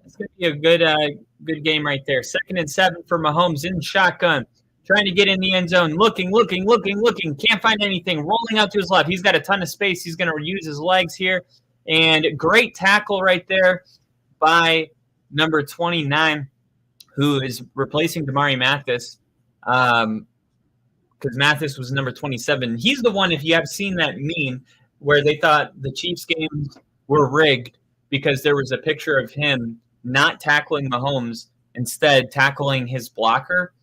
It's going to be a good game right there. 2nd and 7 for Mahomes in shotgun, trying to get in the end zone, looking, can't find anything, rolling out to his left. He's got a ton of space. He's going to use his legs here, and great tackle right there by number 29, who is replacing Damari Mathis, because Mathis was number 27. He's the one, if you have seen that meme, where they thought the Chiefs games were rigged because there was a picture of him not tackling Mahomes, instead tackling his blocker.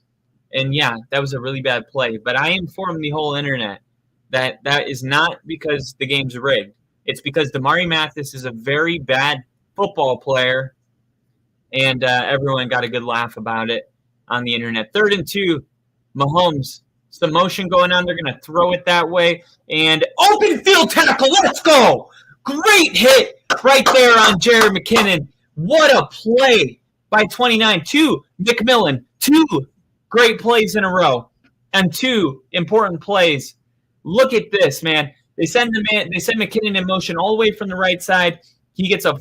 And yeah, that was a really bad play. But I informed the whole internet that that is not because the game's rigged. It's because Damari Mathis is a very bad football player, and everyone got a good laugh about it on the internet. 3rd and 2, Mahomes. Some motion going on. They're going to throw it that way. And open field tackle. Let's go. Great hit right there on Jared McKinnon. What a play by 29. 2, McMillan. 2 great plays in a row and 2 important plays. Look at this, man. They send McKinnon in motion all the way from the right side. He gets a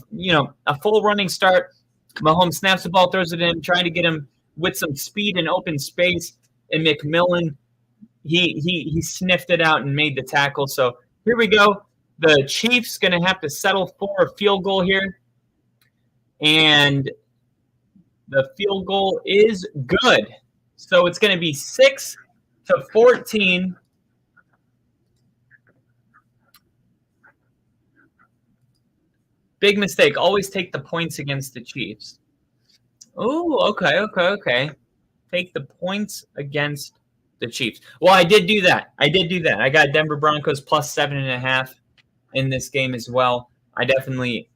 full running start. Mahomes snaps the ball, throws it in, trying to get him with some speed and open space. And McMillan, he sniffed it out and made the tackle. So here we go. The Chiefs going to have to settle for a field goal here. And the field goal is good. So it's going to be 6-14. Big mistake. Always take the points against the Chiefs. Oh, okay. Take the points against the Chiefs. Well, I did do that. I got Denver Broncos plus 7.5 in this game as well. I definitely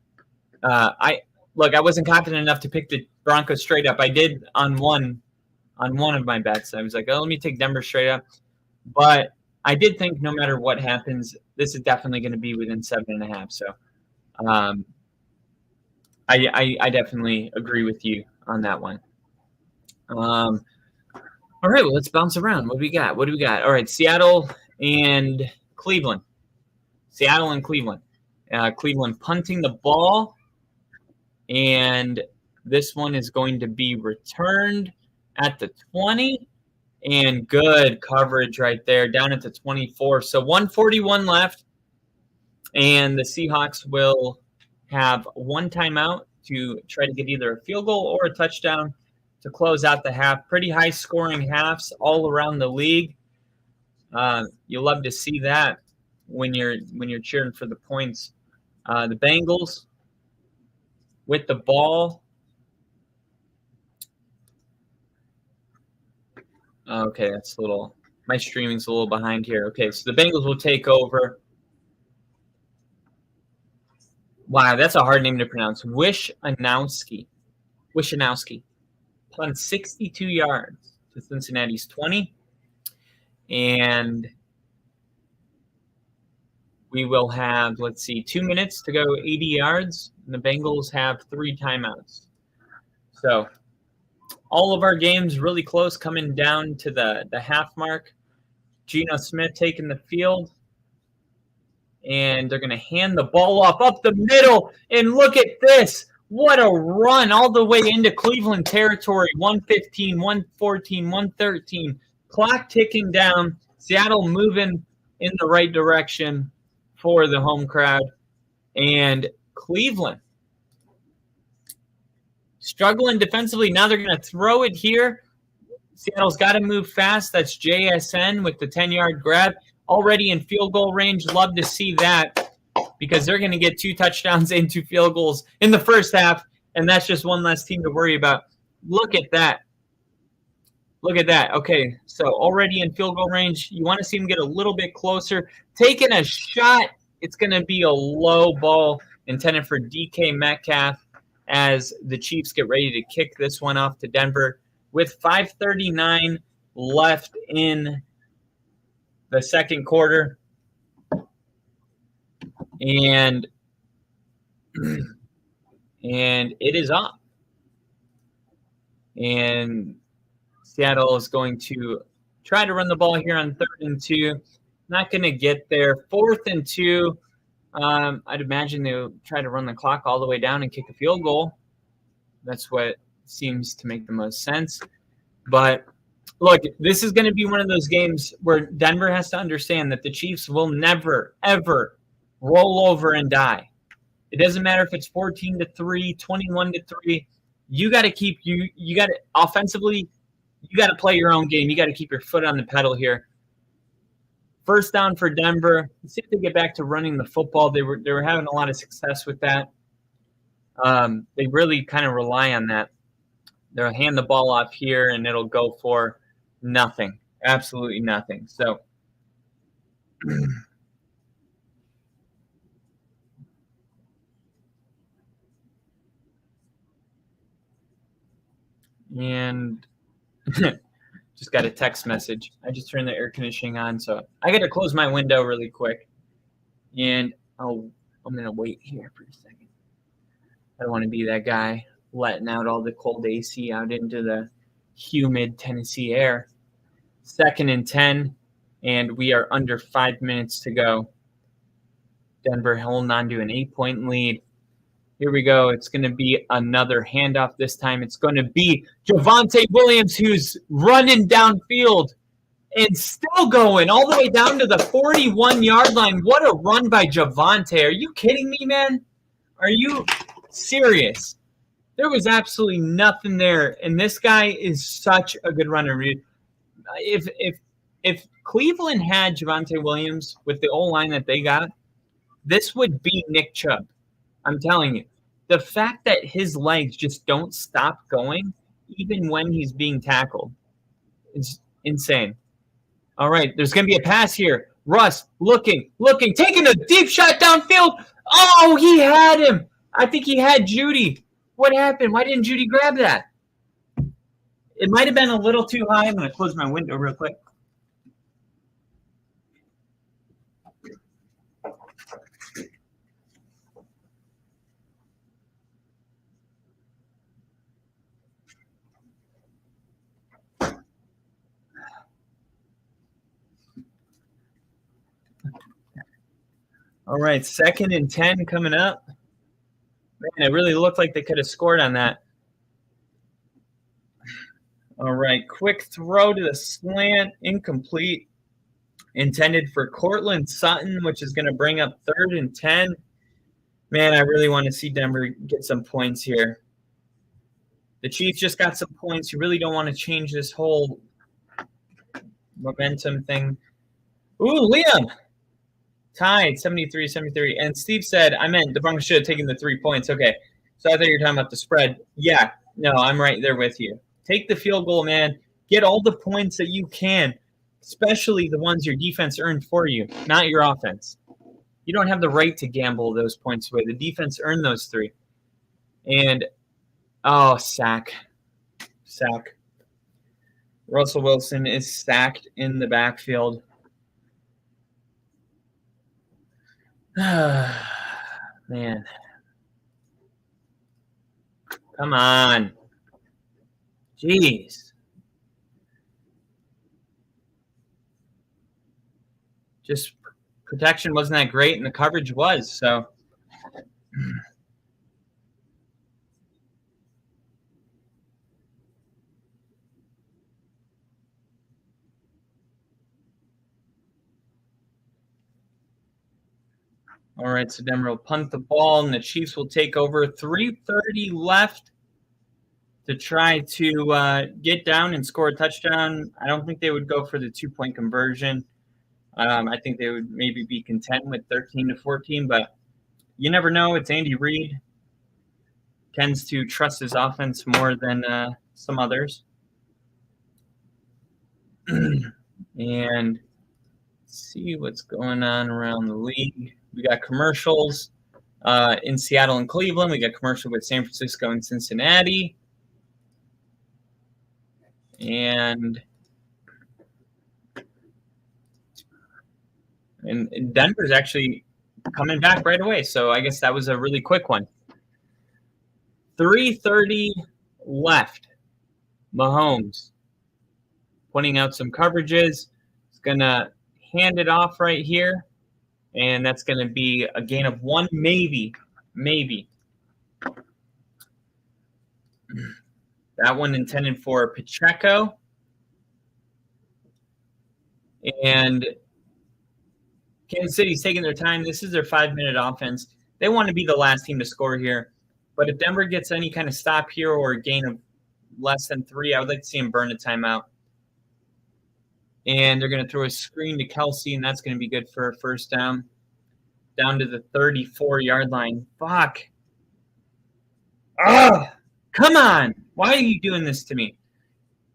I wasn't confident enough to pick the Broncos straight up. I did on one of my bets. I was like, oh, let me take Denver straight up. But I did think no matter what happens, this is definitely going to be within 7.5. So I definitely agree with you on that one. All right, well, let's bounce around. What do we got? All right, Seattle and Cleveland. Cleveland punting the ball, and this one is going to be returned at the 20, and good coverage right there down at the 24. So 1:41 left, and the Seahawks will have one timeout to try to get either a field goal or a touchdown to close out the half. Pretty high scoring halves all around the league. You love to see that when you're cheering for the points. The Bengals with the ball. Okay, that's a little. My streaming's a little behind here. Okay, so the Bengals will take over. Wow, that's a hard name to pronounce. Wishanowski. On 62 yards to Cincinnati's 20. And we will have, 2 minutes to go 80 yards. And the Bengals have 3 timeouts. So all of our games really close, coming down to the half mark. Geno Smith taking the field. And they're going to hand the ball off up the middle. And look at this. What a run all the way into Cleveland territory. 1:15, 1:14, 1:13. Clock ticking down. Seattle moving in the right direction for the home crowd. And Cleveland struggling defensively. Now they're going to throw it here. Seattle's got to move fast. That's JSN with the 10-yard grab. Already in field goal range. Love to see that, because they're going to get 2 touchdowns and 2 field goals in the first half, and that's just one less team to worry about. Look at that. Look at that. Okay, so already in field goal range. You want to see him get a little bit closer. Taking a shot. It's going to be a low ball intended for DK Metcalf as the Chiefs get ready to kick this one off to Denver with 5:39 left in the second quarter. And it is up. And Seattle is going to try to run the ball here on 3rd and 2. Not going to get there. 4th and 2. I'd imagine they'll try to run the clock all the way down and kick a field goal. That's what seems to make the most sense. But look, this is going to be one of those games where Denver has to understand that the Chiefs will never, ever roll over and die. It doesn't matter if it's 14-3, 21-3. You got to keep you got to offensively. You got to play your own game. You got to keep your foot on the pedal here. First down for Denver. Let's see if they get back to running the football. They were having a lot of success with that. They really kind of rely on that. They'll hand the ball off here, and it'll go for nothing. Absolutely nothing. So and just got a text message. I just turned the air conditioning on, so I got to close my window really quick. And I'm going to wait here for a second. I don't want to be that guy letting out all the cold AC out into the humid Tennessee air. 2nd and 10, and we are under 5 minutes to go. Denver holding on to an 8-point lead. Here we go. It's going to be another handoff this time. It's going to be Javonte Williams, who's running downfield and still going all the way down to the 41-yard line. What a run by Javonte. Are you kidding me, man? Are you serious? There was absolutely nothing there, and this guy is such a good runner. If Cleveland had Javonte Williams with the O-line that they got, this would be Nick Chubb. I'm telling you. The fact that his legs just don't stop going, even when he's being tackled, is insane. All right, there's going to be a pass here. Russ looking, taking a deep shot downfield. Oh, he had him. I think he had Judy. What happened? Why didn't Judy grab that? It might have been a little too high. I'm going to close my window real quick. All right, 2nd and 10 coming up. Man, it really looked like they could have scored on that. All right, quick throw to the slant, incomplete. Intended for Cortland Sutton, which is going to bring up 3rd and 10. Man, I really want to see Denver get some points here. The Chiefs just got some points. You really don't want to change this whole momentum thing. Ooh, Liam. Tied 73-73. And Steve said, I meant the Broncos should have taken the 3 points. Okay. So I thought you were talking about the spread. Yeah. No, I'm right there with you. Take the field goal, man. Get all the points that you can, especially the ones your defense earned for you, not your offense. You don't have the right to gamble those points away. The defense earned those 3. And, sack. Russell Wilson is sacked in the backfield. Man. Come on. Jeez. Just protection wasn't that great, and the coverage was, so. All right, so Denver will punt the ball, and the Chiefs will take over. 3:30 left to try to get down and score a touchdown. I don't think they would go for the 2-point conversion. I think they would maybe be content with 13-14, but you never know. It's Andy Reid. Tends to trust his offense more than some others. And see what's going on around the league. We got commercials in Seattle and Cleveland. We got commercial with San Francisco and Cincinnati. And Denver's actually coming back right away. So I guess that was a really quick one. 3:30 left. Mahomes pointing out some coverages. He's going to hand it off right here. And that's going to be a gain of 1, maybe. That one intended for Pacheco. And Kansas City's taking their time. This is their 5-minute offense. They want to be the last team to score here. But if Denver gets any kind of stop here or a gain of less than 3, I would like to see him burn a timeout. And they're going to throw a screen to Kelsey, and that's going to be good for a first down. Down to the 34-yard line. Fuck. Oh, come on. Why are you doing this to me?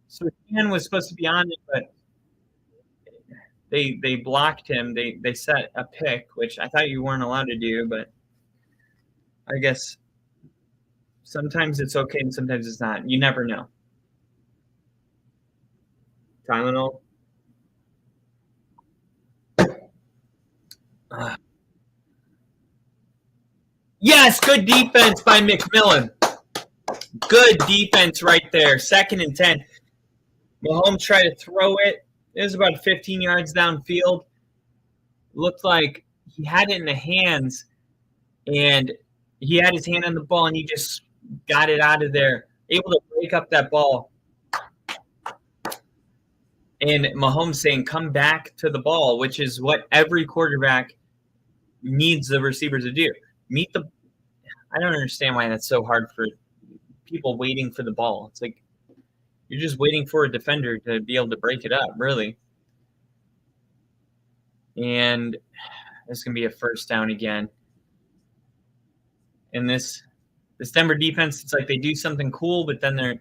So Dan was supposed to be on it, but they blocked him. They set a pick, which I thought you weren't allowed to do, but I guess sometimes it's okay and sometimes it's not. You never know. Tylenol. Yes, good defense by McMillan. Good defense right there. 2nd and 10. Mahomes tried to throw it. It was about 15 yards downfield. Looked like he had it in the hands, and he had his hand on the ball, and he just got it out of there. Able to break up that ball. And Mahomes saying, come back to the ball, which is what every quarterback needs the receivers to do. I don't understand why that's so hard for people waiting for the ball. It's like you're just waiting for a defender to be able to break it up, really. And it's going to be a first down again. And this Denver defense, it's like they do something cool, but then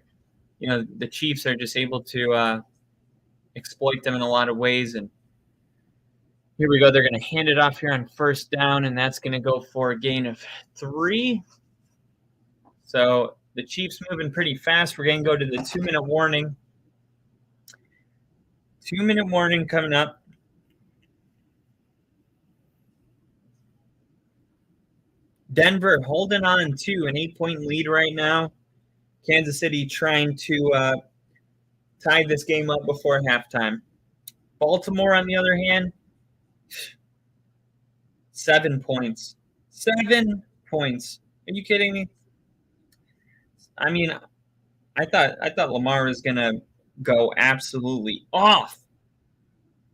the Chiefs are just able to exploit them in a lot of ways. And here we go. They're going to hand it off here on first down, and that's going to go for a gain of 3. So the Chiefs moving pretty fast. We're going to go to the 2-minute warning. 2-minute warning coming up. Denver holding on to an 8-point lead right now. Kansas City trying to tie this game up before halftime. Baltimore, on the other hand, 7 points. 7 points. Are you kidding me? I mean, I thought Lamar was going to go absolutely off.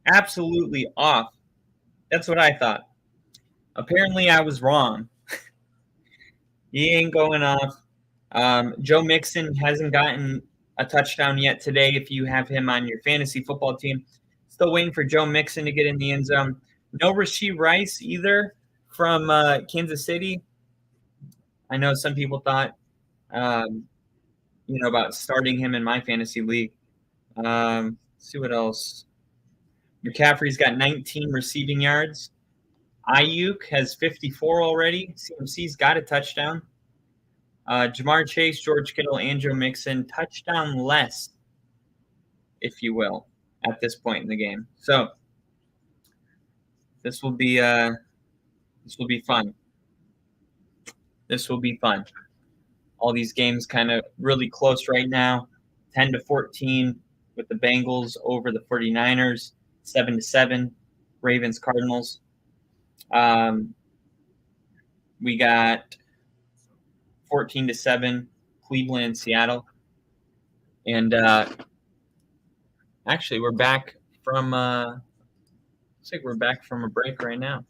Absolutely off. That's what I thought. Apparently, I was wrong. He ain't going off. Joe Mixon hasn't gotten a touchdown yet today if you have him on your fantasy football team. Still waiting for Joe Mixon to get in the end zone. No Rashee Rice either from Kansas City. I know some people thought, about starting him in my fantasy league. Let's see what else. McCaffrey's got 19 receiving yards. Ayuk has 54 already. CMC's got a touchdown. Jamar Chase, George Kittle, and Joe Mixon, touchdown less, if you will, at this point in the game. So this will be fun. This will be fun. All these games kind of really close right now. 10-14 with the Bengals over the 49ers. 7-7, Ravens, Cardinals. We got 14-7, Cleveland and Seattle. And actually, we're back from looks like we're back from a break right now.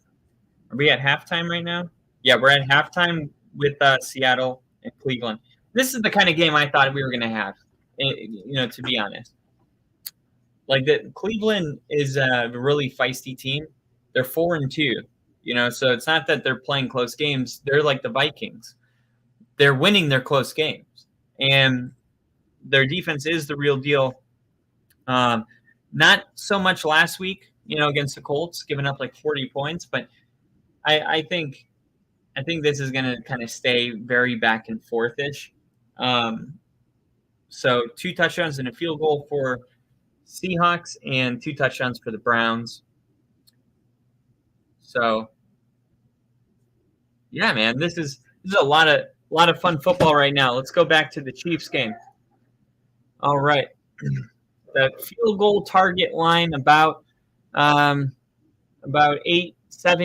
Are we at halftime right now? Yeah, we're at halftime with Seattle and Cleveland. This is the kind of game I thought we were going to have, to be honest. Like, Cleveland is a really feisty team. They're 4-2, so it's not that they're playing close games. They're like the Vikings. They're winning their close games, and their defense is the real deal. Not so much last week, against the Colts, giving up like 40 points, but I think this is going to kind of stay very back and forth-ish. So 2 touchdowns and a field goal for Seahawks and 2 touchdowns for the Browns. So yeah, man, this is a lot of fun football right now. Let's go back to the Chiefs game. All right. The field goal target line about 7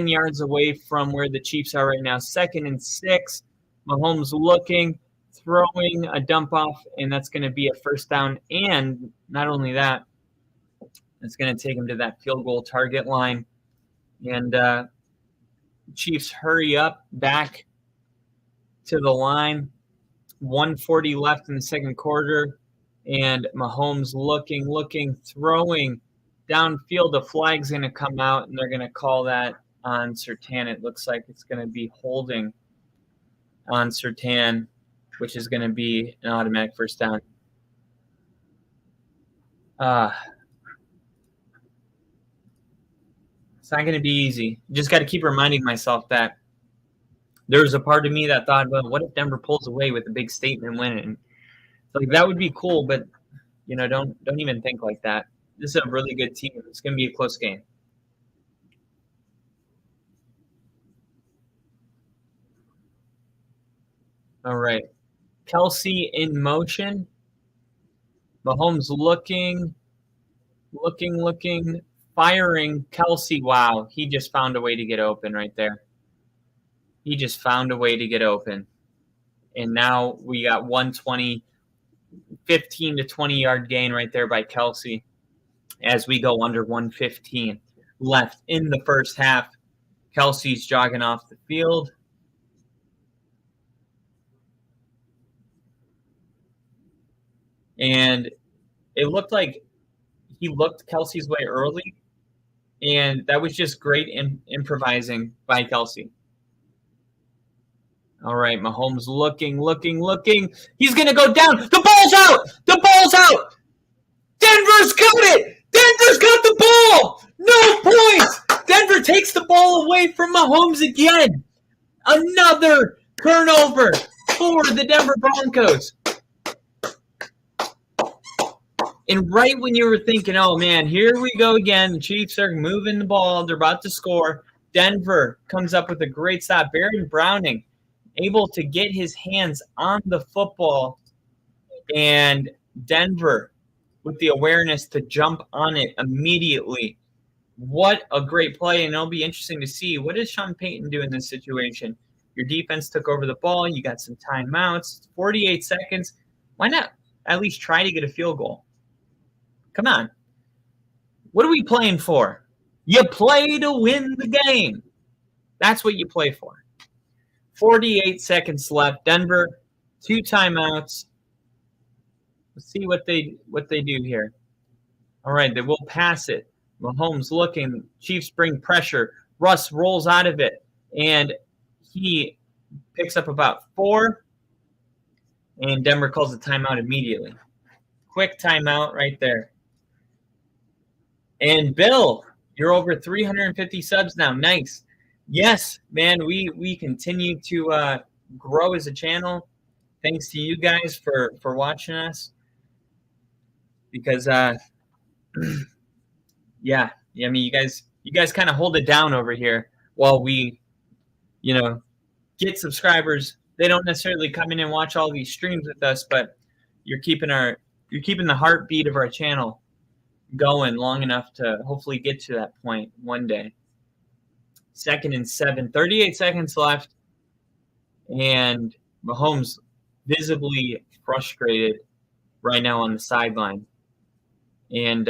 yards away from where the Chiefs are right now. 2nd and 6. Mahomes looking, throwing a dump off, and that's going to be a first down. And not only that, it's going to take him to that field goal target line. And Chiefs hurry up back to the line. 1:40 left in the second quarter. And Mahomes looking, throwing downfield. The flag's going to come out, and they're going to call that on Surtain. It looks like it's going to be holding on Surtain, which is going to be an automatic first down. It's not going to be easy. Just got to keep reminding myself that there was a part of me that thought, well, what if Denver pulls away with a big statement win? And like that would be cool, but don't even think like that. This is a really good team. It's going to be a close game. All right. Kelsey in motion. Mahomes looking, firing. Kelsey, wow, he just found a way to get open right there. He just found a way to get open. And now we got 120, 15 to 20-yard gain right there by Kelsey as we go under 115 left in the first half. Kelsey's jogging off the field. And it looked like he looked Kelsey's way early, and that was just great improvising by Kelsey. All right, Mahomes looking. He's going to go down. The ball's out. Denver's got it. Denver's got the ball. No points. Denver takes the ball away from Mahomes again. Another turnover for the Denver Broncos. And right when you were thinking, oh, man, here we go again. The Chiefs are moving the ball. They're about to score. Denver comes up with a great stop. Baron Browning able to get his hands on the football. And Denver with the awareness to jump on it immediately. What a great play. And it'll be interesting to see, what does Sean Payton do in this situation? Your defense took over the ball. You got some timeouts. 48 seconds. Why not at least try to get a field goal? Come on. What are we playing for? You play to win the game. That's what you play for. 48 seconds left. Denver, 2 timeouts. Let's see what they do here. All right, they will pass it. Mahomes looking. Chiefs bring pressure. Russ rolls out of it, and he picks up about 4, and Denver calls a timeout immediately. Quick timeout right there. And Bill, you're over 350 subs now. Nice. Yes, man, we continue to grow as a channel. Thanks to you guys for watching us. Because yeah, I mean, you guys kind of hold it down over here while we, get subscribers. They don't necessarily come in and watch all these streams with us, but you're keeping the heartbeat of our channel going long enough to hopefully get to that point one day. 2nd and 7, 38 seconds left, and Mahomes visibly frustrated right now on the sideline. And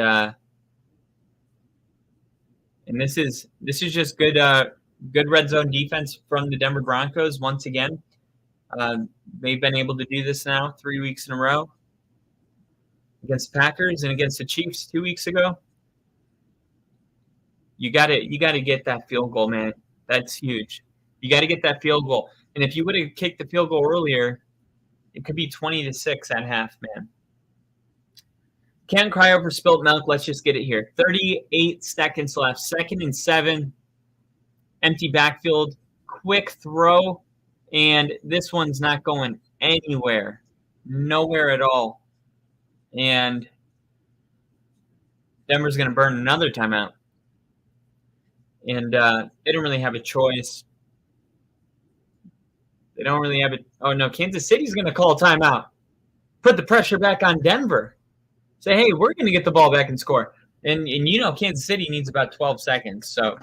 this is just good red zone defense from the Denver Broncos once again. They've been able to do this now 3 weeks in a row against the Packers and against the Chiefs 2 weeks ago. You got to get that field goal, man. That's huge. You got to get that field goal. And if you would have kicked the field goal earlier, it could be 20-6 at half, man. Can't cry over spilt milk. Let's just get it here. 38 seconds left. 2nd and 7. Empty backfield. Quick throw. And this one's not going anywhere. Nowhere at all. And Denver's going to burn another timeout. And they don't really have a choice. They don't really have it. Oh, no. Kansas City's going to call a timeout. Put the pressure back on Denver. Say, hey, we're going to get the ball back and score. And you know Kansas City needs about 12 seconds. So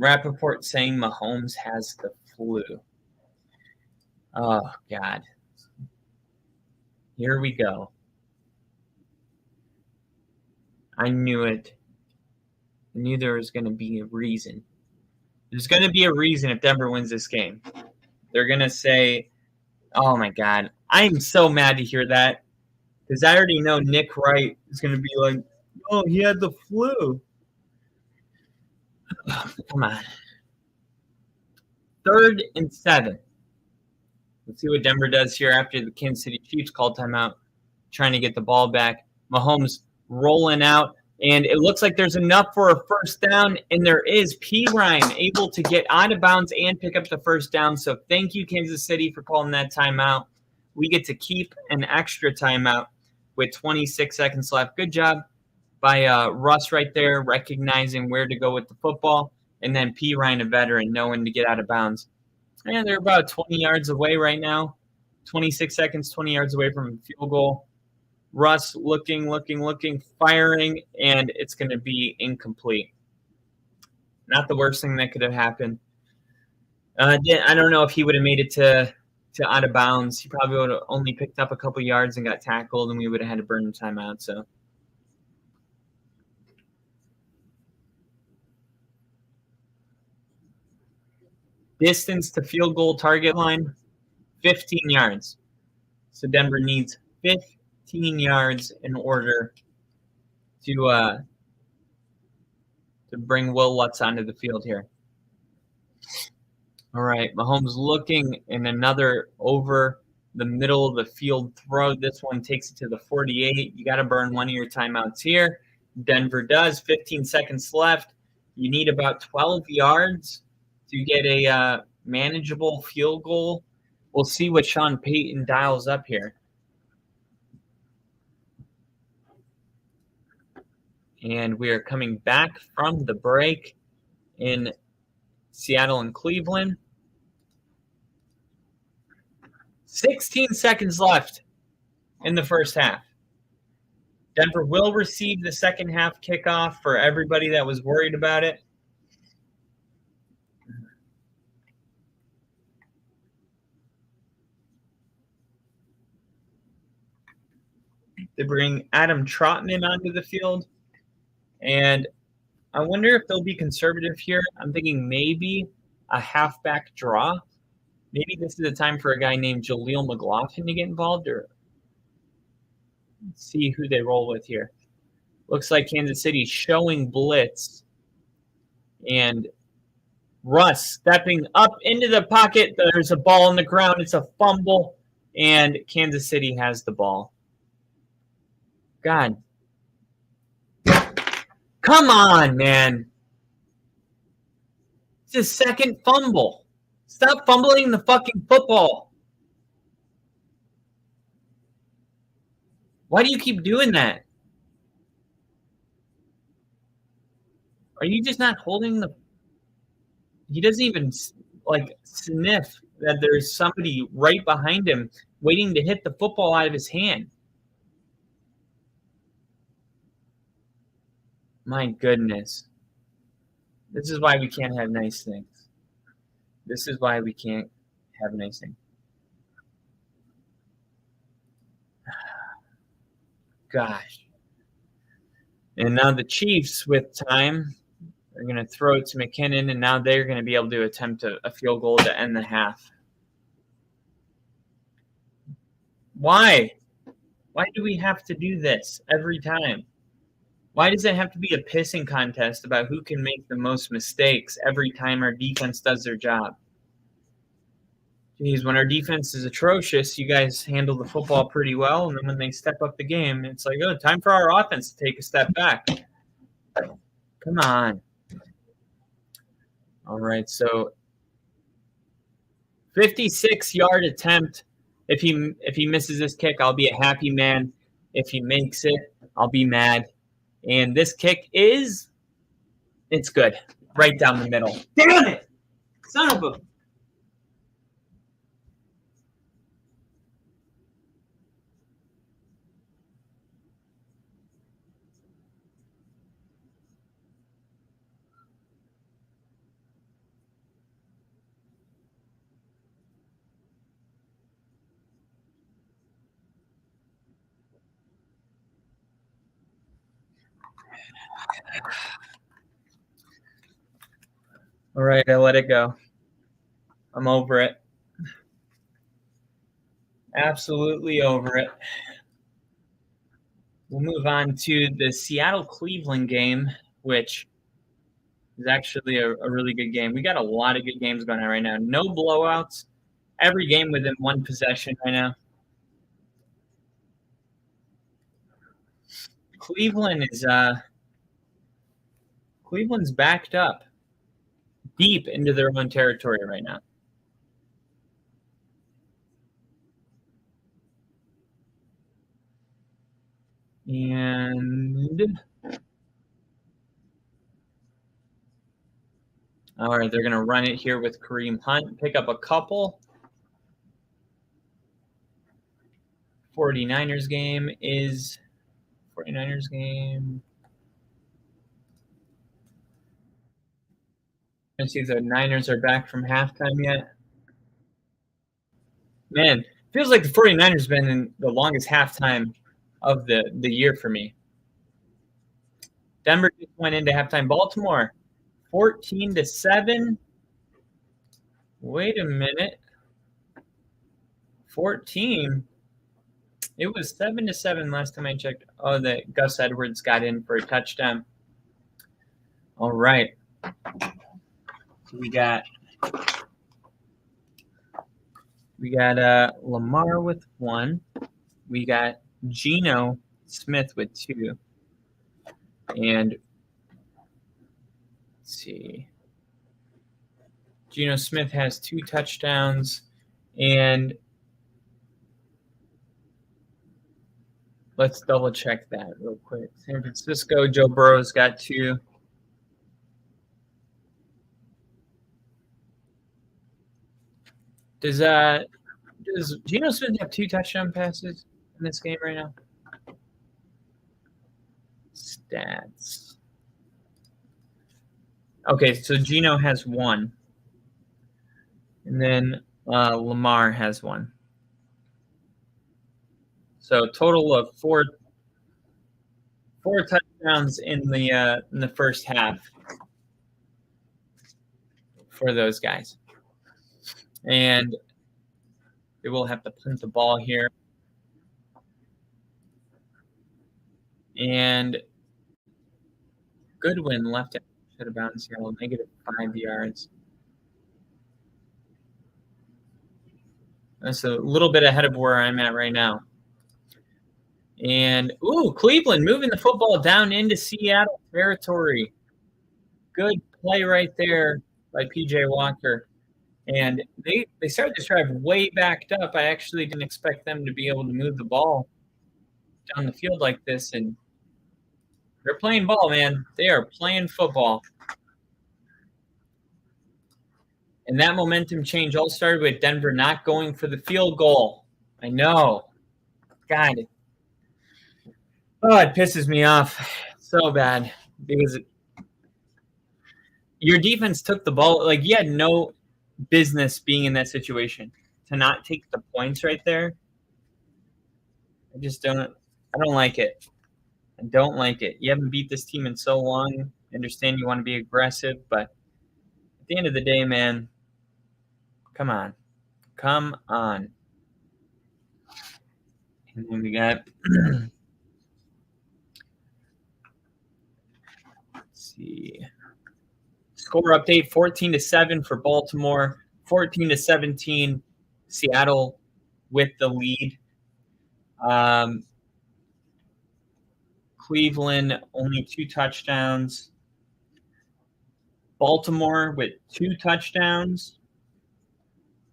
Rappaport saying Mahomes has the flu. Oh, God. Here we go. I knew it. I knew there was going to be a reason. There's going to be a reason if Denver wins this game. They're going to say, oh, my God. I'm so mad to hear that because I already know Nick Wright is going to be like, oh, he had the flu. Oh, come on. 3rd and 7. Let's see what Denver does here after the Kansas City Chiefs call timeout, trying to get the ball back. Mahomes rolling out, and it looks like there's enough for a first down, and there is. P. Ryan able to get out of bounds and pick up the first down. So thank you, Kansas City, for calling that timeout. We get to keep an extra timeout with 26 seconds left. Good job by Russ right there, recognizing where to go with the football, and then P. Ryan, a veteran, knowing to get out of bounds. And they're about 20 yards away right now. 26 seconds, 20 yards away from a field goal. Russ looking, firing, and it's going to be incomplete. Not the worst thing that could have happened. I don't know if he would have made it to out of bounds. He probably would have only picked up a couple yards and got tackled, and we would have had to burn the timeout. So. Distance to field goal target line, 15 yards. So Denver needs 15 yards in order to bring Will Lutz onto the field here. All right, Mahomes looking in another over the middle of the field throw. This one takes it to the 48. You got to burn one of your timeouts here. Denver does. 15 seconds left. You need about 12 yards to get a manageable field goal. We'll see what Sean Payton dials up here. And we are coming back from the break in Seattle and Cleveland. 16 seconds left in the first half. Denver will receive the second half kickoff for everybody that was worried about it. They bring Adam Trotman onto the field. And I wonder if they'll be conservative here. I'm thinking maybe a halfback draw. Maybe this is a time for a guy named Jaleel McLaughlin to get involved. Or let's see who they roll with here. Looks like Kansas City showing blitz. And Russ stepping up into the pocket. There's a ball on the ground. It's a fumble. And Kansas City has the ball. God. Come on, man. It's his second fumble. Stop fumbling the fucking football. Why do you keep doing that? Are you just not holding the... He doesn't even, sniff that there's somebody right behind him waiting to hit the football out of his hand. My goodness. This is why we can't have nice things. This is why we can't have nice things. Gosh. And now the Chiefs, with time, are going to throw it to McKinnon, and now they're going to be able to attempt a field goal to end the half. Why? Why do we have to do this every time? Why does it have to be a pissing contest about who can make the most mistakes every time our defense does their job? Geez, when our defense is atrocious, you guys handle the football pretty well, and then when they step up the game, it's like, oh, time for our offense to take a step back. Come on. All right, so 56-yard attempt. If he misses this kick, I'll be a happy man. If he makes it, I'll be mad. And this kick it's good. Right down the middle. Damn it! Son of a... All right, I let it go. I'm over it. Absolutely over it. We'll move on to the Seattle-Cleveland game, which is actually a really good game. We got a lot of good games going on right now. No blowouts. Every game within one possession right now. Cleveland's backed up deep into their own territory right now. And all right, they're going to run it here with Kareem Hunt, pick up a couple. 49ers game. Let's see if the Niners are back from halftime yet. Man, feels like the 49ers been in the longest halftime of the year for me. Denver just went into halftime. Baltimore, 14-7. Wait a minute. 14. It was 7-7 last time I checked. Oh, that Gus Edwards got in for a touchdown. All right. We got Lamar with 1. We got Geno Smith with 2. And let's see. Geno Smith has 2 touchdowns. And let's double check that real quick. San Francisco, Joe Burrow's got 2. Does Geno Smith have 2 touchdown passes in this game right now? Stats. Okay, so Geno has 1. And then Lamar has 1. So total of 4 touchdowns in the first half for those guys. And they will have to punt the ball here. And Goodwin left it out of bounds here, -5 yards. That's a little bit ahead of where I'm at right now. And, Cleveland moving the football down into Seattle territory. Good play right there by P.J. Walker. And they started this drive way backed up. I actually didn't expect them to be able to move the ball down the field like this. And they're playing ball, man. They are playing football. And that momentum change all started with Denver not going for the field goal. I know. God. Oh, it pisses me off so bad because your defense took the ball. Like, you had no business being in that situation. To not take the points right there, I don't like it. I don't like it. You haven't beat this team in so long. I understand you want to be aggressive, but at the end of the day, man, come on. Come on. And then we got let's see. Score update 14-7 for Baltimore, 14-17 Seattle with the lead. Cleveland only 2 touchdowns. Baltimore with 2 touchdowns.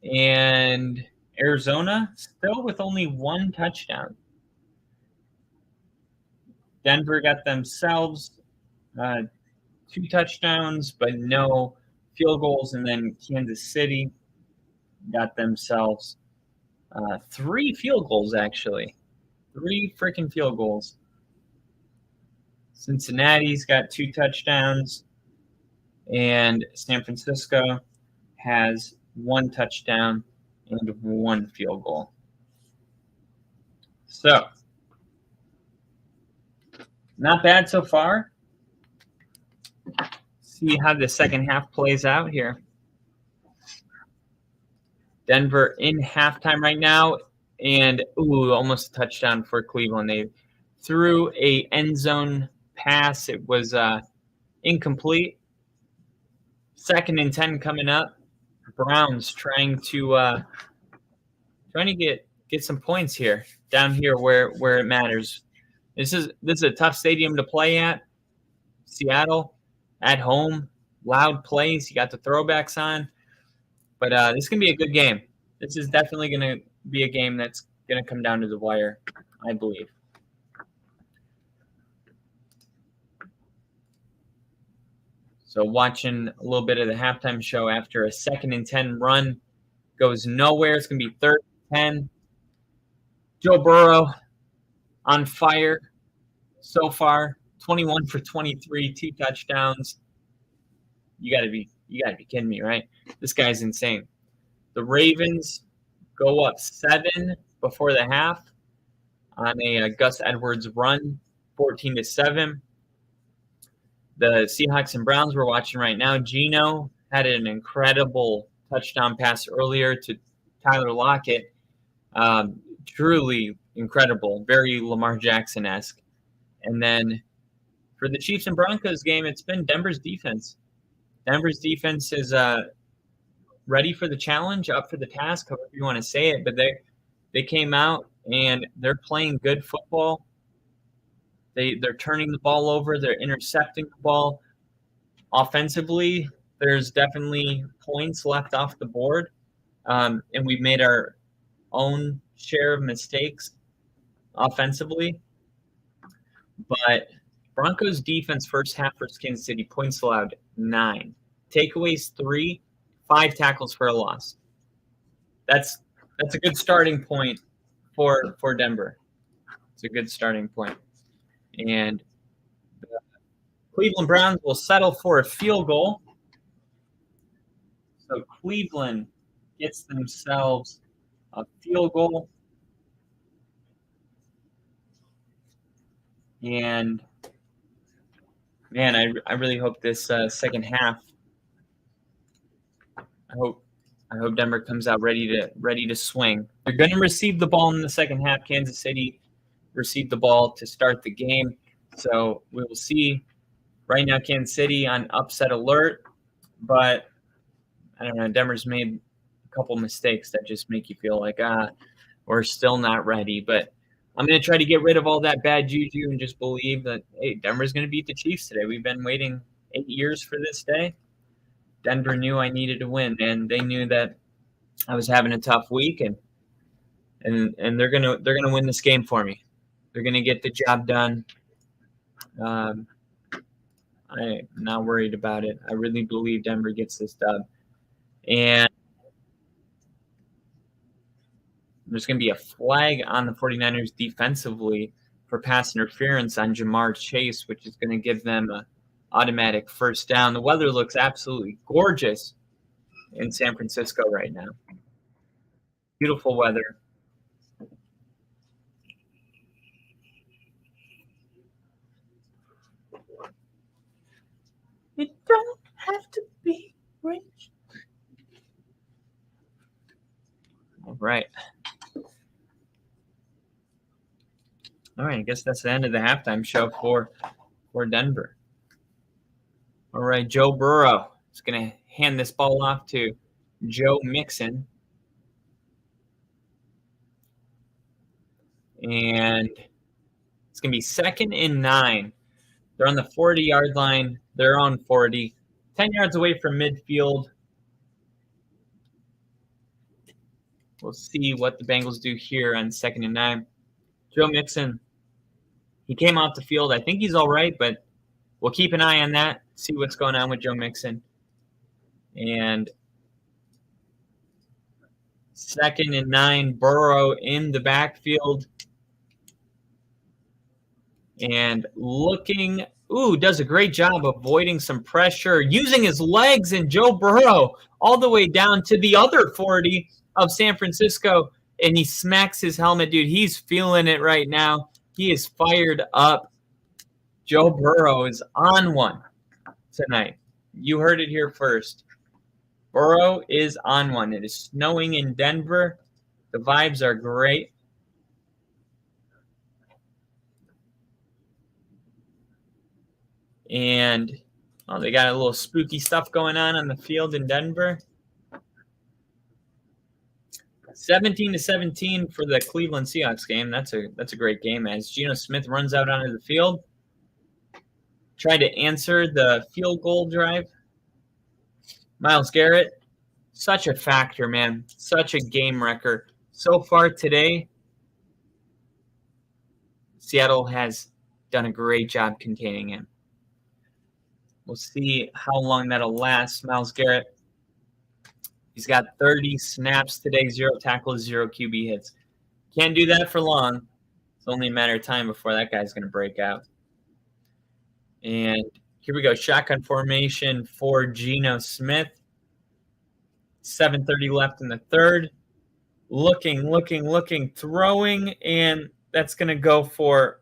And Arizona still with only 1 touchdown. Denver got themselves 2 touchdowns, but no field goals. And then Kansas City got themselves 3 field goals, actually. 3 freaking field goals. Cincinnati's got 2 touchdowns. And San Francisco has 1 touchdown and 1 field goal. So, not bad so far. See how the second half plays out here. Denver in halftime right now, and almost a touchdown for Cleveland. They threw a end zone pass. It was incomplete. 2nd and 10 coming up. Browns trying to get some points here, down here where it matters. This is a tough stadium to play at. Seattle at home, loud plays. You got the throwbacks on, but this is gonna be a good game. This is definitely gonna be a game that's gonna come down to the wire, I believe. So watching a little bit of the halftime show after a 2nd and 10 run goes nowhere. It's going to be 3rd and 10. Joe Burrow on fire so far. 21 for 23, 2 touchdowns. You gotta be kidding me, right? This guy's insane. The Ravens go up 7 before the half on a Gus Edwards run, 14-7. The Seahawks and Browns we're watching right now. Geno had an incredible touchdown pass earlier to Tyler Lockett. Truly incredible, very Lamar Jackson-esque. And then for the Chiefs and Broncos game, it's been Denver's defense. Denver's defense is ready for the challenge, up for the task, however you want to say it. But they came out and they're playing good football. They're turning the ball over. They're intercepting the ball. Offensively, there's definitely points left off the board, and we've made our own share of mistakes offensively. But Broncos defense first half versus Kansas City, points allowed 9, takeaways 3, 5 tackles for a loss. That's a good starting point for Denver. It's a good starting point. And the Cleveland Browns will settle for a field goal. So Cleveland gets themselves a field goal. And man, I really hope this second half. I hope Denver comes out ready to swing. They're going to receive the ball in the second half. Kansas City received the ball to start the game, so we will see. Right now, Kansas City on upset alert, but I don't know. Denver's made a couple mistakes that just make you feel like we're still not ready. But I'm going to try to get rid of all that bad juju and just believe that, hey, Denver's going to beat the Chiefs today. We've been waiting 8 years for this day. Denver knew I needed to win, and they knew that I was having a tough week, and they're gonna win this game for me. They're gonna get the job done. I'm not worried about it. I really believe Denver gets this dub, and there's going to be a flag on the 49ers defensively for pass interference on Jamar Chase, which is going to give them an automatic first down. The weather looks absolutely gorgeous in San Francisco right now. Beautiful weather. You don't have to be rich. All right. All right, I guess that's the end of the halftime show for Denver. All right, Joe Burrow is going to hand this ball off to Joe Mixon. And it's going to be 2nd and 9. They're on the 40-yard line. They're on 40. 10 yards away from midfield. We'll see what the Bengals do here on 2nd and 9. Joe Mixon, he came off the field. I think he's all right, but we'll keep an eye on that, see what's going on with Joe Mixon. And 2nd and 9, Burrow in the backfield. And looking, does a great job avoiding some pressure, using his legs, and Joe Burrow all the way down to the other 40 of San Francisco, and he smacks his helmet. Dude, he's feeling it right now. He is fired up. Joe Burrow is on one tonight. You heard it here first. Burrow is on one. It is snowing in Denver. The vibes are great. And they got a little spooky stuff going on the field in Denver. 17-17 for the Cleveland Seahawks game. That's a great game as Geno Smith runs out onto the field. Tried to answer the field goal drive. Myles Garrett, such a factor, man. Such a game wrecker. So far today, Seattle has done a great job containing him. We'll see how long that'll last. Myles Garrett, he's got 30 snaps today, 0 tackles, 0 QB hits. Can't do that for long. It's only a matter of time before that guy's going to break out. And here we go. Shotgun formation for Geno Smith. 7:30 left in the third. Looking, throwing, and that's going to go for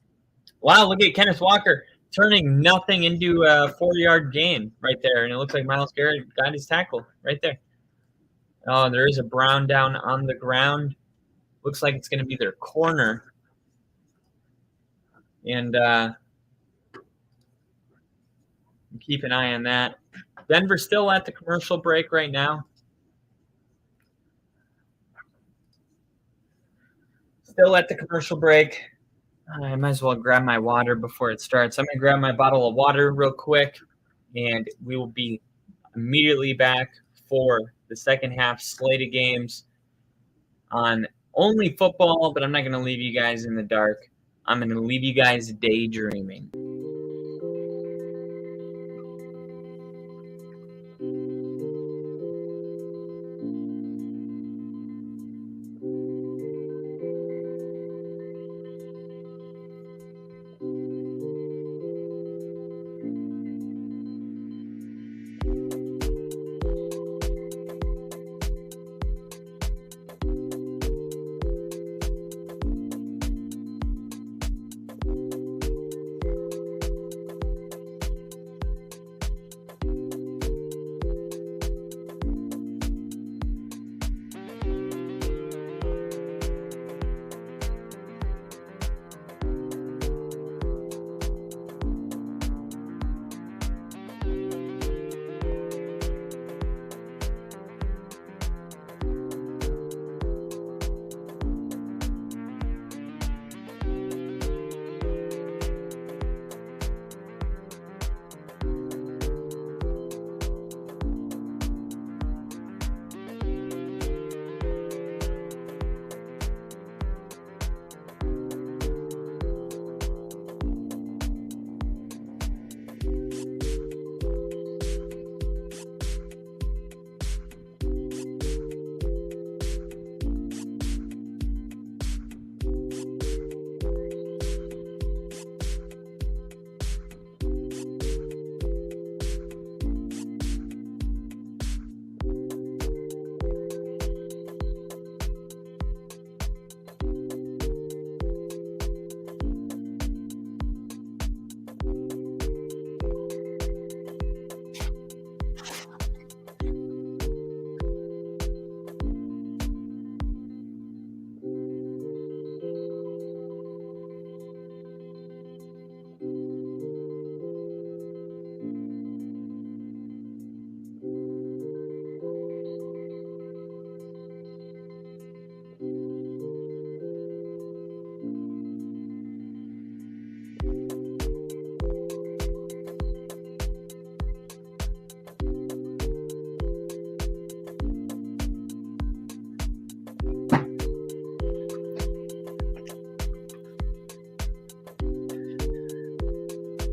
– wow, look at Kenneth Walker turning nothing into a 4-yard gain right there. And it looks like Myles Garrett got his tackle right there. Oh, there is a Brown down on the ground. Looks like it's going to be their corner. And keep an eye on that. Denver's still at the commercial break right now. Still at the commercial break. I might as well grab my water before it starts. I'm going to grab my bottle of water real quick, and we will be immediately back for the second half slate of games on only football, but I'm not going to leave you guys in the dark. I'm going to leave you guys daydreaming.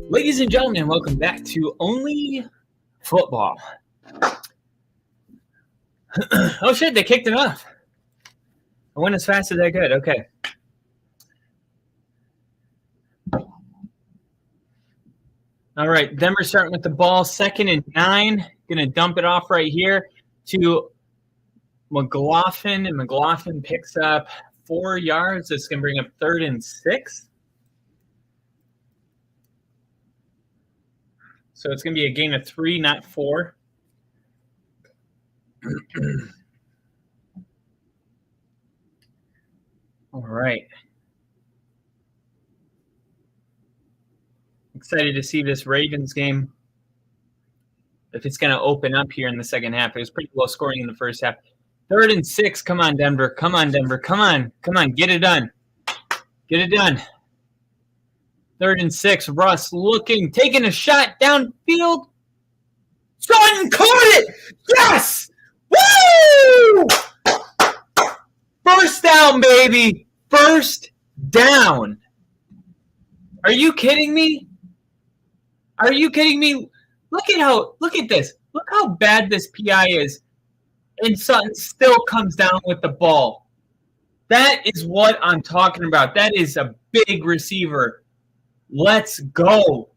Ladies and gentlemen, welcome back to Only Football. Oh shit, they kicked it off. I went as fast as I could. Okay. All right, Denver starting with the ball, 2nd and 9. Gonna dump it off right here to McLaughlin, and McLaughlin picks up 4 yards. That's gonna bring up 3rd and 6. So it's gonna be a gain of 3, not 4. All right. Excited to see this Ravens game. If it's going to open up here in the second half. It was pretty low scoring in the first half. 3rd and 6. Come on, Denver. Come on, Denver. Come on. Come on. Get it done. Get it done. 3rd and 6. Russ looking, taking a shot downfield. Sutton caught it. Yes. Woo! First down, baby. First down. Are you kidding me? Are you kidding me? Look at this. Look how bad this PI is. And Sutton still comes down with the ball. That is what I'm talking about. That is a big receiver. Let's go.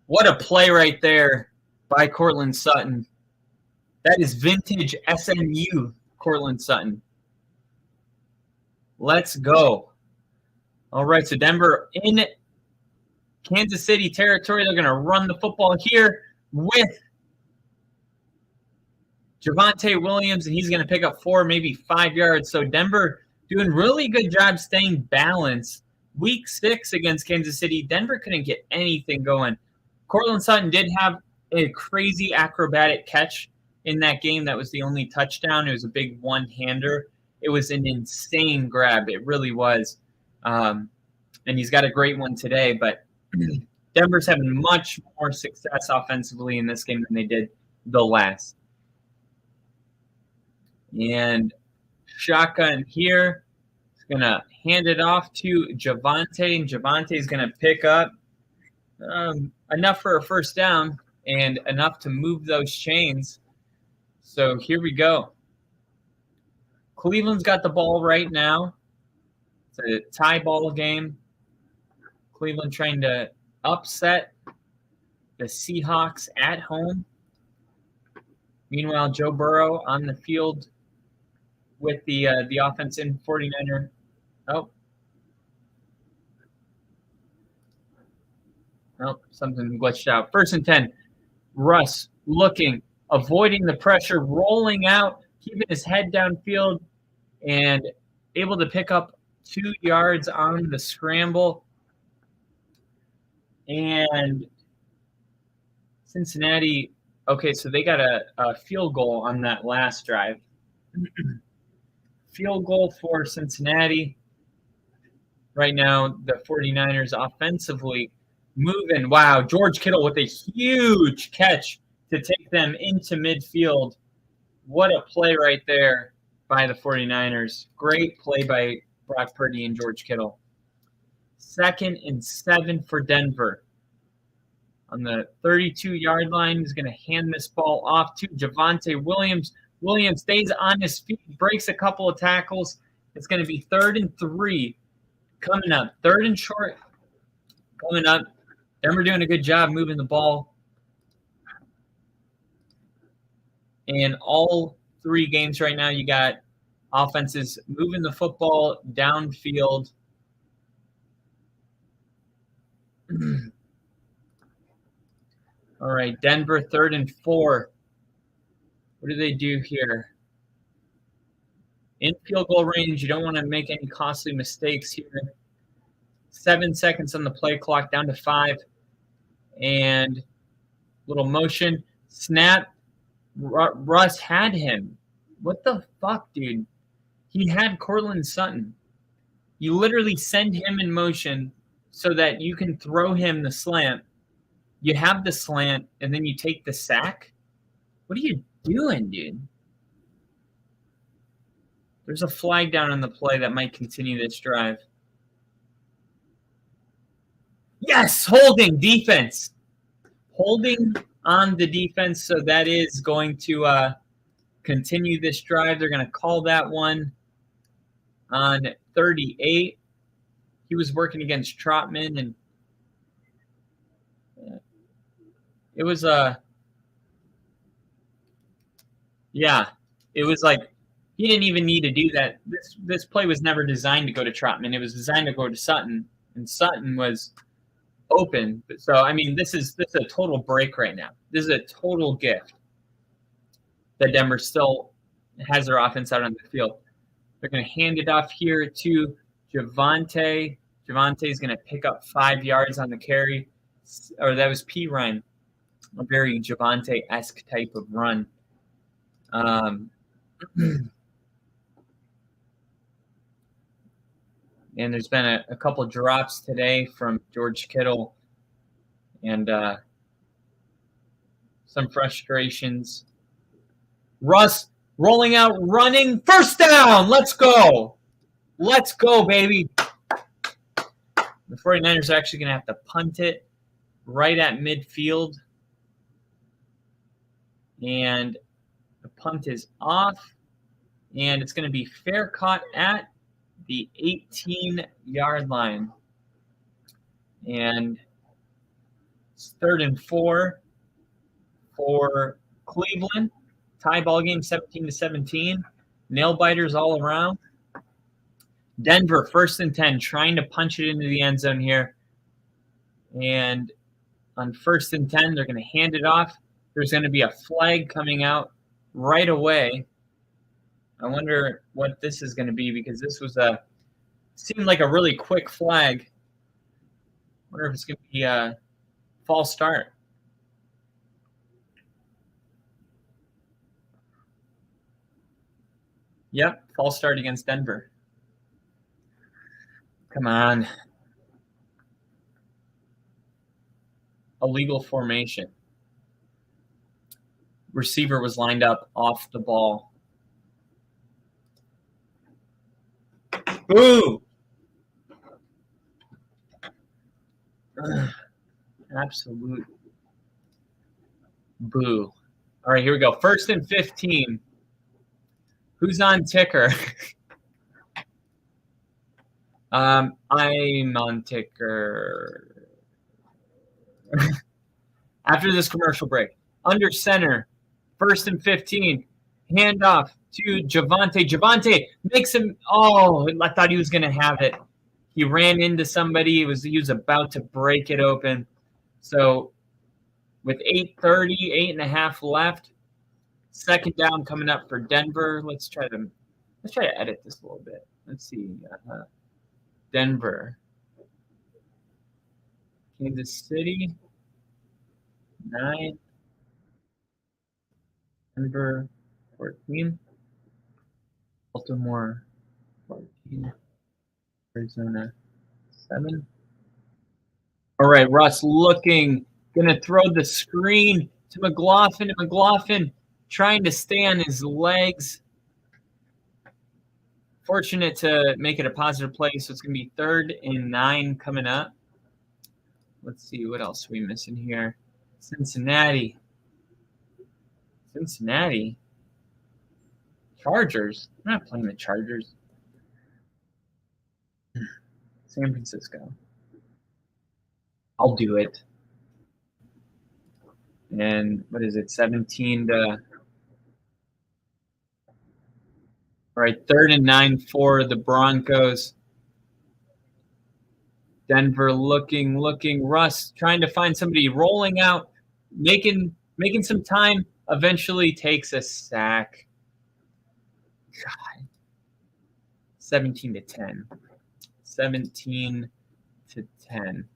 What a play right there by Cortland Sutton. That is vintage SMU Cortland Sutton. Let's go. All right, so Denver in Kansas City territory. They're going to run the football here with Javonte Williams, and he's going to pick up 4, maybe 5 yards. So Denver doing really good job staying balanced. Week 6 against Kansas City, Denver couldn't get anything going. Cortland Sutton did have a crazy acrobatic catch in that game. That was the only touchdown. It was a big one-hander. It was an insane grab. It really was. And he's got a great one today, but Denver's having much more success offensively in this game than they did the last. And shotgun here. He's going to hand it off to Javonte, and Javonte is going to pick up enough for a first down and enough to move those chains. So here we go. Cleveland's got the ball right now. It's a tie ball game. Cleveland trying to upset the Seahawks at home. Meanwhile, Joe Burrow on the field with the offense in 49er. Oh, something glitched out. 1st and 10. Russ looking, avoiding the pressure, rolling out, keeping his head downfield, and able to pick up 2 yards on the scramble. And Cincinnati, okay, so they got a field goal on that last drive. Field goal for Cincinnati. Right now, the 49ers offensively moving. Wow, George Kittle with a huge catch to take them into midfield. What a play right there by the 49ers. Great play by Brock Purdy and George Kittle. 2nd and 7 for Denver. On the 32-yard line, he's going to hand this ball off to Javonte Williams. Williams stays on his feet, breaks a couple of tackles. It's going to be 3rd and 3 coming up. 3rd and short coming up. Denver doing a good job moving the ball. And all 3 games right now, you got offenses moving the football downfield. All right, Denver 3rd and 4. What do they do here? In field goal range, you don't want to make any costly mistakes here. 7 seconds on the play clock, down to 5. And little motion. Snap. Russ had him. What the fuck, dude? He had Cortland Sutton. You literally send him in motion so that you can throw him the slant. You have the slant, and then you take the sack? What are you doing, dude? There's a flag down on the play that might continue this drive. Yes, holding defense. Holding on the defense, so that is going to continue this drive. They're going to call that one on 38. He was working against Trotman, and it was it was like he didn't even need to do that. This play was never designed to go to Trotman. It was designed to go to Sutton, and Sutton was open. So I mean, this is a total break right now. This is a total gift that Denver still has their offense out on the field. They're going to hand it off here to Javonte. Javonte is going to pick up 5 yards on the carry, or that was P. Ryan, a very Javonte-esque type of run. And there's been a couple drops today from George Kittle and some frustrations. Russ rolling out, running, first down. Let's go. Let's go, baby. The 49ers are actually going to have to punt it right at midfield. And the punt is off. And it's going to be fair caught at the 18-yard line. And it's 3rd and 4 for Cleveland. Tie ball game, 17-17. Nail biters all around. Denver, 1st and 10, trying to punch it into the end zone here. And on 1st and 10, they're going to hand it off. There's going to be a flag coming out right away. I wonder what this is going to be, because this was seemed like a really quick flag. I wonder if it's going to be a false start. Yep, false start against Denver. Come on. Illegal formation. Receiver was lined up off the ball. Boo! Absolute boo. All right, here we go. 1st and 15. Who's on ticker? I'm on ticker. After this commercial break. Under center. 1st and 15. Handoff to Javonte. Javonte makes him. Oh, I thought he was going to have it. He ran into somebody. He was about to break it open. So with 8:30, 8.5 left, 2nd down coming up for Denver. Let's try to edit this a little bit. Let's see. Denver. Kansas City. 9. Denver. 14. Baltimore. 14. Arizona. 7. All right, Russ looking. Going to throw the screen to McLaughlin. And McLaughlin trying to stay on his legs. Fortunate to make it a positive play. So it's going to be 3rd and 9 coming up. Let's see. What else are we missing here? Cincinnati. Chargers. I'm not playing the Chargers. San Francisco. I'll do it. And what is it? 17 to. All right, 3rd and 9 for the Broncos. Denver looking. Russ trying to find somebody, rolling out, making some time. Eventually takes a sack. God. 17 to 10. 17 to 10.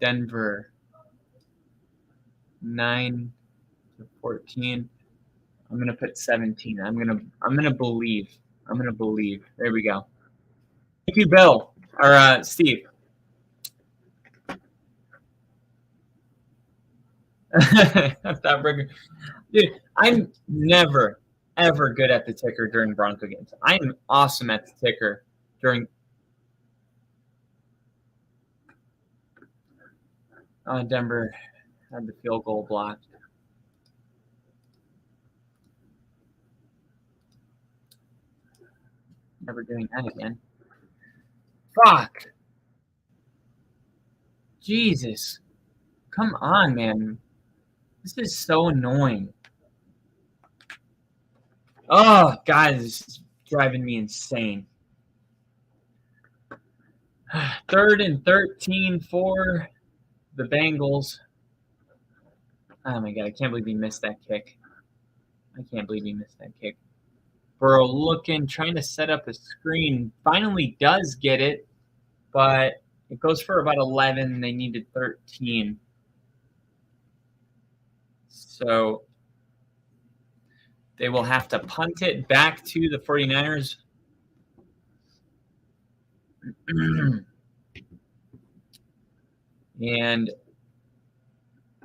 Denver 9 to 14. I'm gonna put 17. I'm gonna believe. There we go. Thank you, Bill or Steve. Dude, I'm never ever good at the ticker during Bronco games. I'm awesome at the ticker during. Denver had the field goal blocked. Never doing that again. Fuck. Jesus. Come on, man. This is so annoying. Oh, God, this is driving me insane. 3rd and 13 for the Bengals. Oh, my God, I can't believe he missed that kick. I can't believe he missed that kick. Burrow looking, trying to set up a screen. Finally does get it, but it goes for about 11. They needed 13. So they will have to punt it back to the 49ers. And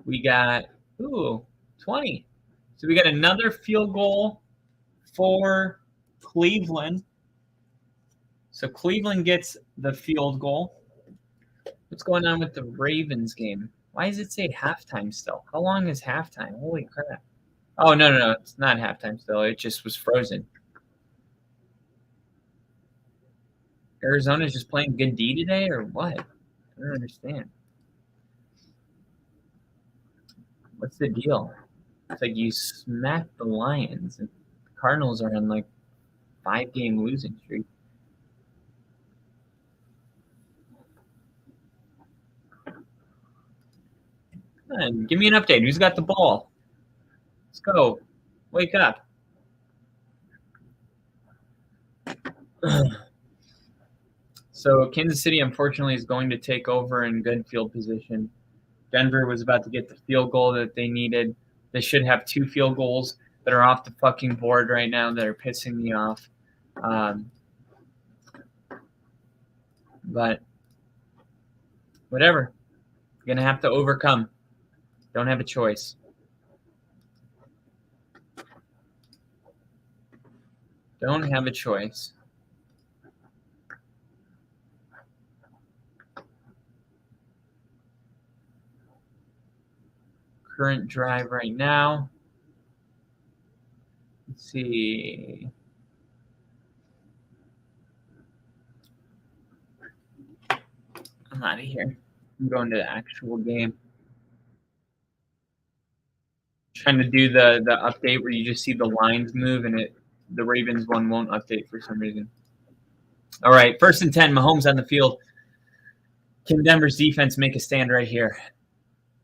we got, 20. So we got another field goal for Cleveland. So Cleveland gets the field goal. What's going on with the Ravens game? Why does it say halftime still? How long is halftime? Holy crap. Oh, no. It's not halftime still. It just was frozen. Arizona's just playing good D today or what? I don't understand. What's the deal? It's like you smacked the Lions and the Cardinals are on like 5-game losing streak. Come on, give me an update. Who's got the ball? Let's go. Wake up. So Kansas City, unfortunately, is going to take over in good field position. Denver was about to get the field goal that they needed. They should have 2 field goals that are off the fucking board right now that are pissing me off. But whatever. You're going to have to overcome. Don't have a choice. Don't have a choice. Current drive right now. Let's see. I'm out of here. I'm going to the actual game. Trying to do the update where you just see the lines move and the Ravens one won't update for some reason. All right, 1st and 10, Mahomes on the field. Can Denver's defense make a stand right here?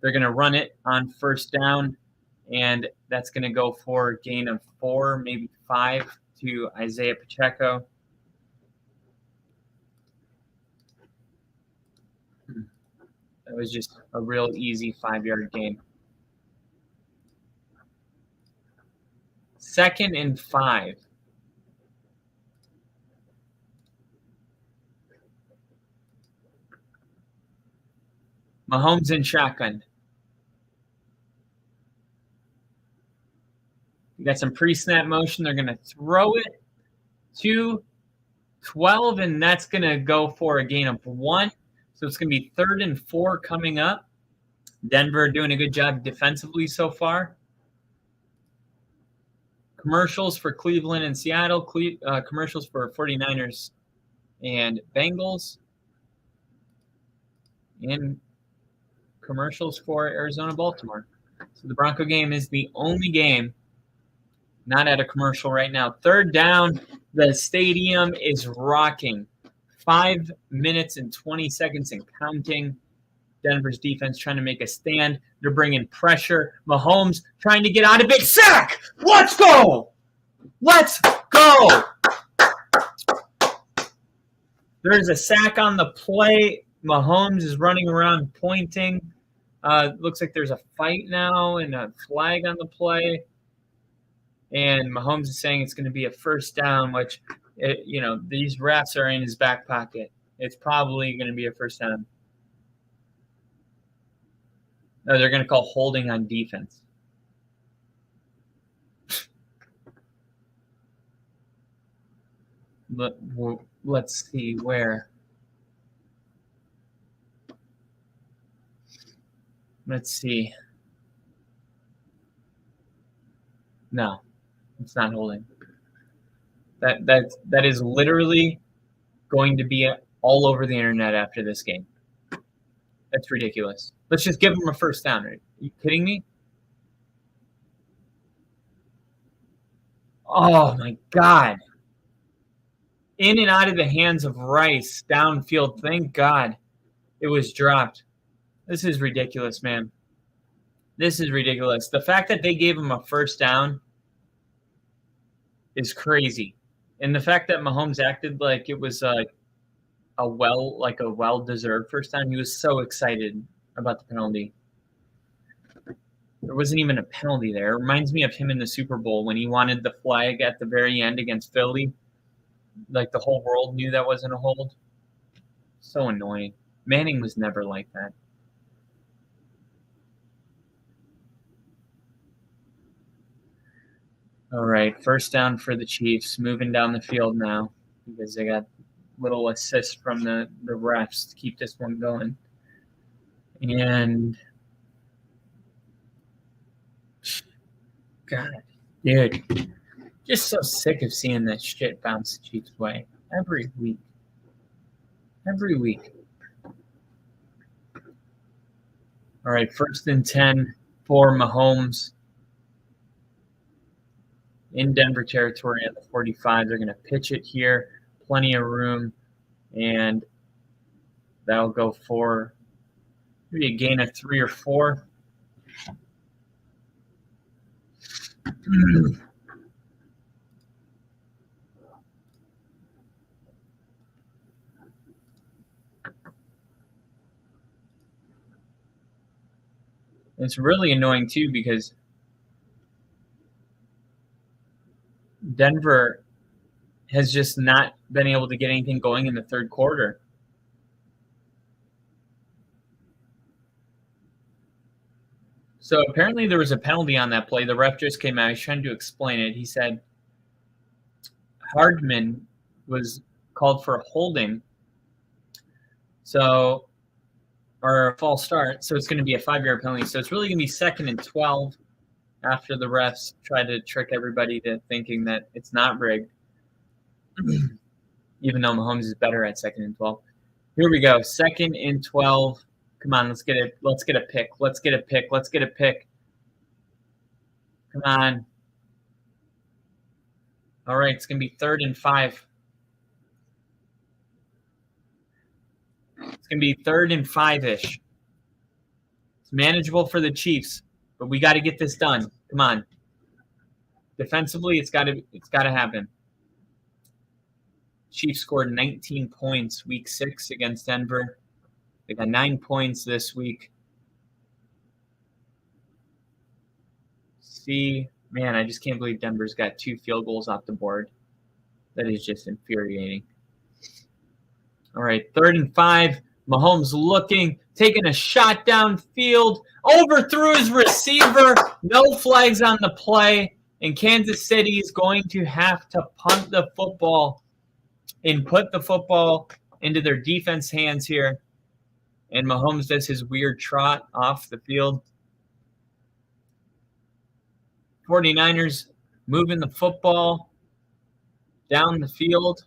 They're going to run it on 1st down, and that's going to go for a gain of 4, maybe 5 to Isaiah Pacheco. That was just a real easy 5-yard gain. 2nd and 5. Mahomes in shotgun. You got some pre-snap motion. They're going to throw it to 12, and that's going to go for a gain of 1. So it's going to be 3rd and 4 coming up. Denver doing a good job defensively so far. Commercials for Cleveland and Seattle. Commercials for 49ers and Bengals. And commercials for Arizona, Baltimore. So the Bronco game is the only game not at a commercial right now. 3rd down. The stadium is rocking. 5 minutes and 20 seconds and counting. Denver's defense trying to make a stand. They're bringing pressure. Mahomes trying to get out of it. Sack! Let's go! Let's go! There's a sack on the play. Mahomes is running around pointing. Looks like there's a fight now and a flag on the play. And Mahomes is saying it's going to be a 1st down, which, these refs are in his back pocket. It's probably going to be a 1st down. No, they're going to call holding on defense. Let's see where. Let's see. No, it's not holding. That is literally going to be all over the internet after this game. That's ridiculous. Let's just give them a first down. Are you kidding me? Oh my God. In and out of the hands of Rice, downfield. Thank God it was dropped. This is ridiculous, man. This is ridiculous. The fact that they gave him a first down is crazy. And the fact that Mahomes acted like it was a well-deserved first down, he was so excited about the penalty. There wasn't even a penalty there. It reminds me of him in the Super Bowl when he wanted the flag at the very end against Philly. Like the whole world knew that wasn't a hold. So annoying. Manning was never like that. All right, first down for the Chiefs. Moving down the field now because they got little assist from the refs to keep this one going. And God, dude, just so sick of seeing that shit bounce the Chiefs' way every week. Every week. All right, 1st and 10 for Mahomes in Denver territory at the 45. They're going to pitch it here. Plenty of room. And that'll go for maybe a gain of 3 or 4. It's really annoying, too, because Denver has just not been able to get anything going in the third quarter. So apparently there was a penalty on that play. The ref just came out. He's trying to explain it. He said Hardman was called for a holding. So, or a false start. So it's going to be a 5-yard penalty. So it's really going to be 2nd and 12 after the refs try to trick everybody to thinking that it's not rigged. Even though Mahomes is better at 2nd and 12. Here we go. 2nd and 12. Come on, let's get it. Let's get a pick. Let's get a pick. Let's get a pick. Come on. All right, it's going to be 3rd and 5. It's going to be 3rd and 5-ish. It's manageable for the Chiefs, but we got to get this done. Come on. Defensively, it's got to happen. Chiefs scored 19 points week 6 against Denver. They got 9 points this week. See, man, I just can't believe Denver's got 2 field goals off the board. That is just infuriating. All right, 3rd and 5. Mahomes looking, taking a shot downfield, overthrew his receiver. No flags on the play, and Kansas City is going to have to punt the football and put the football into their defense hands here. And Mahomes does his weird trot off the field. 49ers moving the football down the field.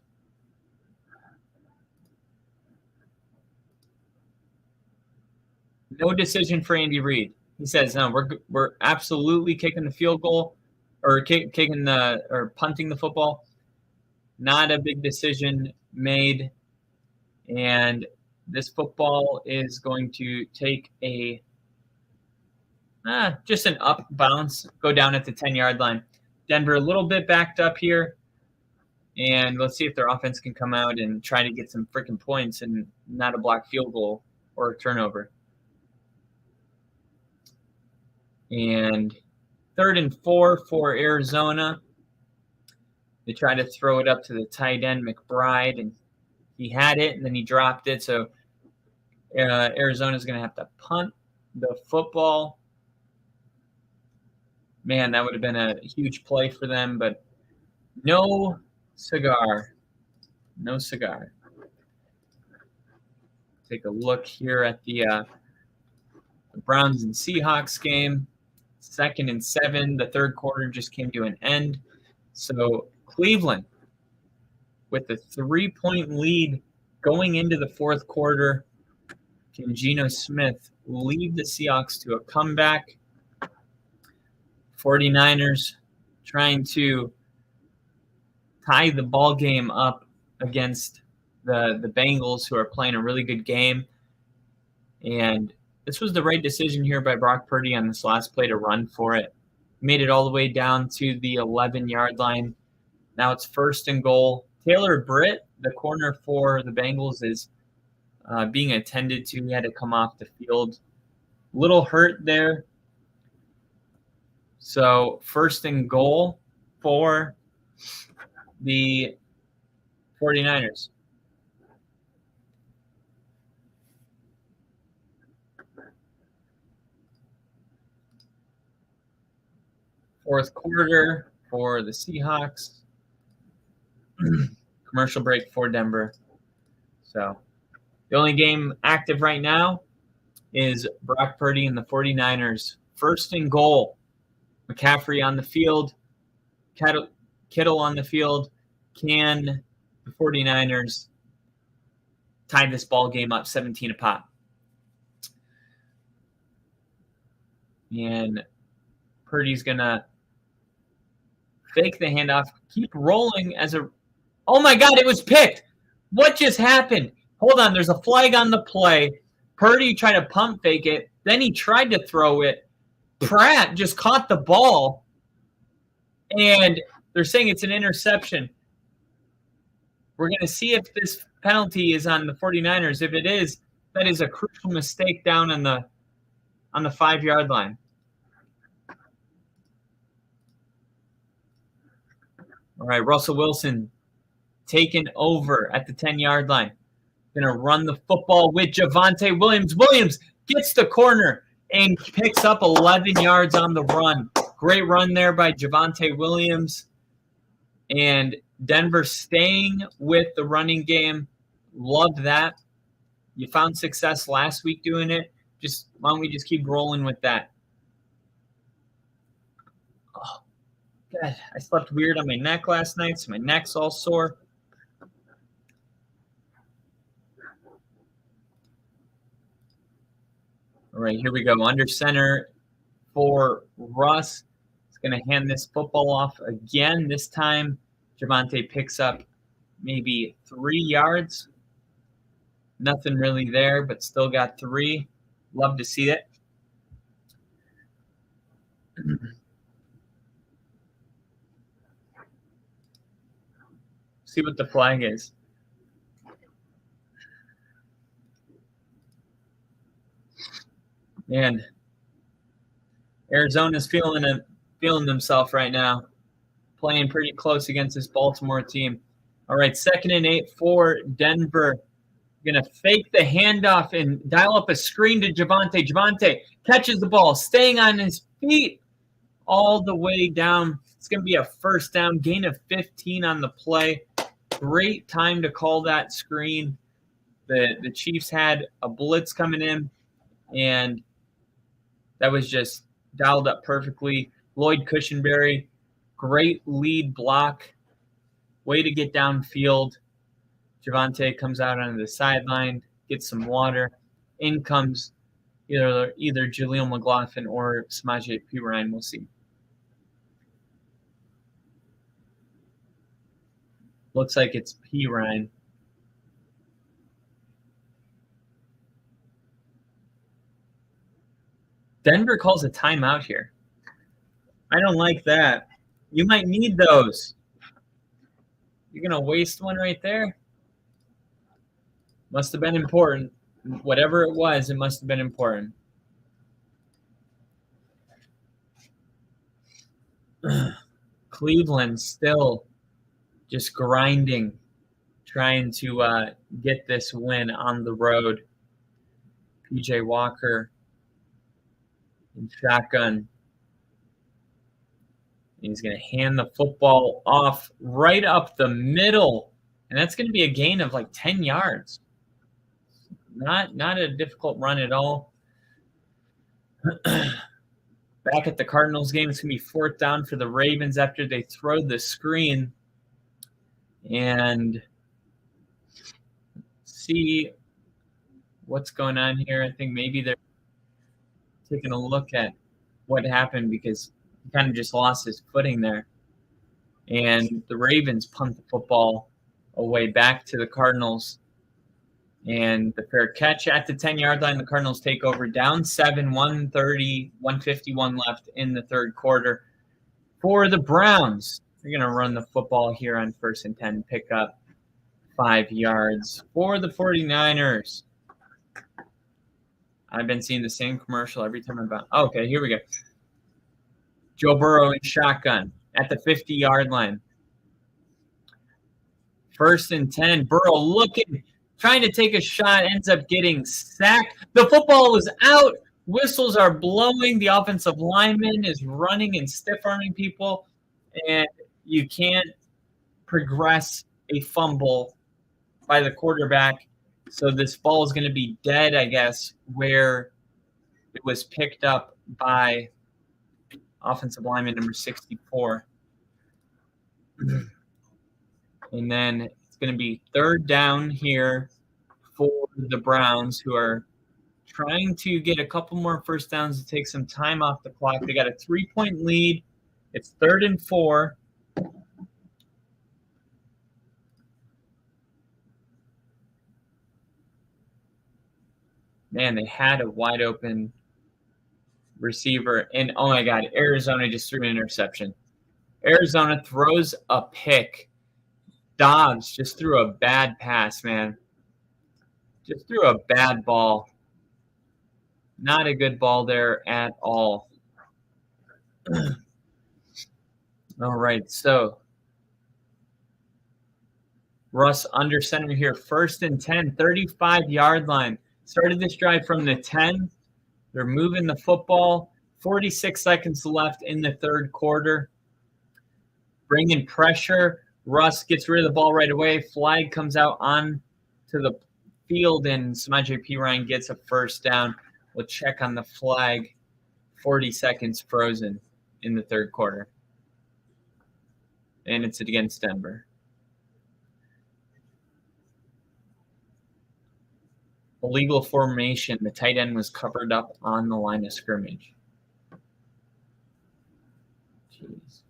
No decision for Andy Reid. He says, "No, we're absolutely kicking the field goal, or punting the football. Not a big decision made, and this football is going to take just an up bounce, go down at the 10-yard line. Denver a little bit backed up here, and let's see if their offense can come out and try to get some freaking points and not a blocked field goal or a turnover." And 3rd and 4 for Arizona. They try to throw it up to the tight end, McBride, and he had it, and then he dropped it. So Arizona's going to have to punt the football. Man, that would have been a huge play for them, but no cigar. No cigar. Take a look here at the The Browns and Seahawks game, 2nd and 7. The third quarter just came to an end. So Cleveland with the 3-point lead going into the fourth quarter. Can Geno Smith lead the Seahawks to a comeback? 49ers trying to tie the ball game up against the Bengals, who are playing a really good game. And this was the right decision here by Brock Purdy on this last play to run for it. Made it all the way down to the 11-yard line. Now it's 1st and goal. Taylor Britt, the corner for the Bengals, is being attended to. He had to come off the field. Little hurt there. So 1st and goal for the 49ers. Fourth quarter for the Seahawks. Commercial break for Denver. So the only game active right now is Brock Purdy and the 49ers. 1st and goal. McCaffrey on the field. Kittle on the field. Can the 49ers tie this ball game up 17 apiece? And Purdy's going to fake the handoff. Keep rolling as a... Oh, my God, it was picked. What just happened? Hold on, there's a flag on the play. Purdy tried to pump fake it. Then he tried to throw it. Pratt just caught the ball. And they're saying it's an interception. We're going to see if this penalty is on the 49ers. If it is, that is a crucial mistake down on the 5-yard line. All right, Russell Wilson taken over at the 10-yard line. Going to run the football with Javonte Williams. Williams gets the corner and picks up 11 yards on the run. Great run there by Javonte Williams. And Denver staying with the running game. Loved that. You found success last week doing it. Why don't we just keep rolling with that? Oh, God, I slept weird on my neck last night, so my neck's all sore. All right, here we go. Under center for Russ. He's going to hand this football off again. This time, Javonte picks up maybe 3 yards. Nothing really there, but still got 3. Love to see it. See what the flag is. And Arizona's feeling themselves right now, playing pretty close against this Baltimore team. All right, 2nd and 8 for Denver. Going to fake the handoff and dial up a screen to Javonte. Javonte catches the ball, staying on his feet all the way down. It's going to be a 1st down, gain of 15 on the play. Great time to call that screen. The Chiefs had a blitz coming in, and that was just dialed up perfectly. Lloyd Cushenberry, great lead block. Way to get downfield. Javonte comes out onto the sideline, gets some water. In comes either Jaleel McLaughlin or Samaje Perine. We'll see. Looks like it's Perine. Denver calls a timeout here. I don't like that. You might need those. You're going to waste one right there? Must have been important. Whatever it was, it must have been important. Cleveland still just grinding, trying to get this win on the road. PJ Walker in shotgun. He's going to hand the football off right up the middle, and that's going to be a gain of like 10 yards. Not a difficult run at all. Back at the Cardinals game, it's going to be 4th down for the Ravens after they throw the screen. And see what's going on here. I think maybe they're taking a look at what happened because he kind of just lost his footing there. And the Ravens punt the football away back to the Cardinals. And the fair catch at the 10-yard line. The Cardinals take over down 7, 1:30, 1:51 left in the third quarter. For the Browns, they're going to run the football here on 1st and 10, pick up 5 yards. For the 49ers, I've been seeing the same commercial every time about. Oh, okay, here we go. Joe Burrow in shotgun at the 50-yard line. 1st and 10. Burrow looking, trying to take a shot, ends up getting sacked. The football is out. Whistles are blowing. The offensive lineman is running and stiff-arming people, and you can't progress a fumble by the quarterback. So this ball is going to be dead, I guess, where it was picked up by offensive lineman number 64. And then it's going to be 3rd down here for the Browns, who are trying to get a couple more 1st downs to take some time off the clock. They got a 3-point lead. It's 3rd and 4. Man, they had a wide open receiver. And, oh, my God, Arizona just threw an interception. Arizona throws a pick. Dobbs just threw a bad pass, man. Just threw a bad ball. Not a good ball there at all. All right, so Russ under center here. 1st and 10, 35-yard line. Started this drive from the 10. They're moving the football. 46 seconds left in the third quarter. Bringing pressure. Russ gets rid of the ball right away. Flag comes out on to the field, and Samaje Perine gets a 1st down. We'll check on the flag. 40 seconds frozen in the third quarter. And it's against Denver. Illegal formation. The tight end was covered up on the line of scrimmage. Jeez.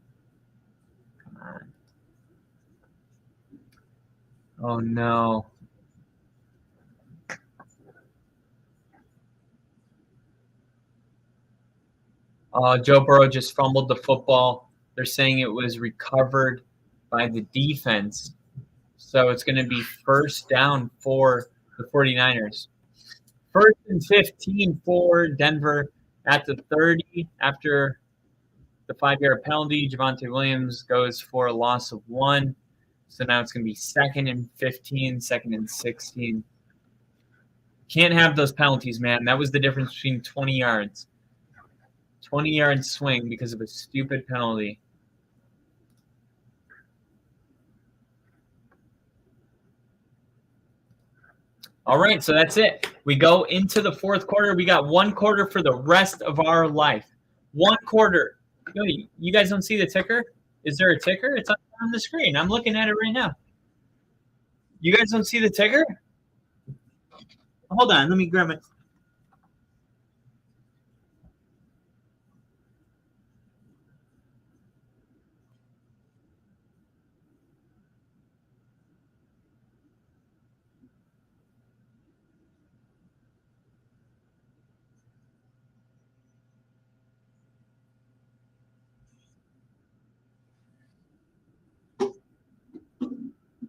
Come on. Oh, no. Joe Burrow just fumbled the football. They're saying it was recovered by the defense. So it's going to be 1st down for the 49ers. 1st and 15 for Denver at the 30 after the 5-yard penalty. Javonte Williams goes for a loss of 1. So now it's going to be 2nd and 15, 2nd and 16. Can't have those penalties, man. That was the difference between 20 yards. 20-yard swing because of a stupid penalty. All right, so that's it. We go into the fourth quarter. We got 1 quarter for the rest of our life. 1 quarter. You guys don't see the ticker? Is there a ticker? It's on the screen. I'm looking at it right now. You guys don't see the ticker? Hold on. Let me grab it.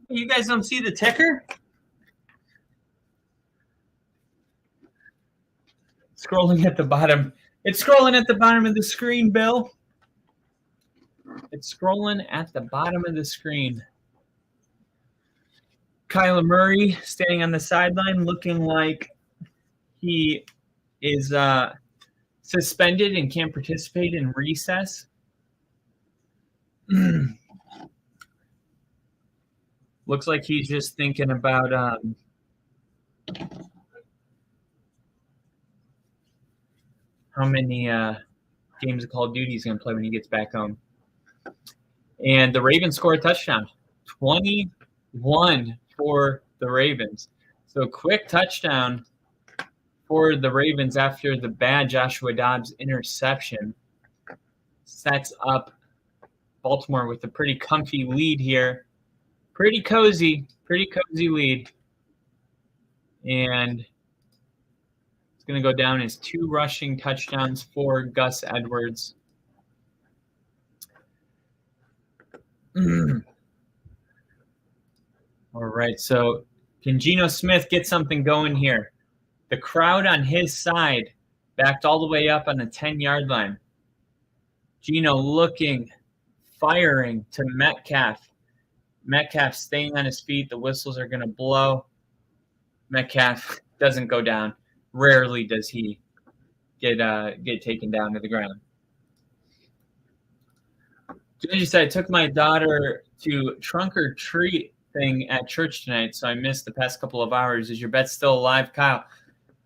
You guys don't see the ticker? Scrolling at the bottom. It's scrolling at the bottom of the screen, Bill. It's scrolling at the bottom of the screen. Kyler Murray standing on the sideline looking like he is suspended and can't participate in recess. Looks like he's just thinking about how many games of Call of Duty he's going to play when he gets back home. And the Ravens score a touchdown. 21 for the Ravens. So quick touchdown for the Ravens after the bad Joshua Dobbs interception. Sets up Baltimore with a pretty comfy lead here. Pretty cozy lead. And it's going to go down as 2 rushing touchdowns for Gus Edwards. All right, so can Geno Smith get something going here? The crowd on his side backed all the way up on the 10-yard line. Geno looking, firing to Metcalf. Metcalf staying on his feet. The whistles are going to blow. Metcalf doesn't go down. Rarely does he get taken down to the ground. As you said, I took my daughter to trunk or treat thing at church tonight, so I missed the past couple of hours. Is your bet still alive, Kyle?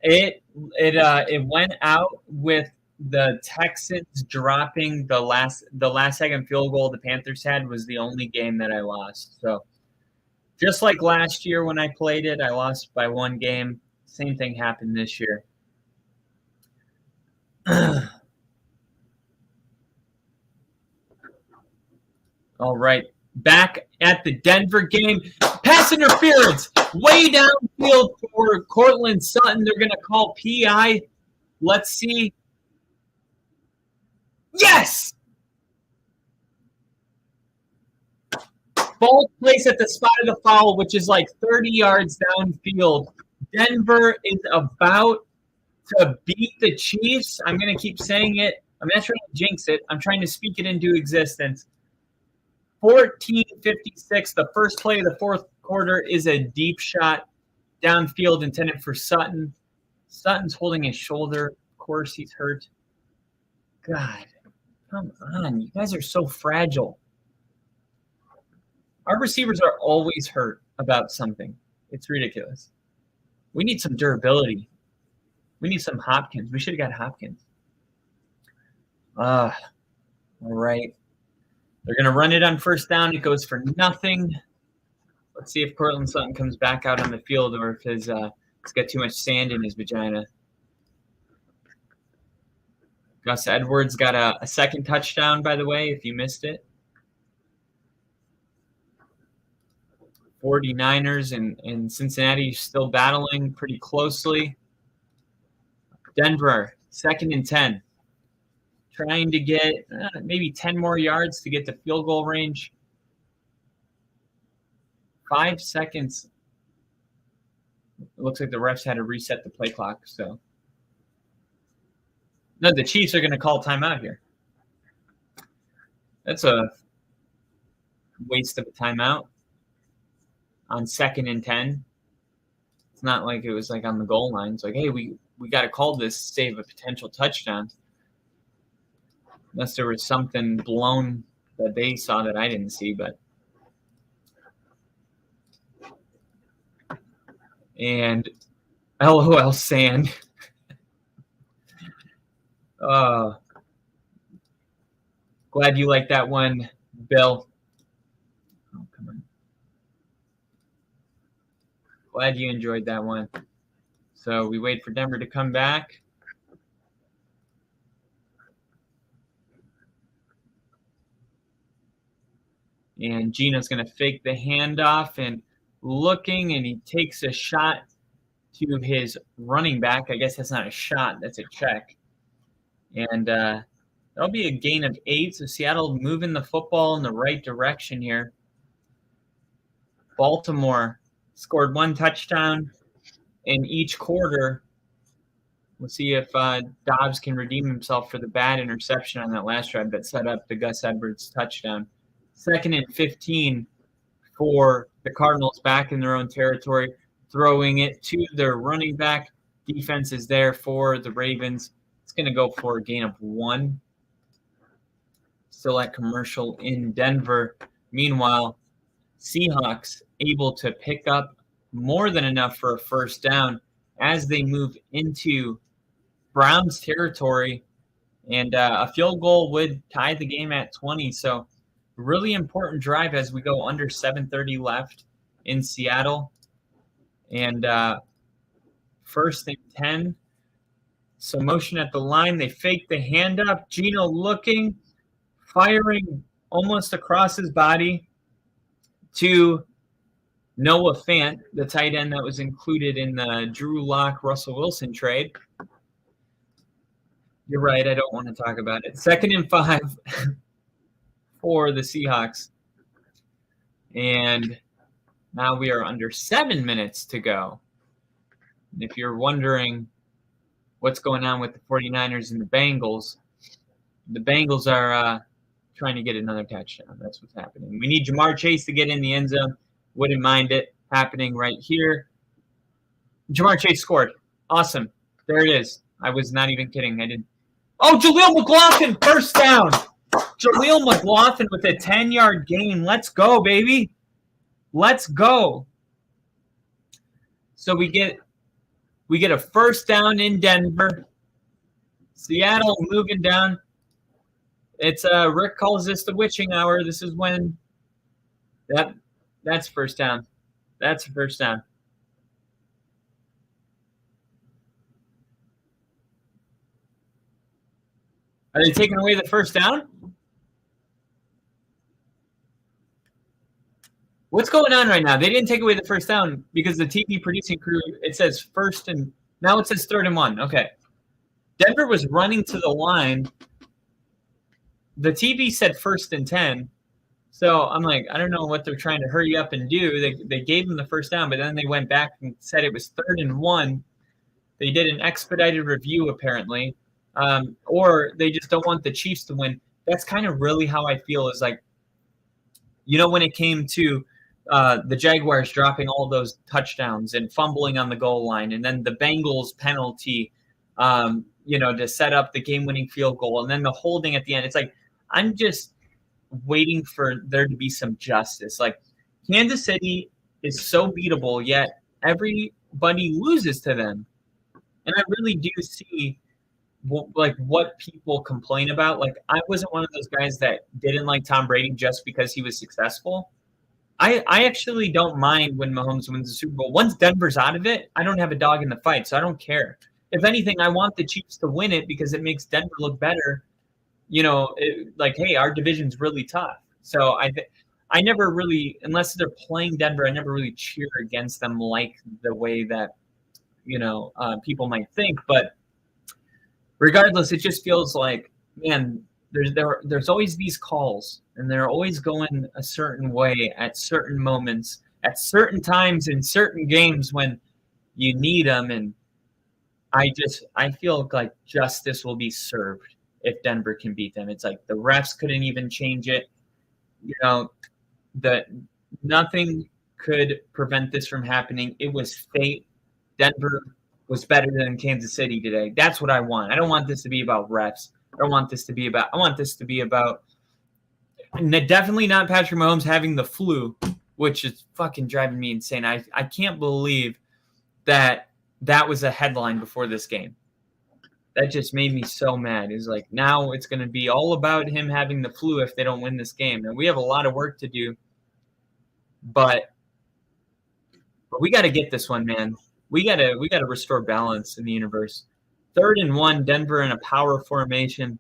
It went out with the Texans dropping the last second field goal the Panthers had was the only game that I lost. So just like last year when I played it, I lost by 1 game. Same thing happened this year. All right, back at the Denver game. Pass interference way downfield for Cortland Sutton. They're going to call PI. Let's see. Yes! Ball placed at the spot of the foul, which is like 30 yards downfield. Denver is about to beat the Chiefs. I'm going to keep saying it. I'm not trying to jinx it. I'm trying to speak it into existence. 14:56. The first play of the fourth quarter is a deep shot downfield intended for Sutton. Sutton's holding his shoulder. Of course, he's hurt. God, come on. You guys are so fragile. Our receivers are always hurt about something. It's ridiculous. We need some durability. We need some Hopkins. We should have got Hopkins. All right. They're going to run it on first down. It goes for nothing. Let's see if Cortland Sutton comes back out on the field or if he's got too much sand in his vagina. Gus Edwards got a second touchdown, by the way, if you missed it. 49ers and Cincinnati still battling pretty closely. Denver, 2nd and 10. Trying to get maybe 10 more yards to get to field goal range. 5 seconds. It looks like the refs had to reset the play clock. So, no, the Chiefs are going to call timeout here. That's a waste of a timeout on 2nd and 10. It's not like it was like on the goal line. It's like, hey, we got to call this to save a potential touchdown. Unless there was something blown that they saw that I didn't see, but and LOL sand. Glad you like that one, Bill. Oh, come on. Glad you enjoyed that one. So we wait for Denver to come back. And Geno's going to fake the handoff and looking, and he takes a shot to his running back. I guess that's not a shot. That's a check. And that'll be a gain of 8. So Seattle moving the football in the right direction here. Baltimore scored 1 touchdown in each quarter. We'll see if Dobbs can redeem himself for the bad interception on that last drive that set up the Gus Edwards touchdown. 2nd and 15 for the Cardinals back in their own territory, throwing it to their running back. Defense is there for the Ravens. It's going to go for a gain of 1. Still at commercial in Denver. Meanwhile, Seahawks able to pick up more than enough for a first down as they move into Browns territory, and a field goal would tie the game at 20. So really important drive as we go under 7:30 left in Seattle. And 1st and 10. So motion at the line. They fake the hand up. Gino looking, firing almost across his body to Noah Fant, the tight end that was included in the Drew Lock, Russell Wilson trade. You're right. I don't want to talk about it. 2nd and 5 for the Seahawks. And now we are under 7 minutes to go. And if you're wondering what's going on with the 49ers and the Bengals are trying to get another touchdown. That's what's happening. We need Jamar Chase to get in the end zone. Wouldn't mind it happening right here. Jamar Chase scored. Awesome. There it is. I was not even kidding. I didn't. Oh, Jaleel McLaughlin, 1st down. Jaleel McLaughlin with a 10-yard gain. Let's go, baby. Let's go. So we get a 1st down in Denver. Seattle moving down. It's Rick calls this the witching hour. This is when that's 1st down. That's 1st down. Are they taking away the 1st down? What's going on right now? They didn't take away the 1st down because the TV producing crew, it says 1st and now it says 3rd and 1. Okay. Denver was running to the line. The TV said 1st and 10. So I'm like, I don't know what they're trying to hurry up and do. They gave them the 1st down, but then they went back and said it was 3rd and 1. They did an expedited review apparently. Or they just don't want the Chiefs to win. That's kind of really how I feel is like, when it came to the Jaguars dropping all those touchdowns and fumbling on the goal line, and then the Bengals penalty, to set up the game-winning field goal, and then the holding at the end. It's like, I'm just waiting for there to be some justice. Like, Kansas City is so beatable, yet everybody loses to them. And I really do see what people complain about. Like, I wasn't one of those guys that didn't like Tom Brady just because he was successful. I actually don't mind when Mahomes wins the Super Bowl. Once Denver's out of it, I don't have a dog in the fight, so I don't care. If anything, I want the Chiefs to win it because it makes Denver look better. Hey, our division's really tough. So I never really, unless they're playing Denver, I never really cheer against them like the way that, people might think. But regardless, it just feels like, man, there's always these calls, and they're always going a certain way at certain moments, at certain times in certain games when you need them. And I feel like justice will be served if Denver can beat them. It's like the refs couldn't even change it. That nothing could prevent this from happening. It was fate. Denver was better than Kansas City today. That's what I want. I don't want this to be about refs. I want this to be about definitely not Patrick Mahomes having the flu, which is fucking driving me insane. I can't believe that was a headline before this game. That just made me so mad. It's like, now it's going to be all about him having the flu if they don't win this game. And we have a lot of work to do, but we got to get this one, man. We got to restore balance in the universe. 3rd and 1, Denver in a power formation.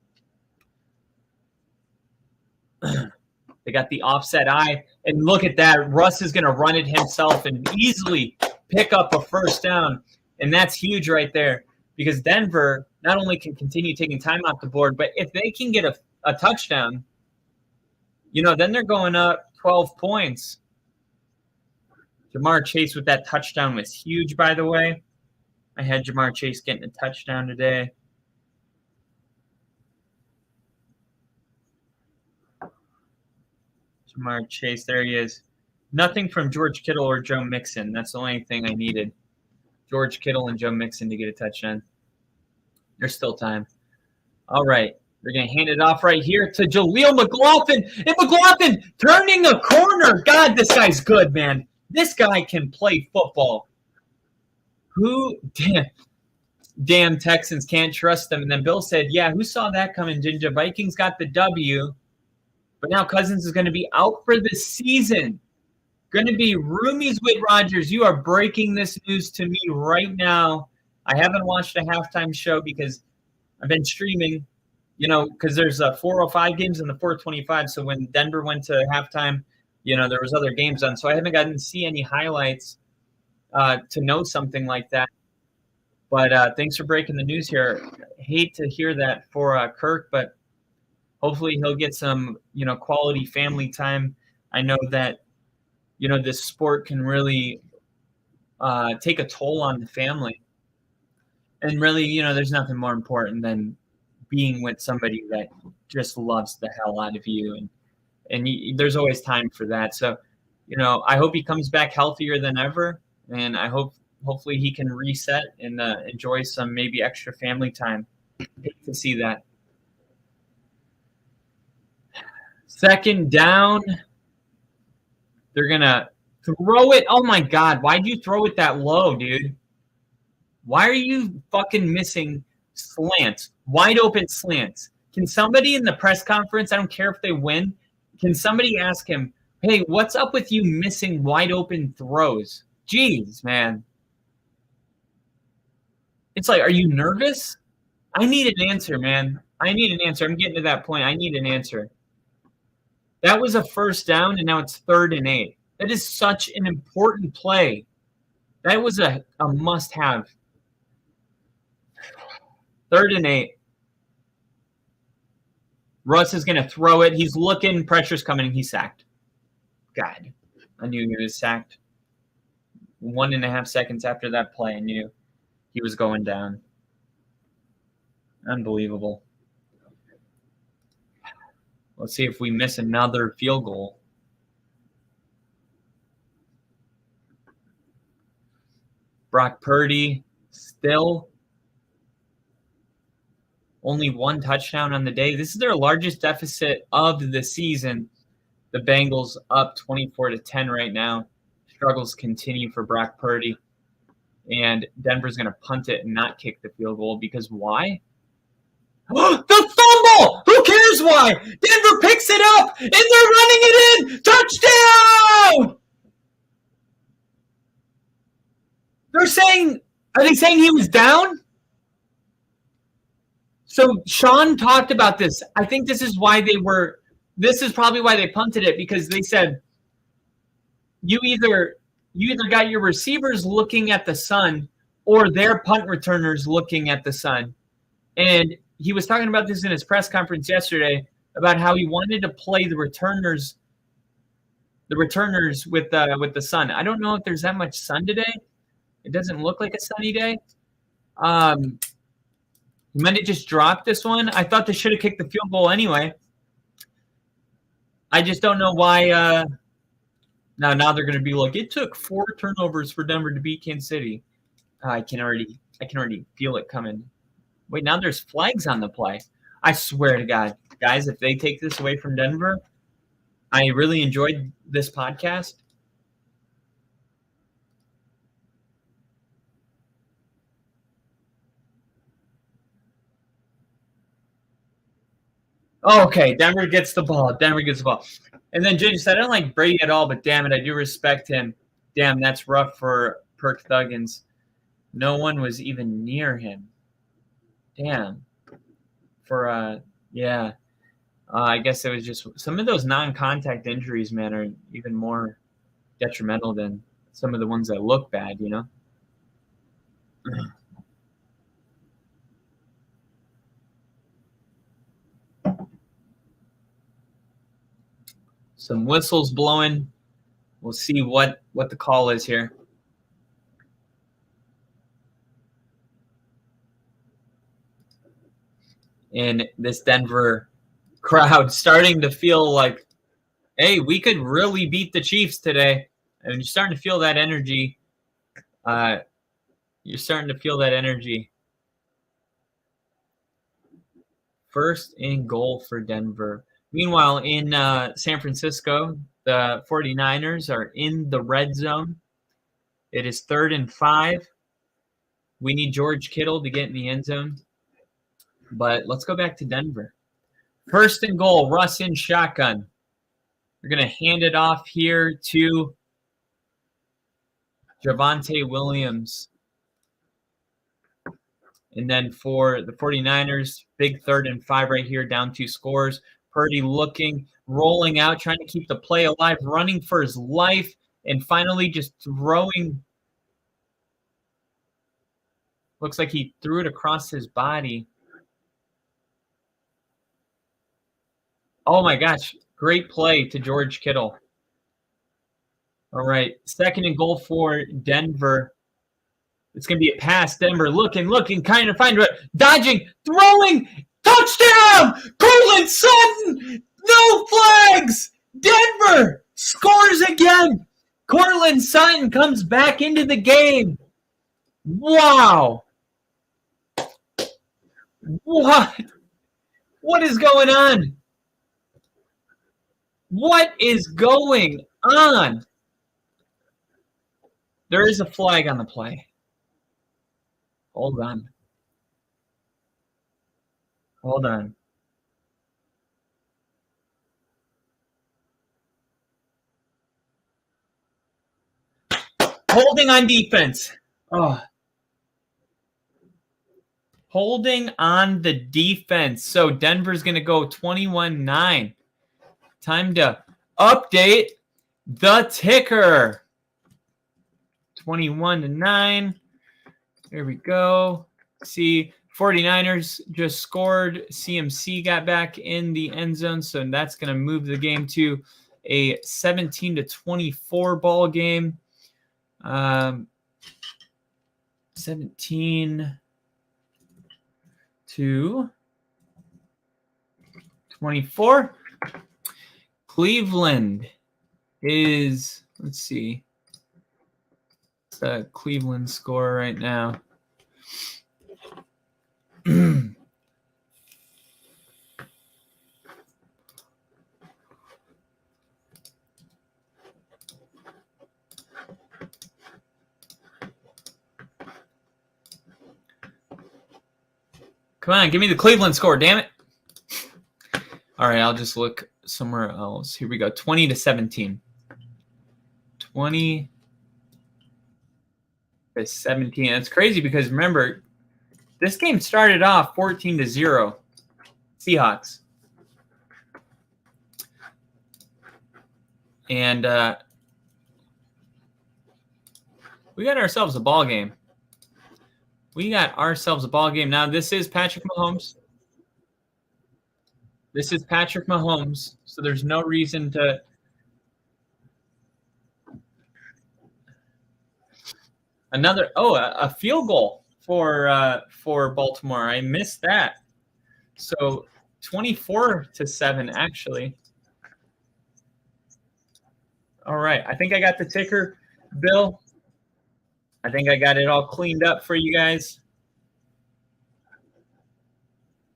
They got the offset eye, and look at that. Russ is going to run it himself and easily pick up a 1st down, and that's huge right there because Denver not only can continue taking time off the board, but if they can get a touchdown, then they're going up 12 points. Jamar Chase with that touchdown was huge, by the way. I had Jamar Chase getting a touchdown today. Jamar Chase, there he is. Nothing from George Kittle or Joe Mixon. That's the only thing I needed. George Kittle and Joe Mixon to get a touchdown. There's still time. All right. We're going to hand it off right here to Jaleel McLaughlin. And McLaughlin turning a corner. God, this guy's good, man. This guy can play football. damn Texans can't trust them. And then Bill said, yeah, who saw that coming, Ginger? Vikings got the W, but now Cousins is going to be out for the season. Going to be roomies with Rodgers. You are breaking this news to me right now. I haven't watched a halftime show because I've been streaming, because there's 405 games and the 425. So when Denver went to halftime, there was other games on. So I haven't gotten to see any highlights to know something like that. But thanks for breaking the news here. Hate to hear that for Kirk, but hopefully he'll get some, quality family time. I know that, this sport can really take a toll on the family. And really, there's nothing more important than being with somebody that just loves the hell out of you. And there's always time for that. So, I hope he comes back healthier than ever. And I hopefully he can reset and enjoy some maybe extra family time. Hate to see that. Second down. They're going to throw it. Oh, my God. Why'd you throw it that low, dude? Why are you fucking missing slants? Wide open slants. Can somebody in the press conference, I don't care if they win, can somebody ask him, hey, what's up with you missing wide open throws? Jeez, man. It's like, are you nervous? I need an answer, man. I need an answer. I'm getting to that point. I need an answer. That was a first down, and now it's 3rd and 8. That is such an important play. That was a must-have. 3rd and 8. Russ is going to throw it. He's looking. Pressure's coming. He's sacked. God, I knew he was sacked. 1.5 seconds after that play, I knew he was going down. Unbelievable. Let's see if we miss another field goal. Brock Purdy still only 1 touchdown on the day. This is their largest deficit of the season. The Bengals up 24-10 right now. Struggles continue for Brock Purdy. And Denver's going to punt it and not kick the field goal because why? The fumble! Who cares why? Denver picks it up and they're running it in. Touchdown! Are they saying he was down? So Sean talked about this. I think this is probably why they punted it, because they said you either got your receivers looking at the sun or their punt returners looking at the sun. And he was talking about this in his press conference yesterday about how he wanted to play the returners with the sun. I don't know if there's that much sun today. It doesn't look like a sunny day. He might have just dropped this one. I thought they should have kicked the field goal anyway. I just don't know why. Now they're going to be like, it took 4 turnovers for Denver to beat Kansas City. I can already feel it coming. Wait, now there's flags on the play. I swear to God, guys, if they take this away from Denver, I really enjoyed this podcast. Okay, Denver gets the ball. And then Ginger said, I don't like Brady at all, but damn it, I do respect him. Damn, that's rough for Perk Thuggins. No one was even near him. Damn. I guess it was just some of those non-contact injuries, man, are even more detrimental than some of the ones that look bad, you know? Some whistles blowing. We'll see what the call is here. And this Denver crowd starting to feel like, hey, we could really beat the Chiefs today. And you're starting to feel that energy. First and goal for Denver. Meanwhile, in San Francisco, the 49ers are in the red zone. It is 3rd and 5. We need George Kittle to get in the end zone. But let's go back to Denver. First and goal, Russ in shotgun. We're going to hand it off here to Javonte Williams. And then for the 49ers, big 3rd and 5 right here, down 2 scores. Purdy looking, rolling out, trying to keep the play alive, running for his life, and finally just throwing. Looks like he threw it across his body. Oh my gosh, great play to George Kittle. All right, 2nd and goal for Denver. It's going to be a pass. Denver looking, kind of finding it, dodging, throwing, touchdown! Cortland Sutton, no flags! Denver scores again. Cortland Sutton comes back into the game. Wow. What is going on? What is going on? There is a flag on the play. Hold on. Holding on defense. Oh. Holding on the defense. So Denver's going to go 21-9. Time to update the ticker. 21-9. There we go. See, 49ers just scored. CMC got back in the end zone, so that's going to move the game to a 17-24 ball game. 17-24. Cleveland is, let's see, what's the Cleveland score right now? Come on, give me the Cleveland score, damn it. All right, I'll just look somewhere else. Here we go, 20-17. 20-17. It's crazy because remember, this game started off 14-0. Seahawks. And we got ourselves a ball game. Now, this is Patrick Mahomes. So there's no reason to. A field goal for Baltimore. I missed that. So 24-7, actually. All right. I think I got the ticker, Bill. I think I got it all cleaned up for you guys.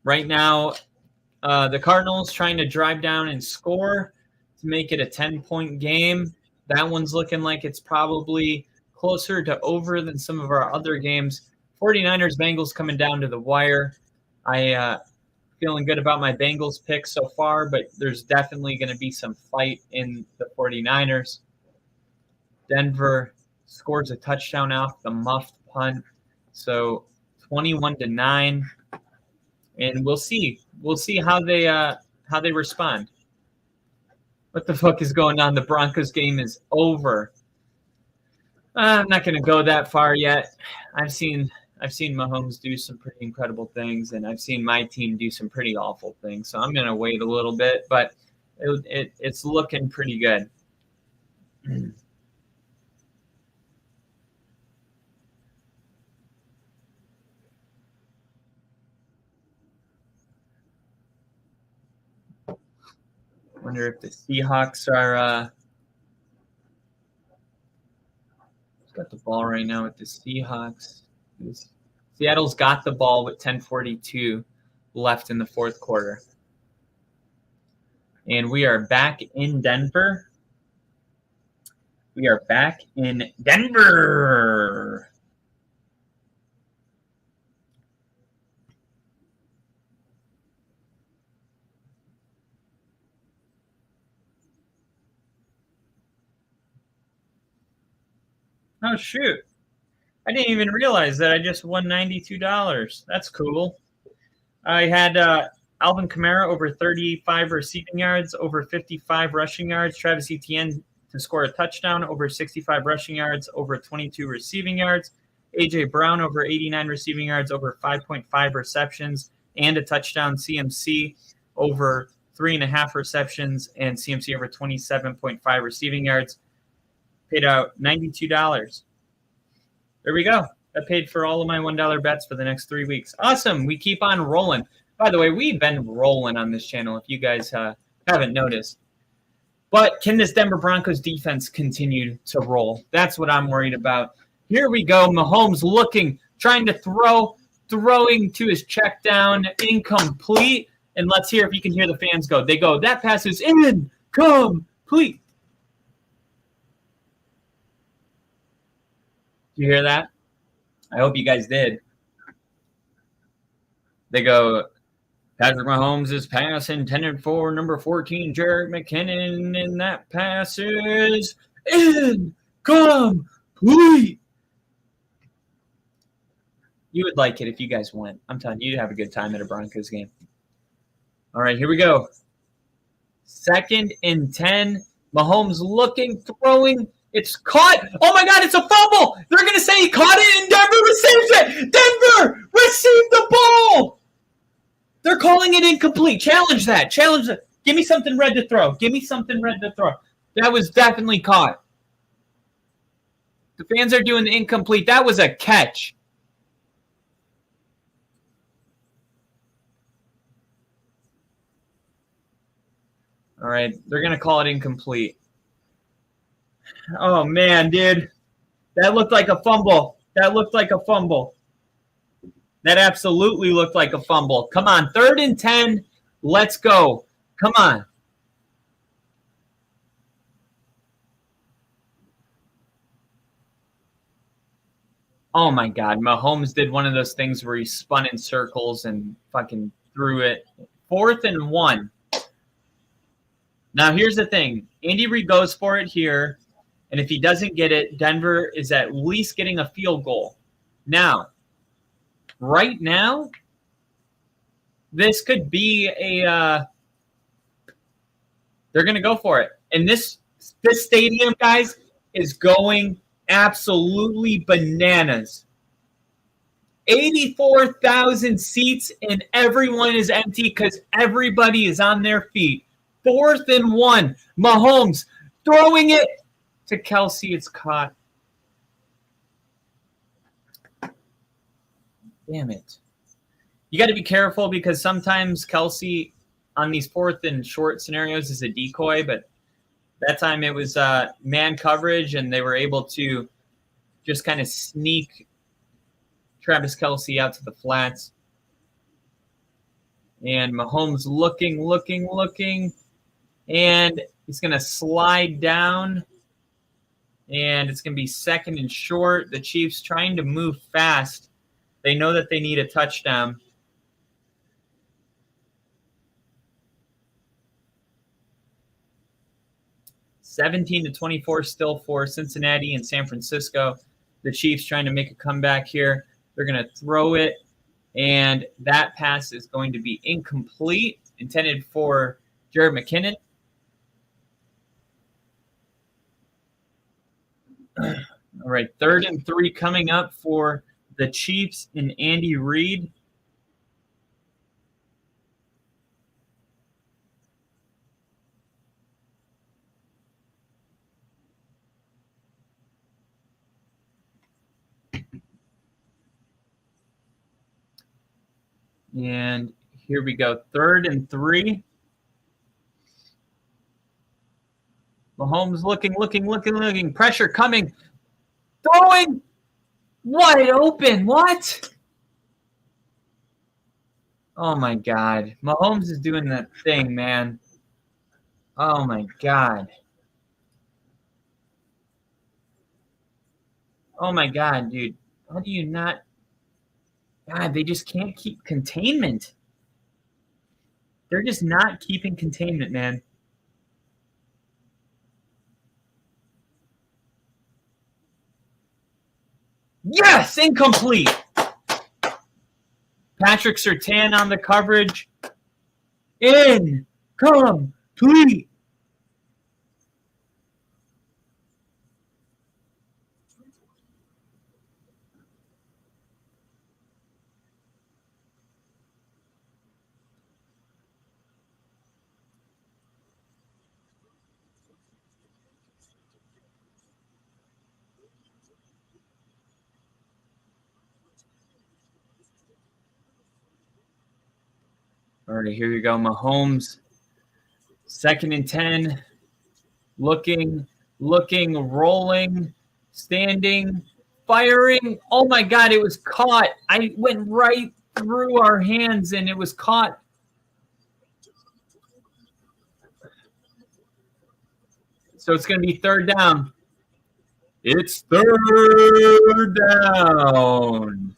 Right now, the Cardinals trying to drive down and score to make it a 10-point game. That one's looking like it's probably closer to over than some of our other games. 49ers, Bengals coming down to the wire. I feeling good about my Bengals pick so far, but there's definitely going to be some fight in the 49ers. Denver scores a touchdown off the muffed punt. So 21-9. And we'll see how they respond. What the fuck is going on? The Broncos game is over. I'm not going to go that far yet. I've seen Mahomes do some pretty incredible things, and I've seen my team do some pretty awful things. So I'm going to wait a little bit, but it's looking pretty good. Wonder if the Seahawks are got the ball right now with the Seahawks. Seattle's got the ball with 10:42 left in the fourth quarter. And we are back in Denver. Oh, shoot. I didn't even realize that I just won $92. That's cool. I had Alvin Kamara over 35 receiving yards, over 55 rushing yards. Travis Etienne to score a touchdown, over 65 rushing yards, over 22 receiving yards. A.J. Brown over 89 receiving yards, over 5.5 receptions, and a touchdown. CMC over 3.5 receptions, and CMC over 27.5 receiving yards. Paid out $92. There we go. I paid for all of my $1 bets for the next 3 weeks. Awesome. We keep on rolling. By the way, we've been rolling on this channel if you guys haven't noticed. But can this Denver Broncos defense continue to roll? That's what I'm worried about. Here we go. Mahomes looking, trying to throwing to his check down, incomplete. And let's hear if you can hear the fans go. They go, that pass is incomplete. You hear that? I hope you guys did. They go, Patrick Mahomes' pass intended for number 14, Jerick McKinnon, and that pass is incomplete. You would like it if you guys went. I'm telling you, you'd have a good time at a Broncos game. All right, here we go. 2nd and 10. Mahomes looking, throwing. It's caught. Oh, my God, it's a fumble. They're going to say he caught it, and Denver receives it. Denver received the ball. They're calling it incomplete. Challenge that. Challenge that. Give me something red to throw. Give me something red to throw. That was definitely caught. The fans are doing the incomplete. That was a catch. All right, they're going to call it incomplete. Oh, man, dude. That looked like a fumble. That looked like a fumble. That absolutely looked like a fumble. Come on, 3rd and 10. Let's go. Come on. Oh, my God. Mahomes did one of those things where he spun in circles and fucking threw it. 4th and 1. Now, here's the thing. Andy Reid goes for it here. And if he doesn't get it, Denver is at least getting a field goal. Now, right now, this could be a they're going to go for it. And this stadium, guys, is going absolutely bananas. 84,000 seats, and everyone is empty because everybody is on their feet. 4th and 1. Mahomes throwing it to Kelsey. It's caught. Damn it. You got to be careful because sometimes Kelsey on these 4th and short scenarios is a decoy, but that time it was man coverage, and they were able to just kind of sneak Travis Kelsey out to the flats. And Mahomes looking, and he's going to slide down, and it's going to be 2nd and short. The Chiefs trying to move fast. They know that they need a touchdown. (17-24) still for Cincinnati and San Francisco. The Chiefs trying to make a comeback here. They're going to throw it, and that pass is going to be incomplete, intended for Jerick McKinnon. All right, 3rd and 3 coming up for the Chiefs and Andy Reid. And here we go, 3rd and 3. Mahomes looking. Pressure coming. Throwing. Wide open. What? Oh, my God. Mahomes is doing that thing, man. Oh, my God. Oh, my God, dude. How do you not? God, they just can't keep containment. They're just not keeping containment, man. Yes, incomplete. Patrick Surtain on the coverage. Incomplete. All right, here you go. Mahomes, 2nd and 10. Looking, rolling, standing, firing. Oh, my God, it was caught. I went right through our hands, and it was caught. So it's going to be 3rd down. It's 3rd down.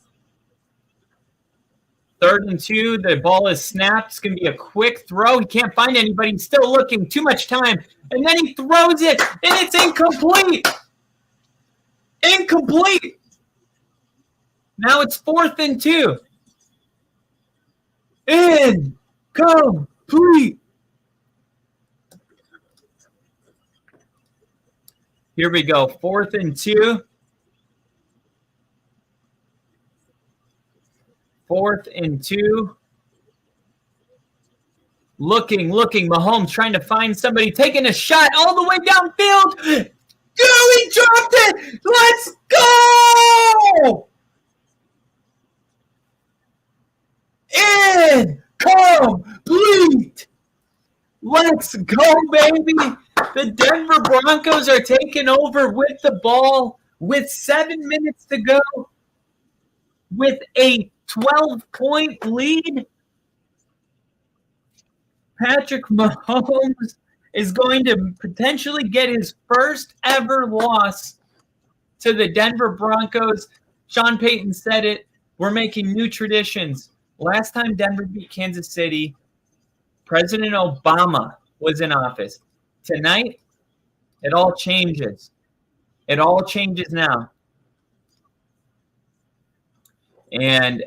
3rd and 2. The ball is snapped. It's going to be a quick throw. He can't find anybody. He's still looking. Too much time. And then he throws it, and it's incomplete. Incomplete. Now it's 4th and 2. Incomplete. Here we go. 4th and 2. 4th and 2. Looking. Mahomes trying to find somebody, taking a shot all the way downfield. He dropped it. Let's go. Incomplete. Let's go, baby. The Denver Broncos are taking over with the ball with 7 minutes to go with a 12-point lead. Patrick Mahomes is going to potentially get his first ever loss to the Denver Broncos. Sean Payton said it. We're making new traditions. Last time Denver beat Kansas City, President Obama was in office. Tonight, it all changes. It all changes now. And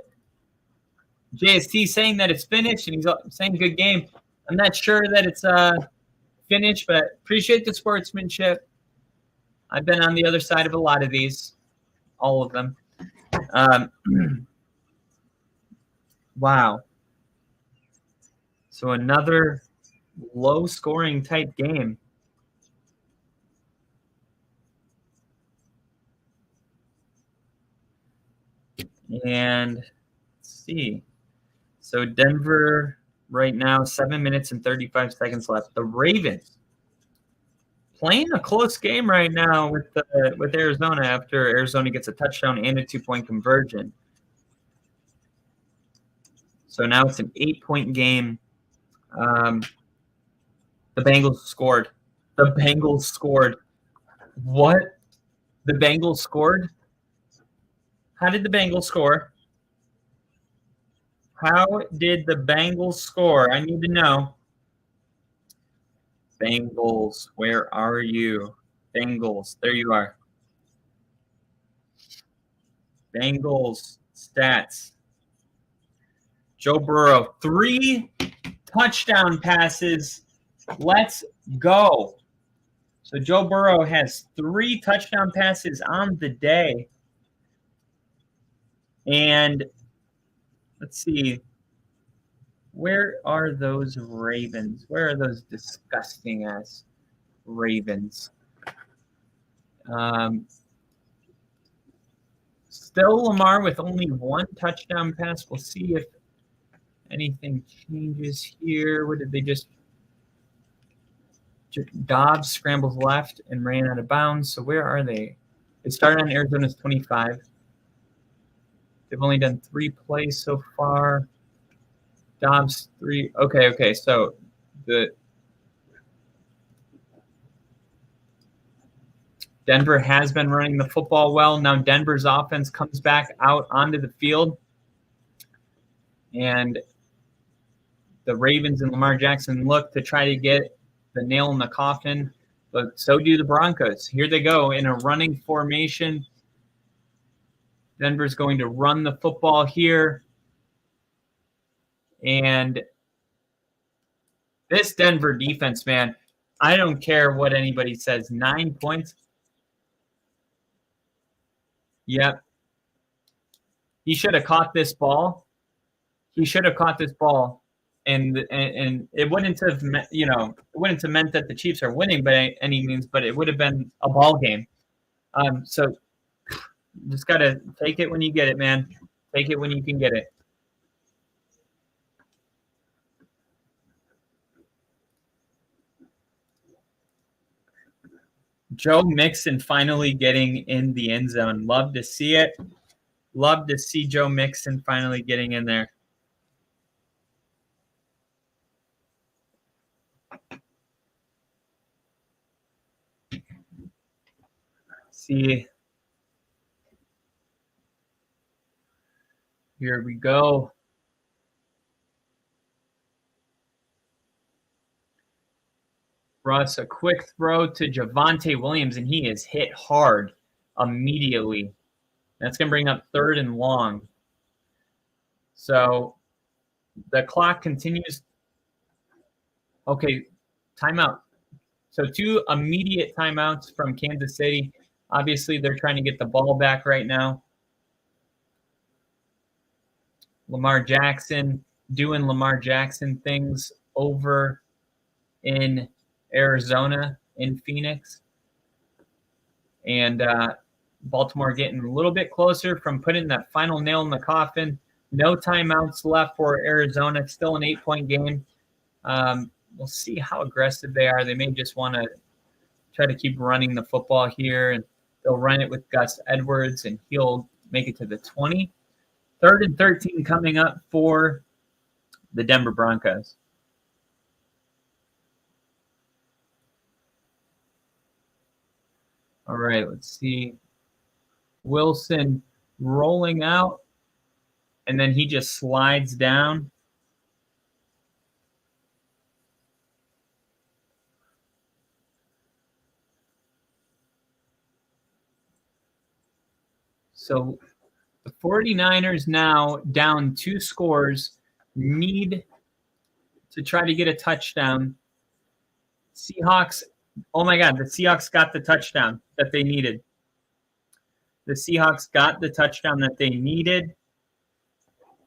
JST saying that it's finished, and he's saying good game. I'm not sure that it's finished, but appreciate the sportsmanship. I've been on the other side of a lot of these, all of them. Wow. So another low-scoring type game. And let's see. So Denver right now, 7 minutes and 35 seconds left. The Ravens playing a close game right now with Arizona after Arizona gets a touchdown and a 2-point conversion. So now it's an 8-point game. The Bengals scored. The Bengals scored. What? The Bengals scored? How did the Bengals score? How did the Bengals score? I need to know. Bengals, where are you? Bengals, there you are. Bengals stats. Joe Burrow, 3 touchdown passes. Let's go. So Joe Burrow has 3 touchdown passes on the day. And let's see. Where are those Ravens? Where are those disgusting ass Ravens? Still Lamar with only 1 touchdown pass. We'll see if anything changes here. What did they just? Dobbs scrambles left and ran out of bounds. So where are they? They started on Arizona's 25. They've only done 3 plays so far. Dobbs 3. Okay. So the Denver has been running the football well. Now Denver's offense comes back out onto the field. And the Ravens and Lamar Jackson look to try to get the nail in the coffin. But so do the Broncos. Here they go in a running formation. Denver's going to run the football here. And this Denver defense, man, I don't care what anybody says. 9 points. Yep. He should have caught this ball. And it wouldn't have, it wouldn't have meant that the Chiefs are winning by any means, but it would have been a ball game. So just got to take it when you get it, man. Take it when you can get it. Joe Mixon finally getting in the end zone. Love to see it. Love to see Joe Mixon finally getting in there. See. Here we go. Russ, a quick throw to Javonte Williams, and he is hit hard immediately. That's going to bring up 3rd and long. So the clock continues. Okay, timeout. So 2 immediate timeouts from Kansas City. Obviously, they're trying to get the ball back right now. Lamar Jackson doing Lamar Jackson things over in Arizona, in Phoenix. And Baltimore getting a little bit closer from putting that final nail in the coffin. No timeouts left for Arizona. Still an 8-point game. We'll see how aggressive they are. They may just want to try to keep running the football here. And they'll run it with Gus Edwards, and he'll make it to the 20. 3rd and 13 coming up for the Denver Broncos. All right, let's see. Wilson rolling out, and then he just slides down. So the 49ers now down 2 scores, need to try to get a touchdown. Seahawks, oh my God, the Seahawks got the touchdown that they needed.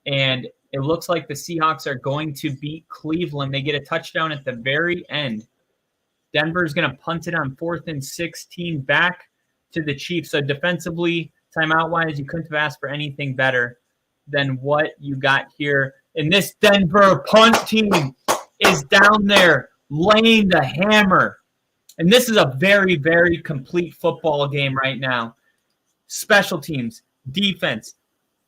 And it looks like the Seahawks are going to beat Cleveland. They get a touchdown at the very end. Denver's going to punt it on 4th and 16 back to the Chiefs. So defensively, timeout-wise, you couldn't have asked for anything better than what you got here. And this Denver punt team is down there laying the hammer. And this is a very, very complete football game right now. Special teams, defense,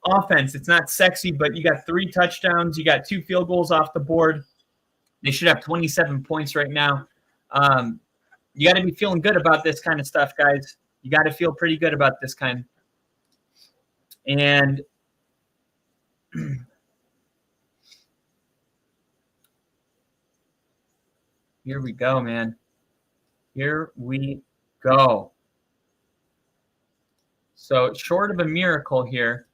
offense. It's not sexy, but you got 3 touchdowns. You got 2 field goals off the board. They should have 27 points right now. You got to be feeling good about this kind of stuff, guys. You got to feel pretty good about this kind. And here we go, man. Here we go. So short of a miracle here.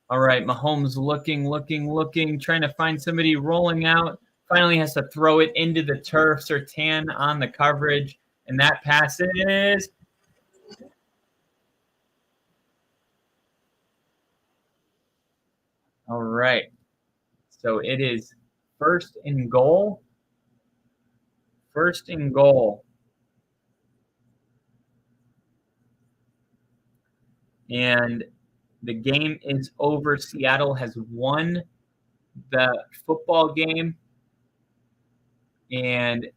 All right, Mahomes looking, trying to find somebody rolling out. Finally has to throw it into the turf. Surtain on the coverage. And that pass is all right. So it is 1st and goal. 1st and goal. And the game is over. Seattle has won the football game. And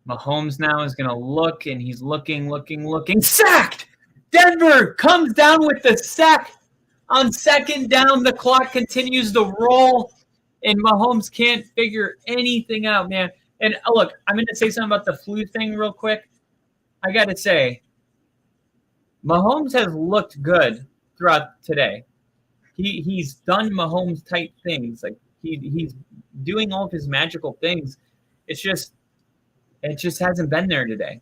Mahomes now is going to look, and he's looking. Sacked! Denver comes down with the sack. On 2nd down, the clock continues to roll, and Mahomes can't figure anything out, man. And look, I'm going to say something about the flu thing real quick. I got to say, Mahomes has looked good throughout today. He's done Mahomes type things. Like he's doing all of his magical things. It just hasn't been there today.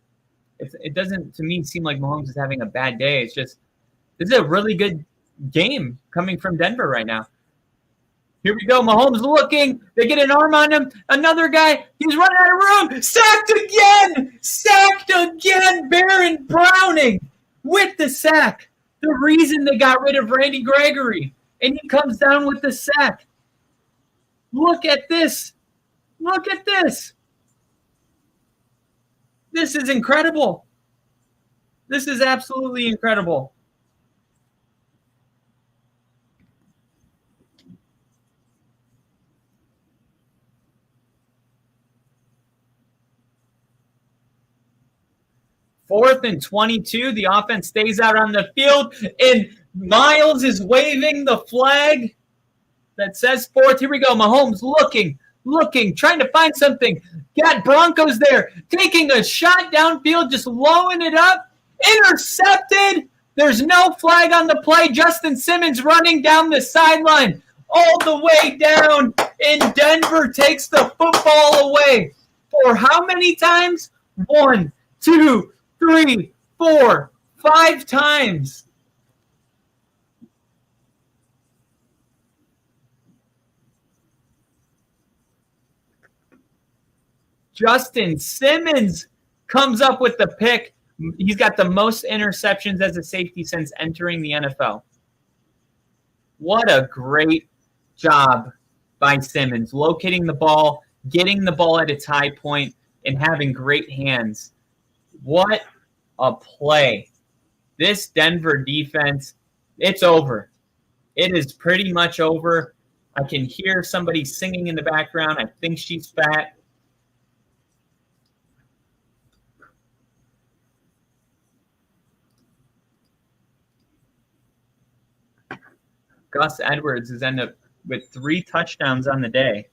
it doesn't to me seem like Mahomes is having a bad day. It's just this is a really good game coming from Denver right now. Here we go. Mahomes looking. They get an arm on him. Another guy. He's running out of room. Sacked again. Sacked again. Baron Browning with the sack. The reason they got rid of Randy Gregory. And he comes down with the sack. Look at this. Look at this. This is incredible. This is absolutely incredible. Fourth and 22. The offense stays out on the field, and Miles is waving the flag that says fourth. Here we go. Mahomes looking, trying to find something. Got Broncos there, taking a shot downfield, just blowing it up. Intercepted. There's no flag on the play. Justin Simmons running down the sideline all the way down, and Denver takes the football away. For how many times? 1, 2, 3, 4, 5 times. Justin Simmons comes up with the pick. He's got the most interceptions as a safety since entering the NFL. What a great job by Simmons, locating the ball, getting the ball at its high point, and having great hands. What a play. This Denver defense, it's over. It is pretty much over. I can hear somebody singing in the background. I think she's fat. Gus Edwards has ended up with 3 touchdowns on the day.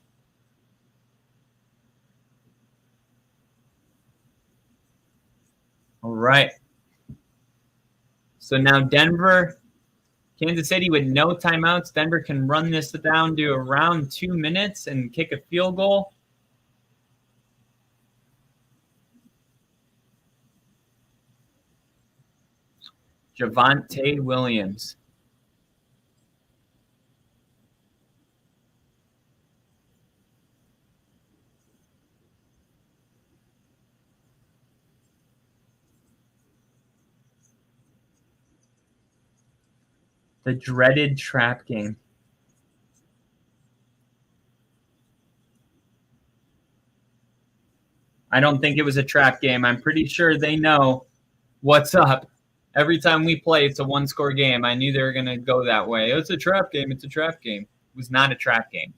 All right. So now Denver, Kansas City with no timeouts. Denver can run this down to around 2 minutes and kick a field goal. Javonte Williams. The dreaded trap game. I don't think it was a trap game. I'm pretty sure they know what's up. Every time we play, it's a 1-score game. I knew they were going to go that way. It's a trap game. It's a trap game. It was not a trap game.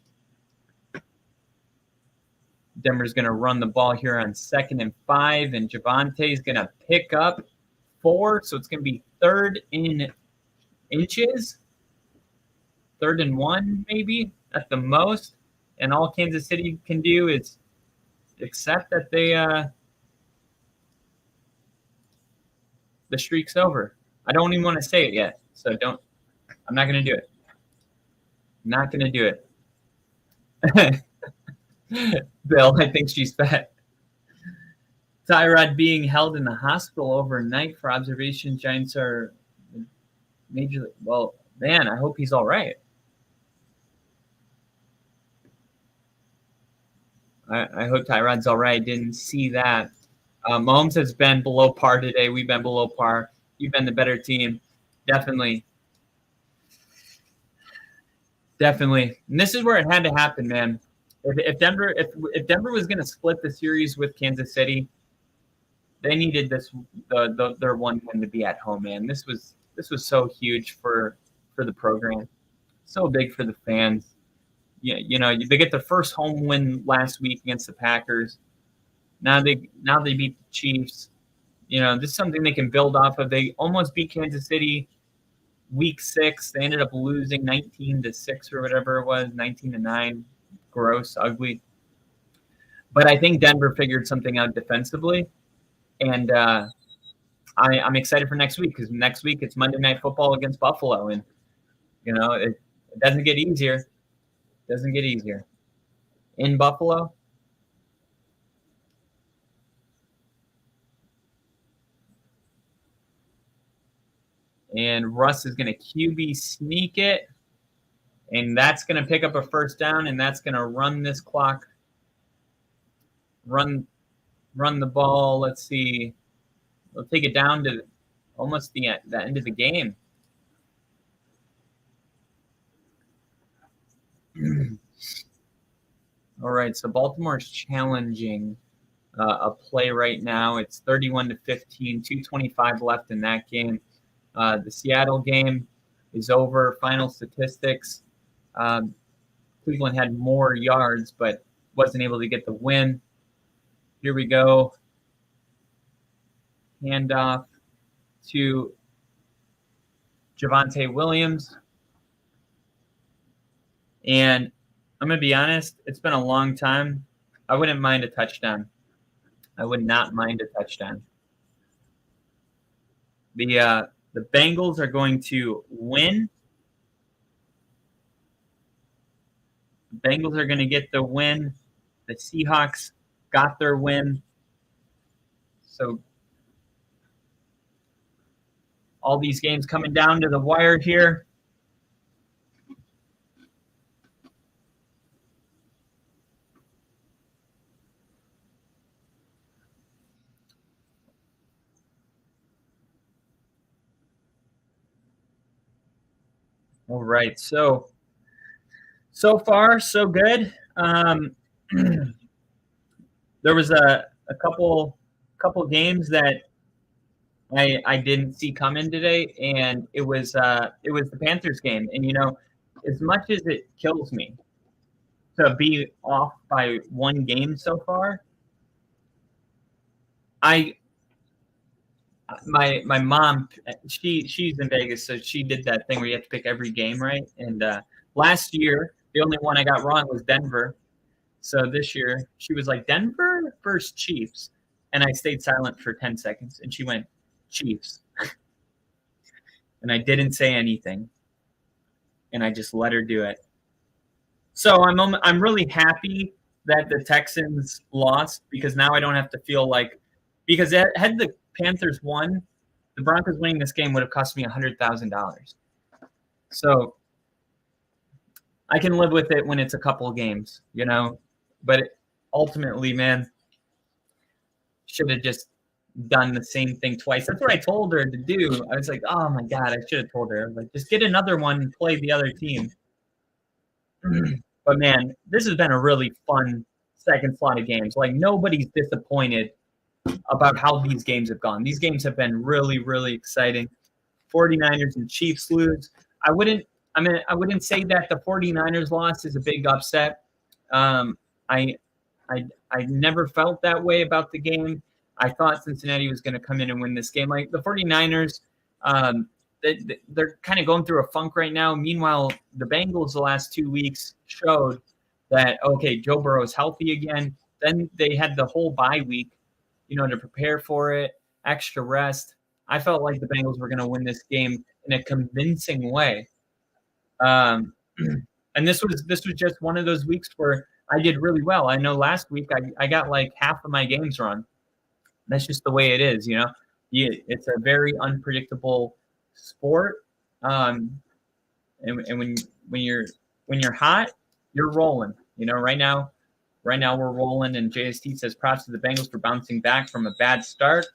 Denver's going to run the ball here on 2nd and 5, and Javonte's going to pick up 4. So it's going to be 3rd and inches, 3rd and 1 maybe at the most, and all Kansas City can do is accept that the streak's over. I don't even want to say it yet, so I'm not going to do it. Not going to do it. Bill, I think she's fat. Tyrod being held in the hospital overnight for observation. Giants are majorly. Well, man, I hope he's all right. I hope Tyrod's all right. Didn't see that. Mahomes has been below par today. We've been below par. You've been the better team. Definitely. And this is where it had to happen, man. If Denver was going to split the series with Kansas City, they needed their one win to be at home, man. This was so huge for the program, so big for the fans. Yeah, they get their first home win last week against the Packers. Now they beat the Chiefs. This is something they can build off of. They almost beat Kansas City week 6. They ended up losing 19-6 or whatever it was, 19-9. Gross, ugly. But I think Denver figured something out defensively, and I'm excited for next week because next week it's Monday Night Football against Buffalo, and it doesn't get easier. In Buffalo. And Russ is going to QB sneak it. And that's going to pick up a first down, and that's going to run this clock. Run the ball. Let's see. We'll take it down to almost the end of the game. All right, so Baltimore's challenging a play right now. It's 31-15, 2:25 left in that game. The Seattle game is over. Final statistics. Cleveland had more yards, but wasn't able to get the win. Here we go. Handoff to Javonte Williams. And I'm going to be honest, it's been a long time. I wouldn't mind a touchdown. I would not mind a touchdown. The Bengals are going to win. The Bengals are going to get the win. The Seahawks got their win. So all these games coming down to the wire here. All right, so far so good. There was a couple games that I didn't see coming today, and it was the Panthers game. And as much as it kills me to be off by one game so far, my mom, she's in Vegas, so she did that thing where you have to pick every game, right? And last year, the only one I got wrong was Denver. So this year, she was like, Denver versus Chiefs. And I stayed silent for 10 seconds, and she went, Chiefs. And I didn't say anything. And I just let her do it. So I'm really happy that the Texans lost, because now I don't have to feel like – because had the Panthers won, the Broncos winning this game would have cost me $100,000. So I can live with it when it's a couple of games, But ultimately, man, should have just done the same thing twice. That's what I told her to do. I was like, oh, my God, I should have told her. Like, just get another one and play the other team. But, man, this has been a really fun second slot of games. Like, nobody's disappointed about how these games have gone. These games have been really, really exciting. 49ers and Chiefs lose. I wouldn't say that the 49ers loss is a big upset. I never felt that way about the game. I thought Cincinnati was going to come in and win this game. Like the 49ers, they're kind of going through a funk right now. Meanwhile, the Bengals the last 2 weeks showed that, okay, Joe Burrow is healthy again. Then they had the whole bye week, to prepare for it, extra rest. I felt like the Bengals were going to win this game in a convincing way. And this was just one of those weeks where I did really well. I know last week I got like half of my games wrong. That's just the way it is, It's a very unpredictable sport. And when you're hot, you're rolling. Right now we're rolling, and JST says props to the Bengals for bouncing back from a bad start.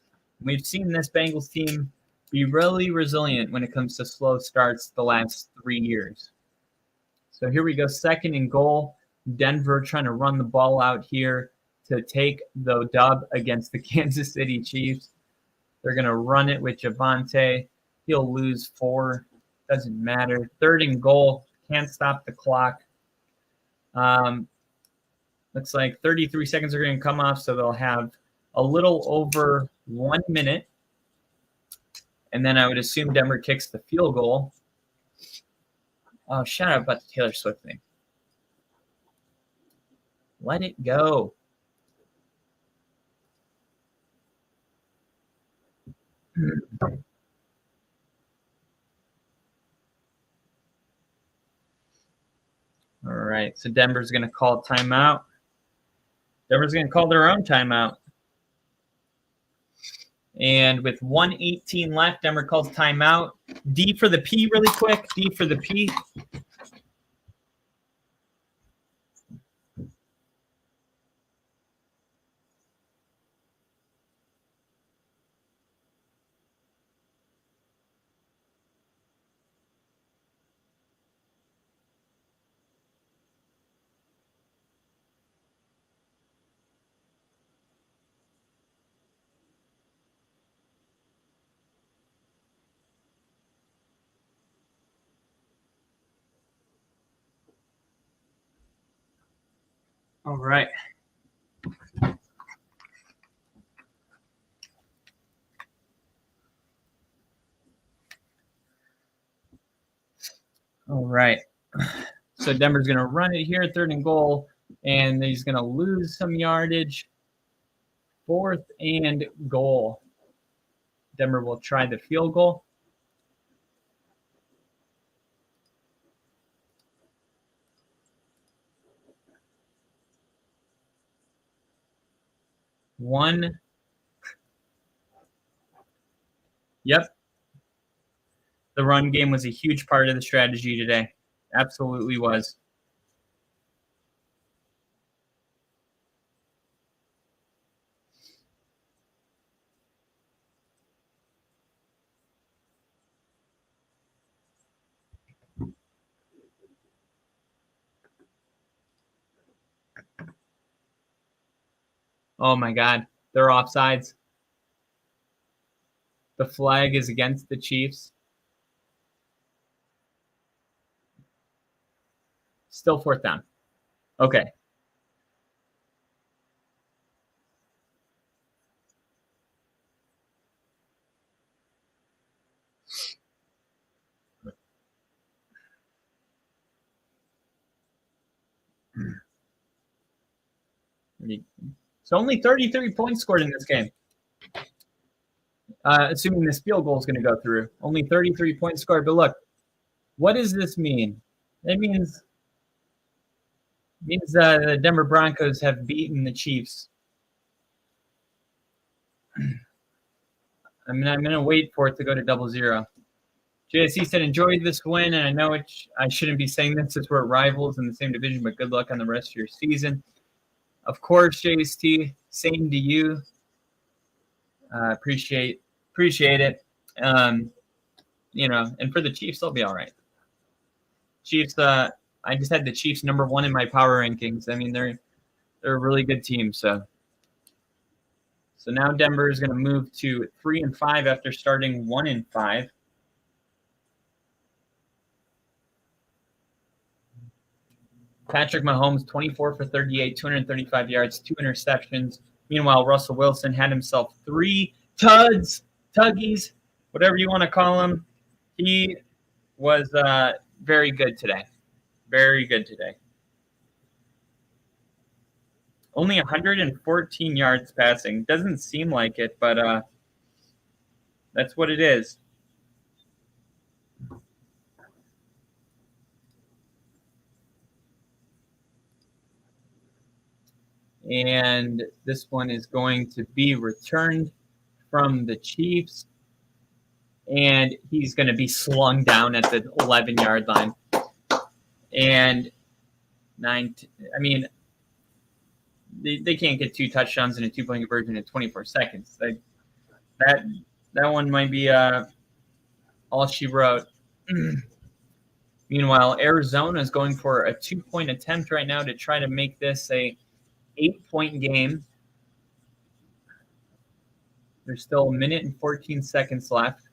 We've seen this Bengals team be really resilient when it comes to slow starts the last 3 years. So here we go, 2nd and goal. Denver trying to run the ball out here to take the dub against the Kansas City Chiefs. They're going to run it with Javonte. He'll lose 4. Doesn't matter. 3rd and goal. Can't stop the clock. Looks like 33 seconds are going to come off, so they'll have a little over 1 minute. And then I would assume Denver kicks the field goal. Oh, shut up about the Taylor Swift thing. Let it go. All right, so Denver's going to call timeout. Denver's going to call their own timeout. And with 1:18 left, Denver calls timeout. D for the P really quick. D for the P. All right. All right. So Denver's going to run it here, 3rd and goal, and he's going to lose some yardage. 4th and goal. Denver will try the field goal. One. Yep. The run game was a huge part of the strategy today. Absolutely was. Oh my God. They're offsides. The flag is against the Chiefs. Still 4th down. Okay. So only 33 points scored in this game. Assuming this field goal is going to go through. Only 33 points scored. But look, what does this mean? It means the Denver Broncos have beaten the Chiefs. I'm going to wait for it to go to 0-0. JSC said, enjoyed this win, and I know I shouldn't be saying this since we're rivals in the same division, but good luck on the rest of your season. Of course, JST, same to you. Appreciate it. You know, and for the Chiefs, they'll be all right. Chiefs, I just had the Chiefs number 1 in my power rankings. I mean, they're a really good team. So now Denver is going to move to 3-5 after starting 1-5. Patrick Mahomes, 24 for 38, 235 yards, 2 interceptions. Meanwhile, Russell Wilson had himself 3 tuggies, whatever you want to call them. He was very good today. Very good today. Only 114 yards passing. Doesn't seem like it, but that's what it is. And this one is going to be returned from the Chiefs. And he's going to be slung down at the 11-yard line. And they can't get 2 touchdowns and a 2-point conversion in 24 seconds. That one might be all she wrote. Meanwhile, Arizona is going for a 2-point attempt right now to try to make this a 8-point game. There's still 1 minute and 14 seconds left.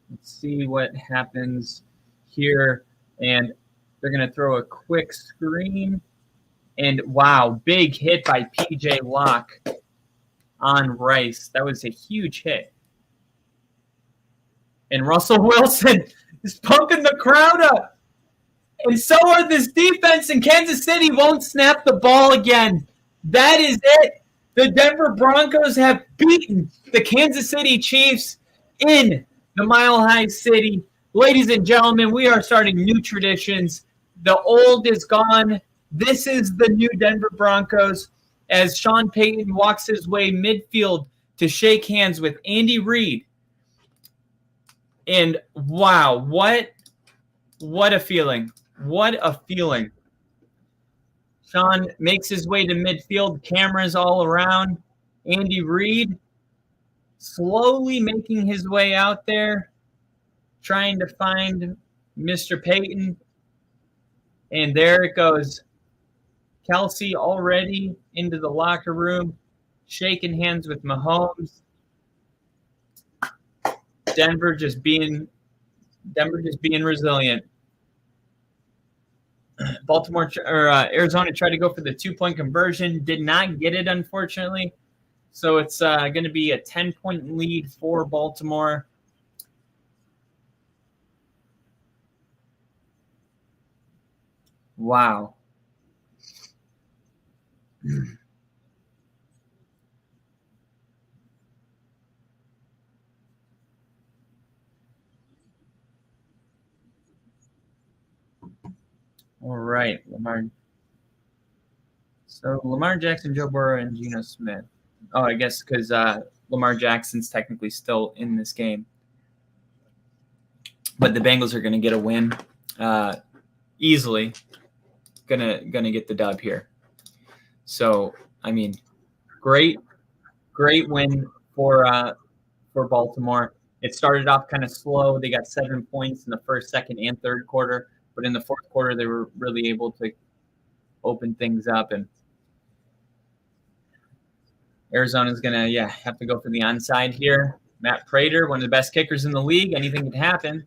Let's see what happens here. And they're going to throw a quick screen. And wow, big hit by P.J. Locke on Rice. That was a huge hit. And Russell Wilson is pumping the crowd up. And so are this defense, and Kansas City won't snap the ball again. That is it. The Denver Broncos have beaten the Kansas City Chiefs in the Mile High City. Ladies and gentlemen, we are starting new traditions. The old is gone. This is the new Denver Broncos. as Sean Payton walks his way midfield to shake hands with Andy Reid. And wow, what a feeling. What a feeling. Sean makes his way to midfield, cameras all around. Andy Reid slowly making his way out there, trying to find Mr. Payton. And there it goes. Kelsey already into the locker room, shaking hands with Mahomes. Denver just being resilient. Arizona tried to go for the 2-point conversion, did not get it, unfortunately. So it's going to be a 10-point lead for Baltimore. Wow. All right, Lamar. So Lamar Jackson, Joe Burrow, and Geno Smith. Oh, I guess because Lamar Jackson's technically still in this game. But the Bengals are going to get a win easily. Gonna get the dub here. So, I mean, great win for Baltimore. It started off kind of slow. They got 7 points in the first, second, and third quarter. But in the fourth quarter, they were really able to open things up. And Arizona's going to, have to go for the onside here. Matt Prater, one of the best kickers in the league. Anything can happen.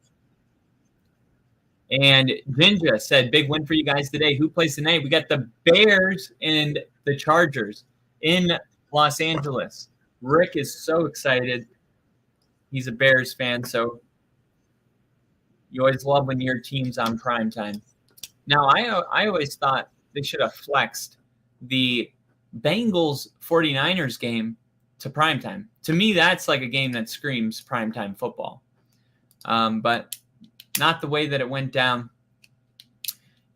And Jinja said, big win for you guys today. Who plays tonight? We got the Bears and the Chargers in Los Angeles. Rick is so excited. He's a Bears fan, so you always love when your team's on primetime. Now, I always thought they should have flexed the Bengals 49ers game to primetime. To me, that's like a game that screams primetime football. But not the way that it went down.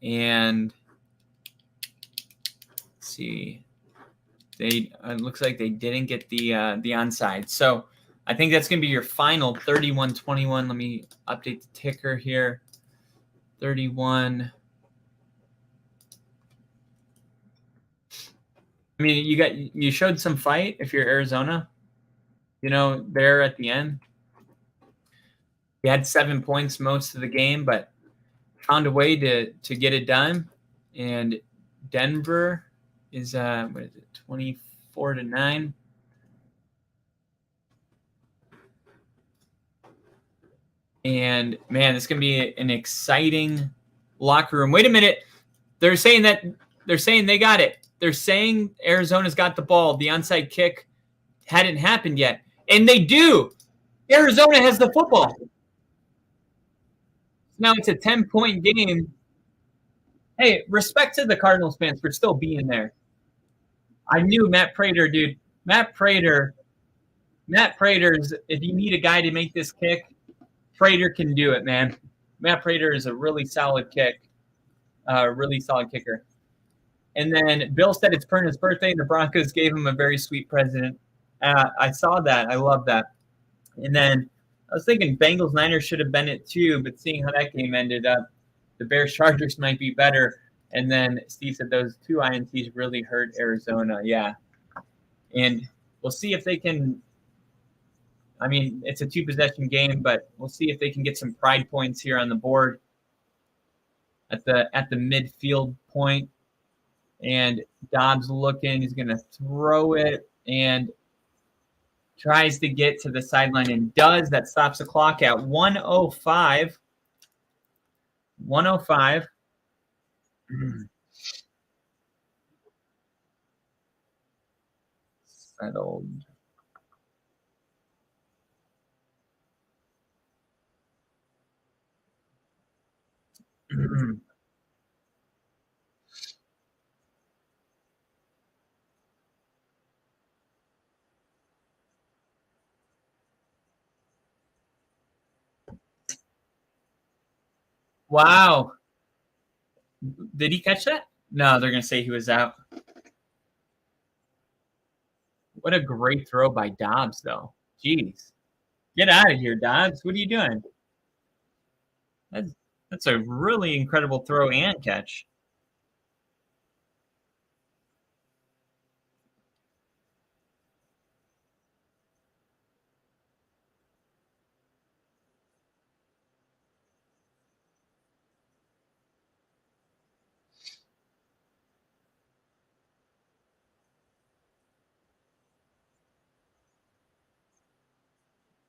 And let's see, it looks like they didn't get the onside. So I think that's going to be your final 31-21. Let me update the ticker here. 31. I mean, you showed some fight if you're Arizona. There at the end. We had 7 points most of the game, but found a way to get it done. And Denver is 24-9. And man, it's gonna be an exciting locker room. Wait a minute. They're saying they got it. They're saying Arizona's got the ball. The onside kick hadn't happened yet. And they do. Arizona has the football. Now it's a 10-point game. Hey, respect to the Cardinals fans for still being there. I knew Matt Prater, dude. Matt Prater's, if you need a guy to make this kick, Prater can do it, man. Matt Prater is a really solid kicker. And then Bill said it's Perna's birthday, and the Broncos gave him a very sweet present. I saw that. I love that. And then I was thinking Bengals-Niners should have been it too, but seeing how that game ended up, the Bears-Chargers might be better. And then Steve said those 2 INTs really hurt Arizona. Yeah. And we'll see if they can – I mean, it's a 2-possession game, but we'll see if they can get some pride points here on the board at the midfield point. And Dobbs looking. He's going to throw it and tries to get to the sideline and does. That stops the clock at 1:05. 1:05. Settled. Wow. Did he catch that? No, they're going to say he was out. What a great throw by Dobbs, though. Jeez. Get out of here, Dobbs. What are you doing? That's a really incredible throw and catch.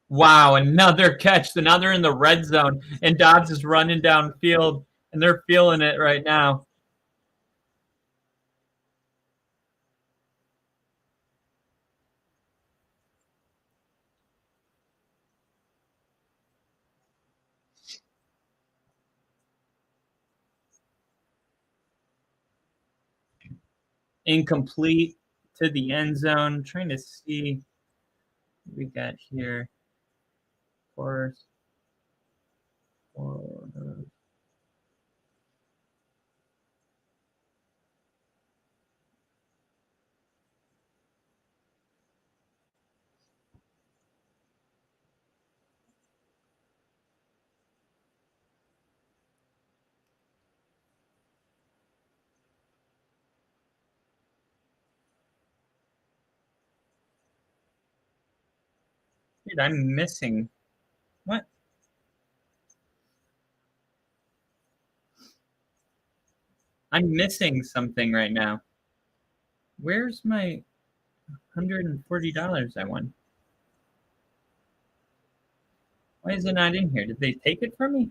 Wow, another catch. So now they're in the red zone, and Dobbs is running downfield, and they're feeling it right now. Incomplete to the end zone. Trying to see what we got here. Of course. Dude, I'm missing. What? I'm missing something right now. Where's my $140 I won? Why is it not in here? Did they take it from me?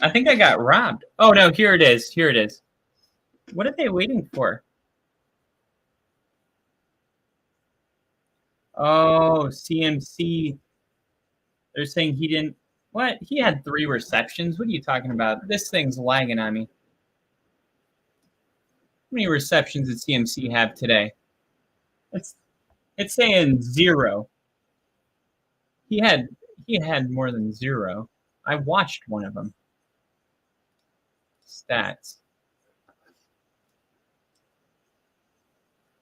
I think I got robbed. Oh, no, here it is. Here it is. What are they waiting for? Oh, CMC. They're saying he didn't. What? He had 3 receptions. What are you talking about? This thing's lagging on me. How many receptions did CMC have today? It's saying 0. He had more than 0. I watched one of them. Stats.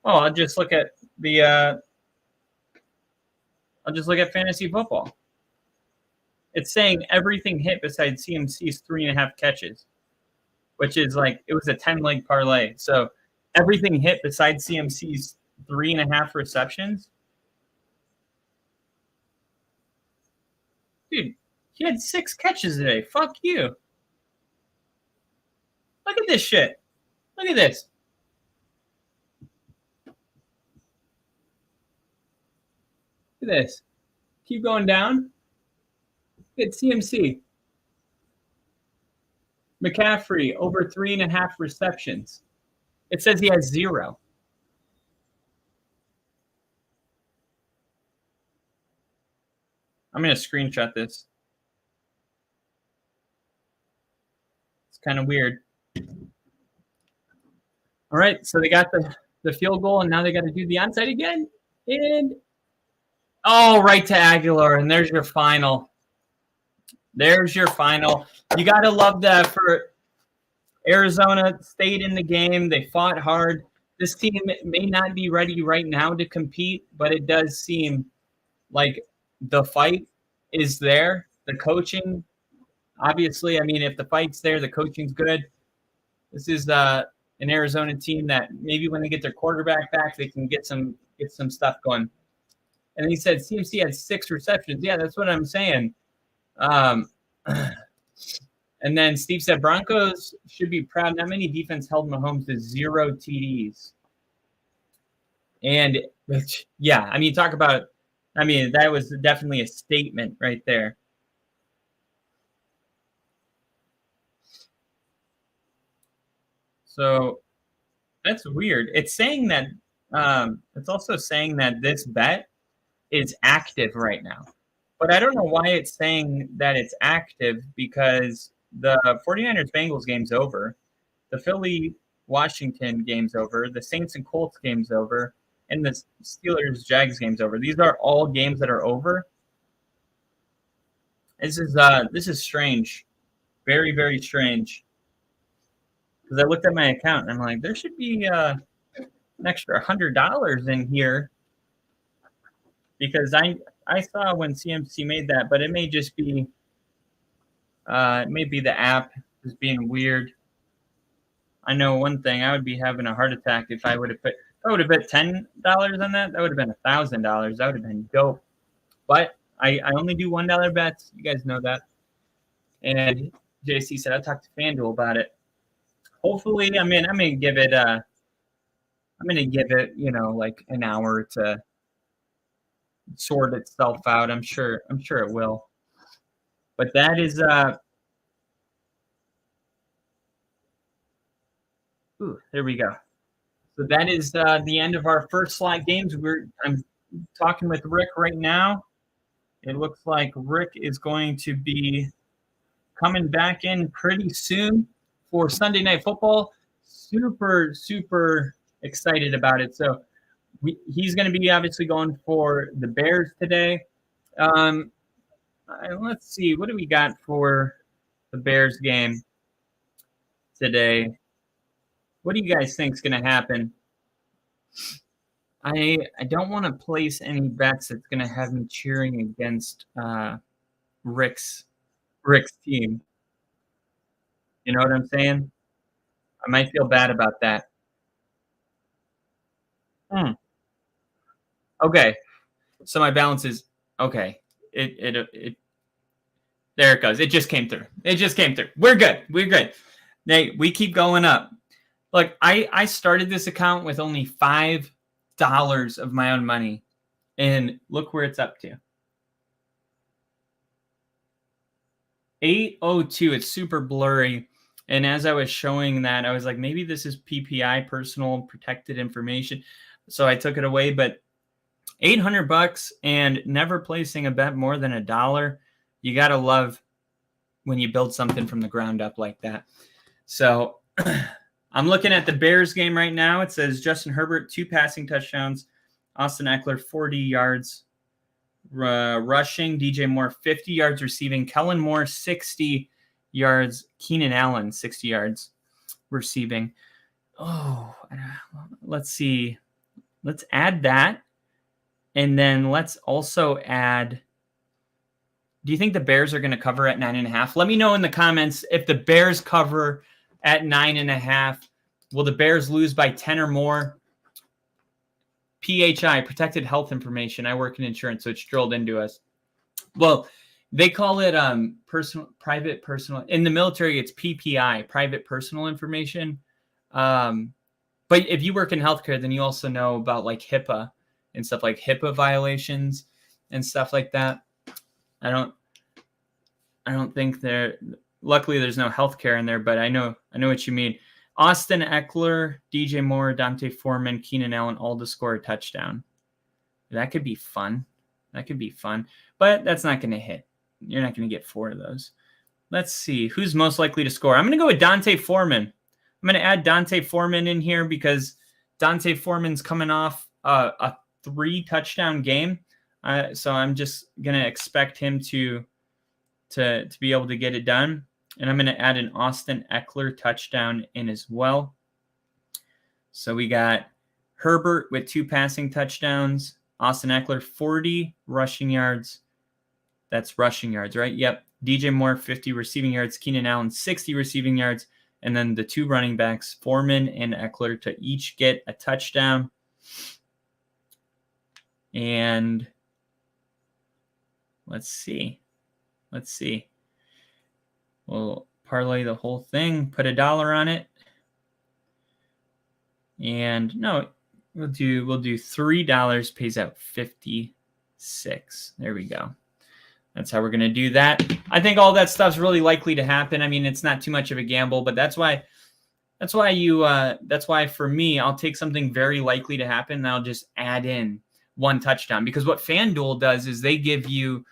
Oh, I'll just look at fantasy football. It's saying everything hit besides CMC's 3.5 catches, which is like, it was a 10-leg parlay. So everything hit besides CMC's 3.5 receptions. Dude, he had 6 catches today. Fuck you. Look at this shit. Look at this. Look at this. Keep going down. Look at CMC. McCaffrey, over 3.5 receptions. It says he has 0. I'm going to screenshot this. It's kind of weird. All right, so they got the field goal, and now they got to do the onside again. And, oh, right to Aguilar, and there's your final. There's your final. You got to love that for Arizona. Stayed in the game. They fought hard. This team may not be ready right now to compete, but it does seem like the fight is there. The coaching, obviously, I mean, if the fight's there, the coaching's good. This is an Arizona team that maybe when they get their quarterback back, they can get some stuff going. And he said CMC had 6 receptions. Yeah, that's what I'm saying. And then Steve said Broncos should be proud. Not many defense held Mahomes to 0 TDs. And yeah, I mean, that was definitely a statement right there. So that's weird. It's saying that it's also saying that this bet is active right now. But I don't know why it's saying that it's active, because the 49ers Bengals game's over. The Philly Washington game's over. The Saints and Colts game's over. And the Steelers Jags game's over. These are all games that are over. This is strange. Very, very strange. because I looked at my account and I'm like, there should be an extra $100 in here, because I saw when CMC made that, but it may just be the app is being weird. I know one thing, I would be having a heart attack if I would have put $10 on that. That would have been $1,000. That would have been dope. But I only do $1 bets. You guys know that. And JC said I'll talk to FanDuel about it. Hopefully, I'm gonna give it like an hour to sort itself out. I'm sure it will. But that is there we go. So that is the end of our first slot games. I'm talking with Rick right now. It looks like Rick is going to be coming back in pretty soon for Sunday Night Football. Super, super excited about it. So he's going to be obviously going for the Bears today. Let's see. What do we got for the Bears game today? What do you guys think is going to happen? I don't want to place any bets that's going to have me cheering against Rick's team. You know what I'm saying? I might feel bad about that. Okay. So my balance is okay. It there it goes. It just came through. We're good. Hey, we keep going up. Look, I started this account with only $5 of my own money, and look where it's up to. 802. It's super blurry. And as I was showing that, I was like, maybe this is PPI, personal protected information. So I took it away, but $800 and never placing a bet more than $1. You got to love when you build something from the ground up like that. So I'm looking at the Bears game right now. It says Justin Herbert, 2 passing touchdowns. Austin Eckler, 40 yards rushing. DJ Moore, 50 yards receiving. Kellen Moore, 60 yards. Keenan Allen, 60 yards receiving. Oh, let's see. Let's add that. And then let's also add, do you think the Bears are going to cover at 9.5? Let me know in the comments if the Bears cover at 9.5. Will the Bears lose by 10 or more? PHI, protected health information. I work in insurance, so it's drilled into us. Well, they call it private personal. In the military, it's PPI, private personal information. But if you work in healthcare, then you also know about like HIPAA and stuff, like HIPAA violations and stuff like that. I don't think luckily there's no healthcare in there, but I know what you mean. Austin Eckler, DJ Moore, Dante Foreman, Keenan Allen, all to score a touchdown. That could be fun. But that's not going to hit. You're not going to get 4 of those. Let's see. Who's most likely to score? I'm going to go with Dante Foreman. I'm going to add Dante Foreman in here because Dante Foreman's coming off a 3-touchdown game. So I'm just going to expect him to be able to get it done. And I'm going to add an Austin Eckler touchdown in as well. So we got Herbert with 2 passing touchdowns. Austin Eckler, 40 rushing yards. That's rushing yards, right? Yep. DJ Moore, 50 receiving yards. Keenan Allen, 60 receiving yards. And then the 2 running backs, Foreman and Eckler, to each get a touchdown. And let's see. We'll parlay the whole thing, put $1 on it. And no, we'll do $3 pays out 56. There we go. That's how we're going to do that. I think all that stuff's really likely to happen. I mean, it's not too much of a gamble, but that's why for me, I'll take something very likely to happen and I'll just add in 1 touchdown, because what FanDuel does is they give you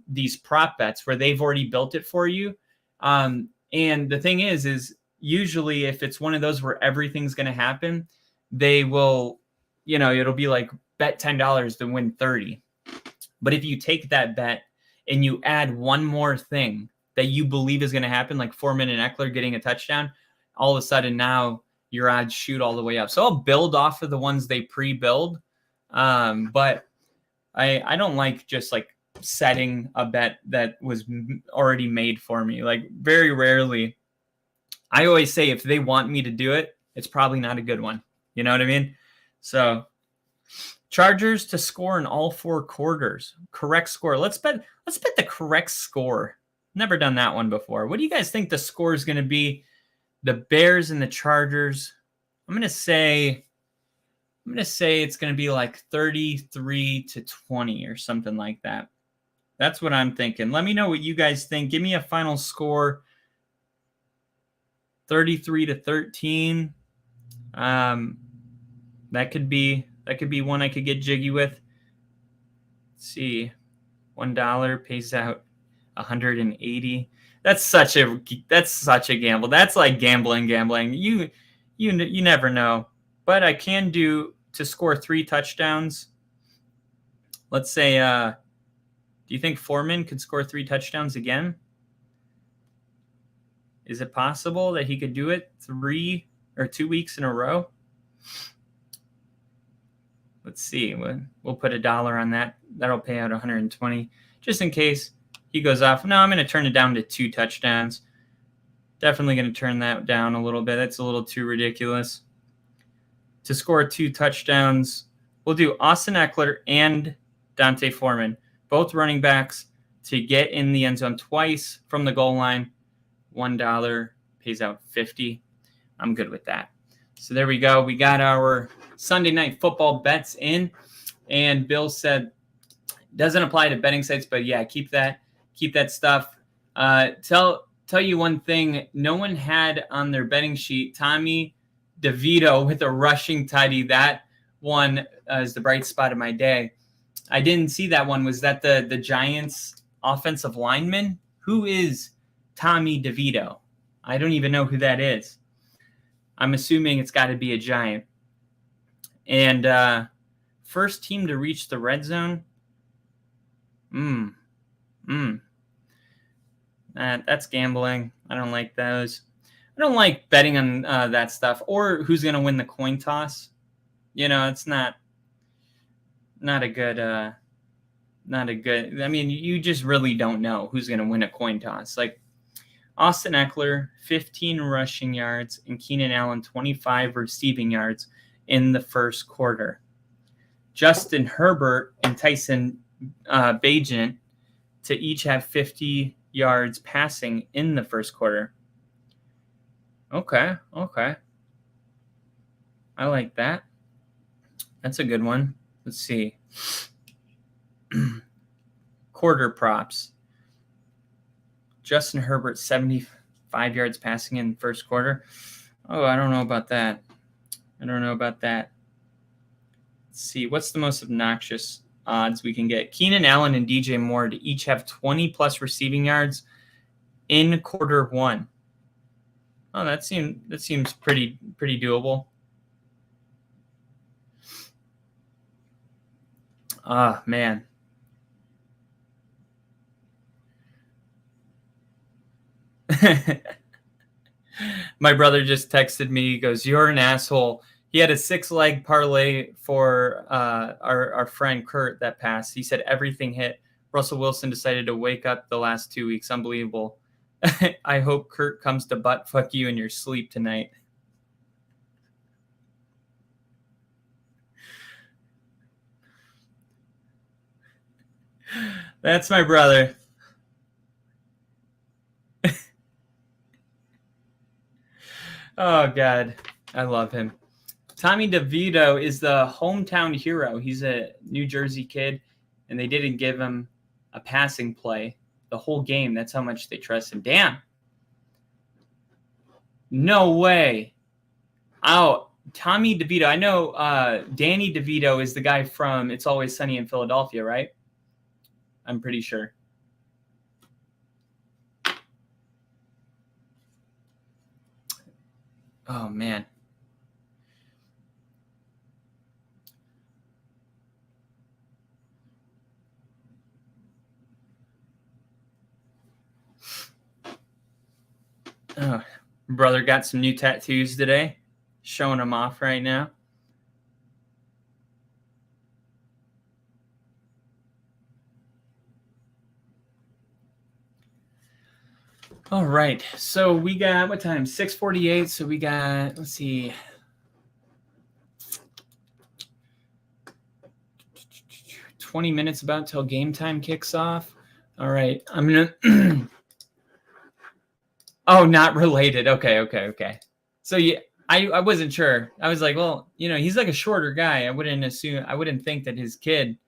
these prop bets where they've already built it for you. And the thing is usually if it's one of those where everything's going to happen, they will, it'll be like bet $10 to win 30. But if you take that bet and you add one more thing that you believe is going to happen, like Foreman and Eckler getting a touchdown, all of a sudden now your odds shoot all the way up. So I'll build off of the ones they pre-build. But I don't like just like setting a bet that was already made for me. Like very rarely. I always say if they want me to do it, it's probably not a good one. You know what I mean? So Chargers to score in all 4 quarters. Correct score. Let's bet the correct score. Never done that one before. What do you guys think the score is going to be? The Bears and the Chargers. I'm going to say it's going to be like 33-20 or something like that. That's what I'm thinking. Let me know what you guys think. Give me a final score. 33-13. That could be one I could get jiggy with. Let's see. $1 pays out 180. That's such a gamble. That's like gambling. You never know. But I can do to score 3 touchdowns. Let's say, do you think Foreman could score 3 touchdowns again? Is it possible that he could do it 3 or 2 weeks in a row? Let's see. We'll put $1 on that. That'll pay out 120, just in case he goes off. No, I'm going to turn it down to 2 touchdowns. Definitely going to turn that down a little bit. That's a little too ridiculous. To score 2 touchdowns, we'll do Austin Eckler and Dante Foreman, both running backs, to get in the end zone twice from the goal line. $1 pays out 50. I'm good with that. So there we go. We got our Sunday night football bets in, and Bill said doesn't apply to betting sites, but yeah, keep that stuff. Tell you one thing. No one had on their betting sheet Tommy DeVito with a rushing tutty. That one is the bright spot of my day. I didn't see that one. Was that the Giants offensive lineman? Who is Tommy DeVito? I don't even know who that is. I'm assuming it's got to be a Giant. And first team to reach the red zone. That's gambling. I don't like those. I don't like betting on that stuff, or who's going to win the coin toss. You know, it's not a good. I mean, you just really don't know who's going to win a coin toss. Like Austin Eckler, 15 rushing yards, and Keenan Allen, 25 receiving yards in the first quarter. Justin Herbert and Tyson Bagent to each have 50 yards passing in the first quarter. Okay. I like that. That's a good one. Let's see. Quarter props. Justin Herbert, 75 yards passing in the first quarter. Oh, I don't know about that. Let's see. What's the most obnoxious odds we can get? Keenan Allen and DJ Moore to each have 20-plus receiving yards in quarter 1. Oh, that seems pretty doable. Ah, man. My brother just texted me. He goes, "You're an asshole." He had a 6-leg parlay for our friend Kurt that passed. He said everything hit. Russell Wilson decided to wake up the last 2 weeks. Unbelievable. I hope Kurt comes to butt fuck you in your sleep tonight. That's my brother. Oh, God. I love him. Tommy DeVito is the hometown hero. He's a New Jersey kid, and they didn't give him a passing play the whole game. That's how much they trust him. Damn. No way. Oh, Tommy DeVito. I know Danny DeVito is the guy from It's Always Sunny in Philadelphia, right? I'm pretty sure. Oh, man. Brother got some new tattoos today. Showing them off right now. All right. So we got, what time? 6:48. So we got, let's see. 20 minutes about till game time kicks off. All right. I'm going to. Oh, not related. Okay. So yeah, I wasn't sure. I was like, well, he's like a shorter guy. I wouldn't think that his kid,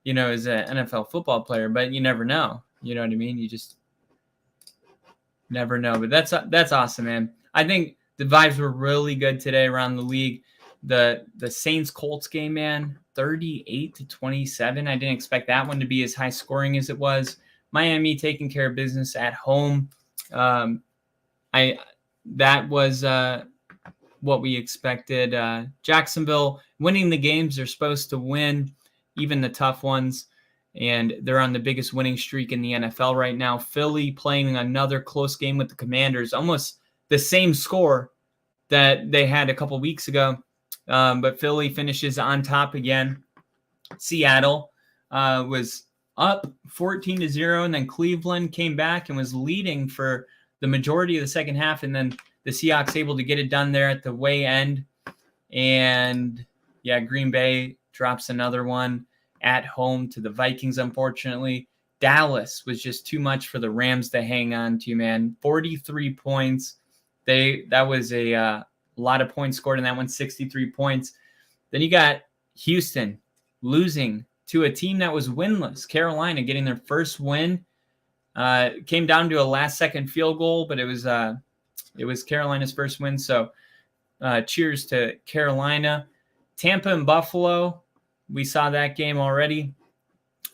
is an NFL football player, but you never know. You know what I mean? You just never know. But that's awesome, man. I think the vibes were really good today around the league. The Saints Colts game, man, 38-27. I didn't expect that one to be as high scoring as it was. Miami taking care of business at home. That was what we expected. Jacksonville winning the games they're supposed to win, even the tough ones, and they're on the biggest winning streak in the NFL right now. Philly playing another close game with the Commanders, almost the same score that they had a couple weeks ago, but Philly finishes on top again. Seattle was up 14-0, and then Cleveland came back and was leading for the majority of the second half, and then the Seahawks able to get it done there at the way end. And yeah, Green Bay drops another one at home to the Vikings, unfortunately. Dallas was just too much for the Rams to hang on to, man. 43 points. That was a lot of points scored in that one, 63 points. Then you got Houston losing to a team that was winless. Carolina getting their first win. Came down to a last-second field goal, but it was Carolina's first win. So cheers to Carolina. Tampa and Buffalo, we saw that game already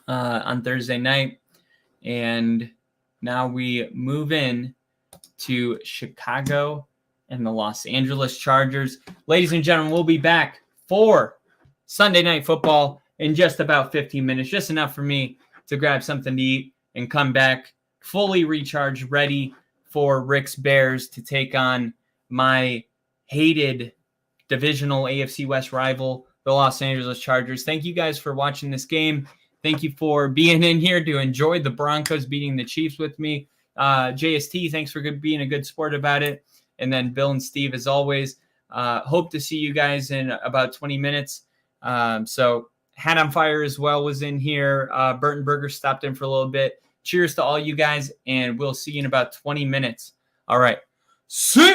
on Thursday night. And now we move in to Chicago and the Los Angeles Chargers. Ladies and gentlemen, we'll be back for Sunday Night Football in just about 15 minutes, just enough for me to grab something to eat and come back fully recharged, ready for Rick's Bears to take on my hated divisional AFC West rival, the Los Angeles Chargers. Thank you guys for watching this game. Thank you for being in here to enjoy the Broncos beating the Chiefs with me. JST, thanks for being a good sport about it. And then Bill and Steve, as always. Hope to see you guys in about 20 minutes. So Hat on Fire as well was in here. Burton Burger stopped in for a little bit. Cheers to all you guys, and we'll see you in about 20 minutes. All right. See you.